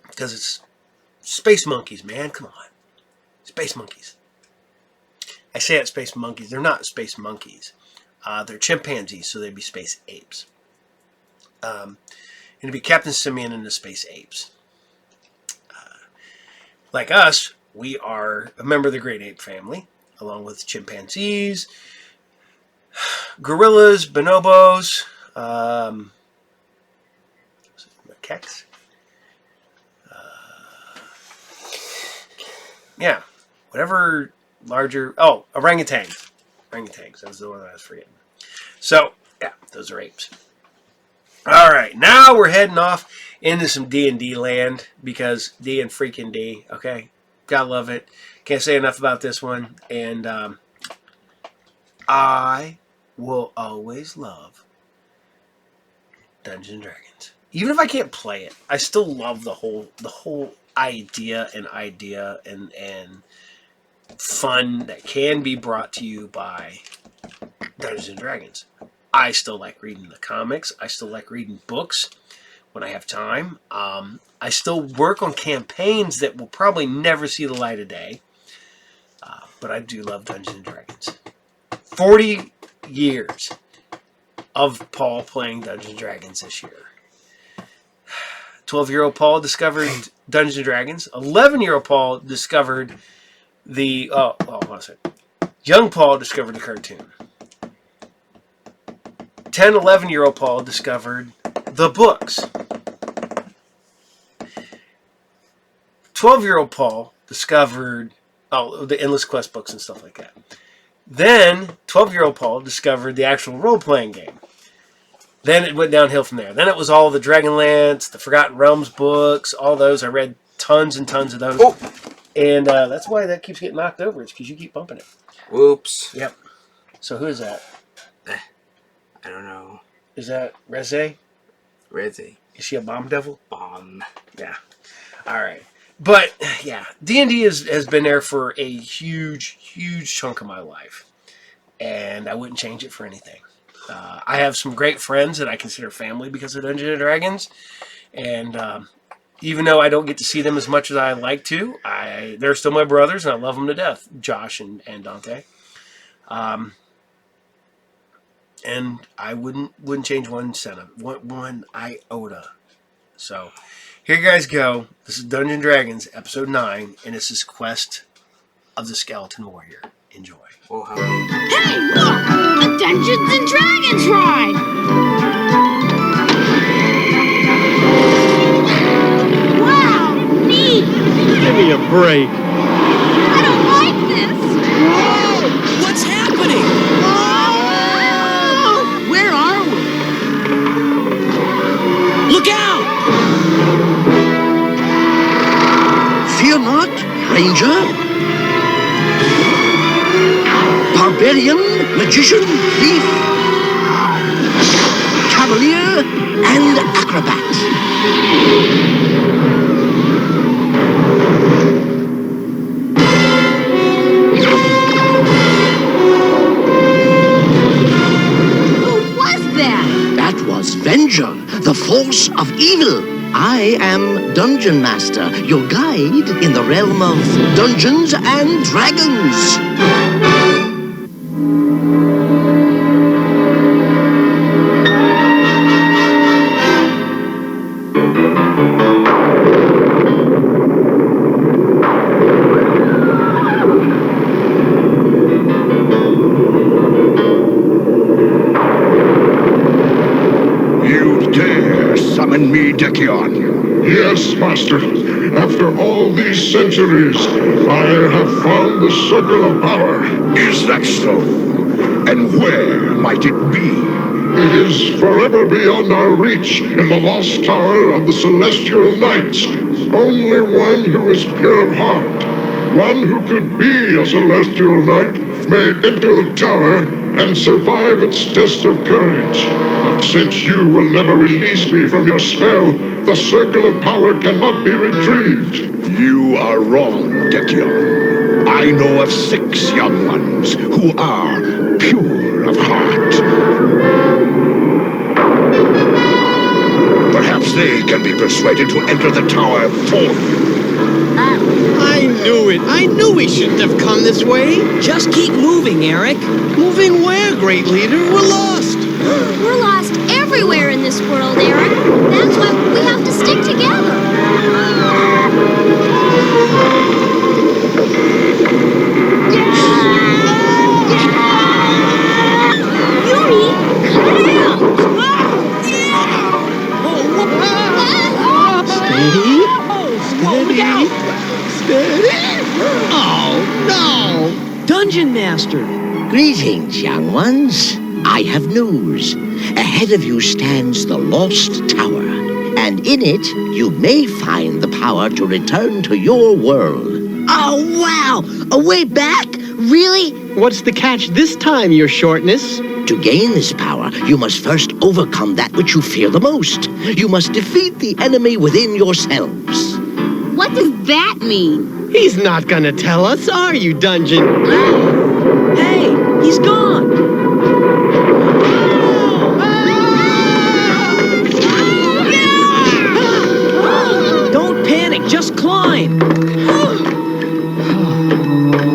Because it's space monkeys, man. Come on. Space monkeys. I say it's space monkeys. They're not space monkeys. They're chimpanzees, so they'd be space apes. It'd be Captain Simian and the space apes. Like us, we are a member of the great ape family, along with chimpanzees, gorillas, bonobos, macaques. Yeah, whatever larger... Oh, orangutans. Orangutans, that was the one I was forgetting. So, yeah, those are apes. All right, now we're heading off into some D&D land, because D and freaking D, okay? Gotta love it. Can't say enough about this one. And I will always love Dungeons & Dragons. Even if I can't play it, I still love the whole idea and fun that can be brought to you by Dungeons & Dragons. I still like reading the comics. I still like reading books when I have time. I still work on campaigns that will probably never see the light of day. But I do love Dungeons & Dragons. 40 years of Paul playing Dungeons & Dragons this year. 12-year-old Paul discovered Dungeons & Dragons. 11-year-old Paul discovered the... hold on a second. Young Paul discovered the cartoon. 10, 11-year-old Paul discovered the books. 12-year-old Paul discovered the Endless Quest books and stuff like that. Then 12-year-old Paul discovered the actual role-playing game. Then it went downhill from there. Then it was all the Dragonlance, the Forgotten Realms books, all those. I read tons and tons of those. Oh. And that's why that keeps getting knocked over. It's because you keep bumping it. Whoops. Yep. So who is that? I don't know. Is that Reze? Reze. Is she a bomb devil? Bomb. Yeah. All right. But, yeah, D&D has been there for a huge, huge chunk of my life. And I wouldn't change it for anything. I have some great friends that I consider family because of Dungeons & Dragons. And even though I don't get to see them as much as I like to, they're still my brothers, and I love them to death. Josh and Dante. And I wouldn't change one iota. So, here you guys go. This is Dungeons & Dragons, Episode 9, and this is Quest of the Skeleton Warrior. Enjoy. Hey, look! A Dungeons & Dragons ride! Wow, neat! Give me a break. I don't like this! Whoa! What's happening? Oh! Where are we? Look out! Fear not, Ranger. Barbarian, magician, thief, cavalier, and acrobat. Who was that? That was Venger, the force of evil. I am Dungeon Master, your guide in the realm of Dungeons and Dragons. You dare summon me, Decion? Yes, Master. After all these centuries, I have found the circle of power. Is that so? And where might it be? It is forever beyond our reach in the lost tower of the celestial knights. Only one who is pure of heart, one who could be a celestial knight, may enter the tower and survive its test of courage. But since you will never release me from your spell, the circle of power cannot be retrieved. You are wrong, Dekion. I know of 6 young ones who are pure of heart. Perhaps they can be persuaded to enter the tower for you. I knew it. I knew we shouldn't have come this way. Just keep moving, Eric. Moving where, great leader? We're lost. We're lost everywhere in this world, Eric. That's why we have to stick together. Yuri, cut it out! Steady. Steady. Oh, no. Dungeon Master. Greetings, young ones. I have news. Ahead of you stands the Lost Tower, and in it you may find the power to return to your world. Oh, wow. A way back? Really? What's the catch this time, your shortness? To gain this power, you must first overcome that which you fear the most. You must defeat the enemy within yourselves. What does that mean? He's not gonna tell us, are you, Dungeon? Hey, he's gone. Don't panic, just climb.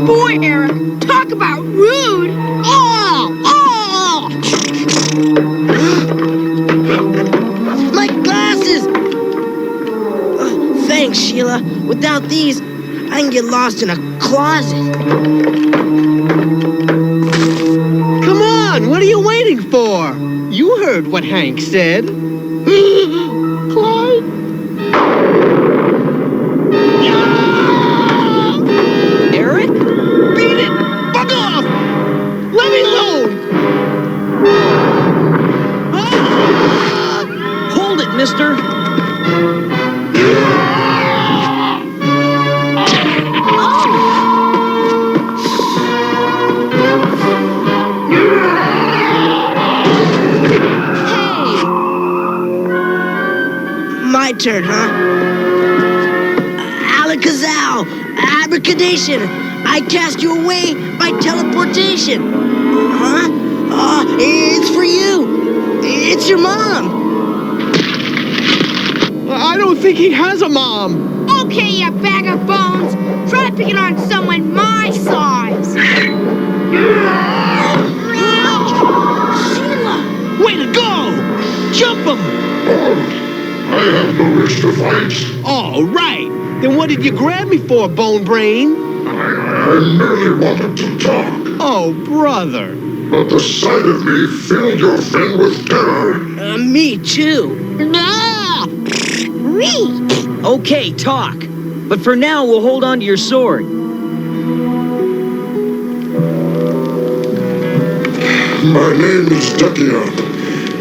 Boy, Eric, talk about rude. My glasses! Thanks, Sheila. Without these, I can get lost in a closet. Come on, what are you waiting for? You heard what Hank said. Clyde? Eric? Beat it! Fuck off! Let me alone! Hold it, mister. My turn, huh? Alakazam! Abracadation! I cast you away by teleportation! Huh? It's for you! It's your mom! I don't think he has a mom! Okay, you bag of bones! Try picking on someone my size! Sheila! Way to go! Jump him! I have no wish to fight. All right. Then what did you grab me for, Bone Brain? I merely wanted to talk. Oh, brother. But the sight of me filled your friend with terror. Me too. Me. Okay, talk. But for now, we'll hold on to your sword. My name is Dekion,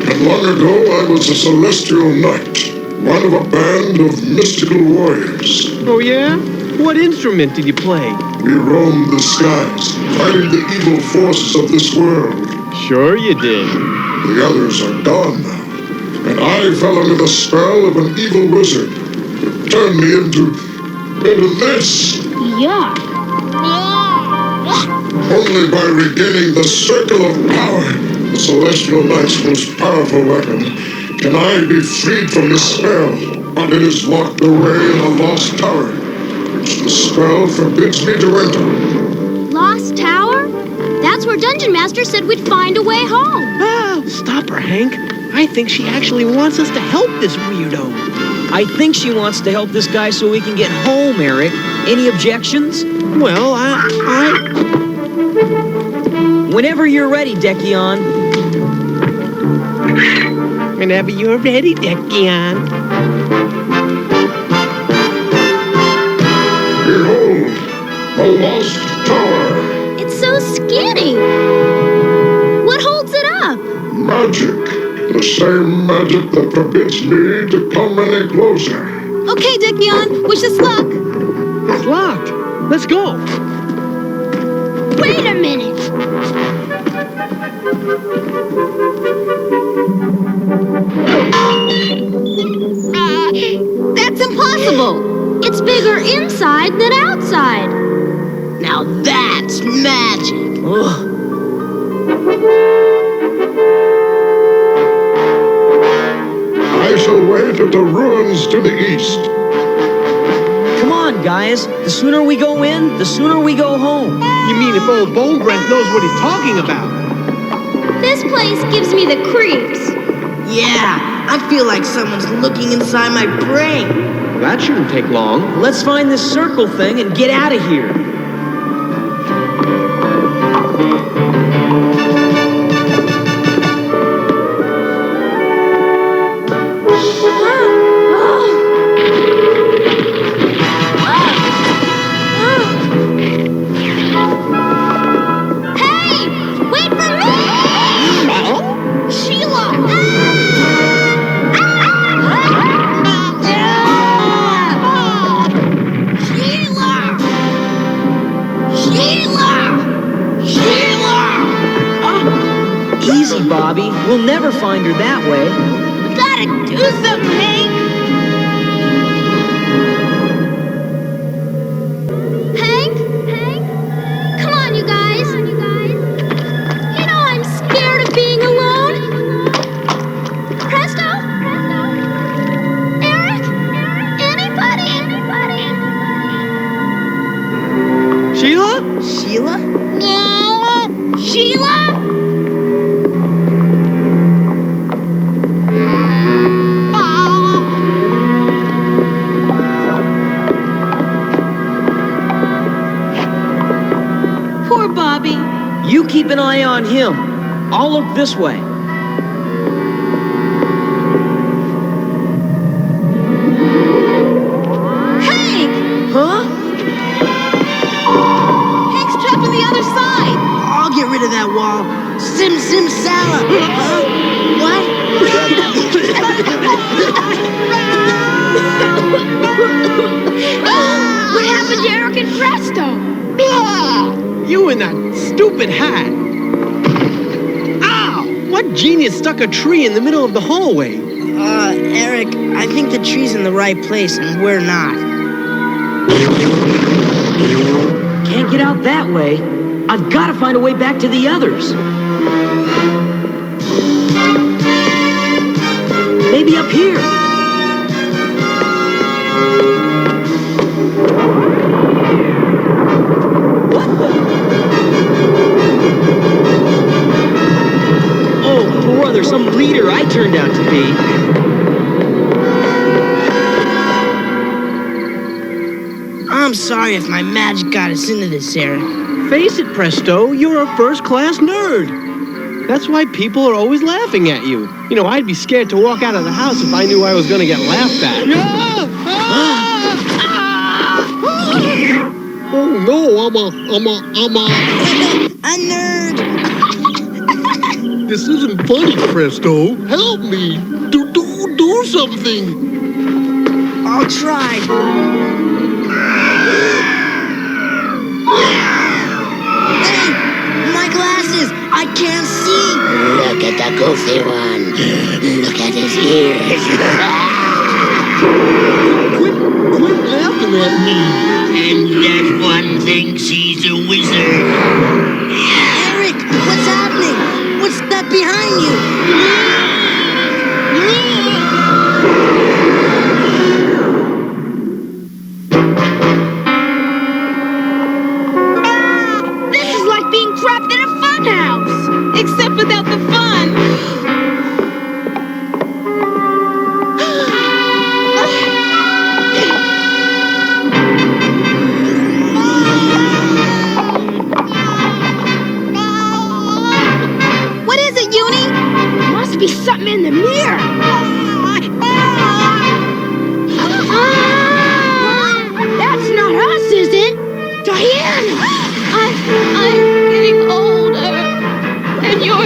and long ago I was a celestial knight. One of a band of mystical warriors. Oh, yeah? What instrument did you play? We roamed the skies, fighting the evil forces of this world. Sure you did. The others are gone now, and I fell under the spell of an evil wizard who turned me into this. Yuck. Only by regaining the circle of power, the celestial knight's most powerful weapon, can I be freed from the spell, but it is locked away in a lost tower, which the spell forbids me to enter. Lost Tower? That's where Dungeon Master said we'd find a way home. Ah, stop her, Hank. I think she actually wants us to help this weirdo. I think she wants to help this guy so we can get home, Eric. Any objections? Well, Whenever you're ready, Dekion. Whenever you're ready, Dekion. lost tower. It's so skinny. What holds it up? Magic. The same magic that forbids me to come any closer. Okay, Dekion, wish us luck. It's locked. Let's go. Wait a minute. That's impossible. It's bigger inside than outside. Now that's magic. Ugh. I shall wait at the ruins to the east. Come on, guys. The sooner we go in, the sooner we go home. You mean if old Bone Breath knows what he's talking about? This place gives me the creeps. Yeah, I feel like someone's looking inside my brain. That shouldn't take long. Let's find this circle thing and get out of here. Bobby, we'll never find her that way. We gotta do something, Hank. Hank? Come on, you guys. You know I'm scared of being alone. Presto? Eric? Anybody? Sheila? Sheila? Sheila? You keep an eye on him. I'll look this way. Hank! Huh? Hank's trapped on the other side. I'll get rid of that wall. Sim Sala. Huh? What? What happened to Eric and Presto? You in that stupid hat. Ow! What genius stuck a tree in the middle of the hallway? Eric, I think the tree's in the right place and we're not. Can't get out that way. I've got to find a way back to the others. Maybe up here. Brother, some leader I turned out to be. I'm sorry if my magic got us into this, Eric. Face it, Presto, you're a first-class nerd. That's why people are always laughing at you. You know, I'd be scared to walk out of the house if I knew I was going to get laughed at. Oh no, I'm a nerd. This isn't funny, Presto. Help me. Do something. I'll try. Hey, my glasses. I can't see. Look at the goofy one. Look at his ears. Quit laughing at me. And that one thinks he's a wizard. Eric, what's happening? What's that behind you? This is like being trapped in a funhouse, except without the fun. What is it, Uni? Must be something in the mirror. That's not us, is it? Diane!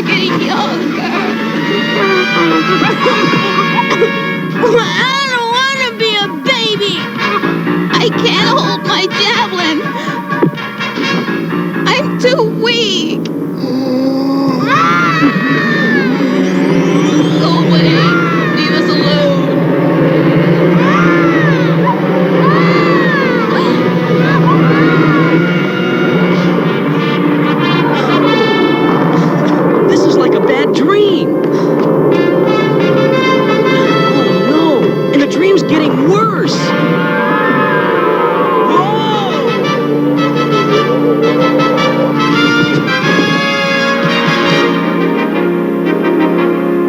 You're getting younger. I don't want to be a baby. I can't hold my javelin. I'm too weak. Go away. Leave us alone. This is like a bad dream. Oh no, and the dream's getting worse.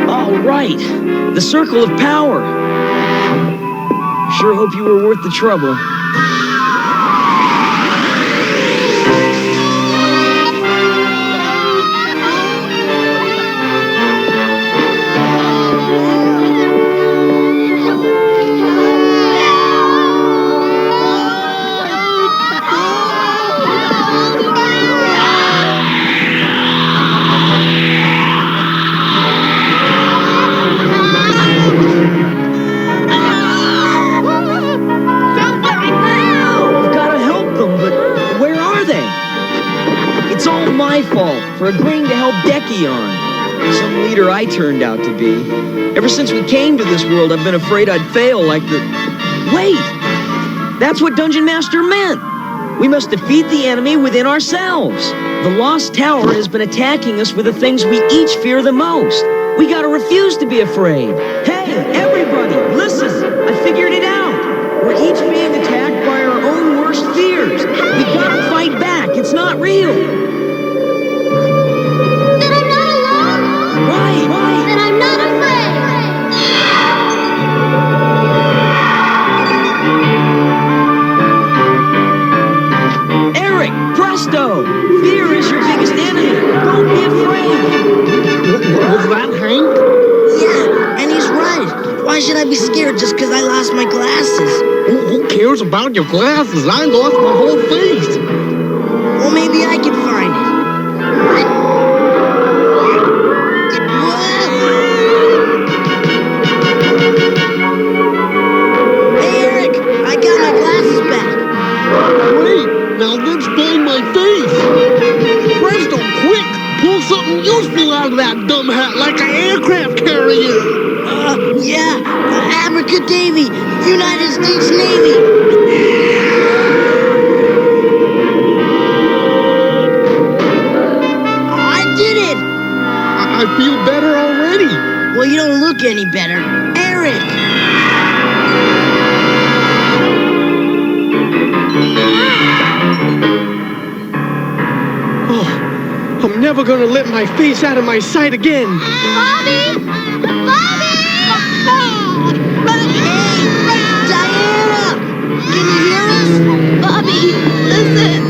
All right, the circle of power. Sure hope you were worth the trouble. For agreeing to help Dekion, some leader I turned out to be. Ever since we came to this world, I've been afraid I'd fail like the... Wait! That's what Dungeon Master meant! We must defeat the enemy within ourselves. The Lost Tower has been attacking us with the things we each fear the most. We gotta refuse to be afraid. Hey, everybody, listen! I figured it out! We're each being attacked by our own worst fears. We gotta fight back. It's not real. Fear is your biggest enemy. Don't be afraid. Was that Hank? Yeah, and he's right. Why should I be scared just because I lost my glasses? Who cares about your glasses? I lost my whole face. Well, maybe I can find it. Hey, Eric, I got my glasses back. Great. Now let's find my face. Presto, quick! Pull something useful out of that dumb hat like an aircraft carrier. Yeah, Abracadabra, United States Navy. I did it! I feel better already. Well, you don't look any better. Eric! I'm never gonna let my face out of my sight again. Bobby! Bobby! Hey, Diana! Can you hear us? Bobby, listen.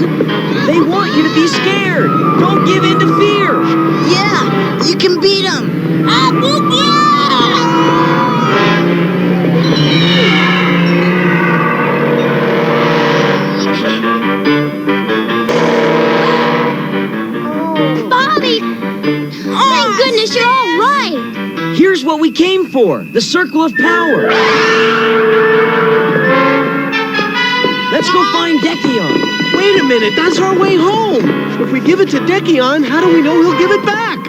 They want you to be scared. Don't give in to fear. Yeah, you can beat them. Goodness, you're all right. Here's what we came for, the circle of power. Let's go find Dekion. Wait a minute, that's our way home. If we give it to Dekion, how do we know he'll give it back?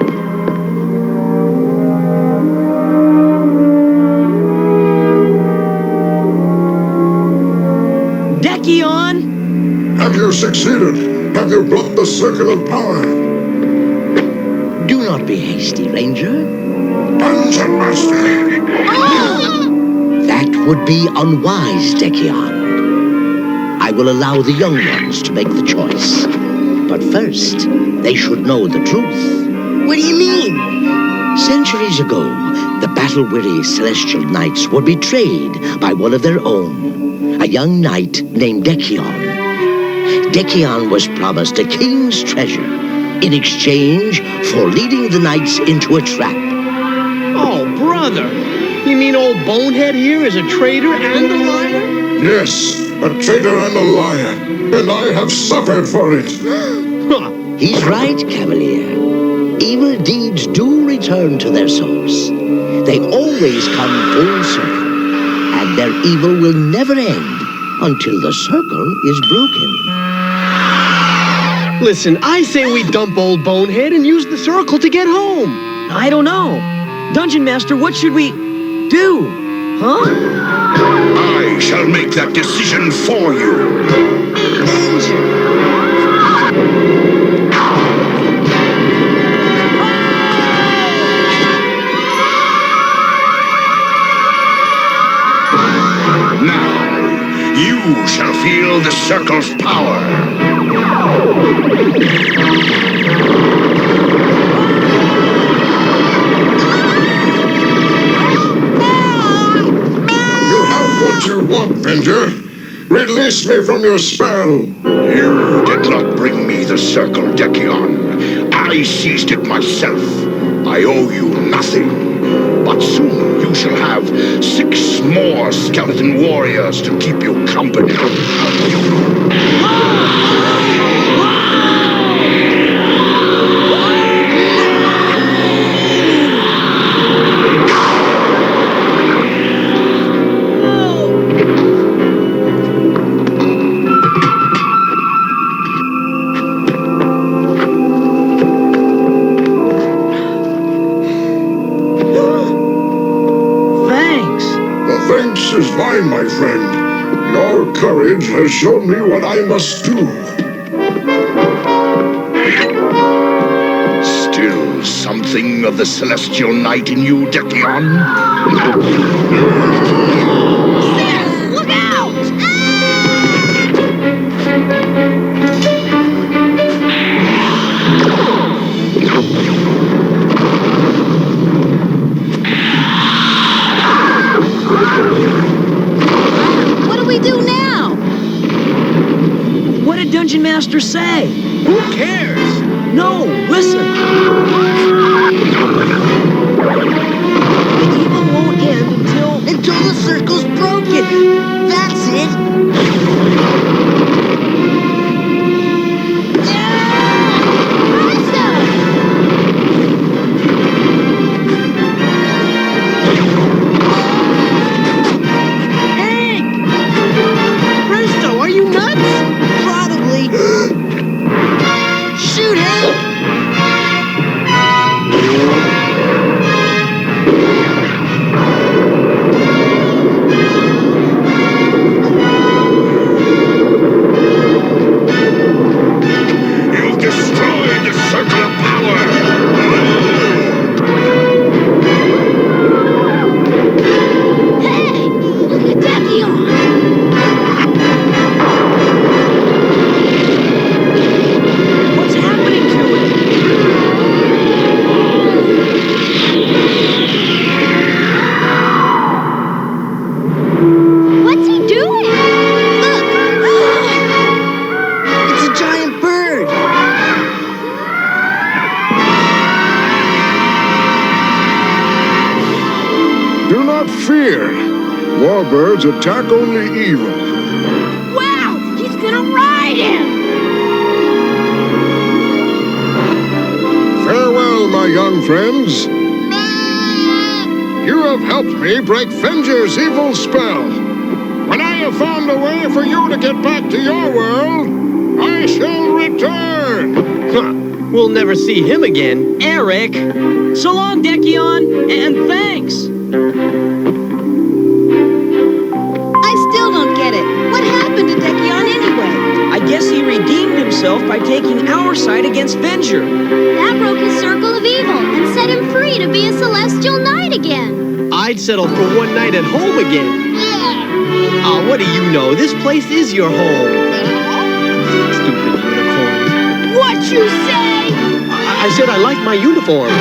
Dekion? Have you succeeded? Have you blocked the circle of power? Do not be hasty, Ranger. Dungeon Master! That would be unwise, Dekion. I will allow the young ones to make the choice. But first, they should know the truth. What do you mean? Centuries ago, the battle-weary Celestial Knights were betrayed by one of their own, a young knight named Dekion. Dekion was promised a king's treasure in exchange for leading the knights into a trap. Oh, brother! You mean old Bonehead here is a traitor and a liar? Yes, a traitor and a liar, and I have suffered for it. He's right, Cavalier. evil deeds do return to their source. They always come full circle, and their evil will never end until the circle is broken. Listen, I say we dump old Bonehead and use the circle to get home. I don't know. Dungeon Master, what should we do? Huh? I shall make that decision for you. You shall feel the circle's power. You have what you want, Venger. Release me from your spell. You did not bring me the circle, Dekion. I seized it myself. I owe you nothing. But soon you shall have 6 more skeleton warriors to keep you company. Thanks is mine, my friend. Your courage has shown me what I must do. Still something of the celestial knight in you, Dekion? Look out! What do we do now? What did Dungeon Master say? Who cares? No, listen. The evil won't end until the circle's broken. That's it. Presto, are you nuts? Probably. Shoot, Hank! You've destroyed the circle of power! Hey, look at Dekion! what's happening to it? What's he doing? Look! It's a giant bird. Do not fear. Warbirds attack only evil. Wow! He's gonna ride him! Farewell, my young friends. You have helped me break Venger's evil spell. When I have found a way for you to get back to your world, I shall return. Huh. We'll never see him again. Eric! So long, Dekion, and thanks! I still don't get it. What happened to Dekion anyway? I guess he redeemed himself by taking our side against Venger. That broke his circle of evil and set him free to be a celestial knight again. I'd settle for one night at home again. Ah, what do you know? This place is your home. Stupid unicorn. What you say? I said I like my uniform.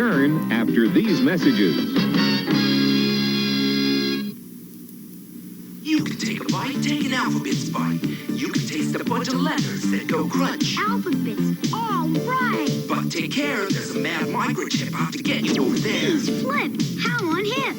return after these messages. You can take a bite, take an alphabet's bite. You can taste a bunch of letters that go crunch. Alphabets, all right. But take care, there's a mad microchip out to get you over there. Flip, how on hip.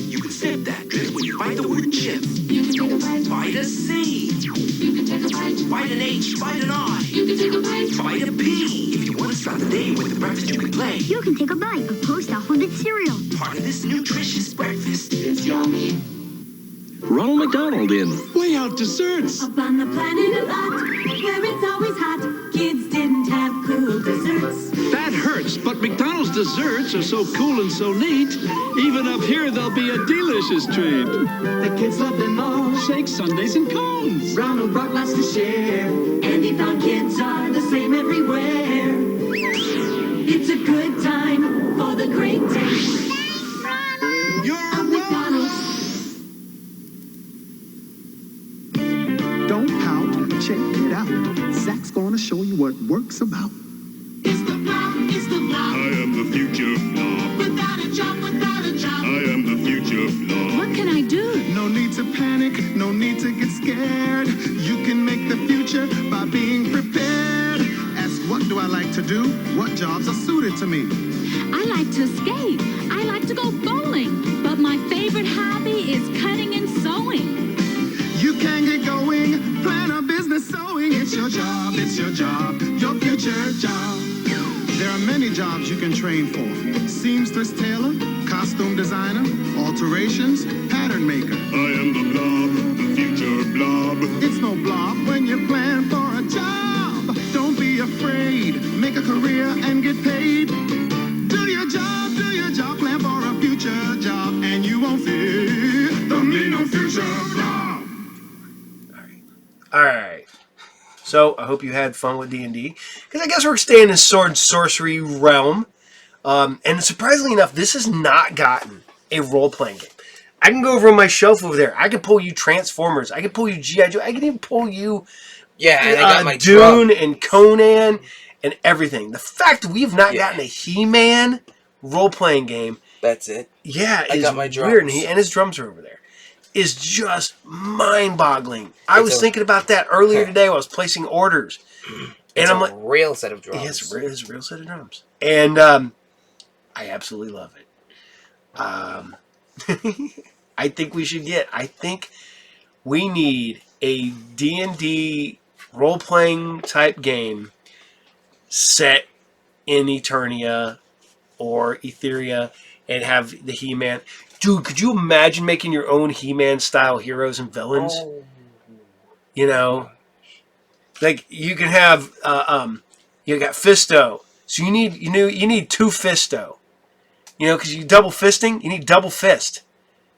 You can sip that drip when you bite the word chips. You can take a bite. Bite a C. You can take a bite. Bite an H, bite an I. You can take a bite. Bite a P. If you want to start the day with the breakfast you can play. You can take a bite of post-alphabet cereal. Part of this nutritious breakfast is yummy. Ronald McDonald in Way Out Desserts. Up on the planet of Lot, where it's always hot, kids didn't have cool desserts. That hurts, but McDonald's desserts are so cool and so neat. Even up here, they'll be a delicious treat. The kids love them all. Shake sundaes and cones. Ronald brought lots to share. And he found kids are the same everywhere. It's a good time for the great taste of McDonald's. Don't pout, check it out. Zach's gonna show you what work's about. It's the blob, it's the blob. I am the future blob. Without a job, without a job. I am the future blob. What can I do? No need to panic, no need to get scared. You can make the future by being prepared. Ask what do I like to do? What jobs are suited to me? I like to skate. I like to go bowling. But my favorite hobby is cutting and sewing. You can get going, plan a business sewing. It's your job, your future job. There are many jobs you can train for. Seamstress tailor, costume designer, alterations, pattern maker. I am the blob, the future blob. It's no blob when you plan for a job. Don't be afraid, make a career and get paid. Do your job, plan for a future job. And you won't fear the mean no future blob. All right. So I hope you had fun with D&D, because I guess we're staying in sword and sorcery realm. And surprisingly enough, this has not gotten a role-playing game. I can go over on my shelf over there. I can pull you Transformers. I can pull you GiJoe. I can even pull you and I got my Dune and Conan and everything. The fact that we've not gotten a HeMan role-playing game. That's it. Yeah, I is got my drums. weird. And his drums are over there. Is just mind-boggling. I was thinking about that earlier today while I was placing orders. And I'm like, real set of drums. It's a real set of drums. And I absolutely love it. I think we need a D&D role-playing type game set in Eternia or Etheria and have the He-Man. Dude, could you imagine making your own He-Man style heroes and villains? Oh. You know, like you can have you got Fisto, so you need two Fisto. You know, because you double fisting, you need double fist,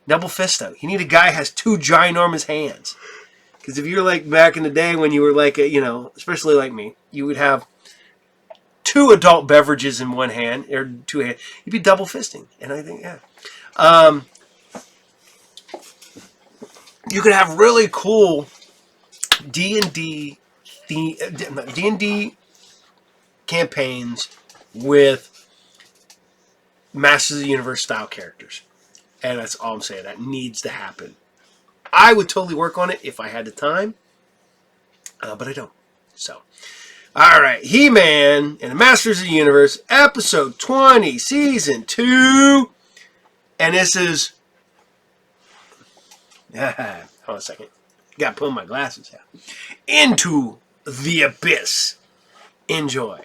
double Fisto. You need a guy who has two ginormous hands. Because if you're like back in the day when you were like especially like me, you would have two adult beverages in one hand or two hands. You'd be double fisting, and I think you could have really cool D&D campaigns with Masters of the Universe style characters. And that's all I'm saying. That needs to happen. I would totally work on it if I had the time. But I don't. So, alright. He-Man and the Masters of the Universe, Episode 20, Season 2. And this is... hold on a second. Got to put my glasses out. Into the Abyss. Enjoy.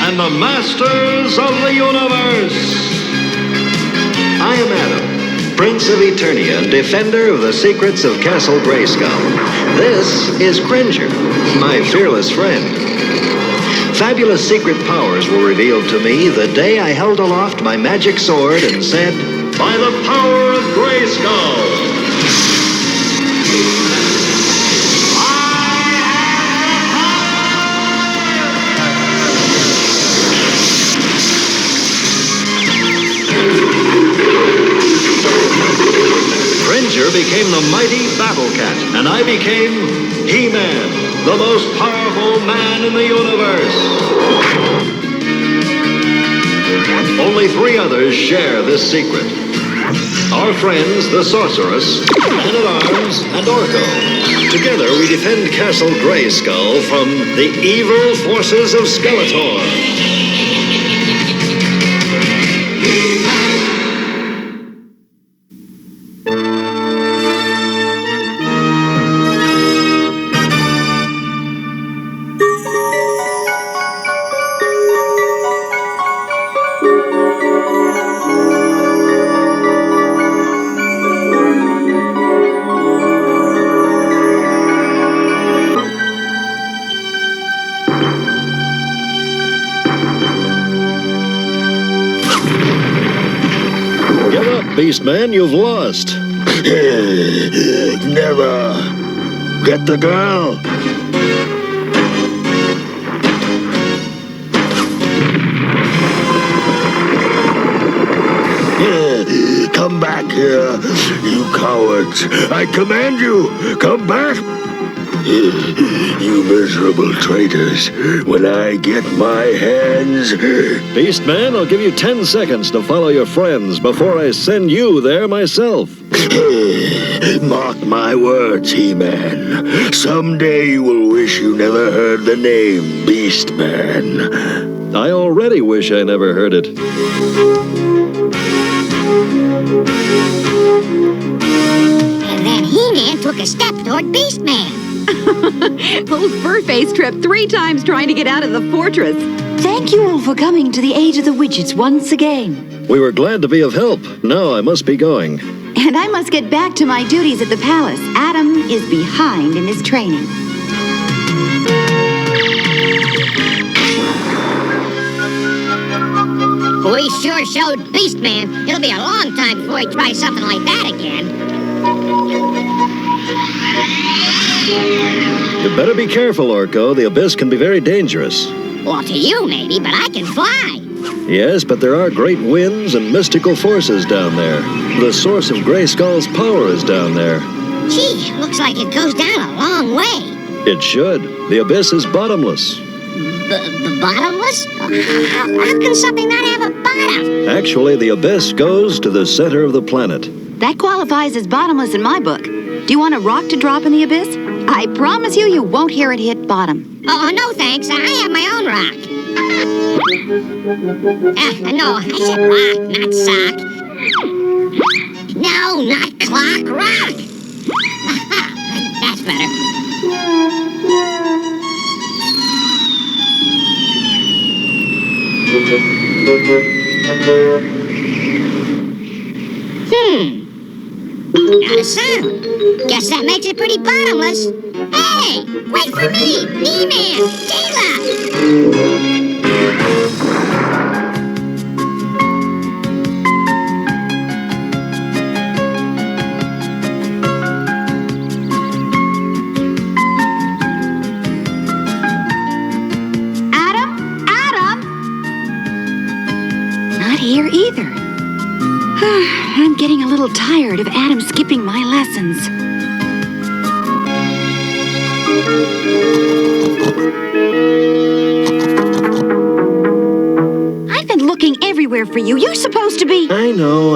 And the Masters of the Universe. I am Adam, Prince of Eternia, defender of the secrets of Castle Grayskull. This is Cringer, my fearless friend. Fabulous secret powers were revealed to me the day I held aloft my magic sword and said, "By the power of Grayskull!" Cringer became the mighty Battle Cat. that, and I became HeMan, the most powerful man in the universe. Only 3 others share this secret. Our friends, the Sorceress, Man-at-Arms, and Orko. Together, we defend Castle Grayskull from the evil forces of Skeletor. Beastman, you've lost. Never. Get the girl. Come back here, you cowards. I command you, come back. You miserable traitors. When I get my hands... Beastman, I'll give you 10 seconds to follow your friends before I send you there myself. Mark my words, He-Man. Someday you will wish you never heard the name Beastman. I already wish I never heard it. And then He-Man took a step toward Beastman. Old Furface tripped 3 times trying to get out of the fortress. Thank you all for coming to the Age of the Widgets once again. We were glad to be of help. Now I must be going. And I must get back to my duties at the palace. Adam is behind in his training. We sure showed Beastman. It'll be a long time before he tries something like that again. You better be careful, Orko. The abyss can be very dangerous. Well, to you maybe, but I can fly. Yes, but there are great winds and mystical forces down there. The source of Grayskull's power is down there. Gee, looks like it goes down a long way. It should. The abyss is bottomless. Bottomless? How can something not have a bottom? Actually, the abyss goes to the center of the planet. That qualifies as bottomless in my book. Do you want a rock to drop in the abyss? I promise you, you won't hear it hit bottom. Oh, no thanks. I have my own rock. No, I said rock, not sock. No, not clock, rock. That's better. Not a sound. Guess that makes it pretty bottomless. Hey, wait for me! He-Man! Tila! Here either. I'm getting a little tired of Adam skipping my lessons. I've been looking everywhere for you. You're supposed to be... I know.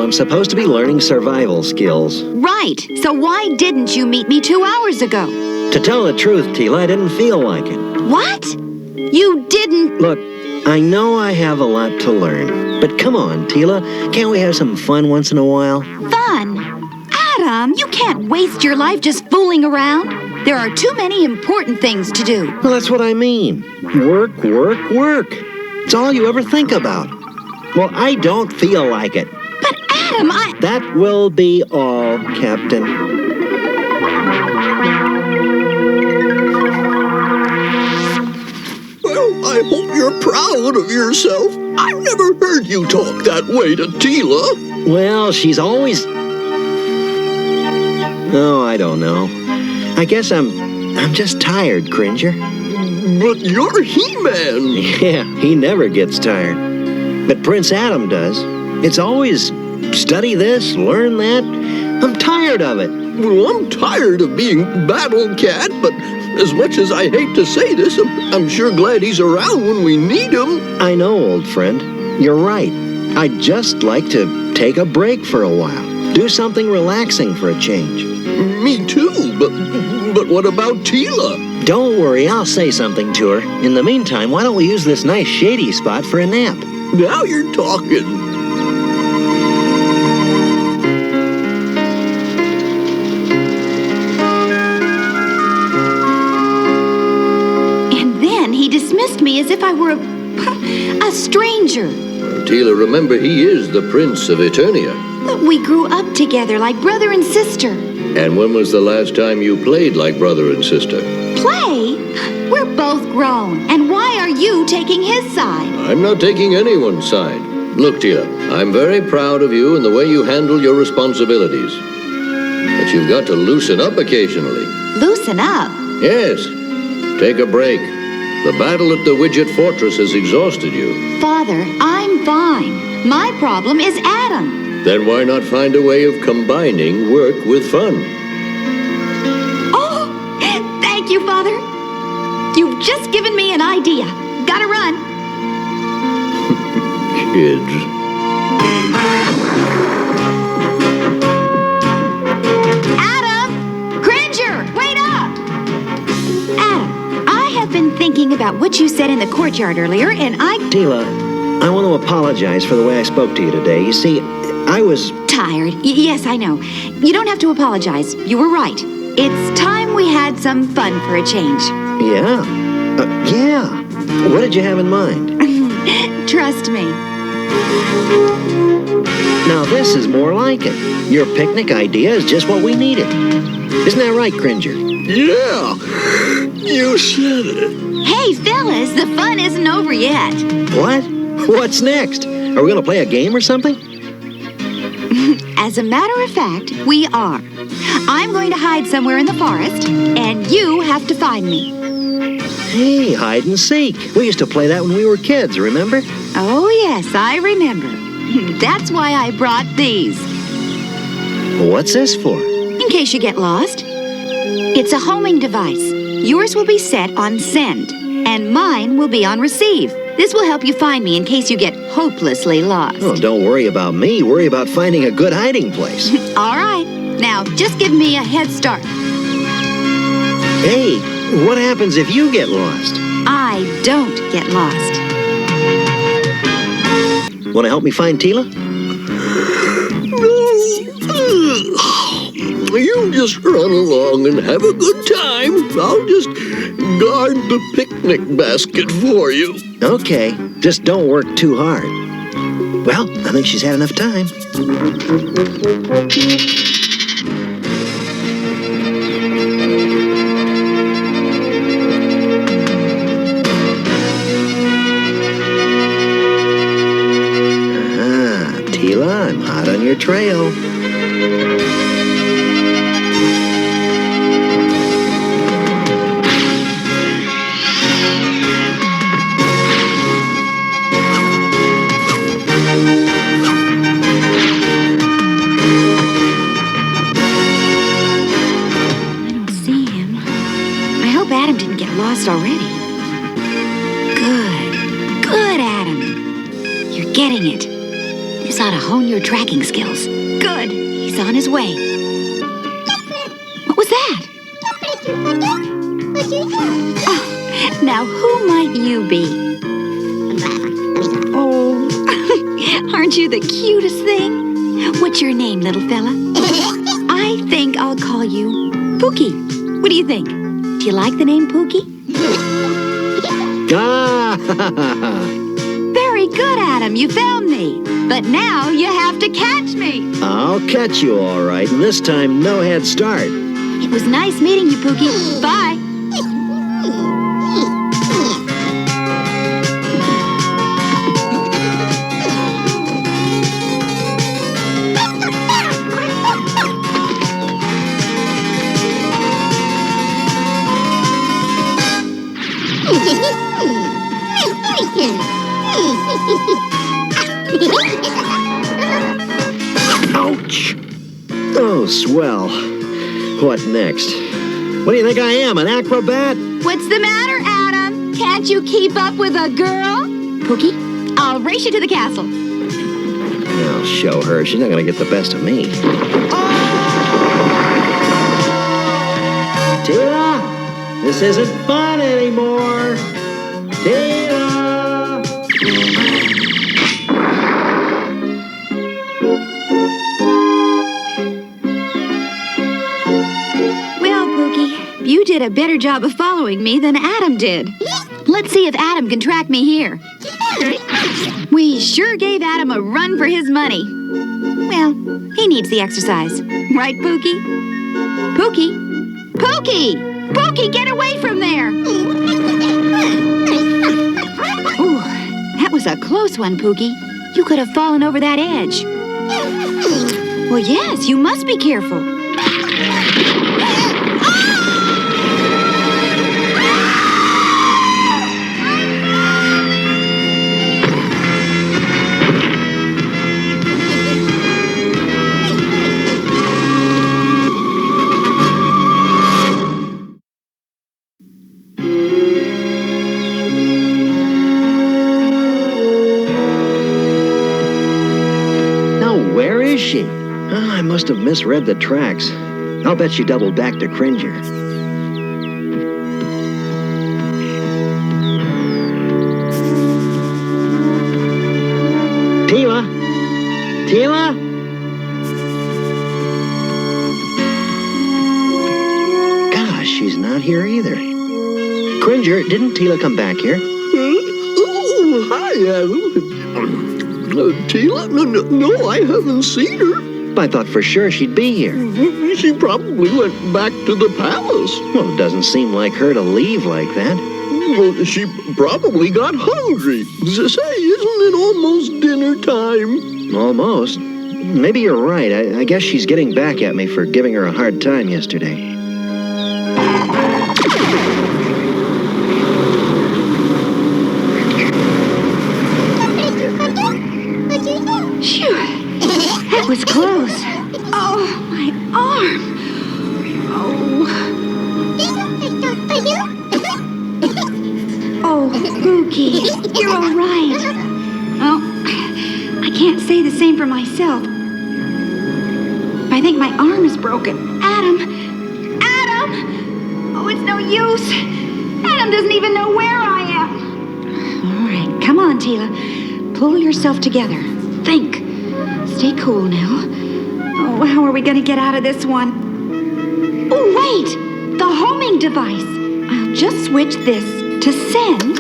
I'm supposed to be learning survival skills. Right. So why didn't you meet me 2 hours ago? To tell the truth, Tila, I didn't feel like it. What? You didn't... Look, I know I have a lot to learn. But come on, Tila, can't we have some fun once in a while? Fun? Adam, you can't waste your life just fooling around. There are too many important things to do. Well, that's what I mean. Work. It's all you ever think about. Well, I don't feel like it. But Adam, That will be all, Captain. I hope you're proud of yourself. I've never heard you talk that way to Tila. Well, she's always... Oh, I don't know. I guess I'm just tired, Cringer. But you're He-Man. Yeah, he never gets tired. But Prince Adam does. It's always study this, learn that. I'm tired of it. Well, I'm tired of being Battle Cat, but as much as I hate to say this, I'm sure glad he's around when we need him. I know, old friend. You're right. I'd just like to take a break for a while. Do something relaxing for a change. Me too, but what about Tila? Don't worry, I'll say something to her. In the meantime, why don't we use this nice shady spot for a nap? Now you're talking. He dismissed me as if I were a stranger. Tila, remember, he is the Prince of Eternia. But we grew up together like brother and sister. And when was the last time you played like brother and sister? Play? We're both grown. And why are you taking his side? I'm not taking anyone's side. Look, Tila, I'm very proud of you and the way you handle your responsibilities. But you've got to loosen up occasionally. Loosen up? Yes. Take a break. The battle at the Widget Fortress has exhausted you. Father, I'm fine. My problem is Adam. Then why not find a way of combining work with fun? Oh, thank you, Father. You've just given me an idea. Gotta run. Kids. Adam! Cringer, wait up! Adam, I have been thinking about what you said in the courtyard earlier, and Tila, I want to apologize for the way I spoke to you today. You see, I was... tired. Yes, I know. You don't have to apologize. You were right. It's time we had some fun for a change. Yeah. Yeah. What did you have in mind? Trust me. Now this is more like it. Your picnic idea is just what we needed. Isn't that right, Cringer? Yeah. You said it. Hey, fellas, the fun isn't over yet. What? What's next? Are we going to play a game or something? As a matter of fact, we are. I'm going to hide somewhere in the forest, and you have to find me. Hey, hide and seek. We used to play that when we were kids, remember? Oh, yes, I remember. That's why I brought these. What's this for? In case you get lost. It's a homing device. Yours will be set on send, and mine will be on receive. This will help you find me in case you get hopelessly lost. Oh, don't worry about me. Worry about finding a good hiding place. All right. Now, just give me a head start. Hey, what happens if you get lost? I don't get lost. Want to help me find Tila? No. You just run along and have a good time. I'll just guard the picnic basket for you. Okay, just don't work too hard. Well, I think she's had enough time. Tila, I'm hot on your trail. Adam didn't get lost already. Good, Adam. You're getting it. This ought to hone your tracking skills. Good, he's on his way. What was that? Oh, now who might you be? Oh, aren't you the cutest thing? What's your name, little fella? I think I'll call you Pookie. What do you think? Do you like the name Pookie? Very good, Adam. You found me. But now you have to catch me. I'll catch you all right, and this time no head start. It was nice meeting you, Pookie. Bye. Ouch. Oh, swell. What next? What do you think I am, an acrobat? What's the matter, Adam? Can't you keep up with a girl? Pookie, I'll race you to the castle. I'll show her. She's not going to get the best of me. Tila! This isn't fun anymore. Tila! Well, Pookie, you did a better job of following me than Adam did. Let's see if Adam can track me here. We sure gave Adam a run for his money. Well, he needs the exercise. Right, Pookie? Pookie? Pookie! Pookie, get away from there! Ooh, that was a close one, Pookie. You could have fallen over that edge. Well, yes, you must be careful. She? Oh, I must have misread the tracks. I'll bet she doubled back to Cringer. Tila? Tila? Gosh, she's not here either. Cringer, didn't Tila come back here? Oh, hi, Adam. Tila? No, I haven't seen her. I thought for sure she'd be here. She probably went back to the palace. Well, it doesn't seem like her to leave like that. Well, she probably got hungry. Say, isn't it almost dinner time? Almost. Maybe you're right. I guess she's getting back at me for giving her a hard time yesterday. Phew, that was close. Oh, my arm. Oh, Pookie, you're all right. Oh, I can't say the same for myself. I think my arm is broken. Adam! Adam! Oh, it's no use. Adam doesn't even know where I am. All right, come on, Tila. Pull yourself together. Think. Stay cool now. Oh, how are we going to get out of this one? Oh, wait! The homing device. I'll just switch this to send,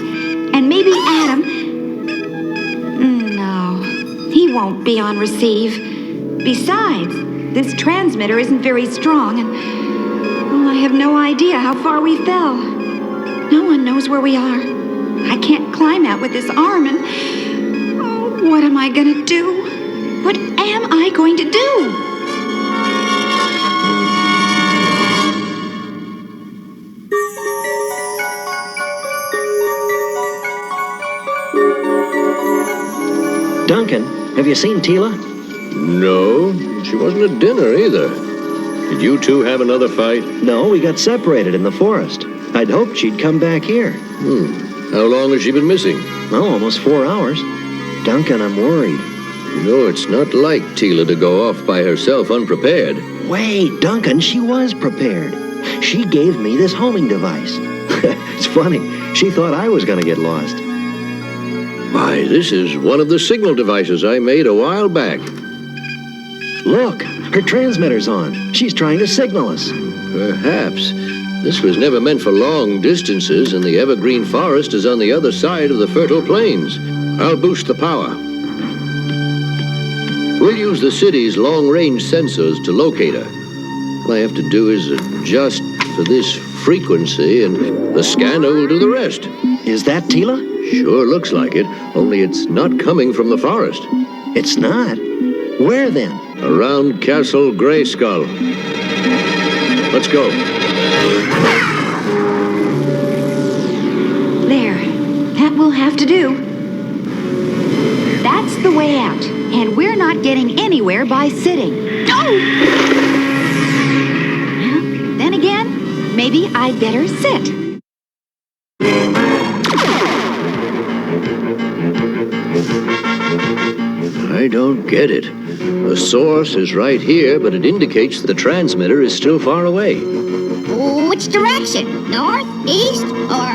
and maybe Adam... No, he won't be on receive. Besides, this transmitter isn't very strong, and I have no idea how far we fell. No one knows where we are. I can't climb out with this arm, and what am I going to do? What am I going to do? Duncan, have you seen Tila? No, she wasn't at dinner either. Did you two have another fight? No, we got separated in the forest. I'd hoped she'd come back here. How long has she been missing? Oh, almost 4 hours. Duncan, I'm worried. You know, it's not like Tila to go off by herself unprepared. Wait, Duncan, she was prepared. She gave me this homing device. It's funny. She thought I was going to get lost. Why, this is one of the signal devices I made a while back. Look, her transmitter's on. She's trying to signal us. Perhaps. This was never meant for long distances, and the evergreen forest is on the other side of the fertile plains. I'll boost the power. We'll use the city's long-range sensors to locate her. All I have to do is adjust for this frequency, and the scanner will do the rest. Is that Tila? Sure looks like it, only it's not coming from the forest. It's not? Where then? Around Castle Grayskull. Let's go. There. That will have to do. That's the way out. And we're not getting anywhere by sitting. Oh! Maybe I'd better sit. I don't get it. The source is right here, but it indicates the transmitter is still far away. Which direction? North, east, or...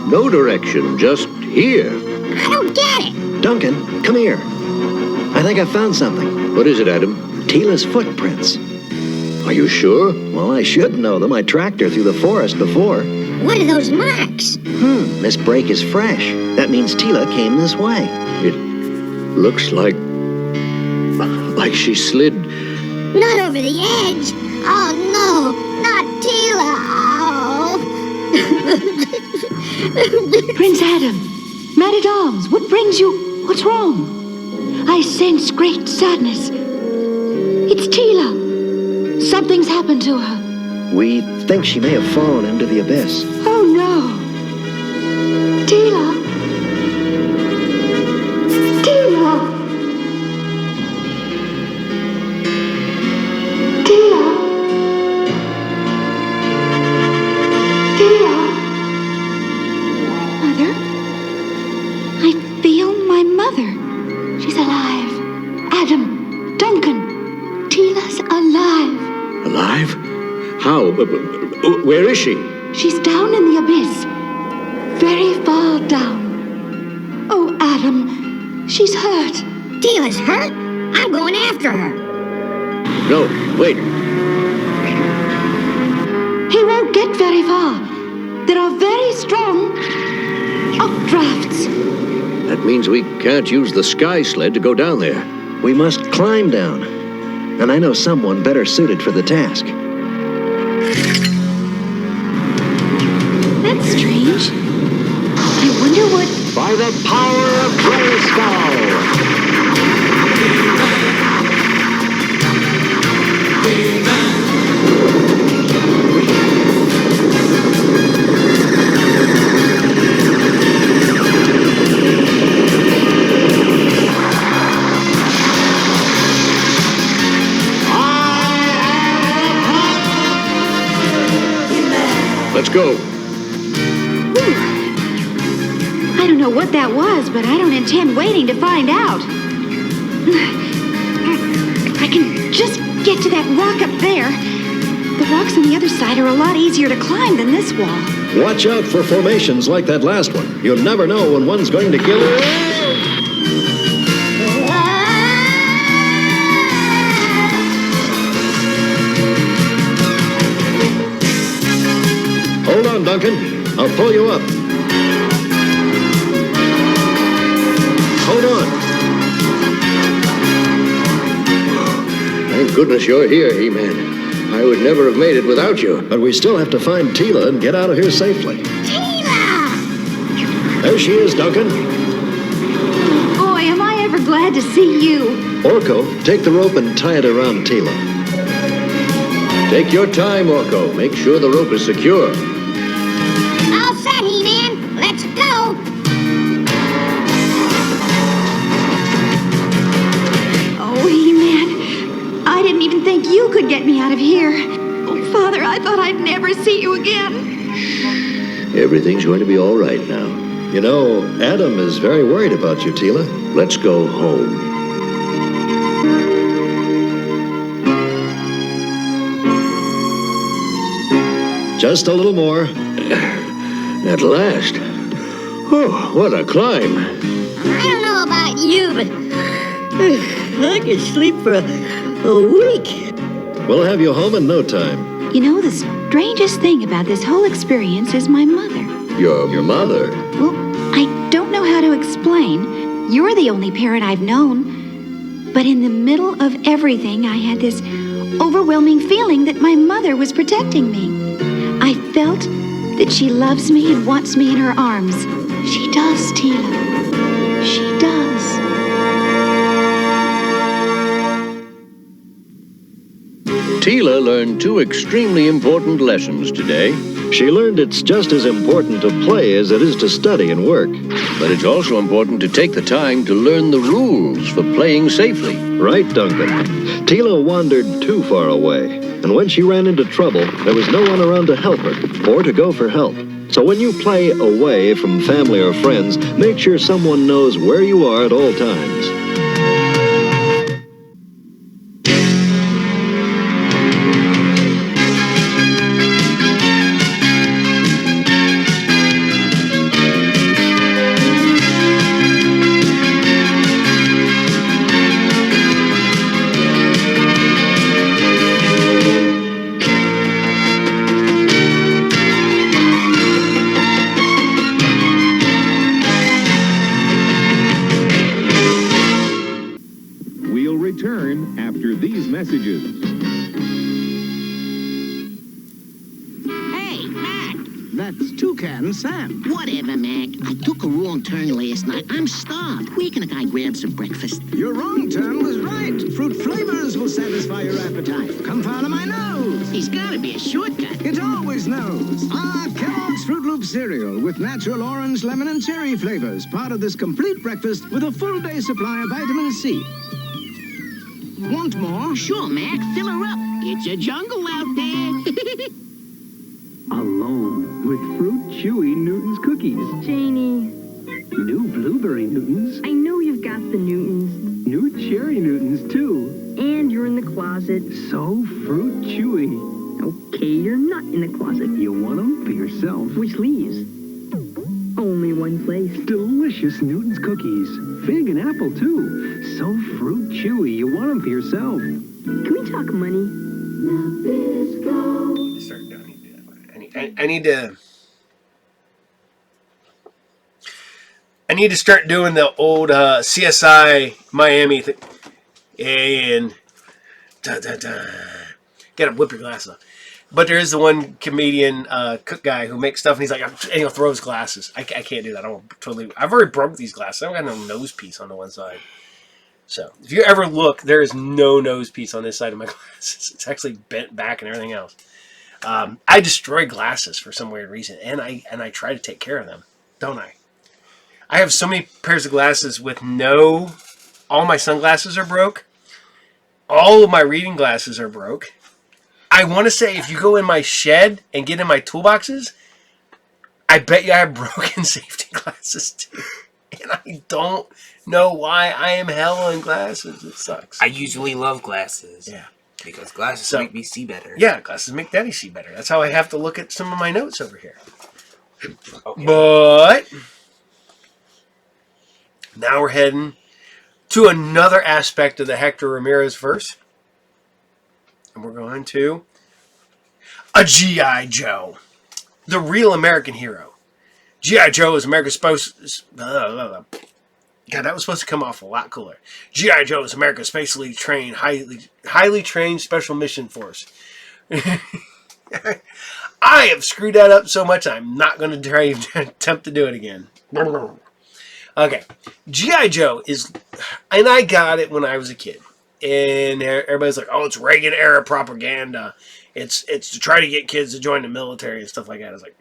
No direction, just here. I don't get it. Duncan, come here. I think I found something. What is it, Adam? Tila's footprints. Are you sure? Well, I should know them. I tracked her through the forest before. What are those marks? This break is fresh. That means Tila came this way. It looks like she slid. Not over the edge. Oh, no. Not Tila. Oh. Prince Adam, Man-at-Arms, what brings you? What's wrong? I sense great sadness. It's Tila. Something's happened to her. We think she may have fallen into the abyss. Oh, no. Tila. Tila. Tila. Tila. Mother? I feel my mother. She's alive. Adam, Duncan, Tila's alive. Alive? How? Where is she? She's down in the abyss. Very far down. Oh, Adam, she's hurt. Tila's hurt? I'm going after her. No, wait. He won't get very far. There are very strong updrafts. That means we can't use the sky sled to go down there. We must climb down. And I know someone better suited for the task. That's strange. I wonder what... By the power of Grayskull! Let's go. I don't know what that was, but I don't intend waiting to find out. If I can just get to that rock up there. The rocks on the other side are a lot easier to climb than this wall. Watch out for formations like that last one. You'll never know when one's going to kill you. Hold on, Duncan. I'll pull you up. Hold on. Thank goodness you're here, HeMan. I would never have made it without you. But we still have to find Tila and get out of here safely. Tila! There she is, Duncan. Boy, am I ever glad to see you. Orko, take the rope and tie it around Tila. Take your time, Orko. Make sure the rope is secure. All set, HeMan. Let's go. Oh, HeMan, I didn't even think you could get me out of here. Oh, Father, I thought I'd never see you again. Everything's going to be all right now. You know, Adam is very worried about you, Tila. Let's go home. Just a little more. At last. Oh, what a climb. I don't know about you, but I could sleep for a week. We'll have you home in no time. You know, the strangest thing about this whole experience is my mother. Your mother? Well, I don't know how to explain. You're the only parent I've known. But in the middle of everything, I had this overwhelming feeling that my mother was protecting me. I felt that she loves me and wants me in her arms. She does, Tila. She does. Tila learned two extremely important lessons today. She learned it's just as important to play as it is to study and work. But it's also important to take the time to learn the rules for playing safely. Right, Duncan. Tila wandered too far away. And when she ran into trouble, there was no one around to help her or to go for help. So when you play away from family or friends, make sure someone knows where you are at all times. We'll return after these messages. Hey, Mac. That's Toucan Sam. Whatever, Mac. I took a wrong turn last night. I'm starved. Where can I grab some breakfast? Your wrong turn was right. Fruit flavors will satisfy your appetite. Come follow my nose. He's got to be a shortcut. It always knows. Kellogg's Fruit Loop cereal with natural orange, lemon, and cherry flavors. Part of this complete breakfast with a full day supply of vitamin C. Want more? Sure, Mac. Fill her up. It's a jungle out there. Alone with Fruit Chewy Newton's cookies. Janie. New Blueberry Newtons. I know you've got the Newtons. New Cherry Newtons, too. And you're in the closet. So Fruit Chewy. Okay, you're not in the closet. You want them for yourself. Which leaves only one place. Delicious Newton's cookies. Fig and apple, too. So Fruit Chewy. You want them for yourself. Can we talk money? I need to start doing the old CSI Miami thing. And gotta whip your glasses off. But there is the one comedian cook guy who makes stuff, and he's like, and he'll throw his glasses. I can't do that. I've already broke these glasses. I don't got no nose piece on the one side. So if you ever look, there is no nose piece on this side of my glasses. It's actually bent back and everything else. I destroy glasses for some weird reason, and I try to take care of them, don't I? I have so many pairs of glasses with all my sunglasses are broke. All of my reading glasses are broke. I want to say if you go in my shed and get in my toolboxes, I bet you I have broken safety glasses too. And I don't know why I am hell on glasses. It sucks. I usually love glasses. Yeah. Because glasses make me see better. Yeah, glasses make Daddy see better. That's how I have to look at some of my notes over here. Okay. But now we're heading to another aspect of the Hector Ramirez verse. And we're going to a G.I. Joe. The real American hero. G.I. Joe is America's God, that was supposed to come off a lot cooler. G.I. Joe is America's spatially trained, highly trained special mission force. I have screwed that up so much I'm not going to attempt to do it again. Okay. G.I. Joe is, and I got it when I was a kid. And everybody's like, oh, it's Reagan-era propaganda. It's to try to get kids to join the military and stuff like that. I was like,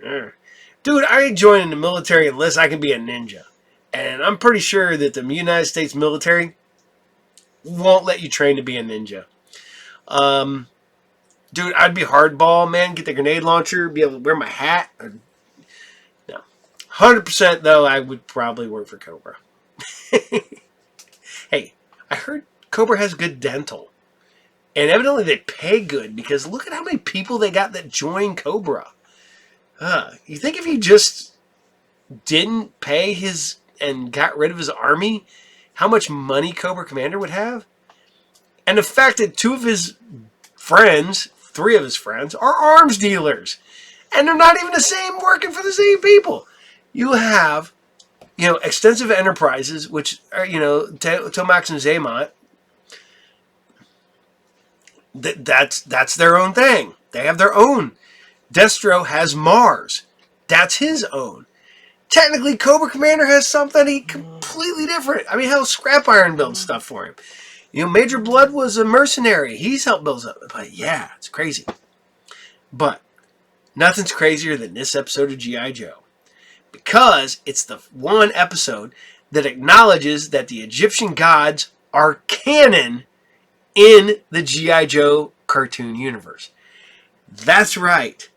dude, I ain't joining the military unless I can be a ninja. And I'm pretty sure that the United States military won't let you train to be a ninja. Dude, I'd be hardball, man. Get the grenade launcher, be able to wear my hat. No. 100% though, I would probably work for Cobra. Hey, I heard Cobra has good dental. And evidently they pay good because look at how many people they got that join Cobra. You think if he just didn't pay his and got rid of his army, how much money Cobra Commander would have? And the fact that three of his friends, are arms dealers. And they're not even the same, working for the same people. You have, Extensive Enterprises, which are, Tomax and Zaymont. That's their own thing. They have their own. Destro has Mars. That's his own. Technically, Cobra Commander has something completely different. I mean, hell, Scrap Iron builds stuff for him. Major Blood was a mercenary. He's helped build up. But yeah, it's crazy. But nothing's crazier than this episode of G.I. Joe. Because it's the one episode that acknowledges that the Egyptian gods are canon in the G.I. Joe cartoon universe. That's right.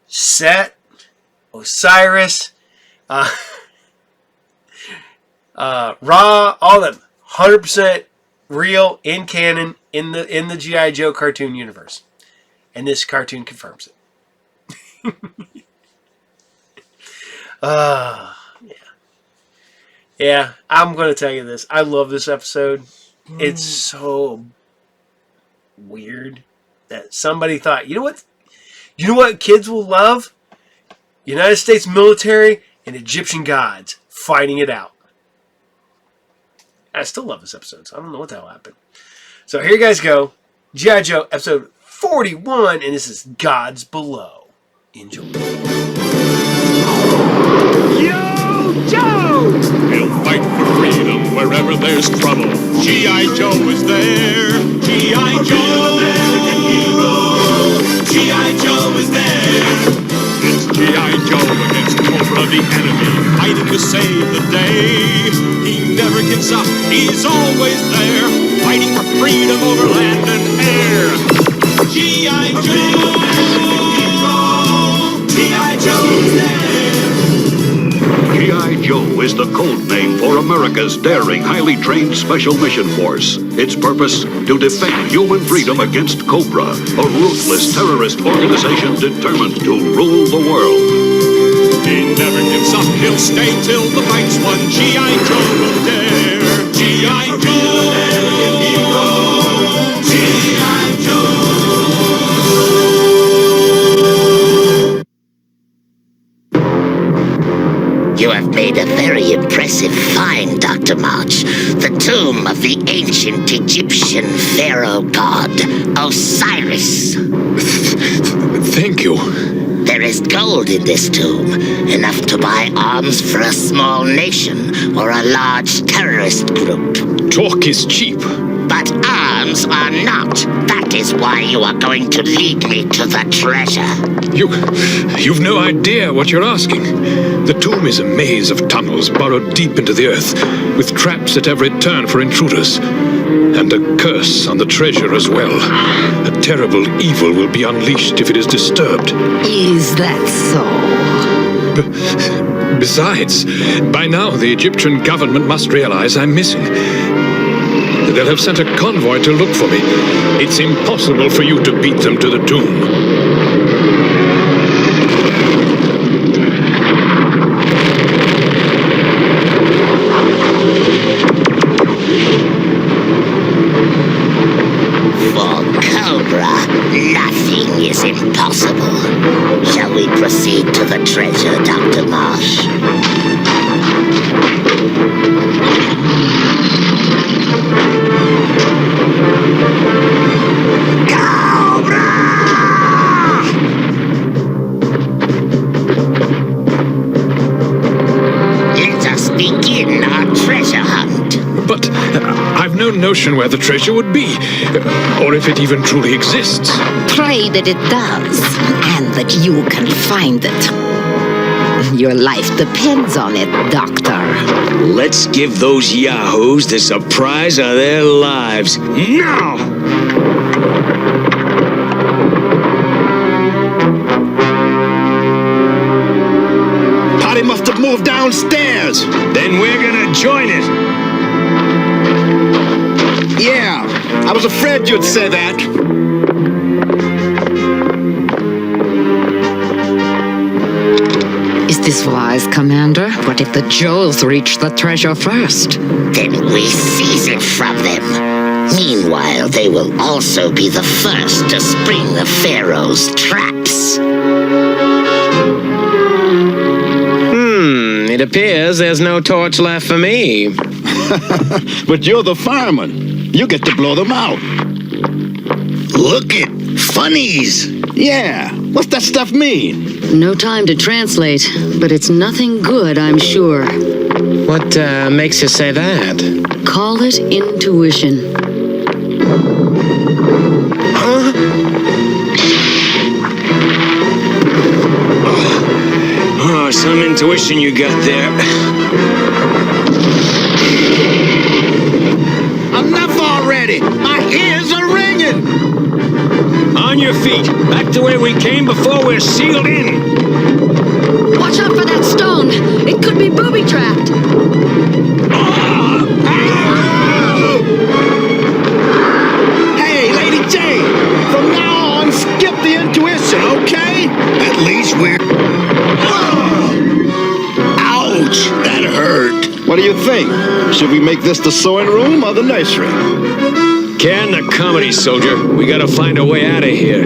Set, Osiris, Ra, all of them, 100% real in canon in the GiJoe cartoon universe, and this cartoon confirms it. Yeah, I'm going to tell you this. I love this episode. It's so weird that somebody thought, you know what kids will love? United States military and Egyptian gods fighting it out. I still love this episode, so I don't know what the hell happened. So here you guys go. GiJoe episode 41, and this is Gods Below. Enjoy. Yo, Joe! He'll fight for freedom wherever there's trouble. GiJoe is there. GiJoe, American hero. GiJoe is there. It's GiJoe against Cobra, the enemy, fighting to save the day. He never gives up. He's always there, fighting for freedom over land and air. GiJoe, GiJoe is there. GiJoe is the code name for America's daring, highly trained Special Mission Force. Its purpose, to defend human freedom against Cobra, a ruthless terrorist organization determined to rule the world. He never gives up, he'll stay till the fight's won. GiJoe will dare. GiJoe, American hero. GiJoe. You have made a very impressive find, Dr. March. The tomb of the ancient Egyptian pharaoh god, Osiris. Thank you. There is gold in this tomb, enough to buy arms for a small nation or a large terrorist group. Talk is cheap. But arms are not. That is why you are going to lead me to the treasure. You've no idea what you're asking. The tomb is a maze of tunnels burrowed deep into the earth, with traps at every turn for intruders. And a curse on the treasure as well. A terrible evil will be unleashed if it is disturbed. Is that so? Besides, by now the Egyptian government must realize I'm missing. They'll have sent a convoy to look for me. It's impossible for you to beat them to the tomb. For Cobra, nothing is impossible. Shall we proceed to the treasure, Dr. Marsh? Let us begin our treasure hunt. But I've no notion where the treasure would be, or if it even truly exists. Pray that it does, and that you can find it. Your life depends on it, Doctor. Let's give those yahoos the surprise of their lives. Now! Party must have moved downstairs. Then we're gonna join it. Yeah, I was afraid you'd say that. Is this wise, Commander? What if the Joes reach the treasure first? Then we seize it from them. Meanwhile, they will also be the first to spring the Pharaoh's traps. It appears there's no torch left for me. But you're the fireman. You get to blow them out. Look it, funnies. Yeah, what's that stuff mean? No time to translate, but it's nothing good, I'm sure. What makes you say that? Call it intuition. Huh? Oh, some intuition you got there. Enough already! My ears are ringing! On your feet. Back the way we came before we're sealed in. Watch out for that stone. It could be booby-trapped. Hey, Lady J! From now on, skip the intuition, okay? At least we're... Ouch! That hurt. What do you think? Should we make this the sewing room or the nursery? Can the comedy, soldier. We gotta find a way out of here.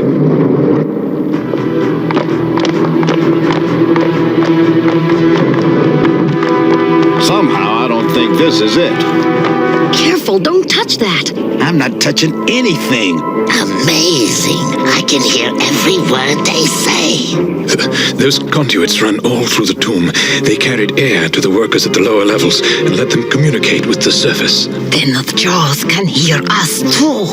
Somehow, I don't think this is it. Careful, don't touch that. I'm not touching anything. Amazing. I can hear every word they say. Those conduits run all through the tomb. They carried air to the workers at the lower levels and let them communicate with the surface. Then the jaws can hear us too.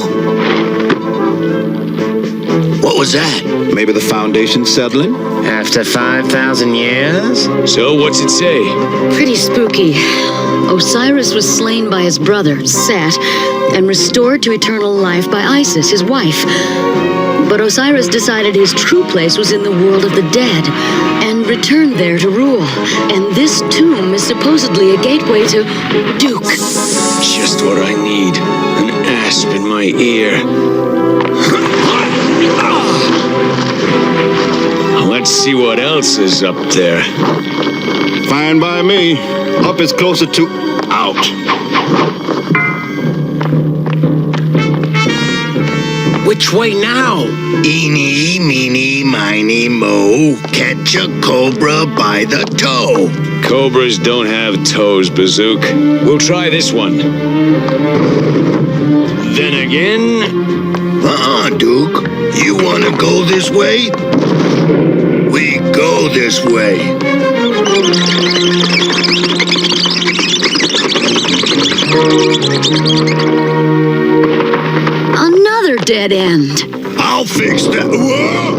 What was that? Maybe the Foundation's settling? After 5,000 years? So what's it say? Pretty spooky. Osiris was slain by his brother, Set, and restored to eternal life by Isis, his wife. But Osiris decided his true place was in the world of the dead, and returned there to rule. And this tomb is supposedly a gateway to Duke. Just what I need. An asp in my ear. Let's see what else is up there. Fine by me. Up is closer to out. Which way now? Eeny, meeny, miny, mo. Catch a cobra by the toe. Cobras don't have toes, Bazook. We'll try this one. Then again... Duke. You want to go this way? We go this way. Another dead end. I'll fix that. Whoa!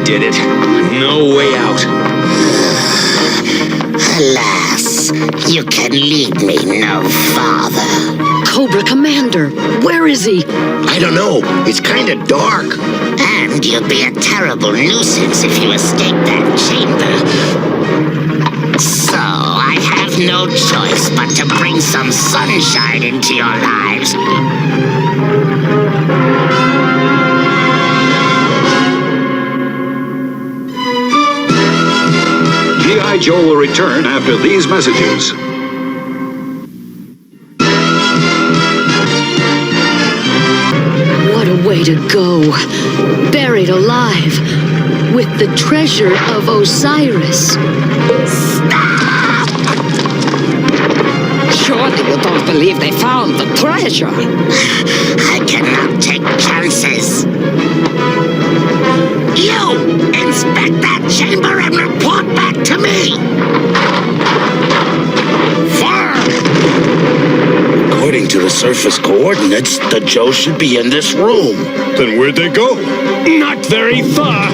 Did it. No way out. Alas, you can lead me no farther. Cobra Commander, where is he? I don't know. It's kind of dark. And you'll be a terrible nuisance if you escape that chamber. So I have no choice but to bring some sunshine into your lives. G.I. Joe will return after these messages. What a way to go. Buried alive with the treasure of Osiris. Stop! Surely you don't believe they found the treasure. I cannot take chances. You inspect that chamber and report back to me. Fire! According to the surface coordinates, the Joe should be in this room. Then where'd they go? Not very far.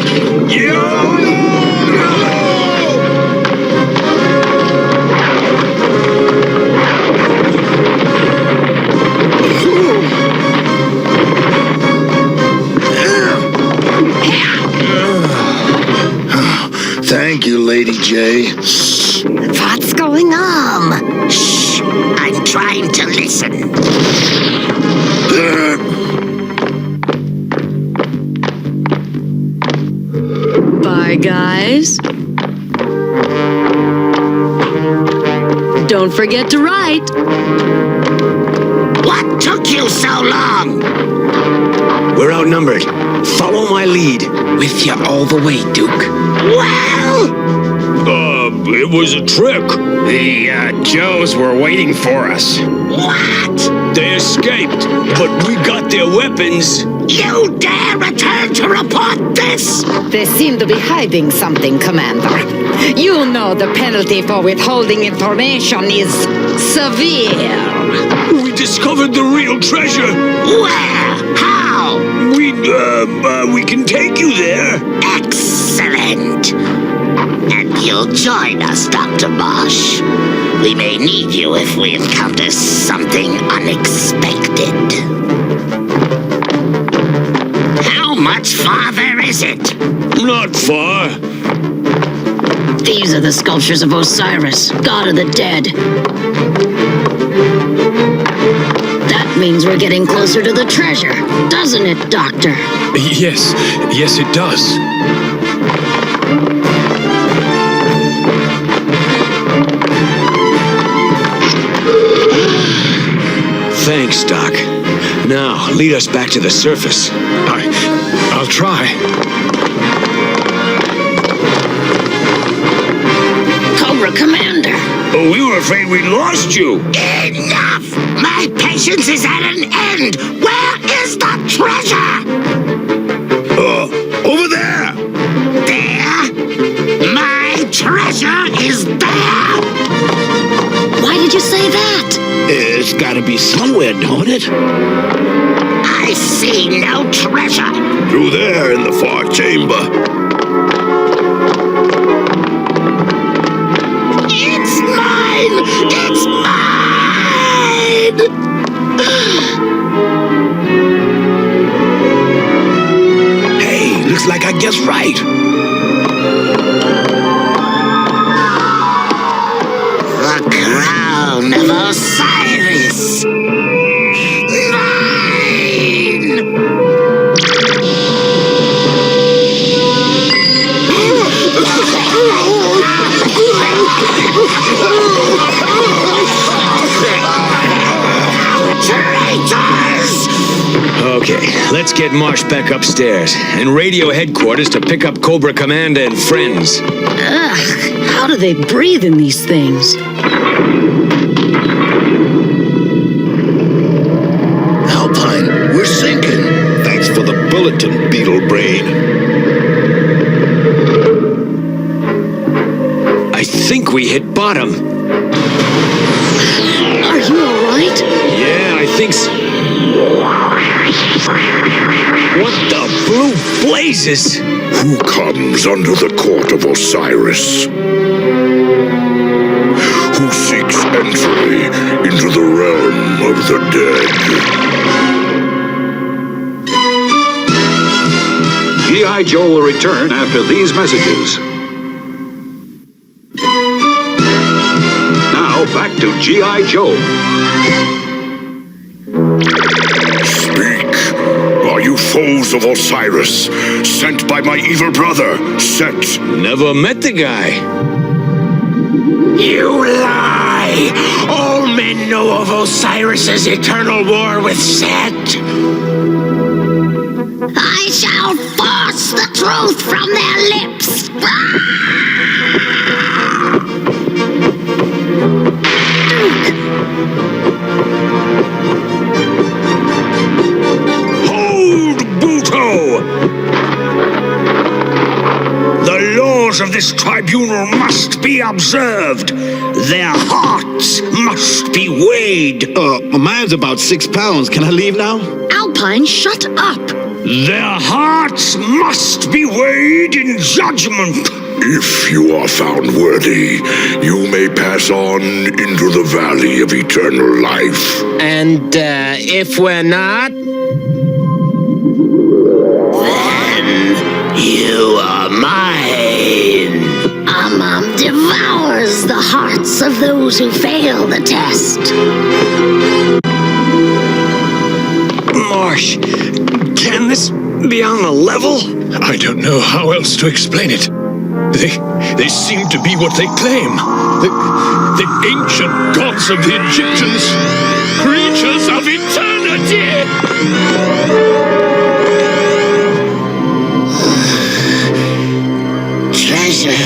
Thank you, Lady J. What's going on? Shh! I'm trying to listen. Bye, guys. Don't forget to write. What took you so long? We're outnumbered. Follow my lead. With you all the way, Duke. Well... It was a trick. The Joes were waiting for us. What? They escaped, but we got their weapons. You dare return to report this? They seem to be hiding something, Commander. You know the penalty for withholding information is severe. We discovered the real treasure. Where? How? We can take you there. Excellent. And you'll join us, Dr. Marsh. We may need you if we encounter something unexpected. How much farther is it? Not far. These are the sculptures of Osiris, god of the dead. That means we're getting closer to the treasure, doesn't it, Doctor? Yes, it does. Thanks, Doc. Now, lead us back to the surface. I'll try. Cobra Commander! Oh, we were afraid we'd lost you. Enough! My patience is at an end! Where is the treasure? Over there! There? My treasure is there! Why did you say that? It's gotta be somewhere, don't it? I see no treasure! Through there in the far chamber. It's mine! It's mine! Hey, looks like I guessed right. The crown of Osiris! Mine! Traitors! Okay, let's get Marsh back upstairs and radio headquarters to pick up Cobra Commander and friends. Ugh, how do they breathe in these things? Alpine, we're sinking. Thanks for the bulletin, Beetle Brain. I think we hit bottom. Are you all right? Yeah, I think so. What the blue blazes? Who comes under the court of Osiris? Who seeks entry into the realm of the dead? G.I. Joe will return after these messages. Now, back to G.I. Joe. Speak. Are you foes of Osiris, sent by my evil brother, Set? Never met the guy. You lie! All men know of Osiris's eternal war with Set. I shall force the truth from their lips! Hold, Buto! The laws of this tribunal must be observed. Their hearts must be weighed. Mine's about 6 pounds. Can I leave now? Alpine, shut up! Their hearts must be weighed in judgment. If you are found worthy, you may pass on into the valley of eternal life. And, if we're not? Then you are mine. Amam devours the hearts of those who fail the test. Marsh, can this be on the level? I don't know how else to explain it. They seem to be what they claim. The ancient gods of the Egyptians. Creatures of eternity! Treasure,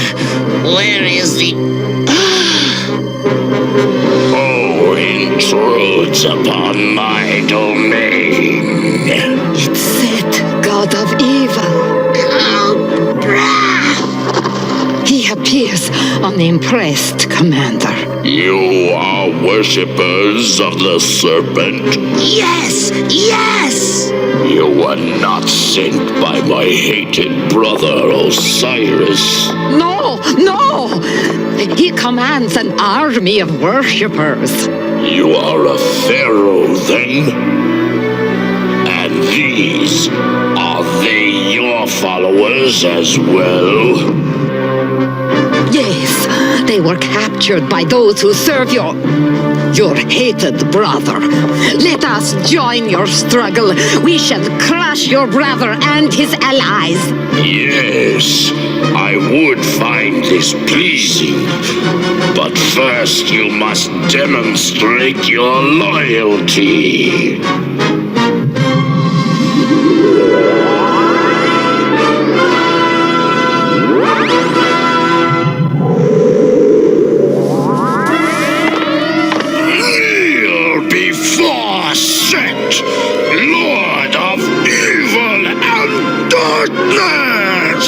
where is the... Who intrudes upon my domain? It's Set, god of evil. He appears unimpressed, Commander. You are worshippers of the serpent? Yes, yes! You were not sent by my hated brother Osiris. No, no! He commands an army of worshippers. You are a pharaoh, then? And these, are they your followers as well? Yes, they were captured by those who serve your hated brother. Let us join your struggle. We shall crush your brother and his allies. Yes, I would find this pleasing. But first you must demonstrate your loyalty. Lord of evil and darkness!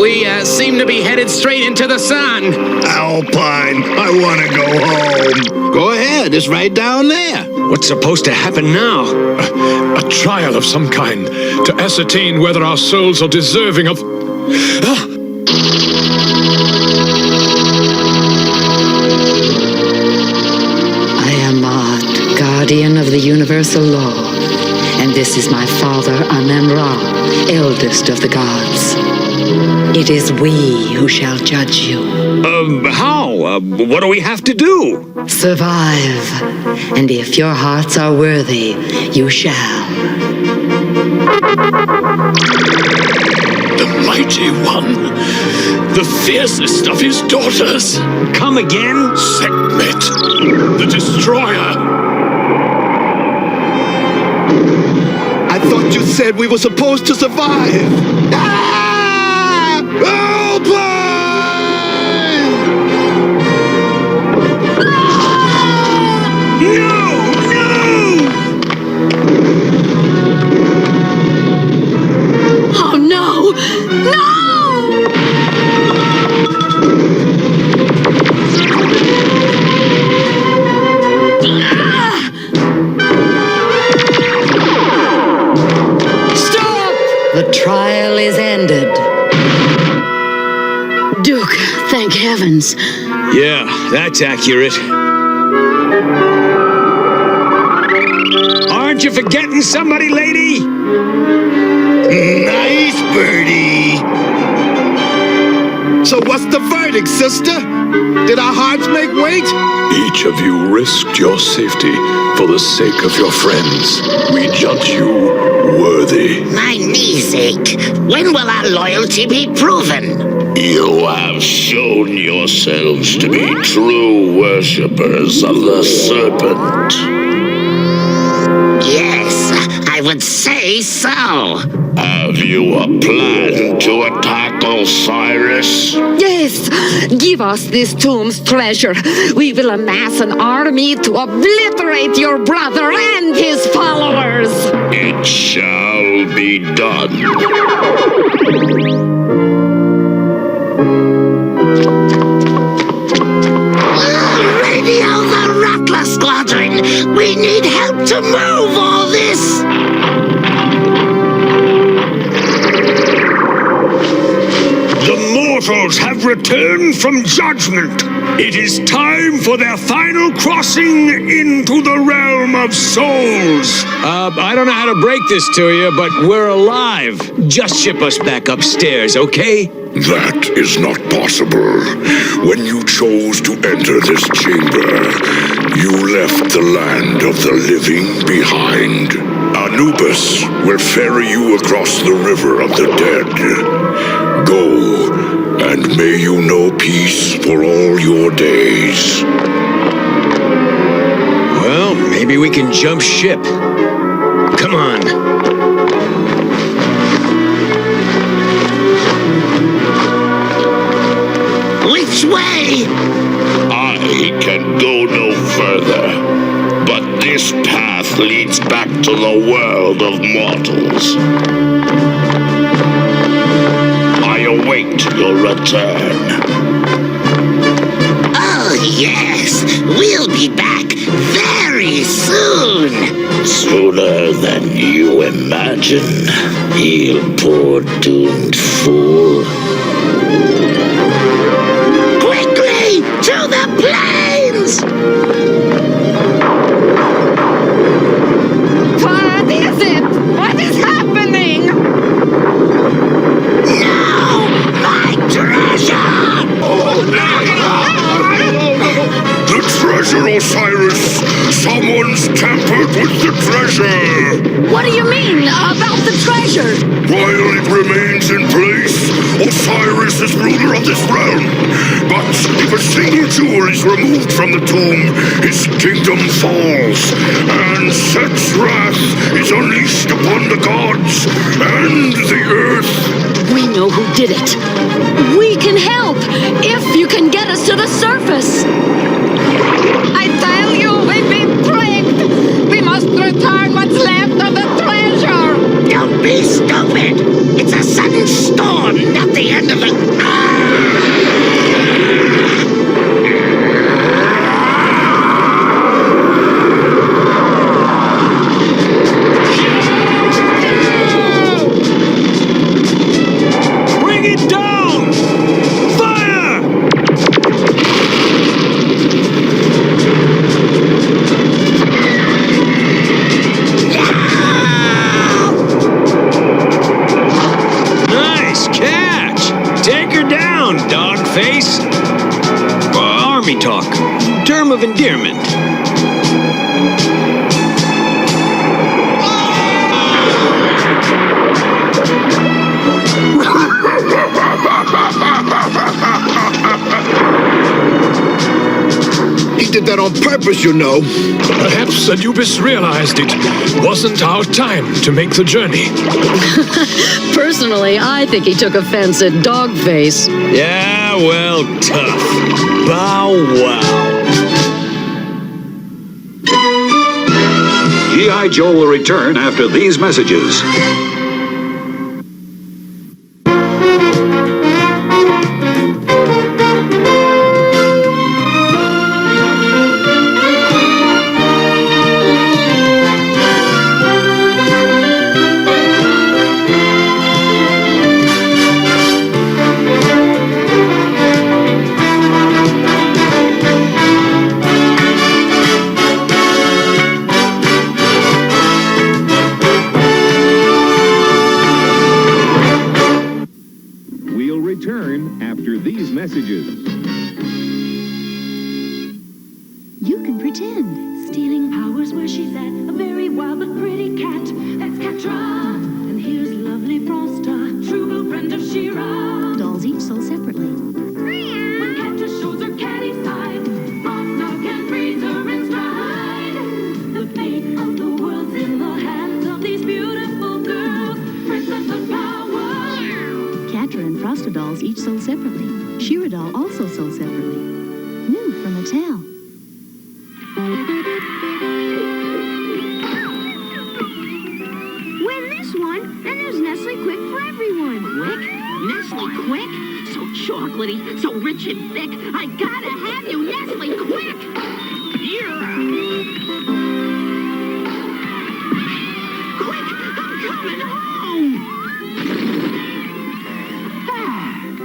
We seem to be headed straight into the sun. Alpine, I want to go home. Go ahead, it's right down there. What's supposed to happen now? A trial of some kind to ascertain whether our souls are deserving of... I am Maat, guardian of the universal law, and this is my father Amen-Ra, eldest of the gods. It is we who shall judge you. How? What do we have to do? Survive, and if your hearts are worthy, you shall. The mighty one, the fiercest of his daughters. Come again? Sekhmet, the destroyer. I thought you said we were supposed to survive. Oh no! No! Stop! The trial is ended. Duke, thank heavens. Yeah, that's accurate. Aren't you forgetting somebody, lady? Nice, birdie. So what's the verdict, sister? Did our hearts make weight? Each of you risked your safety for the sake of your friends. We judge you worthy. My knees ache. When will our loyalty be proven? You have shown yourselves to be true worshippers of the serpent. Yes, I would say so. Have you a plan to attack Osiris? Yes, give us this tomb's treasure. We will amass an army to obliterate your brother and his followers. It shall be done. Radio the Rattler Squadron! We need help to move all this! The mortals have returned from judgment. It is time for their final crossing into the realm of souls. I don't know how to break this to you, but we're alive. Just ship us back upstairs, okay? That is not possible. When you chose to enter this chamber, you left the land of the living behind. Anubis will ferry you across the river of the dead. Go, and may you know peace for all your days. Well, maybe we can jump ship. Come on. Which way? I can go no further, but this path leads back to the world of mortals. I await your return. Oh, yes. We'll be back very soon. Sooner than you imagine, you poor doomed fool. Quickly, to the plains! What is it? What is happening? No! My treasure! Oh, no! The treasure, Osiris! Someone's tampered with the treasure! What do you mean about the treasure? While it remains in place, Osiris is ruler of this realm. But if a single jewel is removed from the tomb, his kingdom falls, and Set's wrath is unleashed upon the gods and the earth. We know who did it. We can help if you can get us to the surface. I tell you, we've been tricked. We must return what's left of the treasure. Don't be stupid. It's a sudden storm, not the end of it. Bring it down! Fire! Nice catch! Take her down, dog face. Army talk. Term of endearment. He did that on purpose, you know. Perhaps Anubis realized it wasn't our time to make the journey. Personally, I think he took offense at Dogface. Yeah, well, tough. Bow wow. G.I. Joe will return after these messages. messages. You can pretend. Stealing powers where she's at. A very wild but pretty cat. That's Catra. And here's lovely Frosta. True blue friend of She-Ra. Dolls each sold separately. When Catra shows her catty side, Frosta can freeze her in stride. The fate of the world's in the hands of these beautiful girls. Princess of power. Catra and Frosta dolls each sold separately. She-Ra doll also sold separately. New from Mattel. Win this one, and there's Nestle Quick for everyone. Quick? Nestle Quick? So chocolatey, so rich and thick. I gotta have you, Nestle Quick! Yeah! Quick, I'm coming home!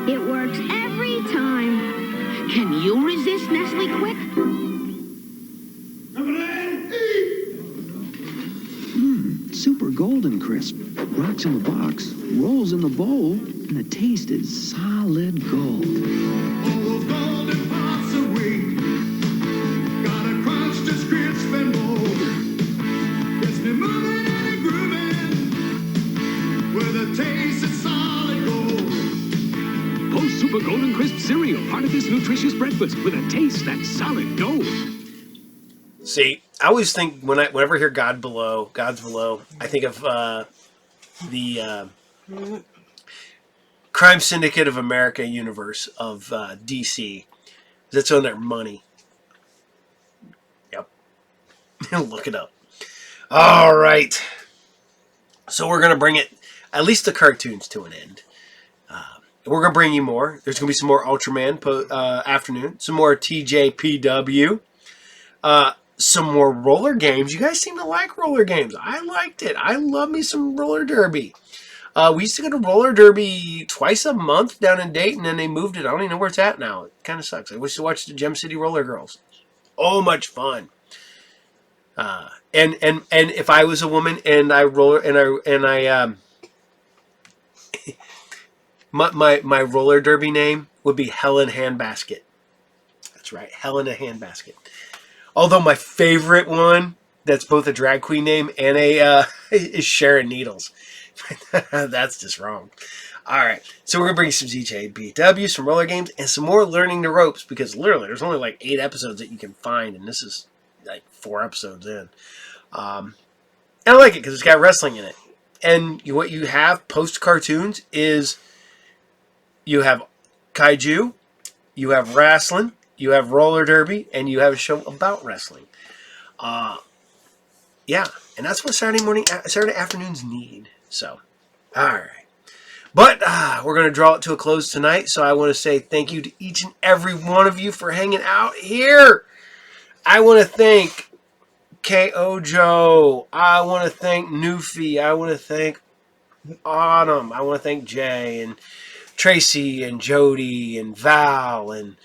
It works every time. Can you resist Nestle Quick? Super golden crisp. Rocks in the box, rolls in the bowl, and the taste is solid gold. Post Super Golden Crisp cereal, part of this nutritious breakfast with a taste that's solid gold. See, I always think whenever I hear God's Below, I think of the Crime Syndicate of America universe of DC. That's on their money. Yep. Look it up. All right. So we're going to bring it, at least the cartoons, to an end. We're going to bring you more. There's going to be some more Ultraman afternoon. Some more TJPW. Some more roller games. You guys seem to like roller games. I liked it. I love me some roller derby. We used to go to roller derby twice a month down in Dayton, and they moved it. I don't even know where it's at now. It kind of sucks. I wish to watch the Gem City Roller Girls. Oh, much fun. And if I was a woman and I roller my roller derby name would be Helen Handbasket. That's right, Helen a Handbasket. Although my favorite one, that's both a drag queen name and is Sharon Needles. That's just wrong. All right, so we're gonna bring you some TJPW, some roller games, and some more learning the ropes, because literally there's only like 8 episodes that you can find, and this is like 4 episodes in. And I like it because it's got wrestling in it. And what you have post cartoons is you have kaiju, you have wrestling, you have roller derby, and you have a show about wrestling. Yeah, and that's what Saturday afternoons need. So, all right. But we're going to draw it to a close tonight. So I want to say thank you to each and every one of you for hanging out here. I want to thank K.O. Joe. I want to thank Newfie. I want to thank Autumn. I want to thank Jay and Tracy and Jody and Val and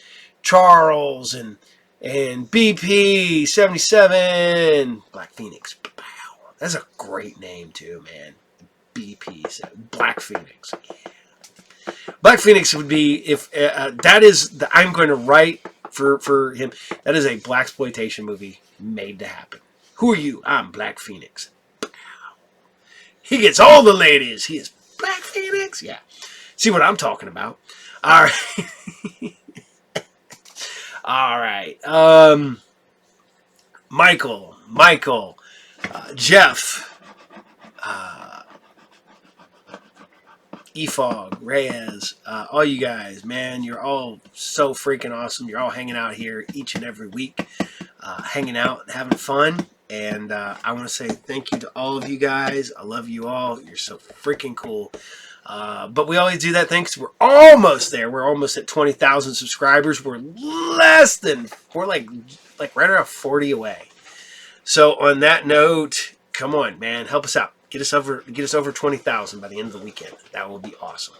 Charles and BP 77 Black Phoenix. That's a great name too, man. BP Black Phoenix. Black Phoenix would be if that is I'm going to write for him. That is a blaxploitation movie made to happen. Who are you? I'm Black Phoenix. He gets all the ladies. He is Black Phoenix. Yeah. See what I'm talking about? All right. All right. Michael, Jeff, Efog, Reyes, all you guys, man, you're all so freaking awesome. You're all hanging out here each and every week, hanging out, having fun. And I want to say thank you to all of you guys. I love you all. You're so freaking cool. But we always do that thanks. We're almost there. We're almost at 20,000 subscribers. We're like right around 40 away. So on that note, come on, man, help us out. Get us over 20,000 by the end of the weekend. That will be awesome.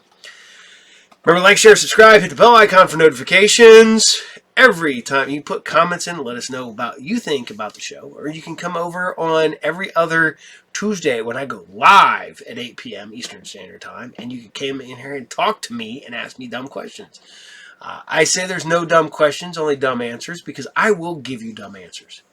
Remember, like, share, subscribe, hit the bell icon for notifications. Every time you put comments in, let us know about you think about the show. Or you can come over on every other Tuesday when I go live at 8 p.m. Eastern Standard Time. And you can come in here and talk to me and ask me dumb questions. I say there's no dumb questions, only dumb answers, because I will give you dumb answers.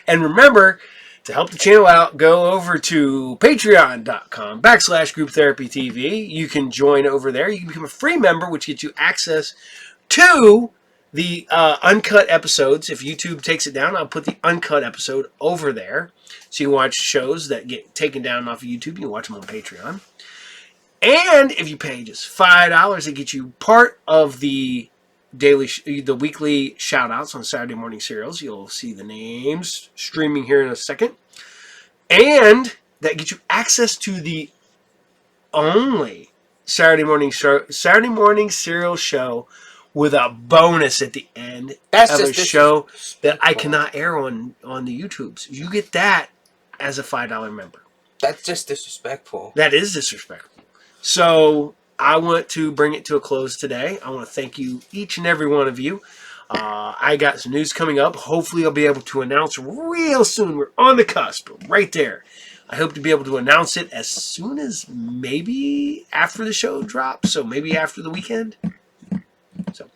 And remember, to help the channel out, go over to patreon.com/grouptherapytv. You can join over there. You can become a free member, which gets you access to the uncut episodes. If YouTube takes it down, I'll put the uncut episode over there. So you can watch shows that get taken down off of YouTube. You can watch them on Patreon. And if you pay just $5, it gets you part of the weekly shout-outs on Saturday Morning Serials. You'll see the names streaming here in a second. And that gets you access to the only Saturday morning serial show with a bonus at the end of a show that I cannot air on the YouTubes. You get that as a $5 member. That's just disrespectful. That is disrespectful. So I want to bring it to a close today. I want to thank you, each and every one of you. I got some news coming up. Hopefully I'll be able to announce real soon. We're on the cusp, right there. I hope to be able to announce it as soon as maybe after the show drops. So maybe after the weekend. So,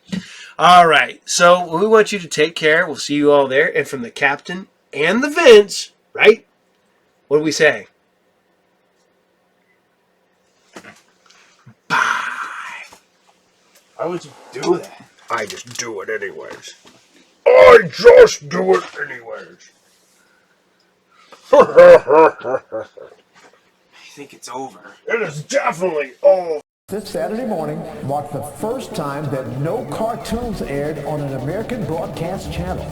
all right. So we want you to take care. We'll see you all there. And from the captain and the Vince, right? What do we say? Bye. Why would you do that? I just do it anyways. I just do it anyways. I think it's over. It is definitely over. This Saturday morning marked the first time that no cartoons aired on an American broadcast channel.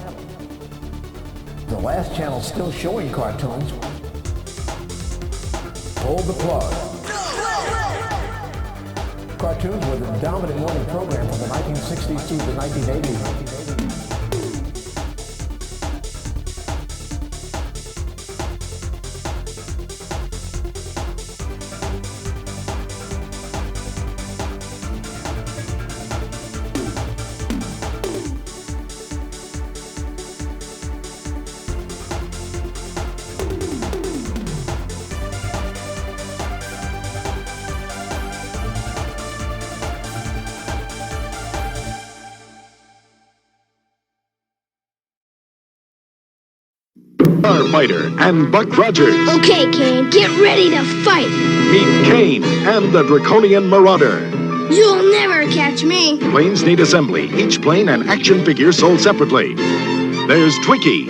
The last channel still showing cartoons pulled the plug. Cartoons were the dominant morning program from the 1960s to the 1980s. Fighter and Buck Rogers. Okay, Kane, get ready to fight. Meet Kane and the Draconian Marauder. You'll never catch me. Planes need assembly. Each plane and action figure sold separately. There's Twiki.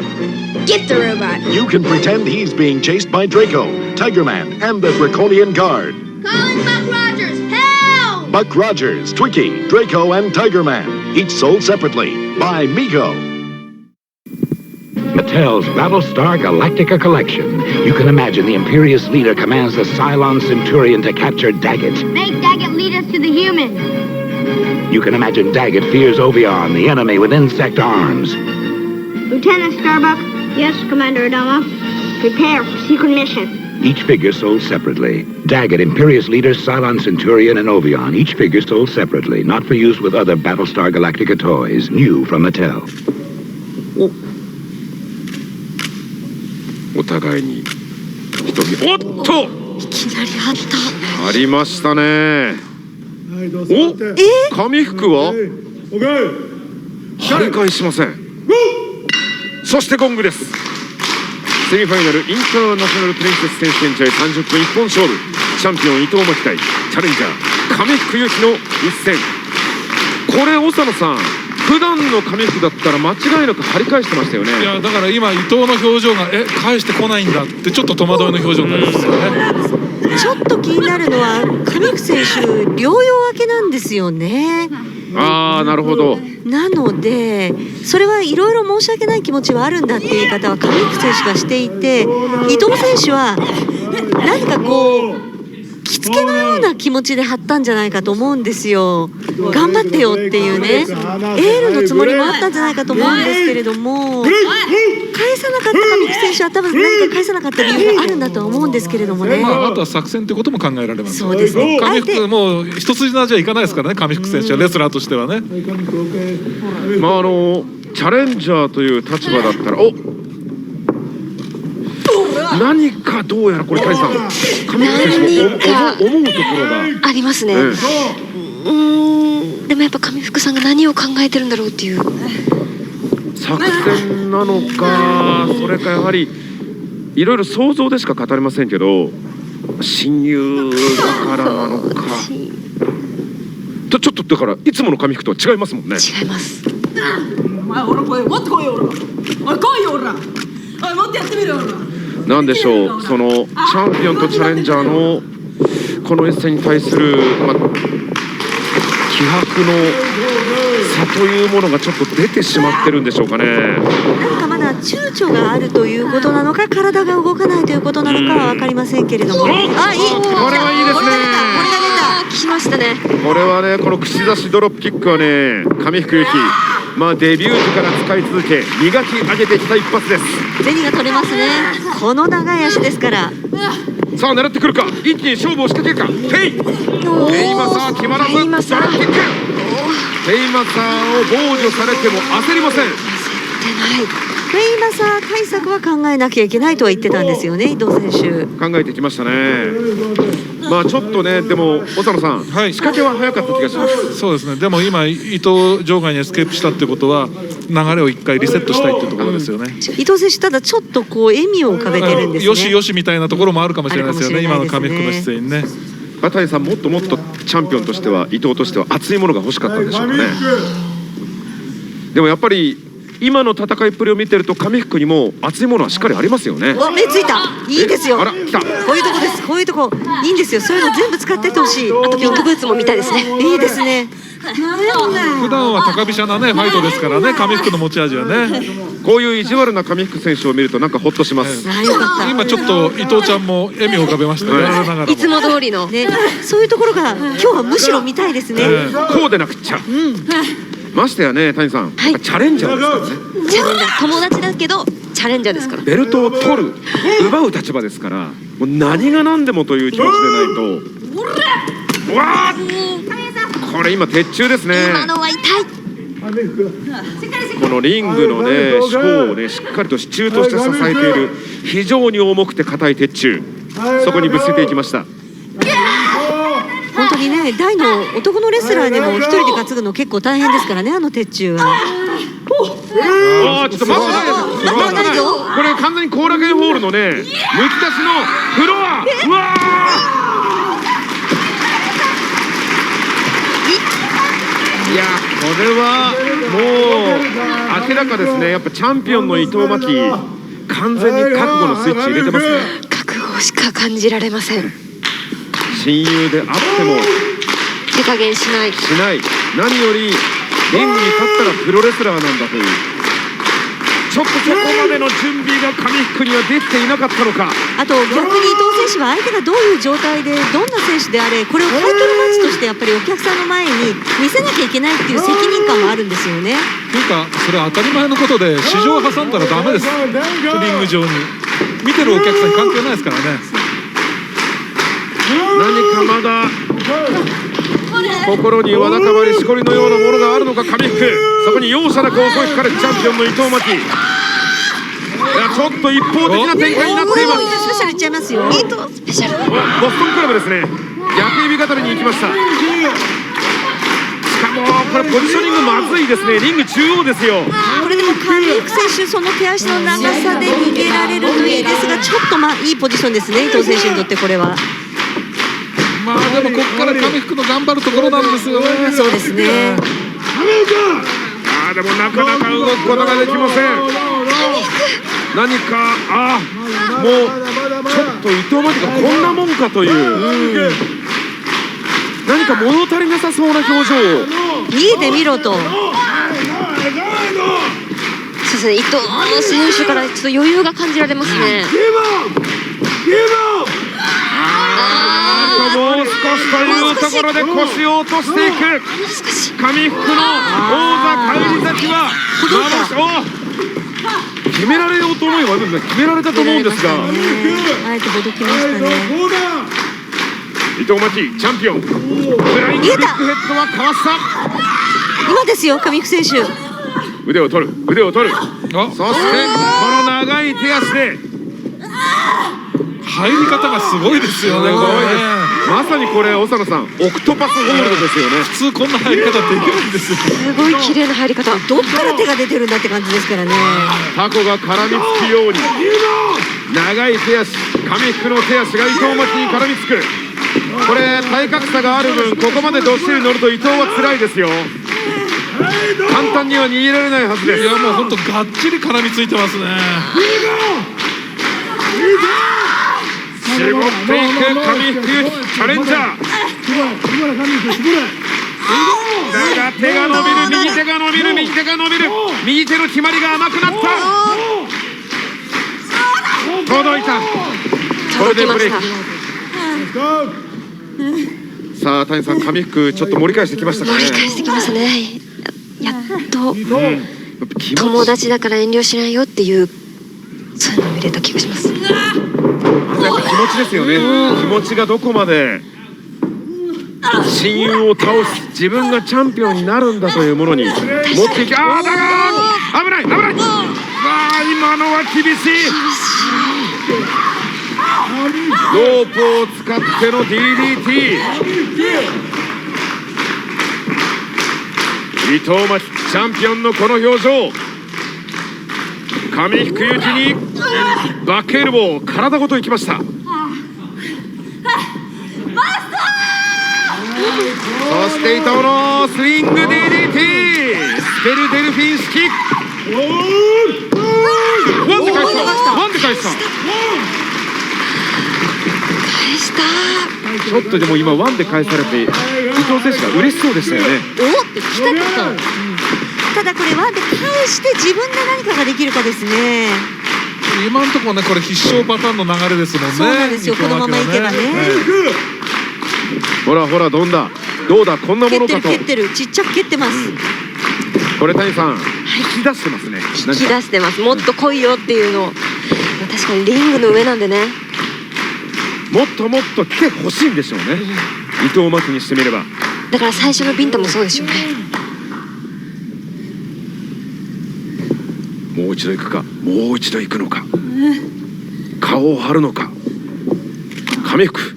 Get the robot. You can pretend he's being chased by Draco, Tigerman, and the Draconian Guard. Calling Buck Rogers. Help! Buck Rogers, Twiki, Draco, and Tigerman. Each sold separately by Mego. Mattel's Battlestar Galactica collection. You can imagine the Imperious leader commands the Cylon Centurion to capture Daggett. Make Daggett lead us to the human. You can imagine Daggett fears Ovion, the enemy with insect arms. Lieutenant Starbuck. Yes, Commander Adama. Prepare for secret mission. Each figure sold separately. Daggett, Imperious leader, Cylon Centurion, and Ovion. Each figure sold separately, not for use with other Battlestar Galactica toys. New from Mattel. お互いにおっといきなりあったありましたね。お紙服は張り返しません。そしてゴングです。セミファイナルインターナショナルプリンセス選手権試合30分一本勝負。チャンピオン伊藤真希対チャレンジャー紙服ゆきの一戦。これ長野さん、普段の紙服だったら間違いなく張り返してましたよね。いやだから今伊藤の表情が返してこないんだってちょっと戸惑いの表情になりますよね。ちょっと気になるのは上福選手療養明けなんですよね。ああなるほど。なのでそれはいろいろ申し訳ない気持ちはあるんだっていう言い方は上福選手がしていて、伊藤選手は何かこう着付けのような気持ちで張ったんじゃないかと思うんですよ。頑張ってよっていうねエールのつもりもあったんじゃないかと思うんですけれども、返さなかった上福選手は多分何か返さなかった理由があるんだとは思うんですけれどもね。あとは作戦ということも考えられます。そうですね。上福もう一筋縄じゃいかないですからね、上福選手はレスラーとしてはね。まあチャレンジャーという立場だったら何かどうやらこれ谷さん上福選手も思うところがありますね。でもやっぱ上福さんが何を考えてるんだろうっていう作戦なのか、それかやはりいろいろ想像でしか語れませんけど親友だからなのかちょっとだからいつもの上福とは違いますもんね。違います。お前俺これもっと来いよ、おい来いよ、おらおいもっとやってみろよ。なんでしょう、そのチャンピオンとチャレンジャーのこの一戦に対する、気迫の差というものがちょっと出てしまってるんでしょうかね。なんかまだ躊躇があるということなのか体が動かないということなのかは分かりませんけれども、これはいいですね。これが出た来ましたね。これはね、この串刺しドロップキックはね上福ゆきデビュー時から使い続け磨き上げてきた一発です。銭が取れますね。この長い足ですから。さあ狙ってくるか、一気に勝負を仕掛けるか。フェイマサー決まらずドロップキック。フェイマサーを防除されても焦りません。フェイマサー対策は考えなきゃいけないとは言ってたんですよね、伊藤選手。考えてきましたね。ちょっとね、でも長野さん、仕掛けは早かった気がします。そうですね。でも今伊藤場外にエスケープしたってことは流れを一回リセットしたいっていうところですよね。伊藤選手ただちょっとこう笑みを浮かべてるんですね。よしよしみたいなところもあるかもしれないですよね。今の上福の姿勢にね。谷さんもっともっとチャンピオンとしては伊藤としては熱いものが欲しかったんでしょうかね。でもやっぱり今の戦いっぷりを見てると紙服にも熱いものはしっかりありますよね。目ついた。いいですよ。あら来た。こういうとこです。こういうとこいいんですよ。そういうの全部使ってってほしい。あとビッグブーツも見たいですね。いいですね。普段は高飛車なねファイトですからね、紙服の持ち味はね。こういう意地悪な紙服選手を見るとなんかホッとします。今ちょっと伊藤ちゃんも笑みを浮かべましたね。いつも通りのね、そういうところが今日はむしろ見たいですね。こうでなくっちゃ。ましてやね、谷さん、チャレンジャーですからね。チャレンジャー、友達だけどチャレンジャーですから。ベルトを取る、奪う立場ですから、もう何が何でもという気持ちでないと。わあ、これ今鉄柱ですね。今のは痛い。このリングのね四方をねしっかりと支柱として支えている非常に重くて硬い鉄柱、そこにぶつけていきました。本当にね、大の男のレスラーでも一人で担ぐの結構大変ですからね、あの鉄柱は。ちょっと待ってないです。これ完全に後楽園ホールのねむき出しのフロア。うわいや、これはもう明らかですね。やっぱチャンピオンの伊藤真希、完全に覚悟のスイッチ入れてますね。覚悟しか感じられません。親友であっても手加減しない。何よりリングに立ったらプロレスラーなんだという、ちょっとそこまでの準備が紙服にはできていなかったのか。あと逆に伊藤選手は相手がどういう状態でどんな選手であれ、これをタイトルマッチとしてやっぱりお客さんの前に見せなきゃいけないっていう責任感もあるんですよね。というかそれは当たり前のことで、市場を挟んだらダメです。リング上に見てるお客さんに関係ないですからね。何かまだ心にわだかまりしこりのようなものがあるのか紙服。そこに容赦なく襲いかかるチャンピオンの伊藤真希。いや、ちょっと一方的な展開になっています。伊藤スペシャルいっちゃいますよ。伊藤スペシャル。ボストンクラブですね。逆指固めに行きました。しかもこれポジショニングまずいですね。リング中央ですよ。これでも紙服選手、その手足の長さで逃げられるといいですが、ちょっといいポジションですね、伊藤選手にとってこれは。まあでもここから紙服の頑張るところなんですよね。そうですね。でもなかなか動くことができません。何かもうちょっと伊藤真希がこんなもんかという、何か物足りなさそうな表情を。逃げてみろと。そうですね、伊藤選手からちょっと余裕が感じられますね。もう少しというところで腰を落としていく紙服の王座返り咲きは決められようと思えば決められたと思うんですが、あえてほどきましたね。伊藤真希チャンピオン、フライングビッグヘッドはかわした。今ですよ、紙服選手。腕を取る。そしてこの長い手足で入り方がすごいですよね。まさにこれ長野さん、オクトパスホールドですよね。普通こんな入り方できるんですよ。すごい綺麗な入り方。どっから手が出てるんだって感じですからね。タコが絡みつくように長い手足、紙服の手足が伊藤真希に絡みつく。これ体格差がある分、ここまでどっしり乗ると伊藤は辛いですよ。簡単には逃げられないはずです。いや、もう本当がっちり絡みついてますね。絞っていく紙服チャレンジャー。だが手が伸びる、右手が伸びる、右手の決まりが甘くなった。届いた。これでブレイク。さあ谷さん、紙服ちょっと盛り返してきましたかね。盛り返してきましたね。やっと友達だから遠慮しないよっていう、そういうのを入れた気がします。やっぱ気持ちですよね。気持ちがどこまで親友を倒す、自分がチャンピオンになるんだというものに持っていき、だが危ない。今のは厳しい。ロープを使っての DDT。伊藤真希チャンピオンのこの表情。紙服行きにバックエルボー、体ごといきました。そして伊藤のスイング DDT、スペルデルフィン式。ワンで返した。ワンで返した。返した。ちょっとでも今ワンで返されて伊藤選手が嬉しそうでしたよね。おって来た来た。ただこれワンで返して自分で何かができるかですね。今のところね、これ必勝パターンの流れですもんね。そうなんですよ、このままいけばね。ほらほら、どんだどうだ、こんなものかと。蹴ってるちっちゃく蹴ってます。これ谷さん、引き出してますね。引き出してます。もっと来いよっていうの。確かにリングの上なんでね。もっともっと来てほしいんでしょうね、伊藤真希にしてみれば。だから最初のビンタもそうでしょうね。もう一度行くか、もう一度行くのか、顔を張るのか。紙服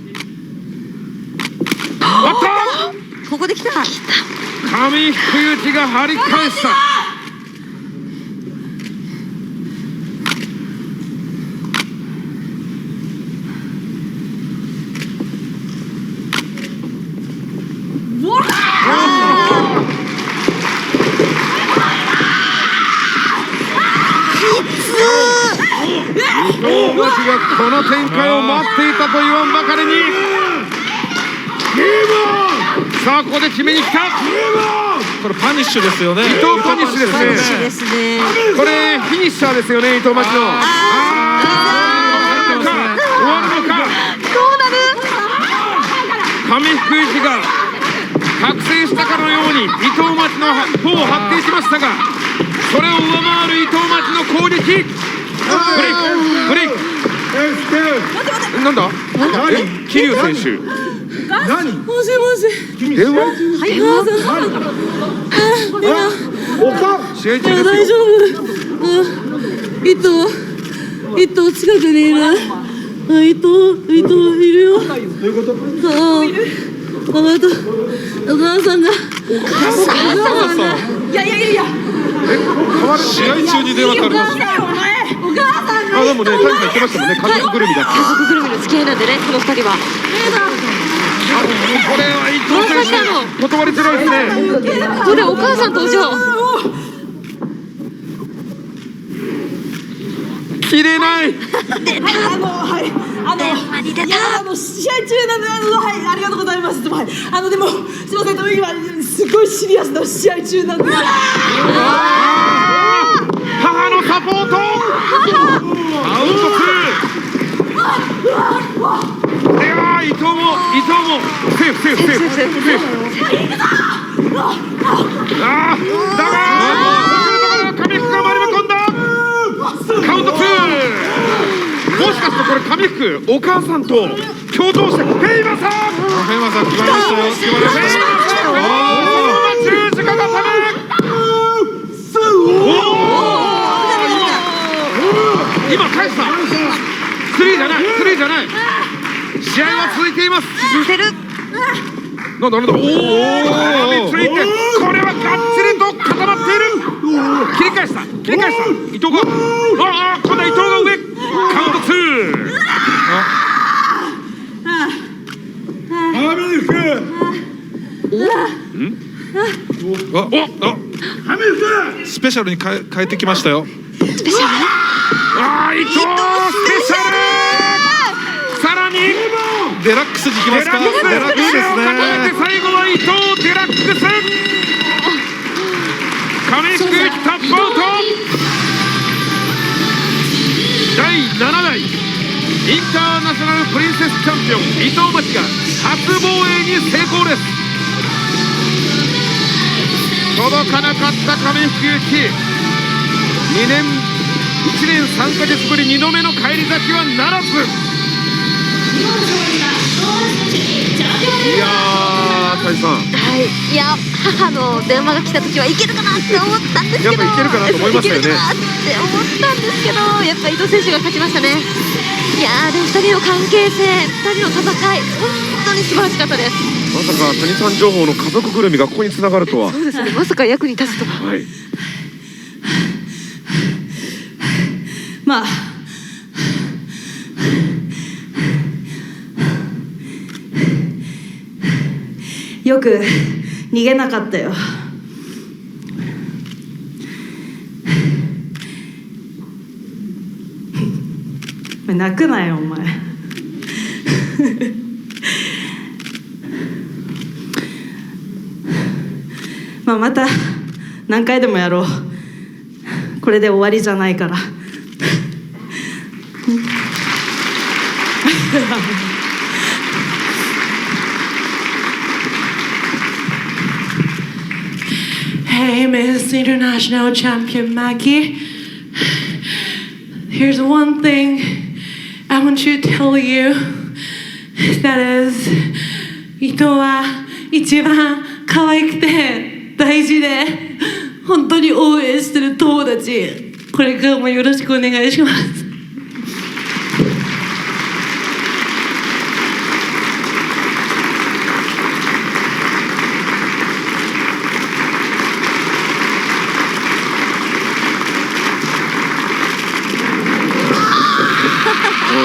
あった。ここで来た。紙服ゆきが張り返した。伊藤真希がこの展開を待っていたと言わんばかりに、さあここで決めに来た。これパニッシュですよね。伊藤パニッシュですね。これフィニッシャーですよね、伊藤真希の。終わるのか。どうなる。紙福ゆきが覚醒したかのように伊藤真希の方を張っていきましたが、それを上回る伊藤真希の攻撃。ブレイクブレイク。なんだ桐生選手。何。もしもし。電話。はい。試合中ですよ。大丈夫。伊藤近くにいる。伊藤いるよ。どういうこと。お母さんが。いや。試合中に電話かかります。あ、でもね、谷さん言ってましたもんね、家族ぐるみだって。家族ぐるみの付き合いなんでね、この二人は。これは伊藤選手断りづらいですね。ここでお母さん登場。切れない。試合中なんで、はい、ありがとうございます。はい、でも、すみません、今すごいシリアスな試合中なんで。母のサポート。アウト2。いや、伊藤もセーフ。ああ、だが紙服が丸め込んだ。カウント2。もしかするとこれ紙服お母さんと共同してヘイマさん決まりましたよ。決まりました。十字架がため。今返した。スリーじゃない。試合は続いています。続いてる。なんだ。おお。ついて、これはがっちりと固まっている。切り返した。伊藤が。今度は伊藤が上。カウント2。スペシャルに変えてきましたよ。スペシャル。伊藤スペシャル。さらにデラックスに行きますか。デラックスですね。最後は伊藤デラックス。紙服ゆきタップアウト。第7代インターナショナルプリンセスチャンピオン伊藤真希が初防衛に成功です。届かなかった紙服ゆき。1年3ヶ月ぶり2度目の返り咲きはならず。いやー、谷さん。はい、いや、母の電話が来た時はいけるかなって思ったんですけど。やっぱいけるかなと思いましたよね。いけるかなって思ったんですけど、やっぱ伊藤選手が勝ちましたね。いやー、でも2人の関係性、2人の戦い、本当に素晴らしかったです。まさか谷さん情報の家族ぐるみがここに繋がるとは。そうですね、まさか役に立つとは。はい。まあ。よく逃げなかったよ。前泣くなよお前まあまた何回でもやろう。これで終わりじゃないからHey, Miss International Champion Maggie. Here's one thing I want to tell you. That is, 伊藤は一番可愛くて大事で本当に応援してる友達。これからもよろしくお願いします。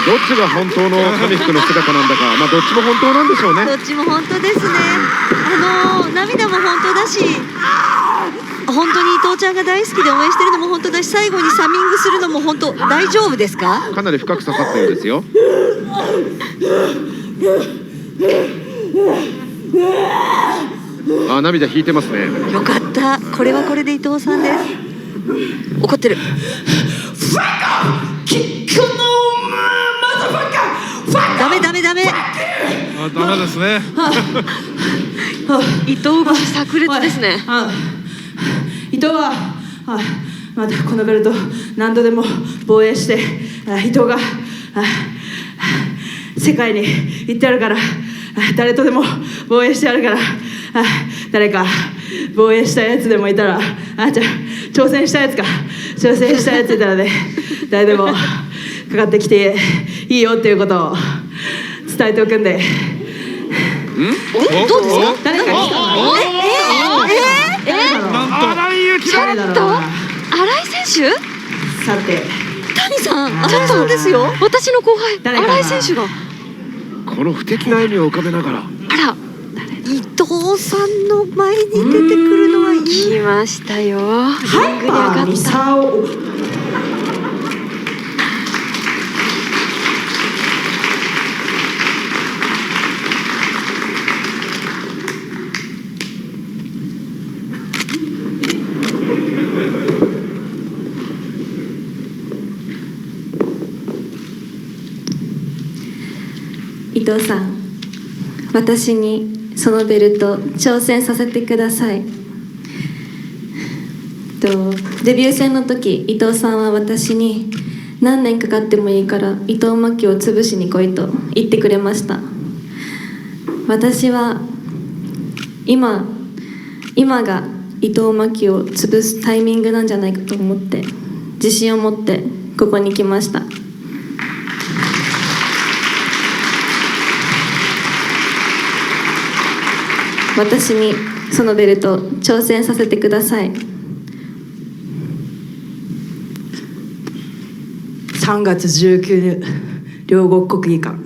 どっちが本当の神服の姿なんだか、まあどっちも本当なんでしょうね。どっちも本当ですね。涙も本当だし、本当に伊藤ちゃんが大好きで応援してるのも本当だし、最後にサミングするのも本当大丈夫ですか？かなり深く刺さったようですよ。あ、涙引いてますね。よかった。これはこれで伊藤さんです。怒ってる。ダメダメダメ。ダメですね。伊藤が炸裂ですね。伊藤はまたこのベルト何度でも防衛して伊藤が世界に行ってやるから、誰とでも防衛してやるから、誰か防衛したやつでもいたら、じゃあ挑戦したやついたらね、誰でもかかってきていいよっていうことを伝えておくんで。どうですか？誰か来たの？ちょっと新井選手？さて谷さん、新井さんですよ。私の後輩新井選手がこの不敵な笑みを浮かべながら、あら、伊藤さんの前に出てくるのはいい。来ましたよ。リングに上がった。伊藤さん、私にそのベルト挑戦させてください。デビュー戦の時、伊藤さんは私に何年かかってもいいから伊藤真希を潰しに来いと言ってくれました。私は今が伊藤真希を潰すタイミングなんじゃないかと思って自信を持ってここに来ました。私にそのベルト挑戦させてください。3月19日両国国技館、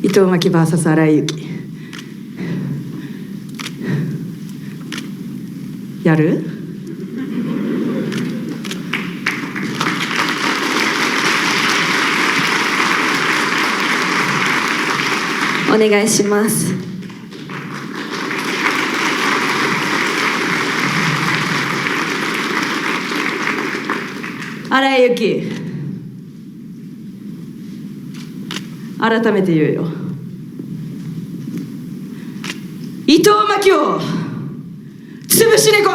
伊藤真希 VS 新井由紀。やる？お願いします。新井由紀、改めて言うよ。伊藤真希を潰しに来い。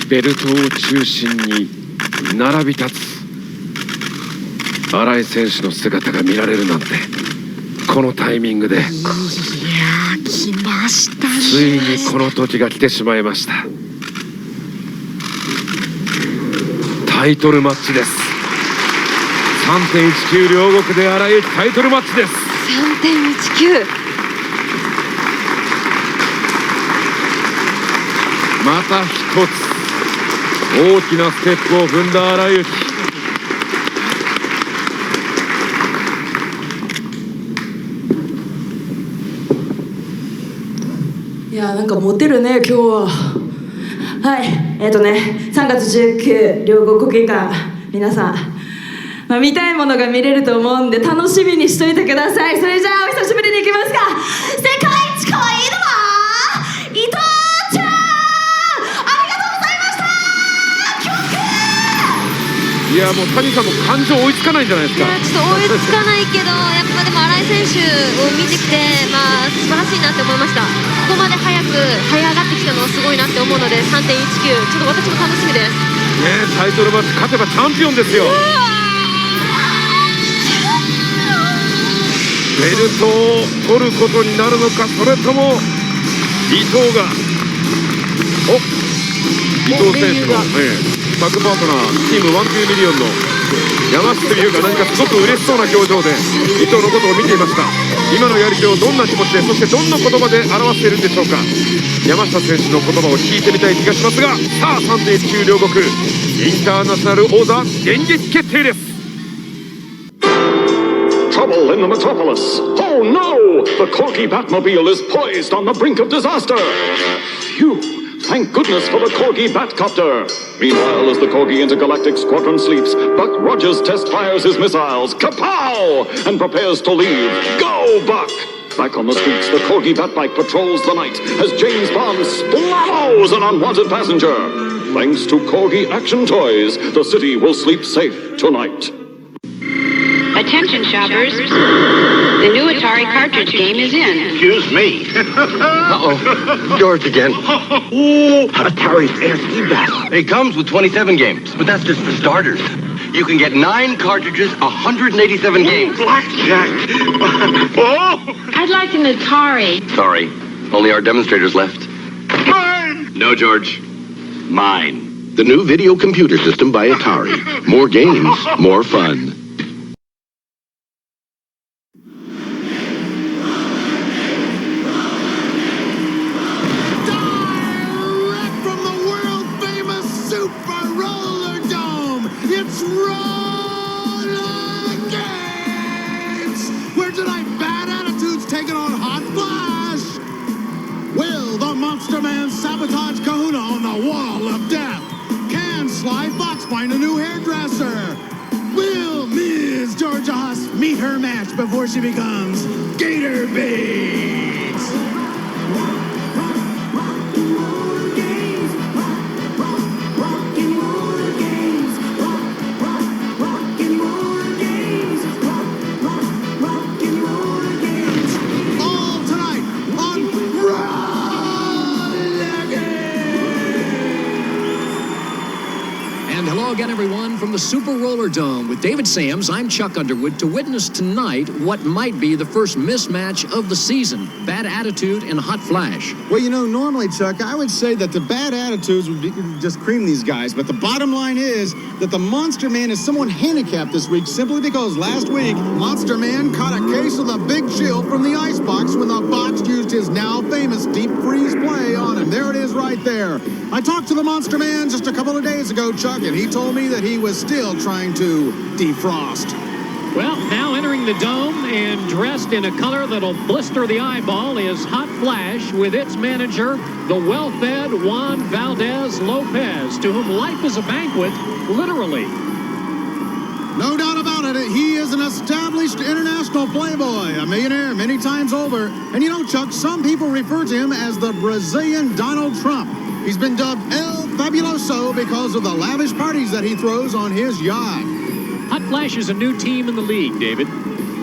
ベルトを中心に並び立つ新井選手の姿が見られるなんて、このタイミングで。いやー、来ましたね。ついにこの時が来てしまいました。タイトルマッチです。 3.19 両国で新井由紀タイトルマッチです。 3.19。また一つ大きなステップを踏んだ荒雪。いやなんかモテるね今日は。はい3月19両国国技館皆さん、見たいものが見れると思うんで楽しみにしといてください。それじゃあお久しぶりに行きますか。世界一可愛いのは伊藤ちゃん、ありがとうございました。いやもう谷さんも感情追いつかないんじゃないですか。ちょっと追いつかないけどやっぱでも新井選手を見てきて素晴らしいなって思いました。ここまで早く這い上がってきたのはすごいなって思うので 3.19 ちょっと私も楽しみです。タイトルマッチ勝てばチャンピオンですよ。ベルトを取ることになるのか、それとも伊藤が伊藤選手のタッグパートナーチーム12ミリオンの山下優が何かすごく嬉しそうな表情で伊藤のことを見ていました。今のやり手をどんな気持ちで、そしてどんな言葉で表しているんでしょうか。山下選手の言葉を聞いてみたい気がしますが、さあ 3.19 両国インターナショナル王座電撃決定です。Trouble in the metropolis. Oh no! The Corgi Batmobile is poised on the brink of disaster. Phew! Thank goodness for the Corgi Batcopter. Meanwhile, as the Corgi Intergalactic Squadron sleeps, Buck Rogers test fires his missiles. Kapow! And prepares to leave. Go, Buck! Back on the streets, the Corgi Batbike patrols the night as James Bond splows an unwanted passenger. Thanks to Corgi Action Toys, the city will sleep safe tonight. Attention shoppers, the new Atari cartridge game is in. Excuse me. Uh-oh. George again. Atari's ASCII Battle. It comes with 27 games, but that's just for starters. You can get 9 cartridges, 187 games. Blackjack. I'd like an Atari. Sorry, only our demonstrators left. Mine! No, George. Mine. The new video computer system by Atari. More games, more fun. It's Rollergames! Where tonight bad attitudes taking on Hot Flash! Will the Monster Man sabotage Kahuna on the Wall of Death? Can Sly Fox find a new hairdresser? Will Ms. Georgia Huss meet her match before she becomes Gator Bates? Hello again, everyone, from the Super Roller Dome. With David Sams, I'm Chuck Underwood to witness tonight what might be the first mismatch of the season. Bad Attitude and Hot Flash. Well, you know, normally, Chuck, I would say that the Bad Attitudes would just cream these guys. But the bottom line is that the Monster Man is somewhat handicapped this week simply because last week, Monster Man caught a case of the big chill from the icebox when the box used his now famous deep freeze play on him. There it is right there. I talked to the Monster Man just a couple of days ago, Chuck, and he told me that he was still trying to defrost. Well, now entering the dome and dressed in a color that'll blister the eyeball is Hot Flash with its manager, the well-fed Juan Valdez Lopez, to whom life is a banquet, literally. No doubt about it, he is an established international playboy, a millionaire many times over. And you know, Chuck, some people refer to him as the Brazilian Donald Trump. He's been dubbed El Fabuloso because of the lavish parties that he throws on his yacht. Hot Flash is a new team in the league, David.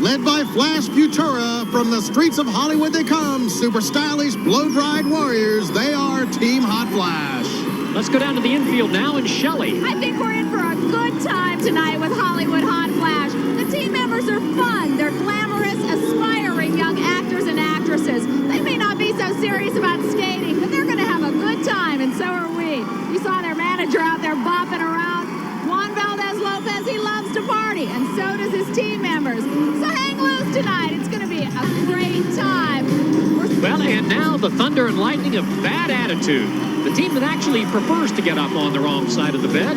Led by Flash Futura, from the streets of Hollywood they come, super stylish, blow-dried warriors. They are Team Hot Flash. Let's go down to the infield now, and Shelley. I think we're in for a good time tonight with Hollywood Hot Flash. The team members are fun. They're glamorous, aspiring young actors and actresses. They may not be so serious about skating, but they're going to have a good time, and so are we. You saw their manager out there bopping around. Juan Valdez Lopez, he loves to party, and so does his team members. So hang loose tonight. It's going to be a great time. Well, and now the thunder and lightning of Bad Attitude. The a team that actually prefers to get up on the wrong side of the bed,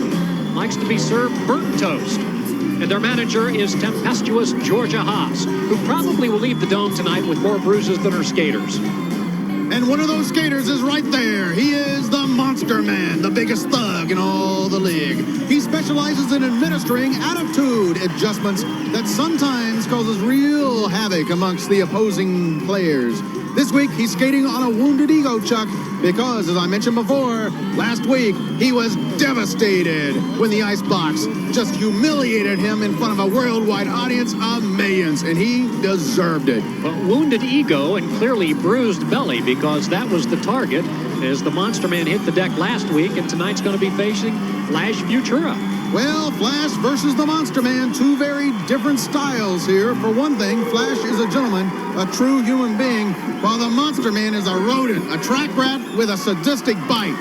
likes to be served burnt toast. And their manager is tempestuous Georgia Haas, who probably will leave the Dome tonight with more bruises than her skaters. And one of those skaters is right there. He is the Monster Man, the biggest thug in all the league. He specializes in administering attitude adjustments that sometimes causes real havoc amongst the opposing players. This week, he's skating on a wounded ego, Chuck, because, as I mentioned before, last week, he was devastated when the Icebox just humiliated him in front of a worldwide audience of millions, and he deserved it. Well, wounded ego and clearly bruised belly, because that was the target as the Monster Man hit the deck last week, and tonight's going to be facing Flash Futura. Well, Flash versus the Monster Man, two very different styles here. For one thing, Flash is a gentleman, a true human being, while the Monster Man is a rodent, a track rat with a sadistic bite.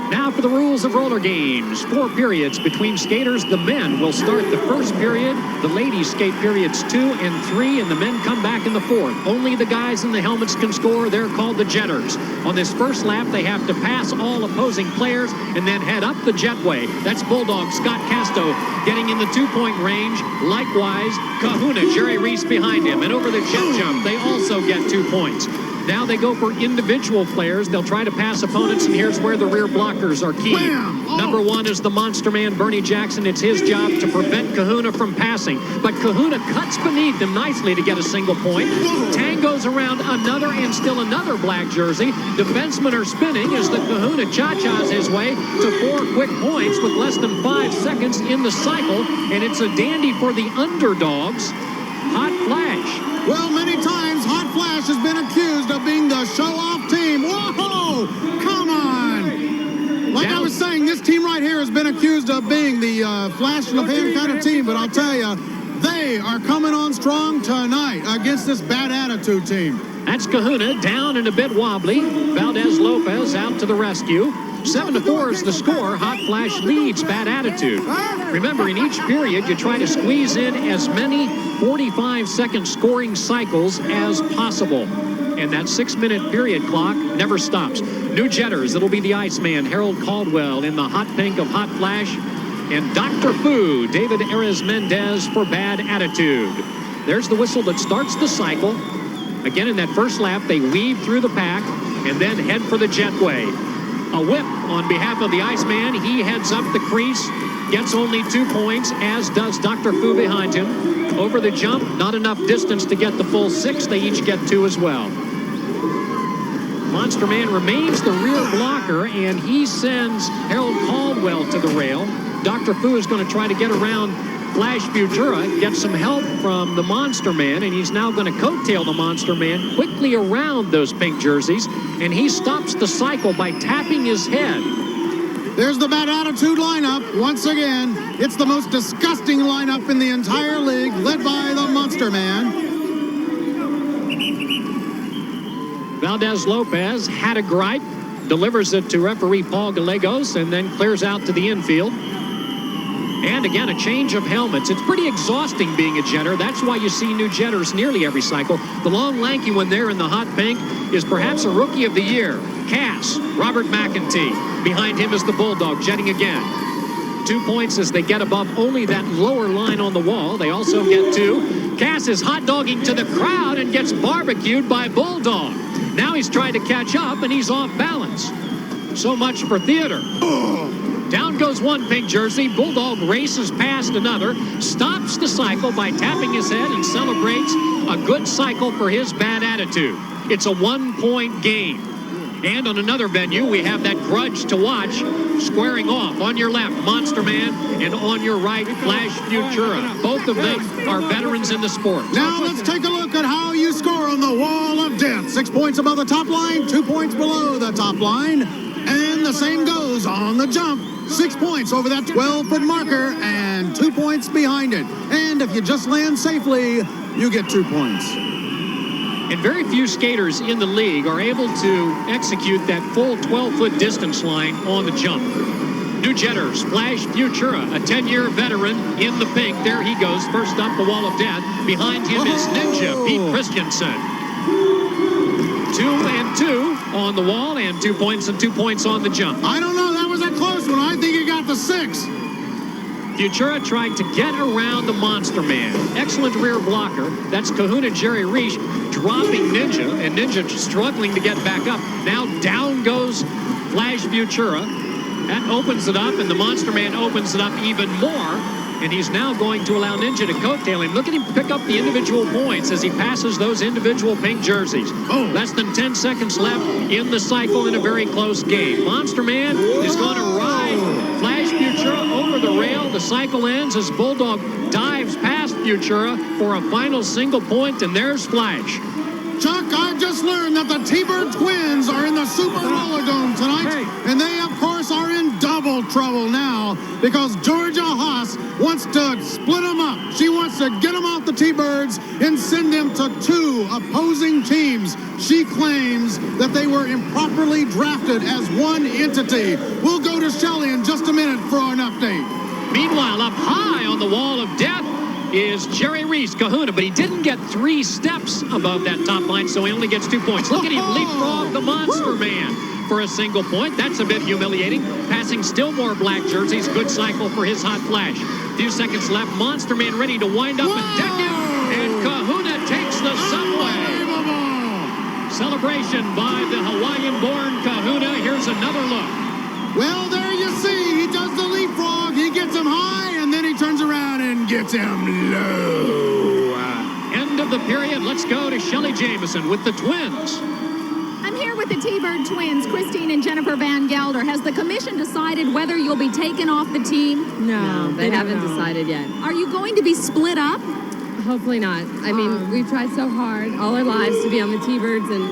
Now for the rules of roller games. 4 periods between skaters. The men will start the first period. The ladies skate periods 2 and 3, and the men come back in the 4th. Only the guys in the helmets can score. They're called the jetters. On this first lap, they have to pass all opposing players and then head up the jetway. That's Bulldog Scott Casto getting in the 2-point range. Likewise, Kahuna, Jerry Reese behind him. And over the jet jump, they also get 2 points. Now they go for individual players. They'll try to pass opponents, and here's where the rear blockers are key. Number 1 is the Monster Man, Bernie Jackson. It's his job to prevent Kahuna from passing. But Kahuna cuts beneath him nicely to get a single point. Tangos around another and still another black jersey. Defensemen are spinning as the Kahuna cha-chas his way to 4 quick points with less than 5 seconds in the cycle. And it's a dandy for the underdogs, Hot Flash. Well, many times, Hot Flash has been accused of being the show-off team. Whoa! Come on! Like I was saying, this team right here has been accused of being the flash in the pan kind of team, but I'll tell you, they are coming on strong tonight against this bad attitude team. That's Kahuna down and a bit wobbly. Valdez Lopez out to the rescue. 7-4 is the score. Hot Flash leads Bad Attitude. Remember, in each period, you try to squeeze in as many 45-second scoring cycles as possible. And that 6-minute period clock never stops. New jetters, it'll be the Iceman, Harold Caldwell, in the hot pink of Hot Flash. And Dr. Fu, David Ares Mendez for Bad Attitude. There's the whistle that starts the cycle. Again, in that first lap, they weave through the pack and then head for the jetway. A whip on behalf of the Iceman. He heads up the crease, gets only 2 points, as does Dr. Fu behind him. Over the jump, not enough distance to get the full 6. They each get 2 as well. Monster Man remains the rear blocker, and he sends Harold Caldwell to the rail. Dr. Fu is going to try to get around Flash Futura, get some help from the Monster Man, and he's now going to coattail the Monster Man quickly around those pink jerseys, and he stops the cycle by tapping his head. There's the Bad Attitude lineup. Once again, it's the most disgusting lineup in the entire league, led by the Monster Man. Valdez Lopez had a gripe, delivers it to referee Paul Gallegos, and then clears out to the infield. And again, a change of helmets. It's pretty exhausting being a jetter. That's why you see new jetters nearly every cycle. The long, lanky one there in the hot pink is perhaps a rookie of the year. Cass, Robert McEntee. Behind him is the Bulldog, jetting again. 2 points as they get above only that lower line on the wall. They also get 2. Cass is hot dogging to the crowd and gets barbecued by Bulldog. Now he's trying to catch up, and he's off balance. So much for theater. Down goes one pink jersey. Bulldog races past another, stops the cycle by tapping his head, and celebrates a good cycle for his Bad Attitude. It's a 1-point game. And on another venue, we have that grudge to watch squaring off. On your left, Monster Man, and on your right, Flash Futura. Both of them are veterans in the sport. Now let's take a look at how you score on the Wall of Death. 6 points above the top line, 2 points below the top line. And the same goes on the jump. 6 points over that 12-foot marker and 2 points behind it. And if you just land safely, you get 2 points. And very few skaters in the league are able to execute that full 12-foot distance line on the jump. New jetters, Flash Futura, a 10-year veteran in the pink. There he goes, first up the Wall of Death. Behind him is Ninja Pete Christensen. 2 and 2 on the wall, and 2 points and 2 points on the jump. I don't know. That was a close one. I think he got the 6. Futura tried to get around the Monster Man. Excellent rear blocker. That's Kahuna Jerry Reich dropping Ninja, and Ninja struggling to get back up. Now down goes Flash Futura. That opens it up, and the Monster Man opens it up even more. And he's now going to allow Ninja to coattail him. Look at him pick up the individual points as he passes those individual pink jerseys. Less than 10 seconds left in the cycle in a very close game. Monster Man is going to ride Flash Futura over the rail. The cycle ends as Bulldog dives past Futura for a final single point, and there's Flash. Chuck, I just learned that the T-Bird twins are in the Super Roller Dome tonight, and they, of course, are in double trouble now because Georgia Haas wants to split them up. She wants to get them off the T-Birds and send them to 2 opposing teams. She claims that they were improperly drafted as one entity. We'll go to Shelley in just a minute for an update. Meanwhile, up high on the wall of death is Jerry Reese, Kahuna, but he didn't get 3 steps above that top line, so he only gets 2 points. Look at him leapfrog the Monster Man for a single point. That's a bit humiliating. Passing still more black jerseys. Good cycle for his Hot Flash. Few seconds left. Monster Man ready to wind up and deck it, and Kahuna takes the subway. Celebration by the Hawaiian-born Kahuna. Here's another look. Well, there you see. He does the leapfrog. He gets him high, and then he turns around and gets him low. End of the period. Let's go to Shelley Jameson with the Twins. I'm here with the T-Bird twins, Christine and Jennifer Van Gelder. Has the commission decided whether you'll be taken off the team? No, they haven't decided yet. Are you going to be split up? Hopefully not. I mean, we've tried so hard all our lives to be on the T-Birds, and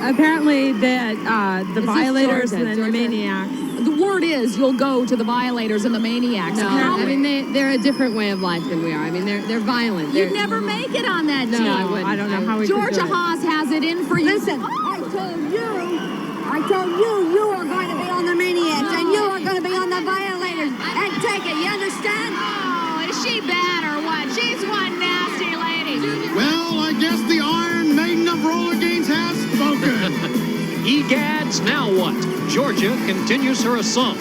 apparently the Violators and the Maniacs. The word is you'll go to the Violators and the Maniacs. No, I mean, they're a different way of life than we are. I mean, they're violent. You'd never make it on that team. No, I wouldn't. I don't know how we Georgia could do it. Haas has it in for you. Listen, I told you, you are going to be on the Maniacs, and you are going to be on the Violators. And take it, you understand? Oh, is she bad or what? She's one nasty lady. Well, I guess the Iron Maiden of Rollergames has spoken. Egads, now what? Georgia continues her assault.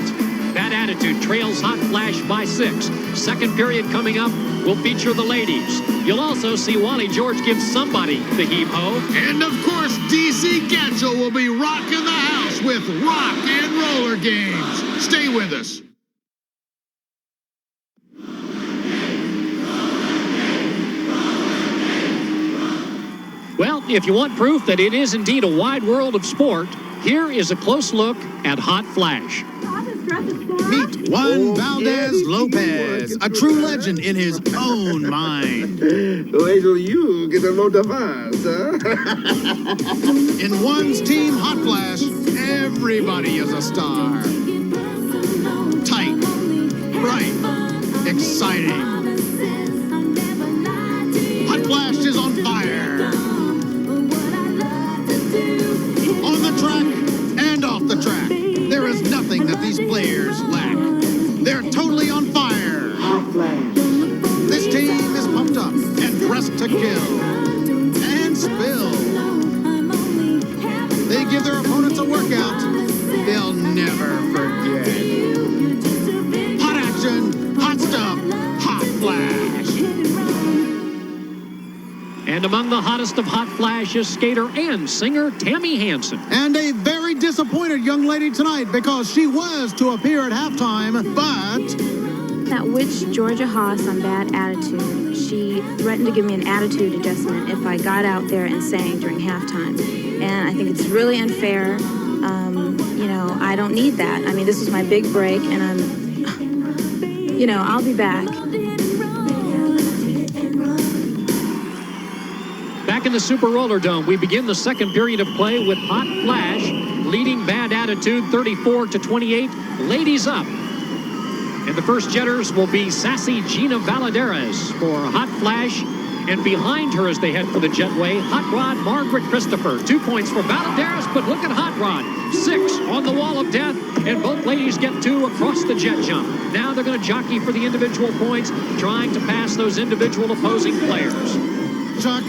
Bad Attitude trails Hot Flash by 6. Second period coming up will feature the ladies. You'll also see Wally George give somebody the heave-ho. And, of course, DC GiJoe will be rocking the house with Rock and Roller Games. Stay with us. Well, if you want proof that it is indeed a wide world of sport, here is a close look at Hot Flash. Meet Juan Valdez Lopez, a true legend in his own mind. Wait till you get a load of us, huh? In Juan's team, Hot Flash, everybody is a star. Tight, bright, exciting. Hot Flash is on fire. On the track and off the track. There is nothing that these players lack. They're totally on fire. This team is pumped up and pressed to kill and spill. They give their opponents a workout they'll never forget. Hot action, hot stuff, Hot Flash. And among the hottest of Hot Flash is skater and singer Tammy Hansen. And a very disappointed young lady tonight because she was to appear at halftime, but... That witch Georgia Haas on Bad Attitude, she threatened to give me an attitude adjustment if I got out there and sang during halftime. And I think it's really unfair. You know, I don't need that. I mean, this is my big break, and I'll be back. Back in the Super Roller Dome, we begin the second period of play with Hot Flash leading Bad Attitude 34-28. Ladies up. And the first jetters will be sassy Gina Valadares for Hot Flash. And behind her as they head for the jetway, Hot Rod Margaret Christopher. 2 points for Valadares, but look at Hot Rod. 6 on the wall of death, and both ladies get 2 across the jet jump. Now they're going to jockey for the individual points, trying to pass those individual opposing players. Chuck,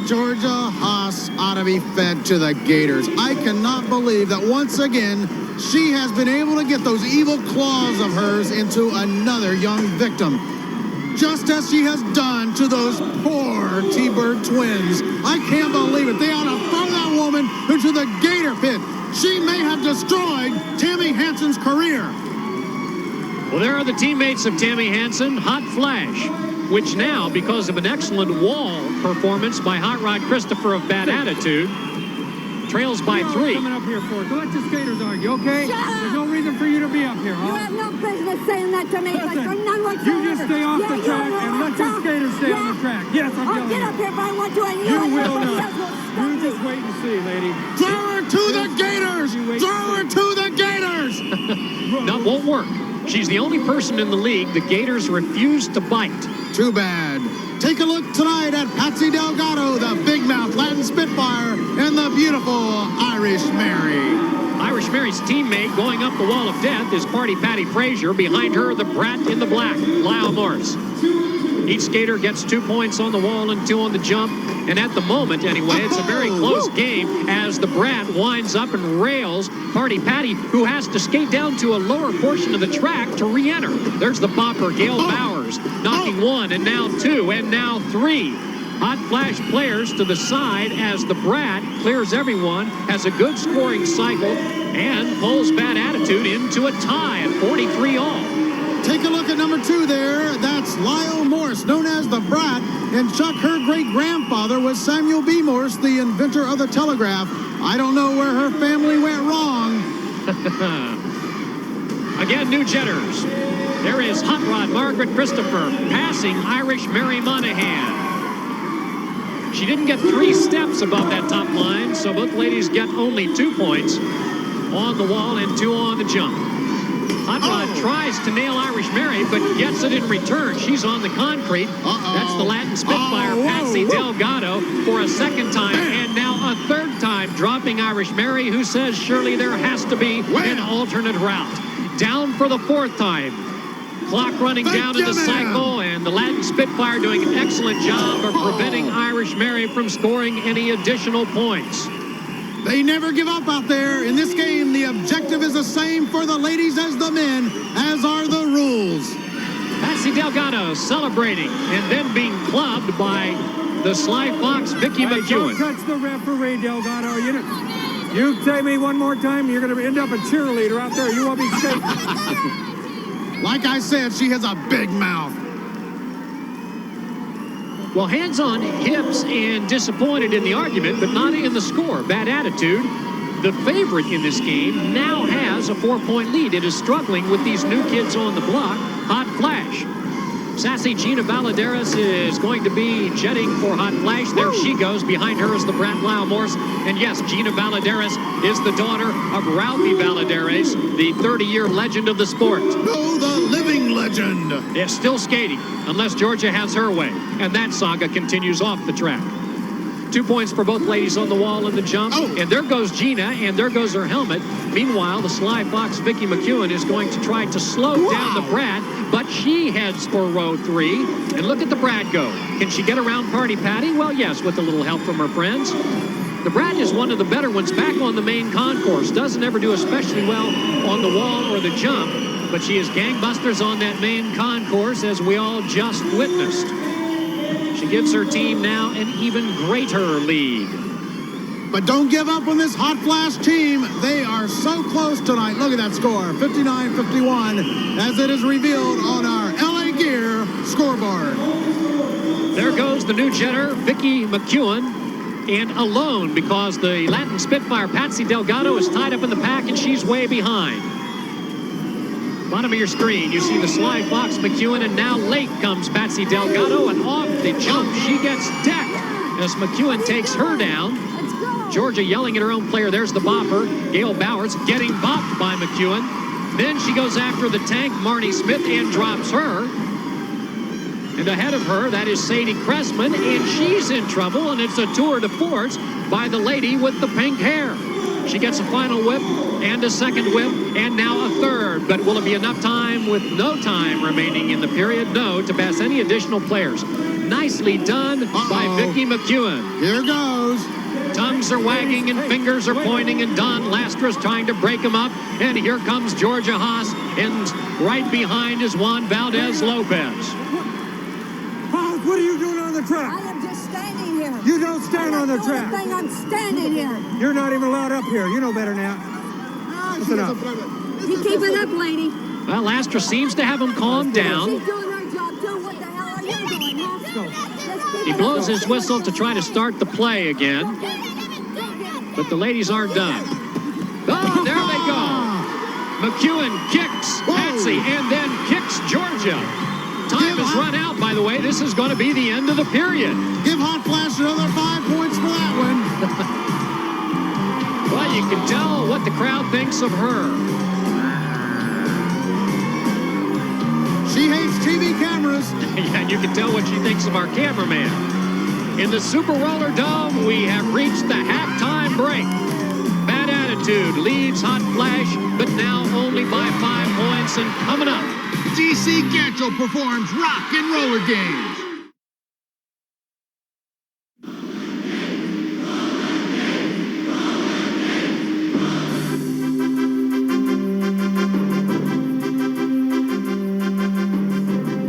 Georgia Haas ought to be fed to the Gators. I cannot believe that once again she has been able to get those evil claws of hers into another young victim. Just as she has done to those poor T-Bird twins. I can't believe it. They ought to throw that woman into the Gator pit. She may have destroyed Tammy Hansen's career. Well, there are the teammates of Tammy Hansen, Hot Flash, which now, because of an excellent wall performance by Hot Rod Christopher of Bad Attitude, trails by 3. Coming up here for it. Let the skaters argue, okay? Shut up! There's no reason for you to be up here, huh? You have no business saying that to me. Listen, Like, none whatsoever. you just stay off the track and let the skaters stay on the track. Yes, I'm I'll yelling. get up here if I want to, and You will everybody not. else will stop You me. just wait and see, lady. Throw her to the Gators! Throw her to the Gators! That won't work. She's the only person in the league the Gators refuse to bite. Too bad. Take a look tonight at Patsy Delgado, the big mouth Latin Spitfire, and the beautiful Irish Mary. Irish Mary's teammate going up the wall of death is Party Patty Frazier. Behind her, the brat in the black, Lyle Morris. Each skater gets 2 points on the wall and 2 on the jump. And at the moment, anyway, it's a very close game as the brat winds up and rails Party Patty, who has to skate down to a lower portion of the track to re-enter. There's the bopper, Gail Bowers, knocking 1 and now 2 and now 3. Hot Flash players to the side as the brat clears everyone, has a good scoring cycle, and pulls Bad Attitude into a tie at 43 all. Take a look at number 2 there. That's Lyle Morse, known as the Brat. And Chuck, her great-grandfather was Samuel B. Morse, the inventor of the telegraph. I don't know where her family went wrong. Again, new jetters. There is Hot Rod Margaret Christopher passing Irish Mary Monahan. She didn't get 3 steps above that top line, so both ladies get only 2 points on the wall and 2 on the jump. Hot Rod tries to nail Irish Mary, but gets it in return. She's on the concrete. That's the Latin Spitfire, Patsy Delgado, for a second time, and now a third time, dropping Irish Mary, who says surely there has to be an alternate route. Down for the 4th time. Clock running down in the cycle, and the Latin Spitfire doing an excellent job of preventing Irish Mary from scoring any additional points. They never give up out there. In this game, the objective is the same for the ladies as the men, as are the rules. Patsy Delgado celebrating and then being clubbed by the Sly Fox, Vicky McEwen. Don't touch the referee, Delgado. You say me one more time, you're going to end up a cheerleader out there. You won't be safe. Like I said, she has a big mouth. Well, hands on hips and disappointed in the argument, but not in the score. Bad Attitude, the favorite in this game, now has a 4-point lead. It is struggling with these new kids on the block. Hot Flash. Sassy Gina Valadares is going to be jetting for Hot Flash. There she goes. Behind her is the brat Lyle Morse. And yes, Gina Valadares is the daughter of Ralphie Valadares, the 30-year legend of the sport. No, the living legend. They're still skating, unless Georgia has her way. And that saga continues off the track. 2 points for both ladies on the wall and the jump. And there goes Gina, and there goes her helmet. Meanwhile, the Sly Fox, Vicky McEwen, is going to try to slow down the brat, but she heads for row 3. And look at the brat go. Can she get around Party Patty? Well, yes, with a little help from her friends. The brat is one of the better ones back on the main concourse. Doesn't ever do especially well on the wall or the jump, but she is gangbusters on that main concourse, as we all just witnessed. She gives her team now an even greater lead. But don't give up on this Hot Flash team. They are so close tonight. Look at that score, 59-51, as it is revealed on our LA Gear scoreboard. There goes the new jetter, Vicky McEwen, and alone because the Latin Spitfire, Patsy Delgado, is tied up in the pack and she's way behind. Bottom of your screen, you see the Sly Fox, McEwen, and now late comes Patsy Delgado, and off the jump, she gets decked as McEwen takes her down. Georgia yelling at her own player. There's the bopper, Gail Bowers, getting bopped by McEwen. Then she goes after the tank, Marnie Smith, and drops her. And ahead of her, that is Sadie Cressman, and she's in trouble, and it's a tour de force by the lady with the pink hair. She gets a final whip and a second whip and now a third. But will it be enough time with no time remaining in the period? No, to pass any additional players. Nicely done by Vicky McEwen. Here goes. Tongues are wagging and fingers are pointing, and Don Lastra's trying to break him up. And here comes Georgia Haas, and right behind is Juan Valdez Lopez. Haas, what are you doing on the track? I am just standing here. You don't stand on the track. I'm standing here. You're not even allowed up here. You know better now. Listen up. You keep it up, lady. Well, Lastra seems to have him calmed down. She's doing her job too. What the hell are you doing, huh? He blows his whistle to try to start the play again. But the ladies aren't done. Oh, there they go. McEwen kicks Patsy and then kicks Georgia. Time has run out, by the way. This is going to be the end of the period. Give Hot Flash another 5 points for that one. Well, you can tell what the crowd thinks of her. She hates TV cameras. Yeah, and you can tell what she thinks of our cameraman. In the Super Roller Dome, we have reached the halftime break. Bad Attitude leads Hot Flash, but now only by 5 points. And coming up, DC GiJoe performs Rock and Roller Games.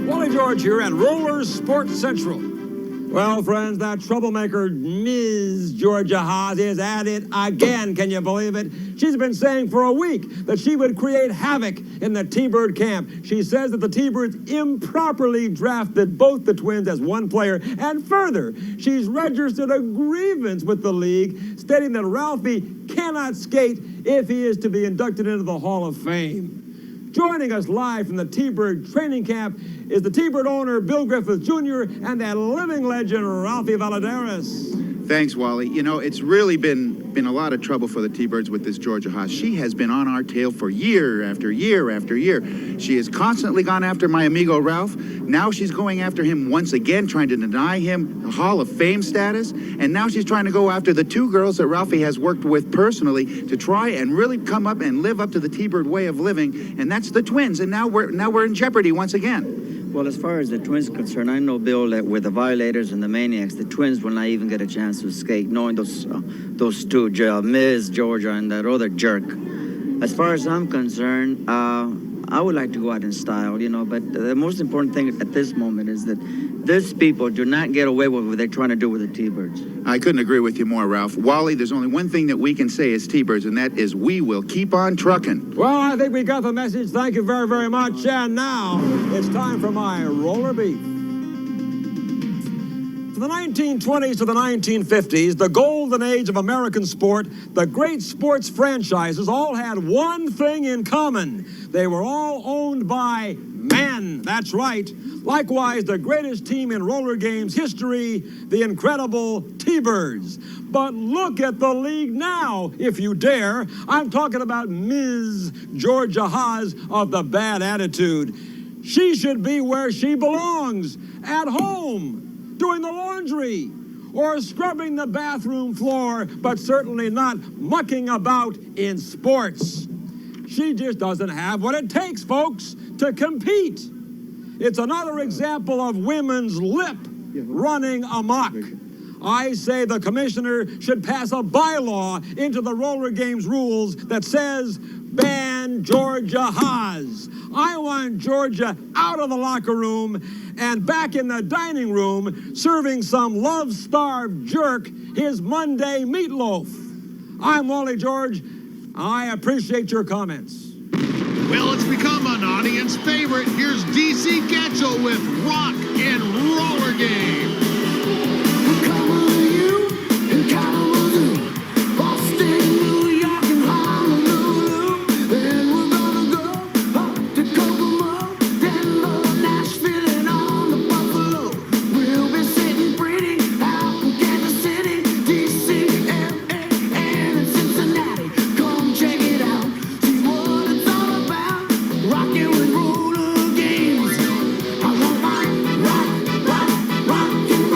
Wally George here at Roller Sports Central. Well, friends, that troublemaker Ms. Georgia Haas is at it again. Can you believe it? She's been saying for a week that she would create havoc in the T-Bird camp. She says that the T-Birds improperly drafted both the twins as one player. And further, she's registered a grievance with the league, stating that Ralphie cannot skate if he is to be inducted into the Hall of Fame. Joining us live from the T-Bird training camp is the T-Bird owner, Bill Griffith Jr., and that living legend, Ralphie Valadares. Thanks, Wally. You know, it's really been a lot of trouble for the T-Birds with this Georgia Haas. She has been on our tail for year after year after year. She has constantly gone after my amigo Ralph. Now she's going after him once again, trying to deny him Hall of Fame status. And now she's trying to go after the two girls that Ralphie has worked with personally to try and really come up and live up to the T-Bird way of living. And that's the twins. And now we're in jeopardy once again. Well, as far as the twins are concerned, I know, Bill, that with the Violators and the Maniacs, the twins will not even get a chance to skate, knowing those two, Ms. Georgia and that other jerk. As far as I'm concerned, I would like to go out in style, you know, but the most important thing at this moment is that these people do not get away with what they're trying to do with the T-Birds. I couldn't agree with you more, Ralph. Wally, there's only one thing that we can say as T-Birds, and that is we will keep on trucking. Well, I think we got the message. Thank you very, very much. And now it's time for my roller beef. From the 1920s to the 1950s, the golden age of American sport, the great sports franchises all had one thing in common. They were all owned by men. That's right. Likewise, the greatest team in roller games history, the incredible T-Birds. But look at the league now, if you dare. I'm talking about Ms. Georgia Haas of the Bad Attitude. She should be where she belongs, at home, doing the laundry, or scrubbing the bathroom floor, but certainly not mucking about in sports. She just doesn't have what it takes, folks, to compete. It's another example of women's lip running amok. I say the commissioner should pass a bylaw into the roller games rules that says, ban Georgia Haas. I want Georgia out of the locker room and back in the dining room serving some love-starved jerk his Monday meatloaf. I'm Wally George. I appreciate your comments. Well, it's become an audience favorite. Here's DC GiJoe with Rock and Roller Games. Rockin' with roller games. I want my rock, rock, rock and roll.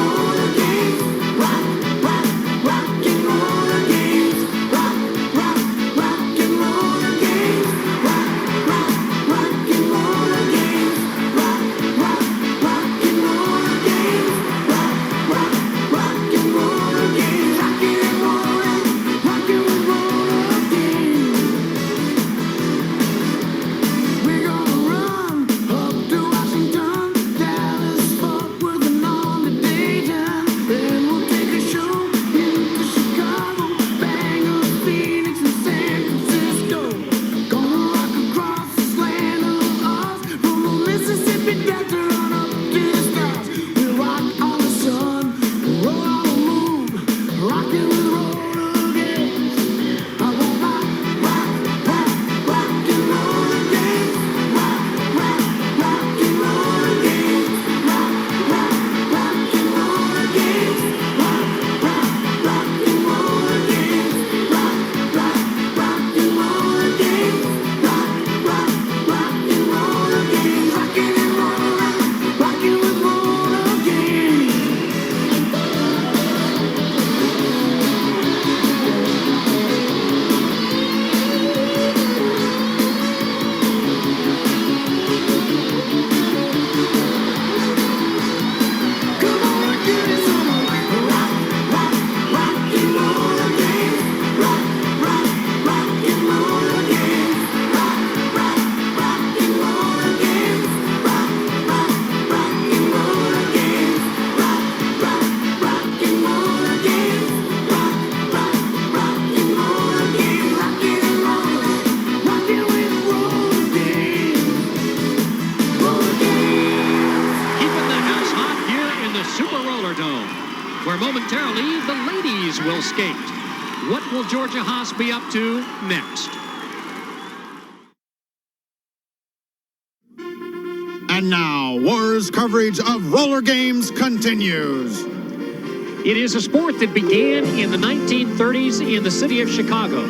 escaped. What will Georgia Haas be up to next? And now, War's coverage of roller games continues. It is a sport that began in the 1930s in the city of Chicago.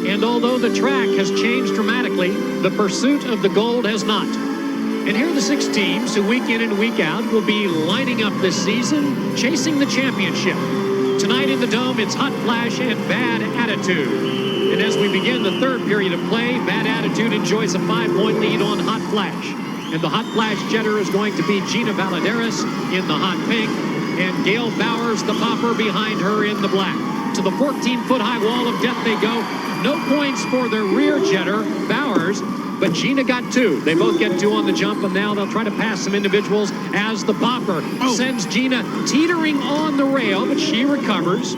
And although the track has changed dramatically, the pursuit of the gold has not. And here are the 6 teams who week in and week out will be lining up this season, chasing the championship. Tonight in the Dome, it's Hot Flash and Bad Attitude. And as we begin the 3rd period of play, Bad Attitude enjoys a 5-point lead on Hot Flash. And the Hot Flash jetter is going to be Gina Valadares in the hot pink, and Gail Bowers, the popper, behind her in the black. To the 14-foot high wall of death they go. No points for their rear jetter, Bowers, but Gina got 2. They both get 2 on the jump, and now they'll try to pass some individuals as the popper sends Gina teetering on the rail, but she recovers.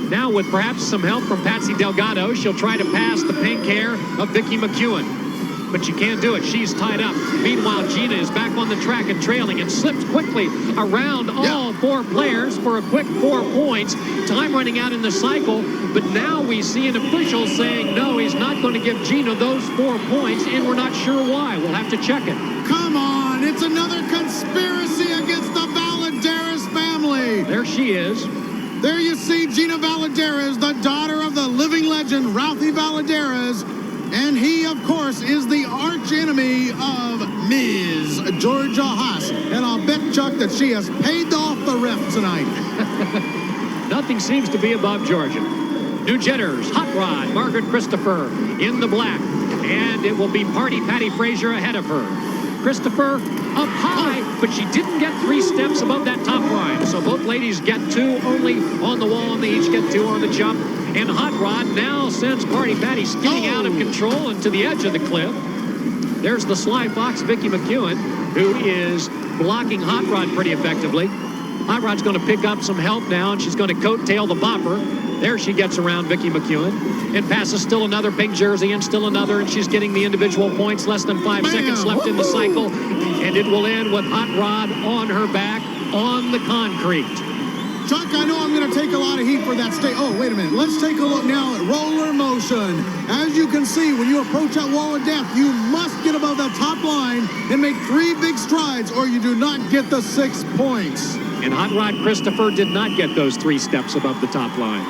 Now with perhaps some help from Patsy Delgado, she'll try to pass the pink hair of Vicki McEwen. But she can't do it. She's tied up. Meanwhile, Gina is back on the track and trailing and slips quickly around all 4 players for a quick 4 points. Time running out in the cycle, but now we see an official saying, no, he's not going to give Gina those 4 points, and we're not sure why. We'll have to check it. Come on, it's another conspiracy against the Valadares family. There she is. There you see Gina Valadares, the daughter of the living legend, Ralphie Valadares. And he, of course, is the arch enemy of Ms. Georgia Haas. And I'll bet, Chuck, that she has paid off the ref tonight. Nothing seems to be above Georgia. New jetters, Hot Rod, Margaret Christopher in the black. And it will be Party Patty Frazier ahead of her. Christopher up high, but she didn't get 3 steps above that top line. So both ladies get 2 only on the wall, and they each get 2 on the jump. And Hot Rod now sends Party Patty skidding out of control and to the edge of the cliff. There's the Sly Fox, Vicki McEwen, who is blocking Hot Rod pretty effectively. Hot Rod's going to pick up some help now, and she's going to coattail the bopper. There she gets around Vicki McEwen and passes still another pink jersey and still another, and she's getting the individual points. Less than 5 seconds left in the cycle, and it will end with Hot Rod on her back on the concrete. Chuck, I know I'm going to take a lot of heat for that Oh, wait a minute. Let's take a look now at roller motion. As you can see, when you approach that wall of death, you must get above the top line and make 3 big strides, or you do not get the 6 points. And Hot Rod Christopher did not get those 3 steps above the top line.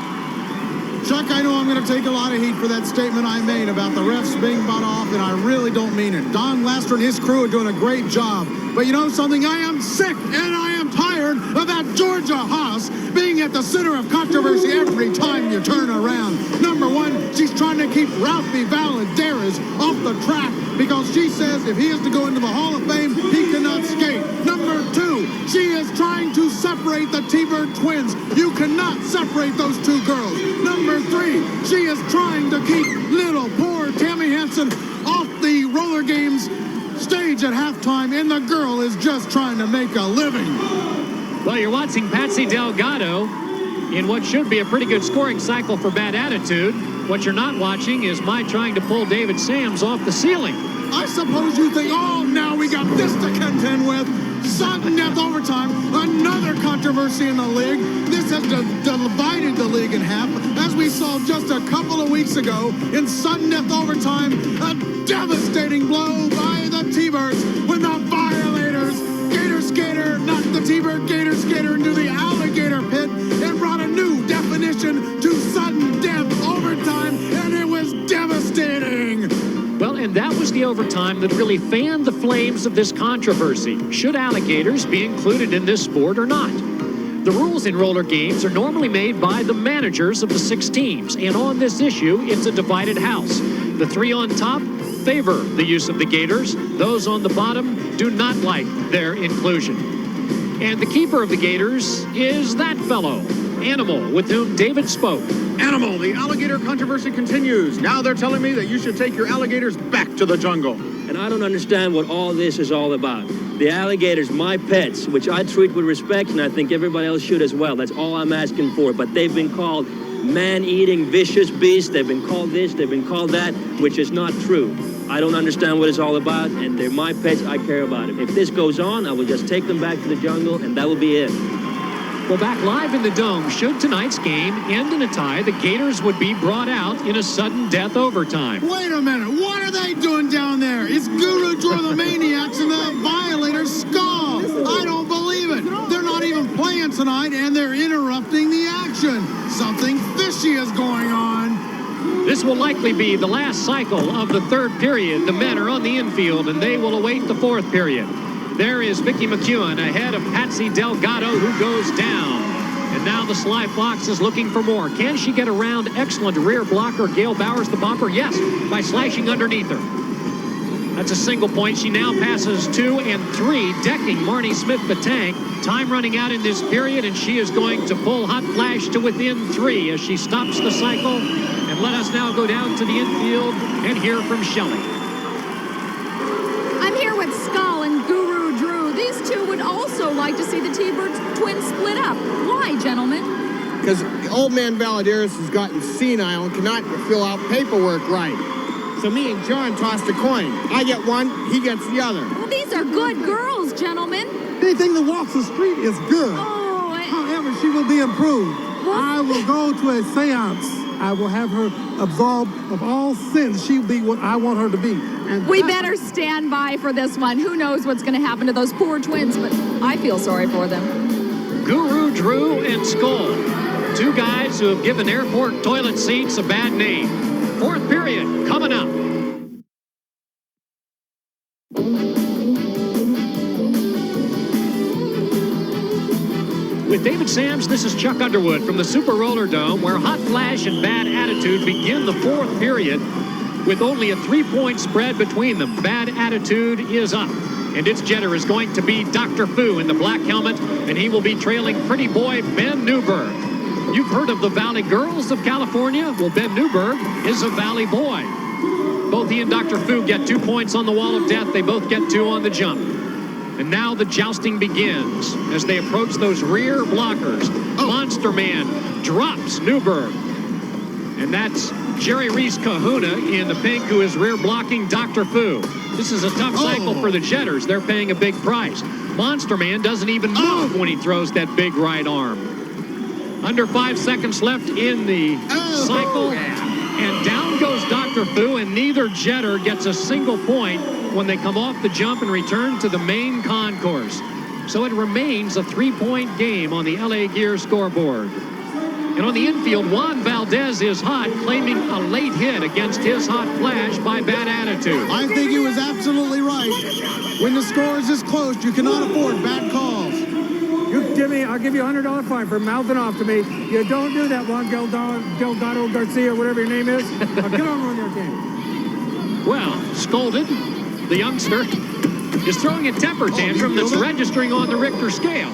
Chuck, I know I'm going to take a lot of heat for that statement I made about the refs being bought off, and I really don't mean it. Don Laster and his crew are doing a great job. But you know something? I am sick and I am tired of that Georgia Haas being at the center of controversy every time you turn around. Number 1, she's trying to keep Ralphie Valadares off the track because she says if he is to go into the Hall of Fame, he cannot skate. Number 2, she is trying to separate the T-Bird twins. You cannot separate those 2 girls. Number 3, she is trying to keep little poor Tammy Hansen off the Rollergames stage at halftime, and the girl is just trying to make a living. Well, you're watching Patsy Delgado in what should be a pretty good scoring cycle for Bad Attitude. What you're not watching is my trying to pull David Sams off the ceiling. I suppose you think, oh, now we got this to contend with. Sudden death overtime, another controversy in the league. This has divided the league in half, as we saw just a couple of weeks ago in sudden death overtime. A devastating blow by the T-Birds when the Violators, Gator Skater, knocked the T-Bird Gator Skater into the alligator pit and brought a new definition to sudden death overtime, and it was devastating. Well, and that was the overtime that really fanned the flames of this controversy. Should alligators be included in this sport or not? The rules in roller games are normally made by the managers of the 6 teams, and on this issue, it's a divided house. The 3 on top favor the use of the gators. Those on the bottom do not like their inclusion. And the keeper of the gators is that fellow, Animal, with whom David spoke. Animal, the alligator controversy continues. Now they're telling me that you should take your alligators back to the jungle. And I don't understand what all this is all about. The alligators, my pets, which I treat with respect, and I think everybody else should as well. That's all I'm asking for. But they've been called man-eating vicious beasts. They've been called this, they've been called that, which is not true. I don't understand what it's all about, and they're my pets. I care about them. If this goes on, I will just take them back to the jungle, and that will be it. Well, back live in the Dome, should tonight's game end in a tie, the Gators would be brought out in a sudden death overtime. Wait a minute. What are they doing down there? It's Guru Drew the Maniacs and the Violators Skull. I don't believe it. They're not even playing tonight, and they're interrupting the action. Something fishy is going on. This will likely be the last cycle of the third period. The men are on the infield, and they will await the fourth period. There is Vicky McEwen ahead of Patsy Delgado, who goes down. And now the Sly Fox is looking for more. Can she get around excellent rear blocker Gail Bowers, the bomber? Yes, by slashing underneath her. That's a single point. She now passes 2 and 3, decking Marnie Smith the Tank. Time running out in this period, and she is going to pull Hot Flash to within 3 as she stops the cycle. And let us now go down to the infield and hear from Shelley. I'm here with Skull and Guru Drew. These two would also like to see the T-Birds twins split up. Why, gentlemen? Because old man Valadares has gotten senile and cannot fill out paperwork right. So me and John tossed a coin. I get one, he gets the other. Well, these are good girls, gentlemen. Anything that walks the street is good. However, she will be improved. I will go to a seance. I will have her absolved of all sins. She'll be what I want her to be. And We better stand by for this one. Who knows what's going to happen to those poor twins, but I feel sorry for them. Guru Drew and Skull, two guys who have given airport toilet seats a bad name. Fourth period coming up. With David Sams, this is Chuck Underwood from the Super Roller Dome, where Hot Flash and Bad Attitude begin the fourth period with only a 3-point spread between them. Bad Attitude is up, and its jetter is going to be Dr. Fu in the black helmet, and he will be trailing pretty boy Ben Newberg. You've heard of the Valley Girls of California? Well, Ben Newberg is a Valley boy. Both he and Dr. Fu get 2 points on the wall of death. They both get 2 on the jump. And now the jousting begins as they approach those rear blockers. Monster Man drops Newberg. And that's Jerry Reese Kahuna in the pink, who is rear blocking Dr. Fu. This is a tough cycle for the Jetters. They're paying a big price. Monster Man doesn't even move when he throws that big right arm. Under 5 seconds left in the cycle. And down goes Dr. Fu, and neither Jetter gets a single point when they come off the jump and return to the main concourse. So it remains a 3-point game on the LA Gear scoreboard. And on the infield, Juan Valdez is hot, claiming a late hit against his Hot Flash by Bad Attitude. I think he was absolutely right. When the score is this close, you cannot afford bad calls. I'll give you a $100 fine for mouthing off to me. You don't do that, Juan Delgado Garcia, whatever your name is. Now get on with your game. Well, scolded, the youngster is throwing a temper tantrum that's registering on the Richter scale.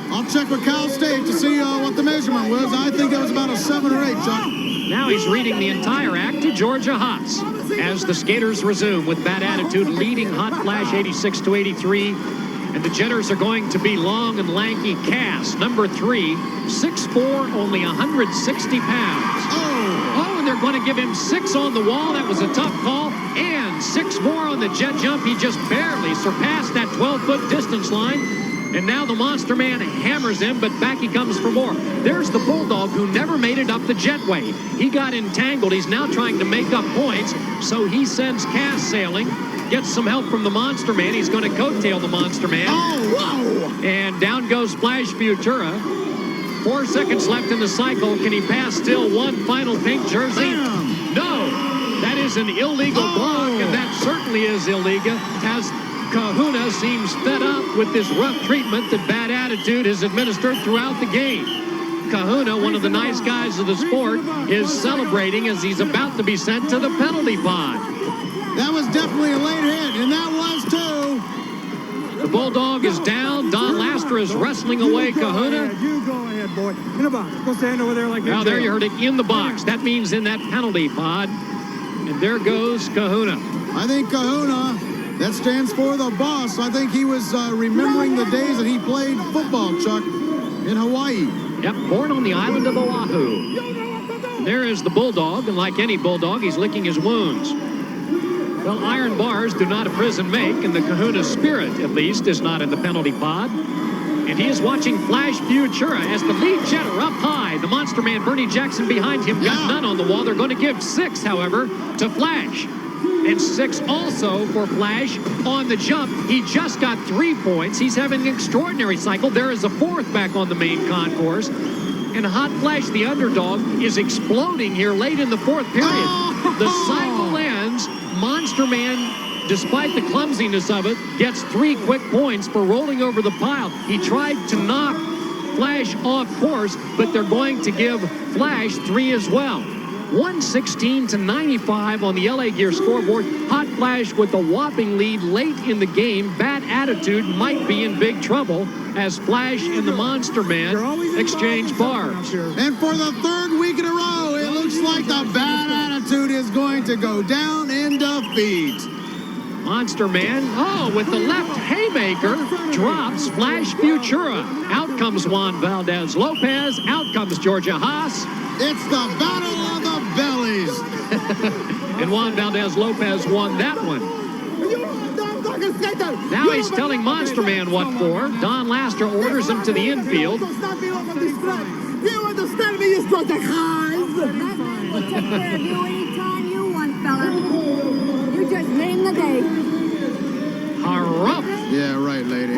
I'll check with Cal State to see what the measurement was. I think it was about a 7 or 8, Chuck. Now he's reading the entire act to Georgia Hots as the skaters resume with Bad Attitude leading Hot Flash 86-83. And the Jetters are going to be long and lanky Cass, number 3, 6'4", only 160 pounds. Oh, and they're going to give him 6 on the wall. That was a tough call. And 6 more on the jet jump. He just barely surpassed that 12-foot distance line. And now the Monster Man hammers him, but back he comes for more. There's the Bulldog, who never made it up the jetway. He got entangled. He's now trying to make up points, so he sends Cass sailing. Gets some help from the Monster Man. He's going to coattail the Monster Man. Oh, whoa! And down goes Splash Futura. 4 seconds left in the cycle. Can he pass still one final pink jersey? Bam. No! That is an illegal block, and that certainly is illegal, as Kahuna seems fed up with this rough treatment that Bad Attitude has administered throughout the game. Kahuna, one of the nice guys of the sport, is celebrating as he's about to be sent to the penalty pod. That was definitely a late hit, and that was too. The Bulldog is down. Don Lastra is wrestling away Kahuna. You go ahead, boy. In the box. Go stand over there like that. Now there you heard it, in the box. That means in that penalty pod. And there goes Kahuna. I think Kahuna, that stands for the boss. I think he was remembering the days that he played football, Chuck, in Hawaii. Yep, born on the island of Oahu. There is the Bulldog, and like any Bulldog, he's licking his wounds. Well, iron bars do not a prison make, and the Kahuna spirit, at least, is not in the penalty pod. And he is watching Flash Futura as the lead jetter up high. The Monster Man, Bernie Jackson, behind him, got none on the wall. They're going to give 6, however, to Flash. And 6 also for Flash on the jump. He just got 3 points. He's having an extraordinary cycle. There is a 4th back on the main concourse. And Hot Flash, the underdog, is exploding here late in the 4th period. The cycle ends. Monster Man, despite the clumsiness of it, gets 3 quick points for rolling over the pile. He tried to knock Flash off course, but they're going to give Flash 3 as well. 116-95 on the LA Gear scoreboard. Hot Flash with a whopping lead late in the game. Bad Attitude might be in big trouble as Flash and the Monster Man exchange barbs. And for the 3rd week in a row, it looks like the Bad Attitude is going to go down in defeat. Monster Man, with the left haymaker, drops Flash Futura. Out comes Juan Valdez Lopez. Out comes Georgia Haas. It's the battle of the bellies. And Juan Valdez Lopez won that one. Now he's telling Monster Man what for. Don Laster orders him to the infield. You understand me, you strut the hives? That man will take care of you anytime you want, fella. You just made him the day. Harumph. Yeah, right, lady.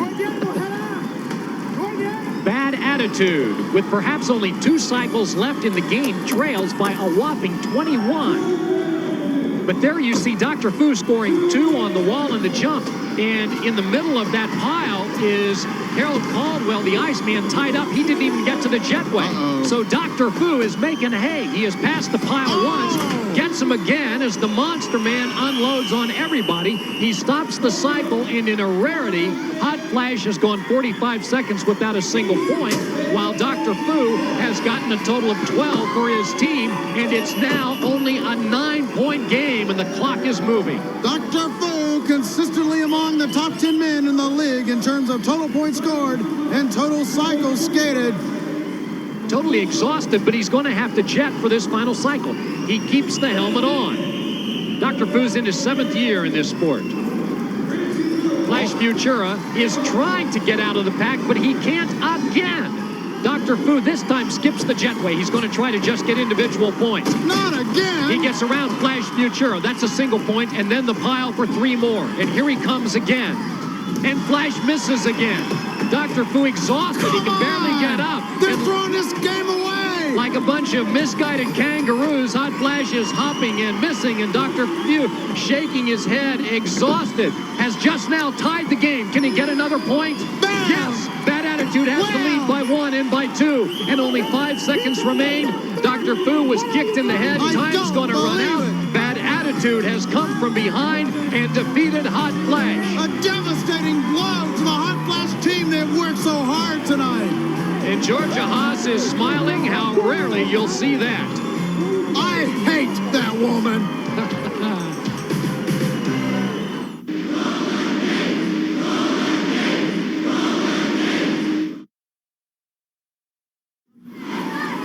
Bad Attitude, with perhaps only 2 cycles left in the game, trails by a whopping 21. But there you see Dr. Fu scoring 2 on the wall in the jump. And in the middle of that pile is Harold Caldwell, the Iceman, tied up. He didn't even get to the jetway. So Dr. Fu is making hay. He has passed the pile once, gets him again as the Monster Man unloads on everybody. He stops the cycle, and in a rarity, Hot Flash has gone 45 seconds without a single point, while Dr. Fu has gotten a total of 12 for his team, and it's now only a 9-point game, and the clock is moving. Dr. Fu consistently among the top 10 men in the league in terms of total points scored and total cycles skated. Totally exhausted, but he's going to have to jet for this final cycle. He keeps the helmet on. Dr. Fu's in his 7th year in this sport. Flash Futura is trying to get out of the pack, but he can't again. Dr. Fu this time skips the jetway. He's going to try to just get individual points. Not again! He gets around Flash Futura. That's a single point, and then the pile for 3 more. And here he comes again. And Flash misses again. Dr. Fu exhausted. He can barely get up. They're throwing this game away! Like a bunch of misguided kangaroos, Hot Flash is hopping and missing, and Dr. Fu, shaking his head, exhausted, has just now tied the game. Can he get another point? Bam! Yes! Bad Attitude has the lead by 1 and by 2, and only 5 seconds remain. Dr. Fu was kicked in the head. Time's going to run out. Bad Attitude has come from behind and defeated Hot Flash. A devastating blow to the Hot Flash team. They've worked so hard tonight. And Georgia Haas is smiling. How rarely you'll see that. I hate that woman.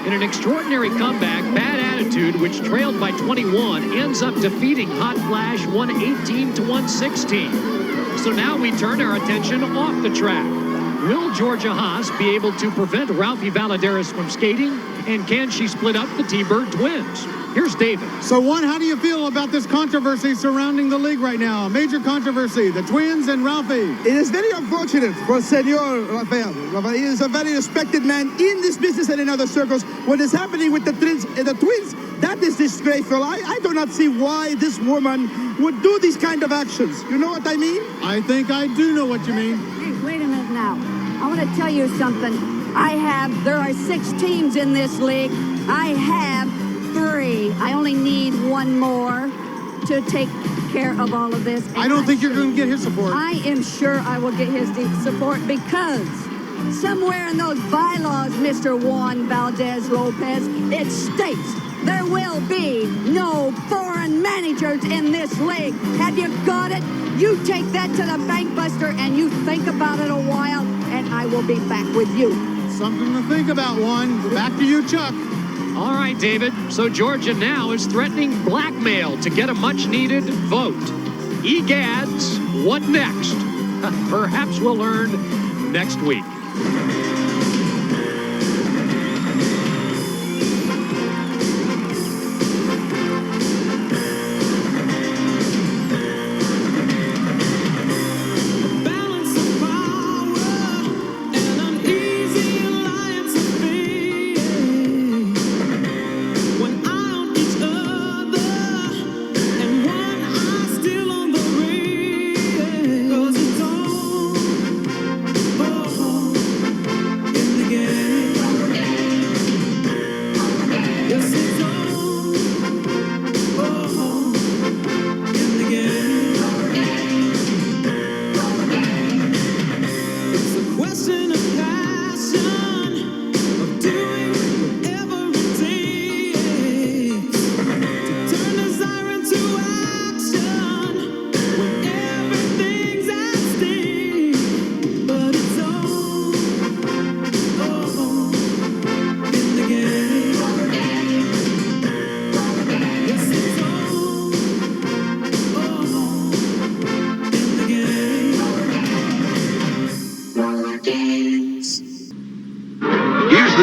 In an extraordinary comeback, Bad Attitude, which trailed by 21, ends up defeating Hot Flash 118-116. So now we turn our attention off the track. Will Georgia Haas be able to prevent Ralphie Valadares from skating? And can she split up the T-Bird twins? Here's David. So, how do you feel about this controversy surrounding the league right now? A major controversy, the twins and Ralphie. It is very unfortunate for Senor Rafael. He is a very respected man in this business and in other circles. What is happening with the twins, that is disgraceful. I do not see why this woman would do these kind of actions. You know what I mean? I think I do know what you mean. Hey, wait a minute now. I want to tell you something. There are 6 teams in this league. I have 3. I only need 1 more to take care of all of this. I don't think you're going to get his support. I am sure I will get his support because somewhere in those bylaws, Mr. Juan Valdez Lopez, it states there will be no foreign managers in this league. Have you got it? You take that to the bankbuster and you think about it a while, and I will be back with you. Something to think about, Juan. Back to you, Chuck. All right, David. So Georgia now is threatening blackmail to get a much-needed vote. Egads, what next? Perhaps we'll learn next week.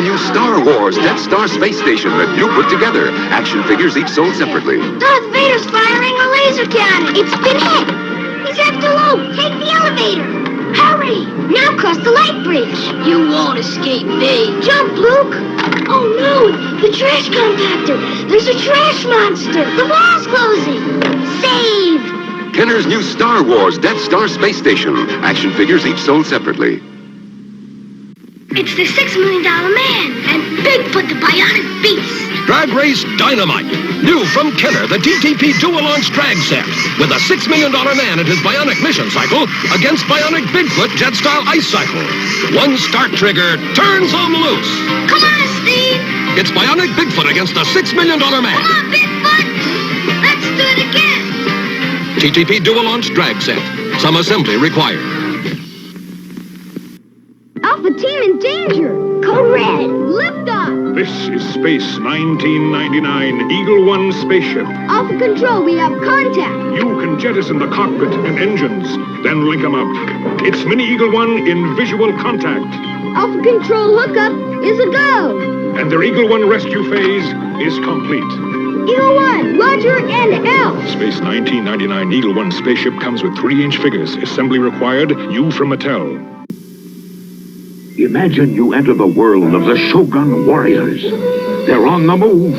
the new Star Wars Death Star space station that you put together. Action figures each sold separately. Darth Vader's firing a laser cannon. It's been hit. He's after Luke. Take the elevator. Hurry. Now cross the light bridge. You won't escape me. Jump, Luke. Oh, no. The trash compactor. There's a trash monster. The wall's closing. Save. Kenner's new Star Wars Death Star space station. Action figures each sold separately. It's the $6 Million Man and Bigfoot the Bionic Beast. Drag Race Dynamite. New from Kenner, the TTP dual-launch drag set. With a $6 Million Man and his Bionic Mission Cycle against Bionic Bigfoot Jet-Style Ice Cycle. One start trigger turns them loose. Come on, Steve. It's Bionic Bigfoot against the $6 Million Man. Come on, Bigfoot. Let's do it again. TTP dual-launch drag set. Some assembly required. Alpha Team in danger. Code Red. Liftoff. This is Space 1999 Eagle 1 spaceship. Alpha Control, we have contact. You can jettison the cockpit and engines, then link them up. It's Mini Eagle 1 in visual contact. Alpha Control hookup is a go. And their Eagle 1 rescue phase is complete. Eagle 1, Roger and out. Space 1999 Eagle 1 spaceship comes with 3-inch figures. Assembly required. You from Mattel. Imagine you enter the world of the Shogun warriors. They're on the move.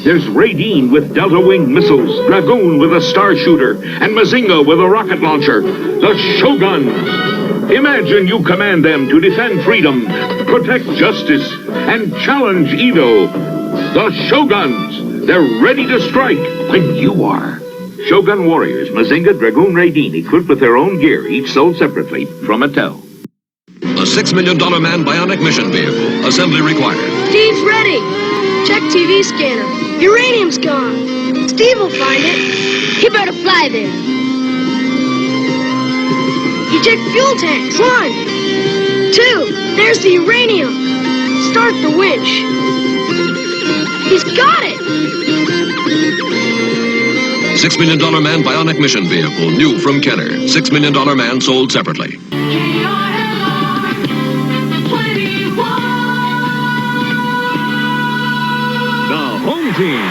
There's Raideen with delta-wing missiles, Dragoon with a star shooter, and Mazinga with a rocket launcher. The Shoguns. Imagine you command them to defend freedom, protect justice, and challenge evil. The Shoguns. They're ready to strike when you are. Shogun warriors, Mazinga, Dragoon, Raideen, equipped with their own gear, each sold separately from Mattel. A $6 Million Man Bionic Mission Vehicle. Assembly required. Steve's ready. Check TV scanner. Uranium's gone. Steve will find it. He better fly there. Eject fuel tanks. 1, 2. There's the uranium. Start the winch. He's got it. $6 Million Man Bionic Mission Vehicle. New from Kenner. $6 Million Man sold separately. Team.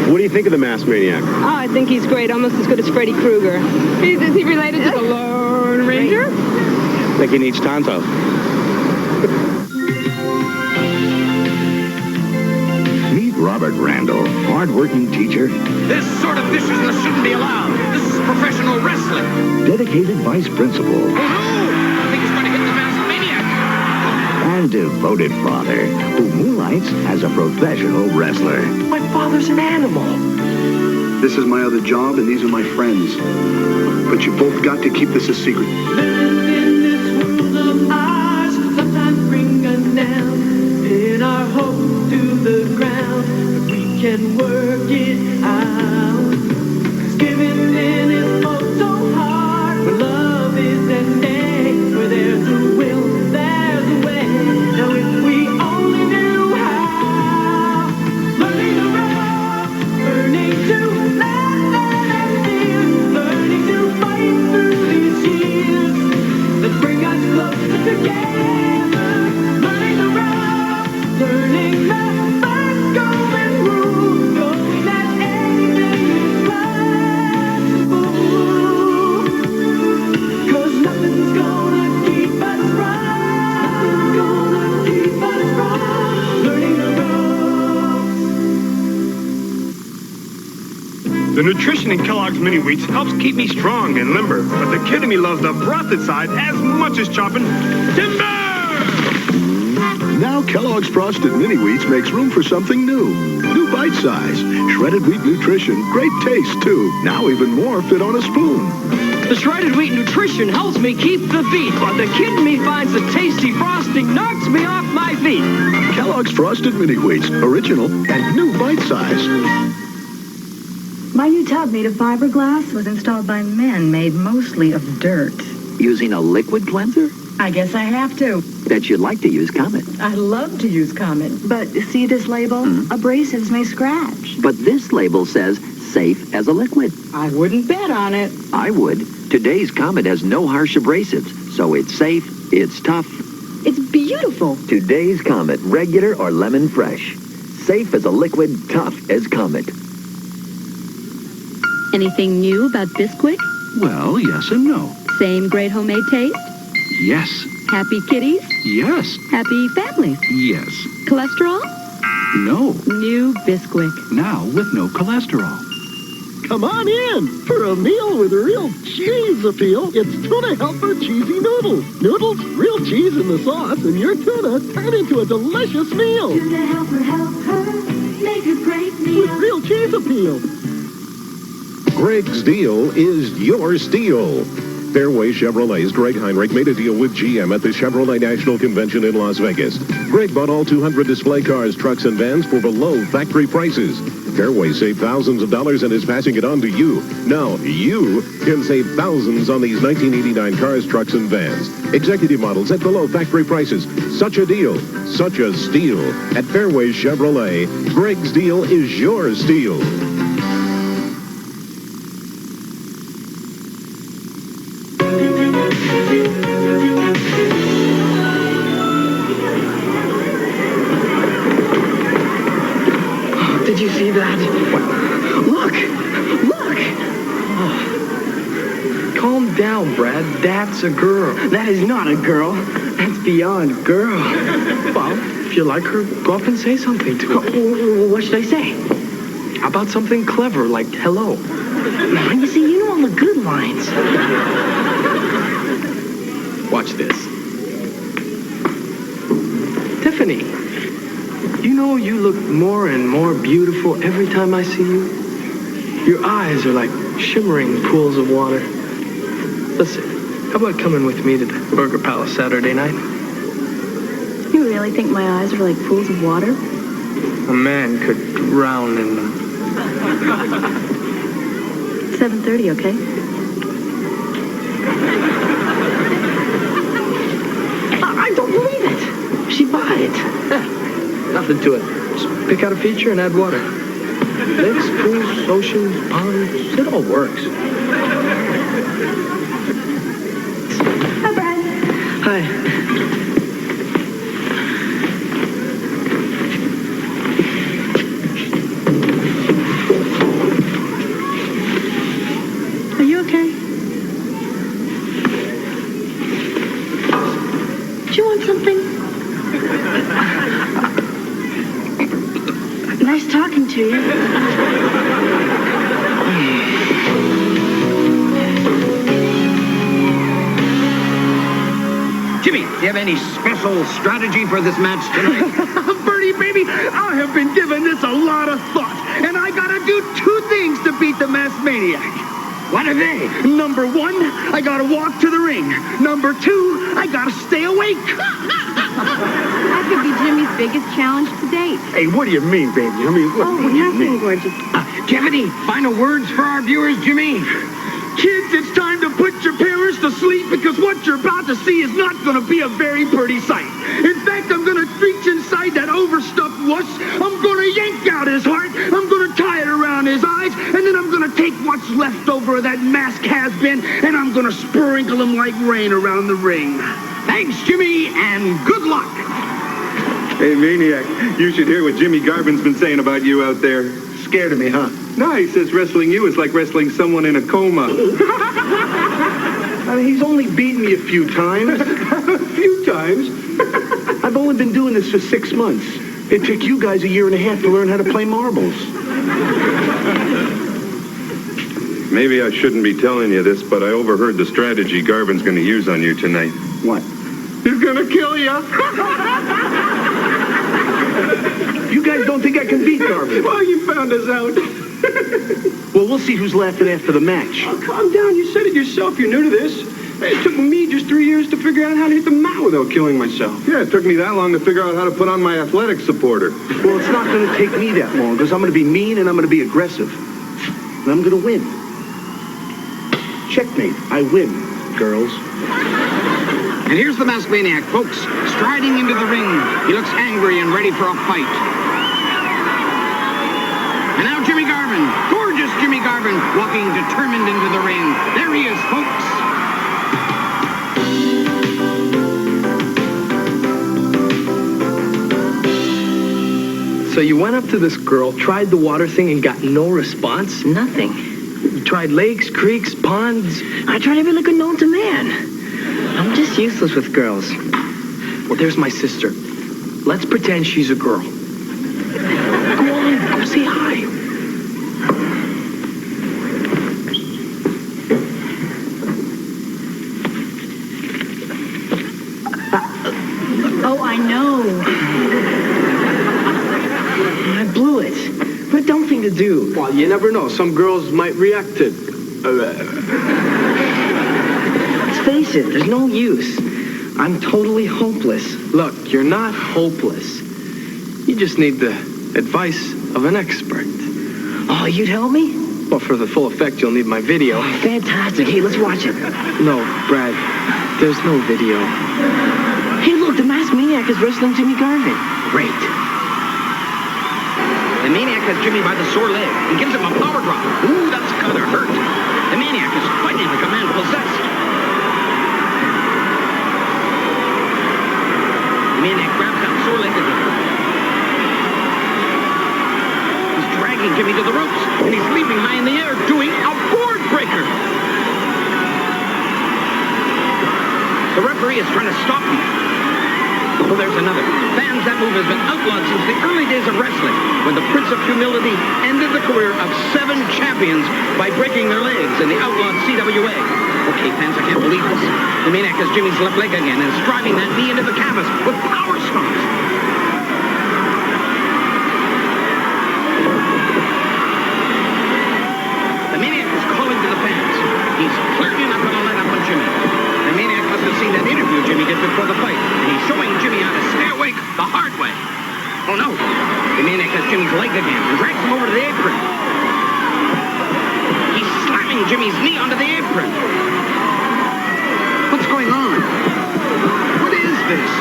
What do you think of the Masked Maniac? Oh, I think he's great, almost as good as Freddy Krueger. Is he related to the Lone Ranger? I think he needs Tonto. Meet Robert Randall, hard-working teacher. This sort of viciousness shouldn't be allowed. This is professional wrestling. Dedicated vice principal. Oh, no! I think he's going to hit the Masked Maniac. And devoted father, who moonlights as a professional wrestler. My father's an animal. This is my other job, and these are my friends. But you both got to keep this a secret. Sometimes bring us down, pin our hope to the ground, but we can work it out. 'Cause giving in is oh so hard, but love is an day where there's a will, there's a way. Now if we only knew how, learning to rock, learning to laugh and feel, learning to fight through these years that bring us closer together, learning to rock, learning the first golden rule, knowing that anything is possible. 'Cause nothing's gonna keep us from, nothing's gonna keep us from learning to rock. The nutrition in Kellogg's Mini Wheats helps keep me strong and limber, but the kid in me loves the broth side as much as chopping timber! Now Kellogg's Frosted Mini Wheats makes room for something new. New bite size, shredded wheat nutrition, great taste too. Now even more fit on a spoon. The shredded wheat nutrition helps me keep the beat, but the kid in me finds the tasty frosting knocks me off my feet. Kellogg's Frosted Mini Wheats, original and new bite size. My new tub made of fiberglass was installed by men made mostly of dirt. Using a liquid cleanser? I guess I have to. Bet you'd like to use Comet. I love to use Comet. But see this label? Abrasives may scratch. But this label says safe as a liquid. I wouldn't bet on it. I would. Today's Comet has no harsh abrasives, so it's safe, it's tough, It's beautiful. Today's Comet, regular or lemon fresh. Safe as a liquid, tough as Comet. Anything new about Bisquick? Well, yes and no. Same great homemade taste? Yes. Happy kitties? Yes. Happy families? Yes. Cholesterol? No. New Bisquick. Now with no cholesterol. Come on in for a meal with real cheese appeal. It's Tuna Helper Cheesy Noodles. Noodles, real cheese in the sauce, and your tuna turn into a delicious meal. Tuna helper, make a great meal. With real cheese appeal. Greg's deal is your steal. Fairway Chevrolet's Greg Heinrich made a deal with GM at the Chevrolet National Convention in Las Vegas. Greg bought all 200 display cars, trucks, and vans for below factory prices. Fairway saved thousands of dollars and is passing it on to you. Now, you can save thousands on these 1989 cars, trucks, and vans. Executive models at below factory prices. Such a deal, such a steal. At Fairway Chevrolet, Greg's deal is your steal. Did you see that? Look! Look! Oh. Calm down, Brad. That's a girl. That is not a girl. That's beyond girl. Well, if you like her, go up and say something to her. What should I say? How about something clever, like hello? You see, you know all the good lines. Watch this. Tiffany, you know you look more and more beautiful every time I see you. Your eyes are like shimmering pools of water. Listen, how about coming with me to the Burger Palace Saturday night? You really think my eyes are like pools of water? A man could drown in them. 7:30, okay? I don't believe it. She bought it. Nothing to it. Just pick out a feature and add water. Lakes, pools, oceans, ponds, it all works. Hi, Brad. Hi. Are you okay? Do you want something? Nice talking to you. Jimmy, do you have any special strategy for this match tonight? Bertie, baby, I have been giving this a lot of thought, and I gotta do two things to beat the masked maniac. What are they? Number one, I gotta walk to the ring. Number two, I gotta stay awake. That could be Jimmy's biggest challenge to date. Hey, what do you mean, baby? I mean, what do you mean? Gorgeous. Do you have any final words for our viewers, Jimmy? Kids, it's time to put your parents to sleep because what you're about to see is not going to be a very pretty sight. In fact, I'm going to reach inside that overstuffed wuss. I'm going to yank out his heart. I'm going to tie it around his eyes. And then I'm going to take what's left over of that mask has-been and I'm going to sprinkle him like rain around the ring. Thanks, Jimmy, and good luck. Hey, Maniac, you should hear what Jimmy Garvin's been saying about you out there. Scared of me, huh? No, he says wrestling you is like wrestling someone in a coma. I mean, he's only beaten me a few times. A few times? I've only been doing this for 6 months. It took you guys a year and a half to learn how to play marbles. Maybe I shouldn't be telling you this, but I overheard the strategy Garvin's going to use on you tonight. What? He's going to kill you. You guys don't think I can beat Garvin? Well, you found us out. Well, we'll see who's laughing after the match. Oh, calm down. You said it yourself. You're new to this. It took me just 3 years to figure out how to hit the mat without killing myself. Yeah, it took me that long to figure out how to put on my athletic supporter. Well, it's not going to take me that long because I'm going to be mean and I'm going to be aggressive. And I'm going to win. Checkmate. I win, girls. And here's the Masked Maniac, folks, striding into the ring. He looks angry and ready for a fight. And now Jimmy Garvin, gorgeous Jimmy Garvin, walking determined into the ring. There he is, folks. So you went up to this girl, tried the water thing, and got no response? Nothing. You tried lakes, creeks, ponds? I tried every liquid known to man. I'm just useless with girls. Well, there's my sister. Let's pretend she's a girl. Go on, go say hi. Oh, I know. I blew it. What a dumb thing to do. Well, you never know. Some girls might react to... Let's face it, there's no use. I'm totally hopeless. Look, you're not hopeless. You just need the advice of an expert. Oh, you'd help me? Well, for the full effect, you'll need my video. Oh, fantastic. Hey, let's watch it. No, Brad, there's no video. Hey, look, the masked maniac is wrestling Jimmy Garvin. Great. The maniac has Jimmy by the sore leg and gives him a power drop. Ooh, that's gotta hurt. The maniac is fighting like a man possessed. The maniac grabs that sore leg again. He's dragging Jimmy to the ropes, and he's leaping high in the air, doing a board breaker. The referee is trying to stop him. Well, there's another. Fans, that move has been outlawed since the early days of wrestling, when the Prince of Humility ended the career of 7 champions by breaking their legs in the outlawed CWA. Okay, fans, I can't believe this. The maniac has Jimmy's left leg again and is driving that knee into the canvas with power stomps. The maniac is calling to the fans. He's clearly not going to let up on Jimmy. The maniac must have seen that interview Jimmy did before the fight, and he's showing Jimmy how to stay awake the hard way. Oh no! The maniac has Jimmy's leg again and drags him over to the apron. He's slamming Jimmy's knee onto the apron. What's going on? What is this?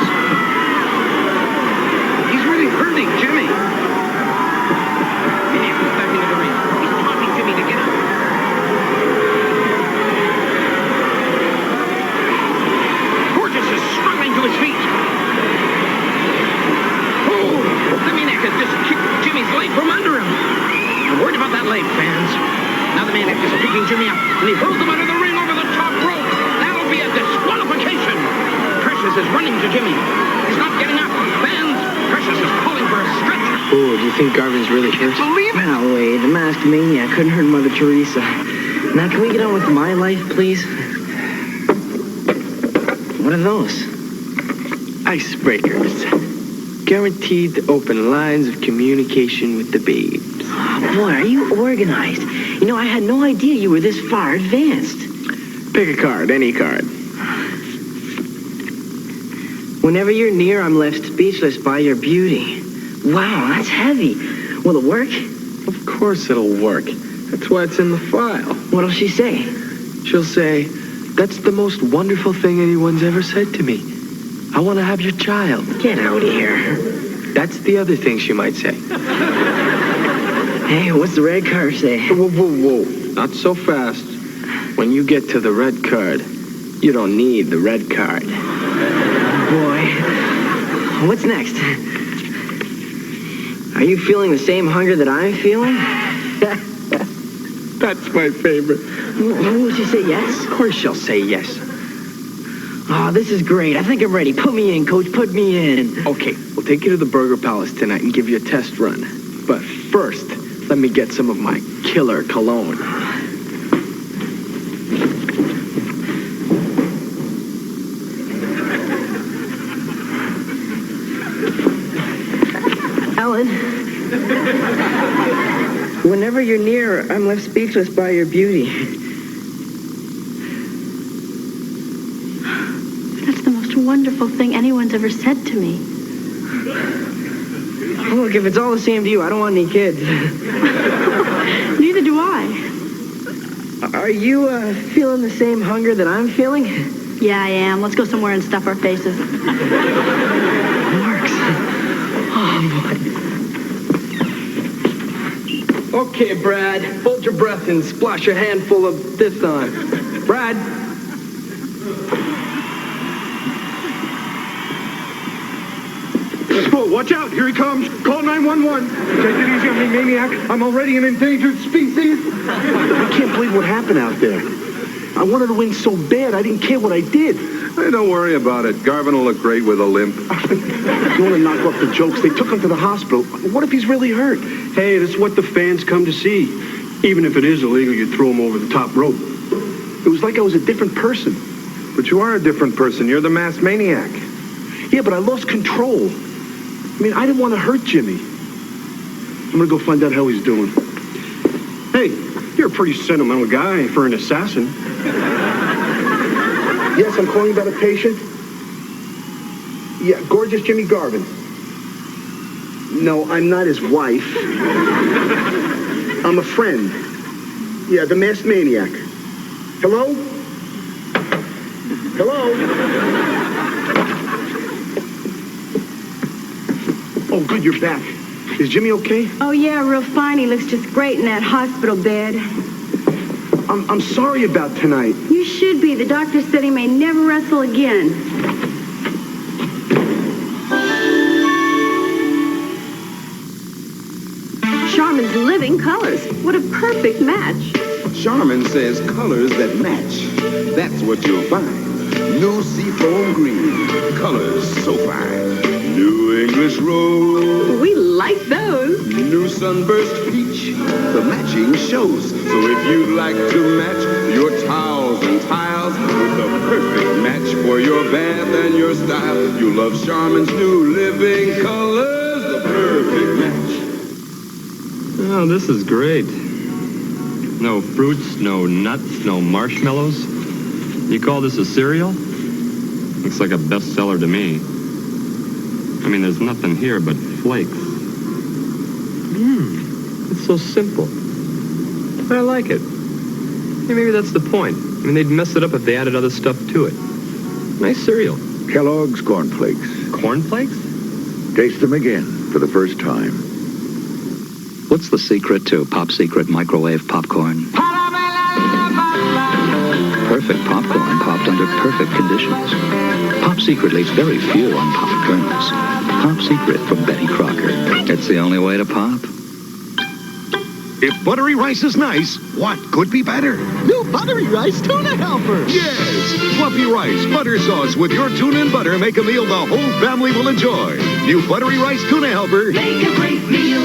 He's really hurting Jimmy. The maniac is back into the ring. He's taunting Jimmy to get up. Struggling to his feet. Oh, the maniac has just kicked Jimmy's leg from under him. I'm worried about that leg, fans. Now the maniac is picking Jimmy up, and he hurls him under the ring over the top rope. That'll be a disqualification. Precious is running to Jimmy. He's not getting up. Fans, Precious is calling for a stretcher. Oh, do you think Garvin's really hurt? Believe it. No way, the masked maniac couldn't hurt Mother Teresa. Now, can we get on with my life, please? What are those? Icebreakers. Guaranteed to open lines of communication with the babes. Oh, boy, are you organized? You know, I had no idea you were this far advanced. Pick a card, any card. Whenever you're near, I'm left speechless by your beauty. Wow, that's heavy. Will it work? Of course it'll work. That's why it's in the file. What'll she say? She'll say, "That's the most wonderful thing anyone's ever said to me. I want to have your child." Get out of here. That's the other thing she might say. Hey, what's the red card say? Whoa, whoa, whoa. Not so fast. When you get to the red card, you don't need the red card. Boy. What's next? Are you feeling the same hunger that I'm feeling? That's my favorite. Will she say yes? Of course she'll say yes. Oh, this is great. I think I'm ready. Put me in, Coach. Put me in. Okay, we'll take you to the Burger Palace tonight and give you a test run. But first, let me get some of my killer cologne. Ellen. Whenever you're near, I'm left speechless by your beauty. That's the most wonderful thing anyone's ever said to me. Look, if it's all the same to you, I don't want any kids. Neither do I. Are you feeling the same hunger that I'm feeling? Yeah, I am. Let's go somewhere and stuff our faces. Marks. Oh, boy. Okay, Brad, hold your breath and splash a handful of this on. Brad. Oh, watch out! Here he comes! Call 911! Take it easy on me, maniac. I'm already an endangered species. I can't believe what happened out there. I wanted to win so bad, I didn't care what I did. Hey, don't worry about it. Garvin will look great with a limp. You want to knock off the jokes? They took him to the hospital. What if he's really hurt? Hey, that's what the fans come to see. Even if it is illegal, you throw him over the top rope. It was like I was a different person. But you are a different person. You're the masked maniac. Yeah, but I lost control. I mean, I didn't want to hurt Jimmy. I'm going to go find out how he's doing. Hey, you're a pretty sentimental guy for an assassin. Yes, I'm calling about a patient. Yeah, gorgeous Jimmy Garvin. No, I'm not his wife. I'm a friend. Yeah, the masked maniac. Hello? Hello? Oh, good, you're back. Is Jimmy okay? Oh, yeah, real fine. He looks just great in that hospital bed. I'm sorry about tonight. You should be. The doctor said he may never wrestle again. Charmin's Living Colors. What a perfect match. Charmin says colors that match. That's what you'll find. New seafoam green. Colors so fine. New English rose. We like those. New sunburst peach. The matching shows. So if you'd like to match your towels and tiles with the perfect match for your bath and your style, you love Charmin's New Living Colors. The perfect match. Oh, this is great. No fruits, no nuts, no marshmallows. You call this a cereal? Looks like a bestseller to me. I mean, there's nothing here but flakes. It's so simple. I like it. Hey, maybe that's the point. I mean, they'd mess it up if they added other stuff to it. Nice cereal. Kellogg's Cornflakes. Cornflakes? Taste them again for the first time. What's the secret to Pop Secret microwave popcorn? Perfect popcorn popped under perfect conditions. Pop Secret leaves very few unpopped kernels. Pop Secret from Betty Crocker. It's the only way to pop. If buttery rice is nice, what could be better? New buttery rice tuna helper. Yes! Fluffy rice, butter sauce with your tuna and butter make a meal the whole family will enjoy. New buttery rice tuna helper. Make a great meal.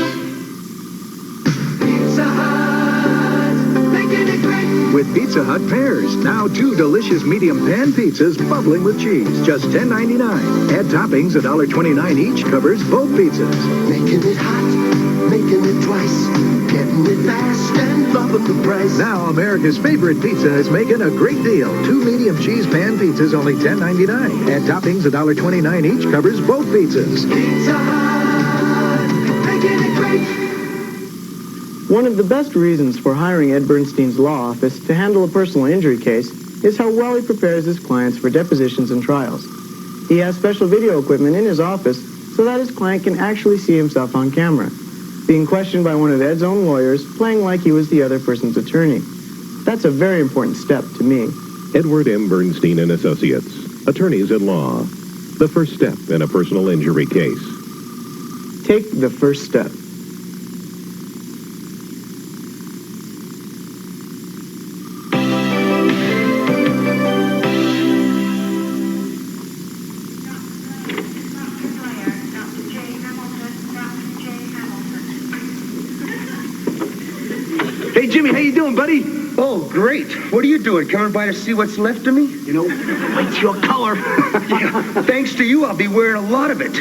Pizza Hut, making it great. With Pizza Hut Pairs, now 2 delicious medium pan pizzas bubbling with cheese, just $10.99. Add toppings, $1.29 each, covers both pizzas. Making it hot, making it twice. Getting it fast and loving the price. Now America's favorite pizza is making a great deal. 2 medium cheese pan pizzas, only $10.99. Add toppings, $1.29 each, covers both pizzas. Pizza Hut, making it great. One of the best reasons for hiring Ed Bernstein's law office to handle a personal injury case is how well he prepares his clients for depositions and trials. He has special video equipment in his office so that his client can actually see himself on camera, being questioned by one of Ed's own lawyers, playing like he was the other person's attorney. That's a very important step to me. Edward M. Bernstein and Associates, attorneys at law. The first step in a personal injury case. Take the first step. Hey, Jimmy, how you doing, buddy? Oh, great. What are you doing? Coming by to see what's left of me? You know, it's your color. Yeah, thanks to you, I'll be wearing a lot of it.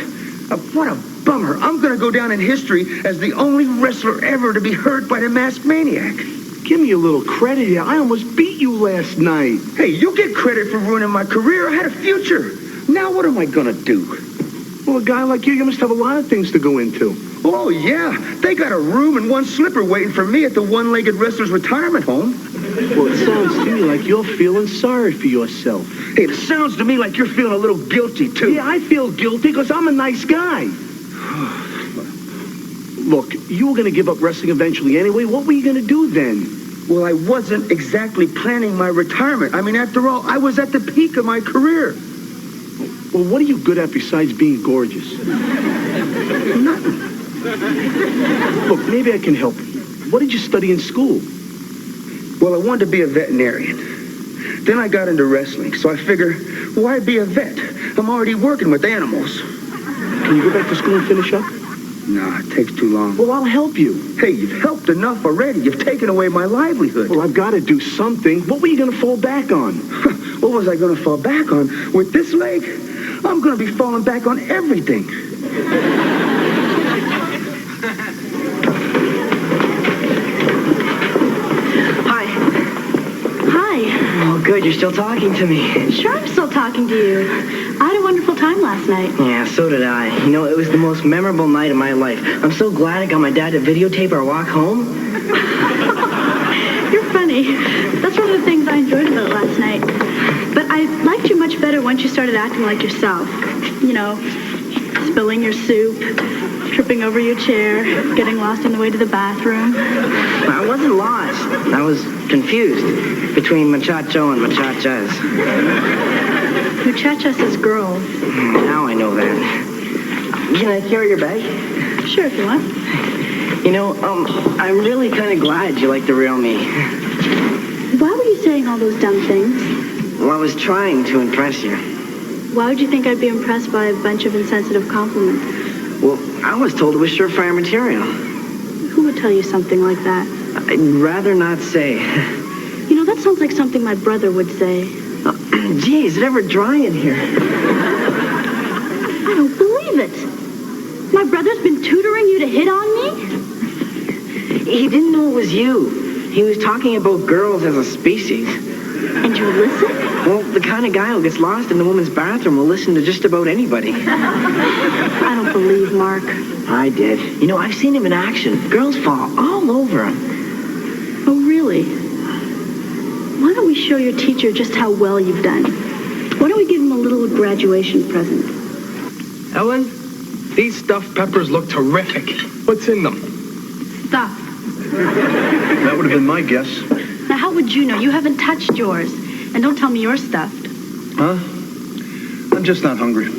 What a bummer. I'm going to go down in history as the only wrestler ever to be hurt by the masked maniac. Give me a little credit here. I almost beat you last night. Hey, you get credit for ruining my career. I had a future. Now what am I going to do? Well, a guy like you must have a lot of things to go into. Oh, yeah. They got a room and one slipper waiting for me at the one-legged wrestler's retirement home. Well, it sounds to me like you're feeling sorry for yourself. Hey, it sounds to me like you're feeling a little guilty, too. Yeah, I feel guilty because I'm a nice guy. Look, you were going to give up wrestling eventually anyway. What were you going to do then? Well, I wasn't exactly planning my retirement. I mean, after all, I was at the peak of my career. Well, what are you good at besides being gorgeous? Nothing. Look, maybe I can help you. What did you study in school? Well, I wanted to be a veterinarian. Then I got into wrestling, so I figure, why be a vet? I'm already working with animals. Can you go back to school and finish up? Nah, it takes too long. Well, I'll help you. Hey, you've helped enough already. You've taken away my livelihood. Well, I've got to do something. What were you going to fall back on? What was I going to fall back on? With this leg, I'm going to be falling back on everything. Oh, good. You're still talking to me. Sure, I'm still talking to you. I had a wonderful time last night. Yeah, so did I. You know, it was the most memorable night of my life. I'm so glad I got my dad to videotape our walk home. You're funny. That's one of the things I enjoyed about last night. But I liked you much better once you started acting like yourself. You know, spilling your soup, tripping over your chair, getting lost on the way to the bathroom. I wasn't lost. I was confused between muchacho and muchachas. Muchachas is girls. Now I know that. Can I carry your bag? Sure, if you want. You know, I'm really kind of glad you like the real me. Why were you saying all those dumb things? Well, I was trying to impress you. Why would you think I'd be impressed by a bunch of insensitive compliments? Well, I was told it was surefire material. Who would tell you something like that? I'd rather not say. You know, that sounds like something my brother would say. Gee, is it ever dry in here? I don't believe it. My brother's been tutoring you to hit on me? He didn't know it was you. He was talking about girls as a species. And you listen? Well, the kind of guy who gets lost in the woman's bathroom will listen to just about anybody. I don't believe Mark. I did. You know, I've seen him in action. Girls fall all over him. Oh, really? Why don't we show your teacher just how well you've done? Why don't we give him a little graduation present? Ellen, these stuffed peppers look terrific. What's in them? Stuff. That would have been my guess. Now, how would you know? You haven't touched yours. And don't tell me you're stuffed. Huh? I'm just not hungry.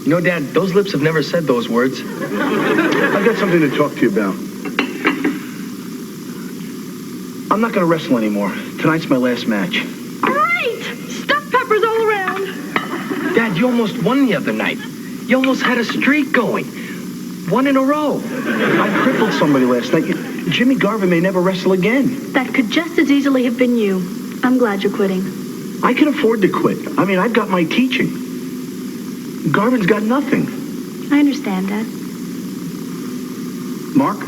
No, Dad, those lips have never said those words. I've got something to talk to you about. I'm not going to wrestle anymore. Tonight's my last match. Great! Stuffed peppers all around. Dad, you almost won the other night. You almost had a streak going. 1 in a row. I crippled somebody last night. Jimmy Garvin may never wrestle again. That could just as easily have been you. I'm glad you're quitting. I can afford to quit. I mean, I've got my teaching. Garvin's got nothing. I understand, Dad. Mark?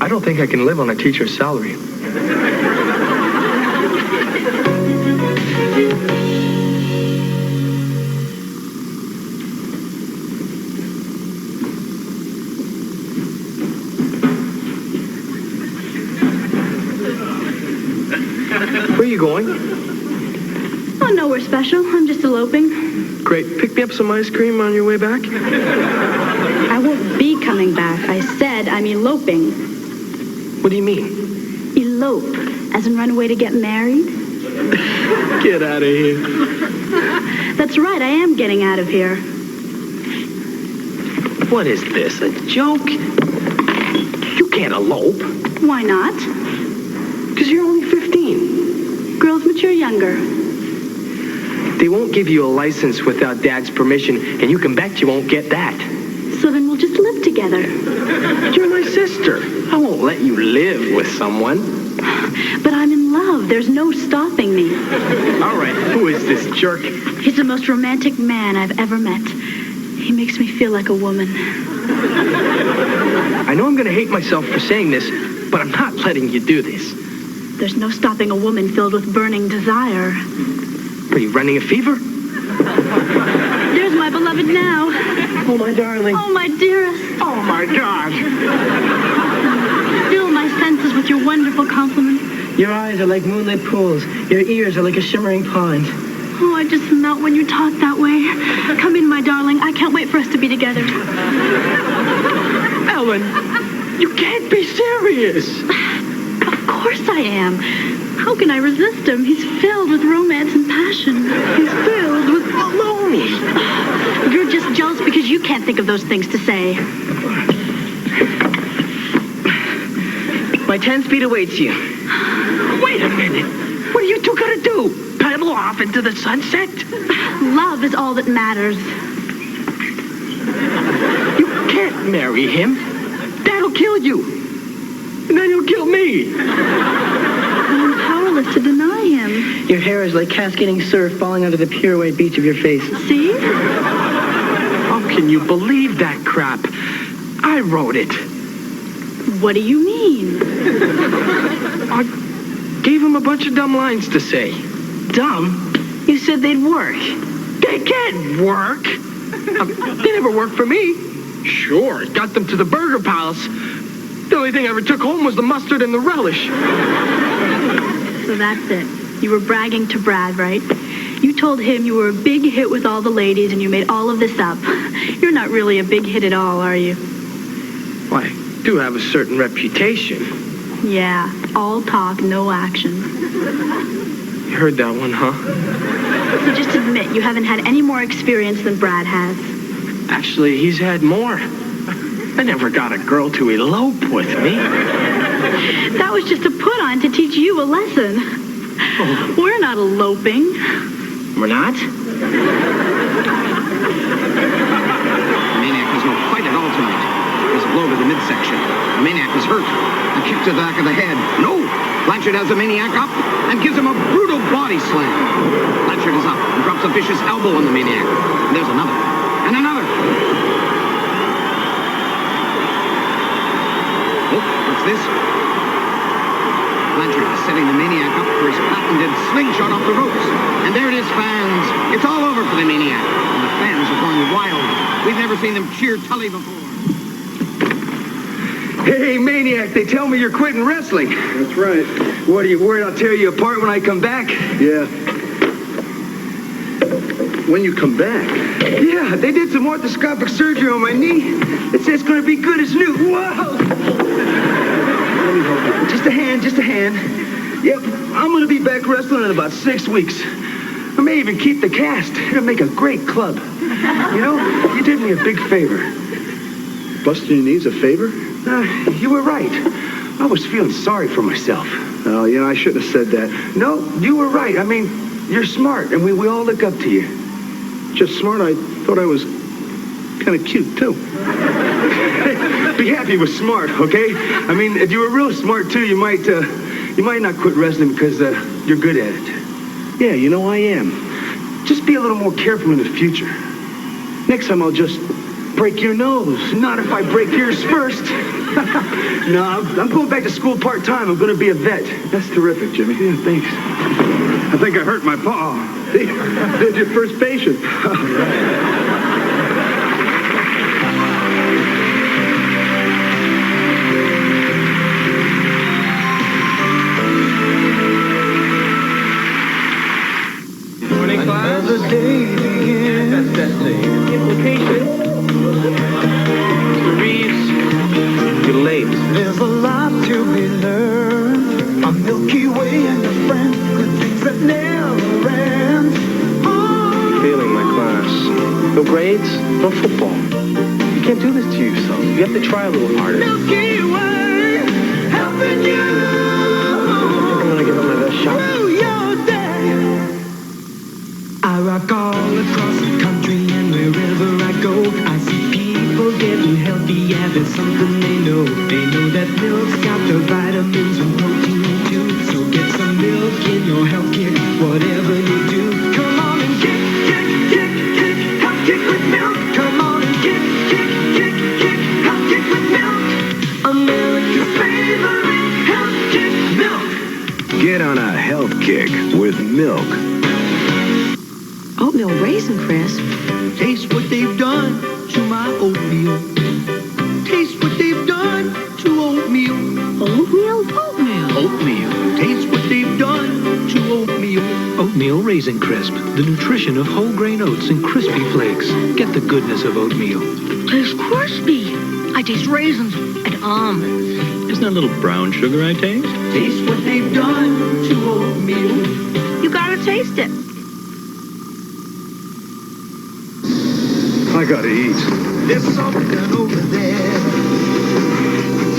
I don't think I can live on a teacher's salary. Where are you going? Oh, nowhere special. I'm just eloping. Great. Pick me up some ice cream on your way back. I won't be coming back. I said I'm eloping. What do you mean? Elope, as in run away to get married. Get out of here. That's right. I am getting out of here. What is this, a joke? You can't elope. Why not? Because you're only 15. Girls mature younger. They won't give you a license without Dad's permission, and you can bet you won't get that. So then we'll just live together. You're my sister. I won't let you live with someone. But I'm in love. There's no stopping me. All right, who is this jerk? He's the most romantic man I've ever met. He makes me feel like a woman. I know I'm going to hate myself for saying this, but I'm not letting you do this. There's no stopping a woman filled with burning desire. Are you running a fever? There's my beloved now. Oh, my darling. Oh, my dearest. Oh, my God. Fill my senses with your wonderful compliment. Your eyes are like moonlit pools. Your ears are like a shimmering pond. Oh, I just melt when you talk that way. Come in, my darling. I can't wait for us to be together. Ellen, you can't be serious. Of course course I am. How can I resist him? He's filled with romance and passion. He's filled with baloney. You're just jealous because you can't think of those things to say. My 10-speed awaits you. Wait a minute. What are you two gonna do? Pedal off into the sunset? Love is all that matters. You can't marry him. That'll kill you. And then he'll kill me. I'm powerless to deny him. Your hair is like cascading surf falling onto the pure white beach of your face. See? How can you believe that crap? I wrote it. What do you mean? I gave him a bunch of dumb lines to say. Dumb? You said they'd work. They can't work. They never worked for me. Sure, got them to the Burger Palace. The only thing I ever took home was the mustard and the relish. So that's it. You were bragging to Brad, right? You told him you were a big hit with all the ladies and you made all of this up. You're not really a big hit at all, are you? Well, I do have a certain reputation. Yeah, all talk, no action. You heard that one, huh? So just admit you haven't had any more experience than Brad has. Actually, he's had more. I never got a girl to elope with me. That was just a put-on to teach you a lesson. Oh. We're not eloping. We're not? Maniac has no fight at all tonight. There's a blow to the midsection. The Maniac is hurt. A kick to the back of the head. No! Blanchard has the Maniac up and gives him a brutal body slam. Blanchard is up and drops a vicious elbow on the Maniac. And there's another. And another. Oh, what's this? Blanchard is setting the Maniac up for his patented slingshot off the ropes. And there it is, fans. It's all over for the Maniac. And the fans are going wild. We've never seen them cheer Tully before. Hey, Maniac, they tell me you're quitting wrestling. That's right. What, are you worried I'll tear you apart when I come back? Yeah. When you come back? Yeah, they did some orthoscopic surgery on my knee. It says it's going to be good as new. Whoa! Let me help you. Just a hand, just a hand. Yep, I'm going to be back wrestling in about 6 weeks. I may even keep the cast. It'll make a great club. You know, you did me a big favor. Busting your knee's a favor? You were right. I was feeling sorry for myself. Oh, you know, I shouldn't have said that. No, you were right. I mean, you're smart, and we all look up to you. Just smart? I thought I was kind of cute, too. Be happy with smart, okay? I mean, if you were real smart, too, you might not quit wrestling because you're good at it. Yeah, you know I am. Just be a little more careful in the future. Next time I'll just break your nose. Not if I break yours first. No, I'm going back to school part-time. I'm going to be a vet. That's terrific, Jimmy. Yeah, thanks. I think I hurt my paw. There's your first patient. Morning, class. Another day begins. That's the implication. Mr. Reeves, you're late. There's a lot to be learned. A Milky Way and a friend. Good things that never end. Failing my class. No grades, no football. You can't do this to yourself. You have to try a little harder. Milky Way, helping you. I'm gonna give it my best shot. Through your day. I rock all across the country and wherever I go, I see people getting healthy. Yeah, there's something they know. They know that milk's got the vitamins and protein too. So get some milk in your health kick, whatever you do. Come on and kick, health kick with milk. Come on and kick, health kick with milk. America's favorite health kick, milk. Get on a health kick with milk. Oatmeal Raisin Crisp. Taste what they've done to my oatmeal. Taste what they've done to oatmeal. Oatmeal? Oatmeal. Oatmeal. Taste what they've done to oatmeal. Oatmeal Raisin Crisp. The nutrition of whole grain oats and crispy flakes. Get the goodness of oatmeal. Tastes crispy. I taste raisins and almonds. Isn't that a little brown sugar I taste? Taste what they've done to oatmeal. You gotta taste it. I gotta eat. There's something over there.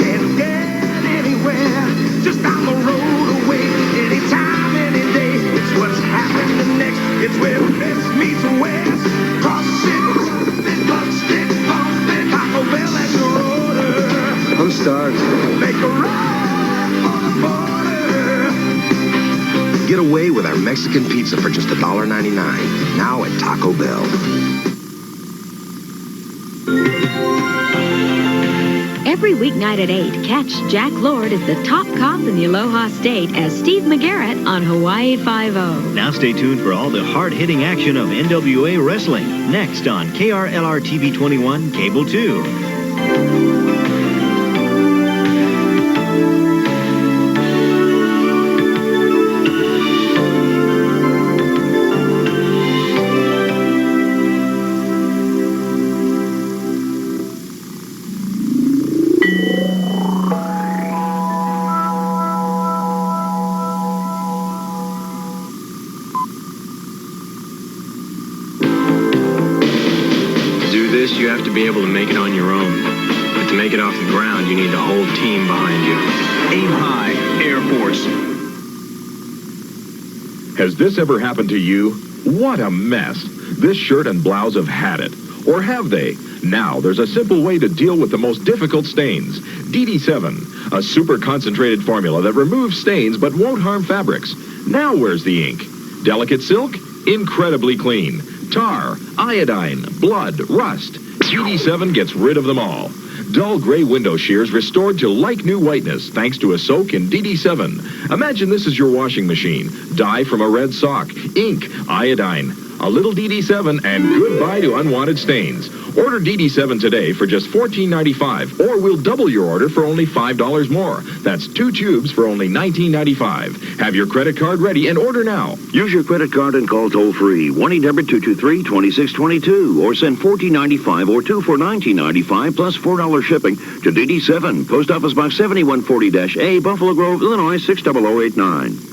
Can't get anywhere. Just down the road away. Anytime, any day. It's what's happening next. It's where West meets West. Cross cities, buck stick, bumping. Taco Bell at your order. I'm starved. Make a run for the border. Get away with our Mexican pizza for just $1.99. Now at Taco Bell. Every weeknight at 8, catch Jack Lord as the top cop in the Aloha State as Steve McGarrett on Hawaii Five-0. Now stay tuned for all the hard-hitting action of NWA Wrestling. Next on KRLR TV 21, Cable 2. You have to be able to make it on your own. But to make it off the ground, you need a whole team behind you. Aim high, Air Force. Has this ever happened to you? What a mess. This shirt and blouse have had it. Or have they? Now there's a simple way to deal with the most difficult stains. DD7, a super concentrated formula that removes stains but won't harm fabrics. Now where's the ink? Delicate silk? Incredibly clean. Tar, iodine, blood, rust. DD7 gets rid of them all. Dull gray window shears restored to like new whiteness thanks to a soak in DD7. Imagine this is your washing machine. Dye from a red sock, ink, iodine, a little DD7, and goodbye to unwanted stains. Order DD7 today for just $14.95, or we'll double your order for only $5 more. That's 2 tubes for only $19.95. Have your credit card ready and order now. Use your credit card and call toll-free 1-800-223-2622, or send $14.95 or 2 for $19.95 plus $4 shipping to DD7, Post Office Box 7140-A, Buffalo Grove, Illinois 60089.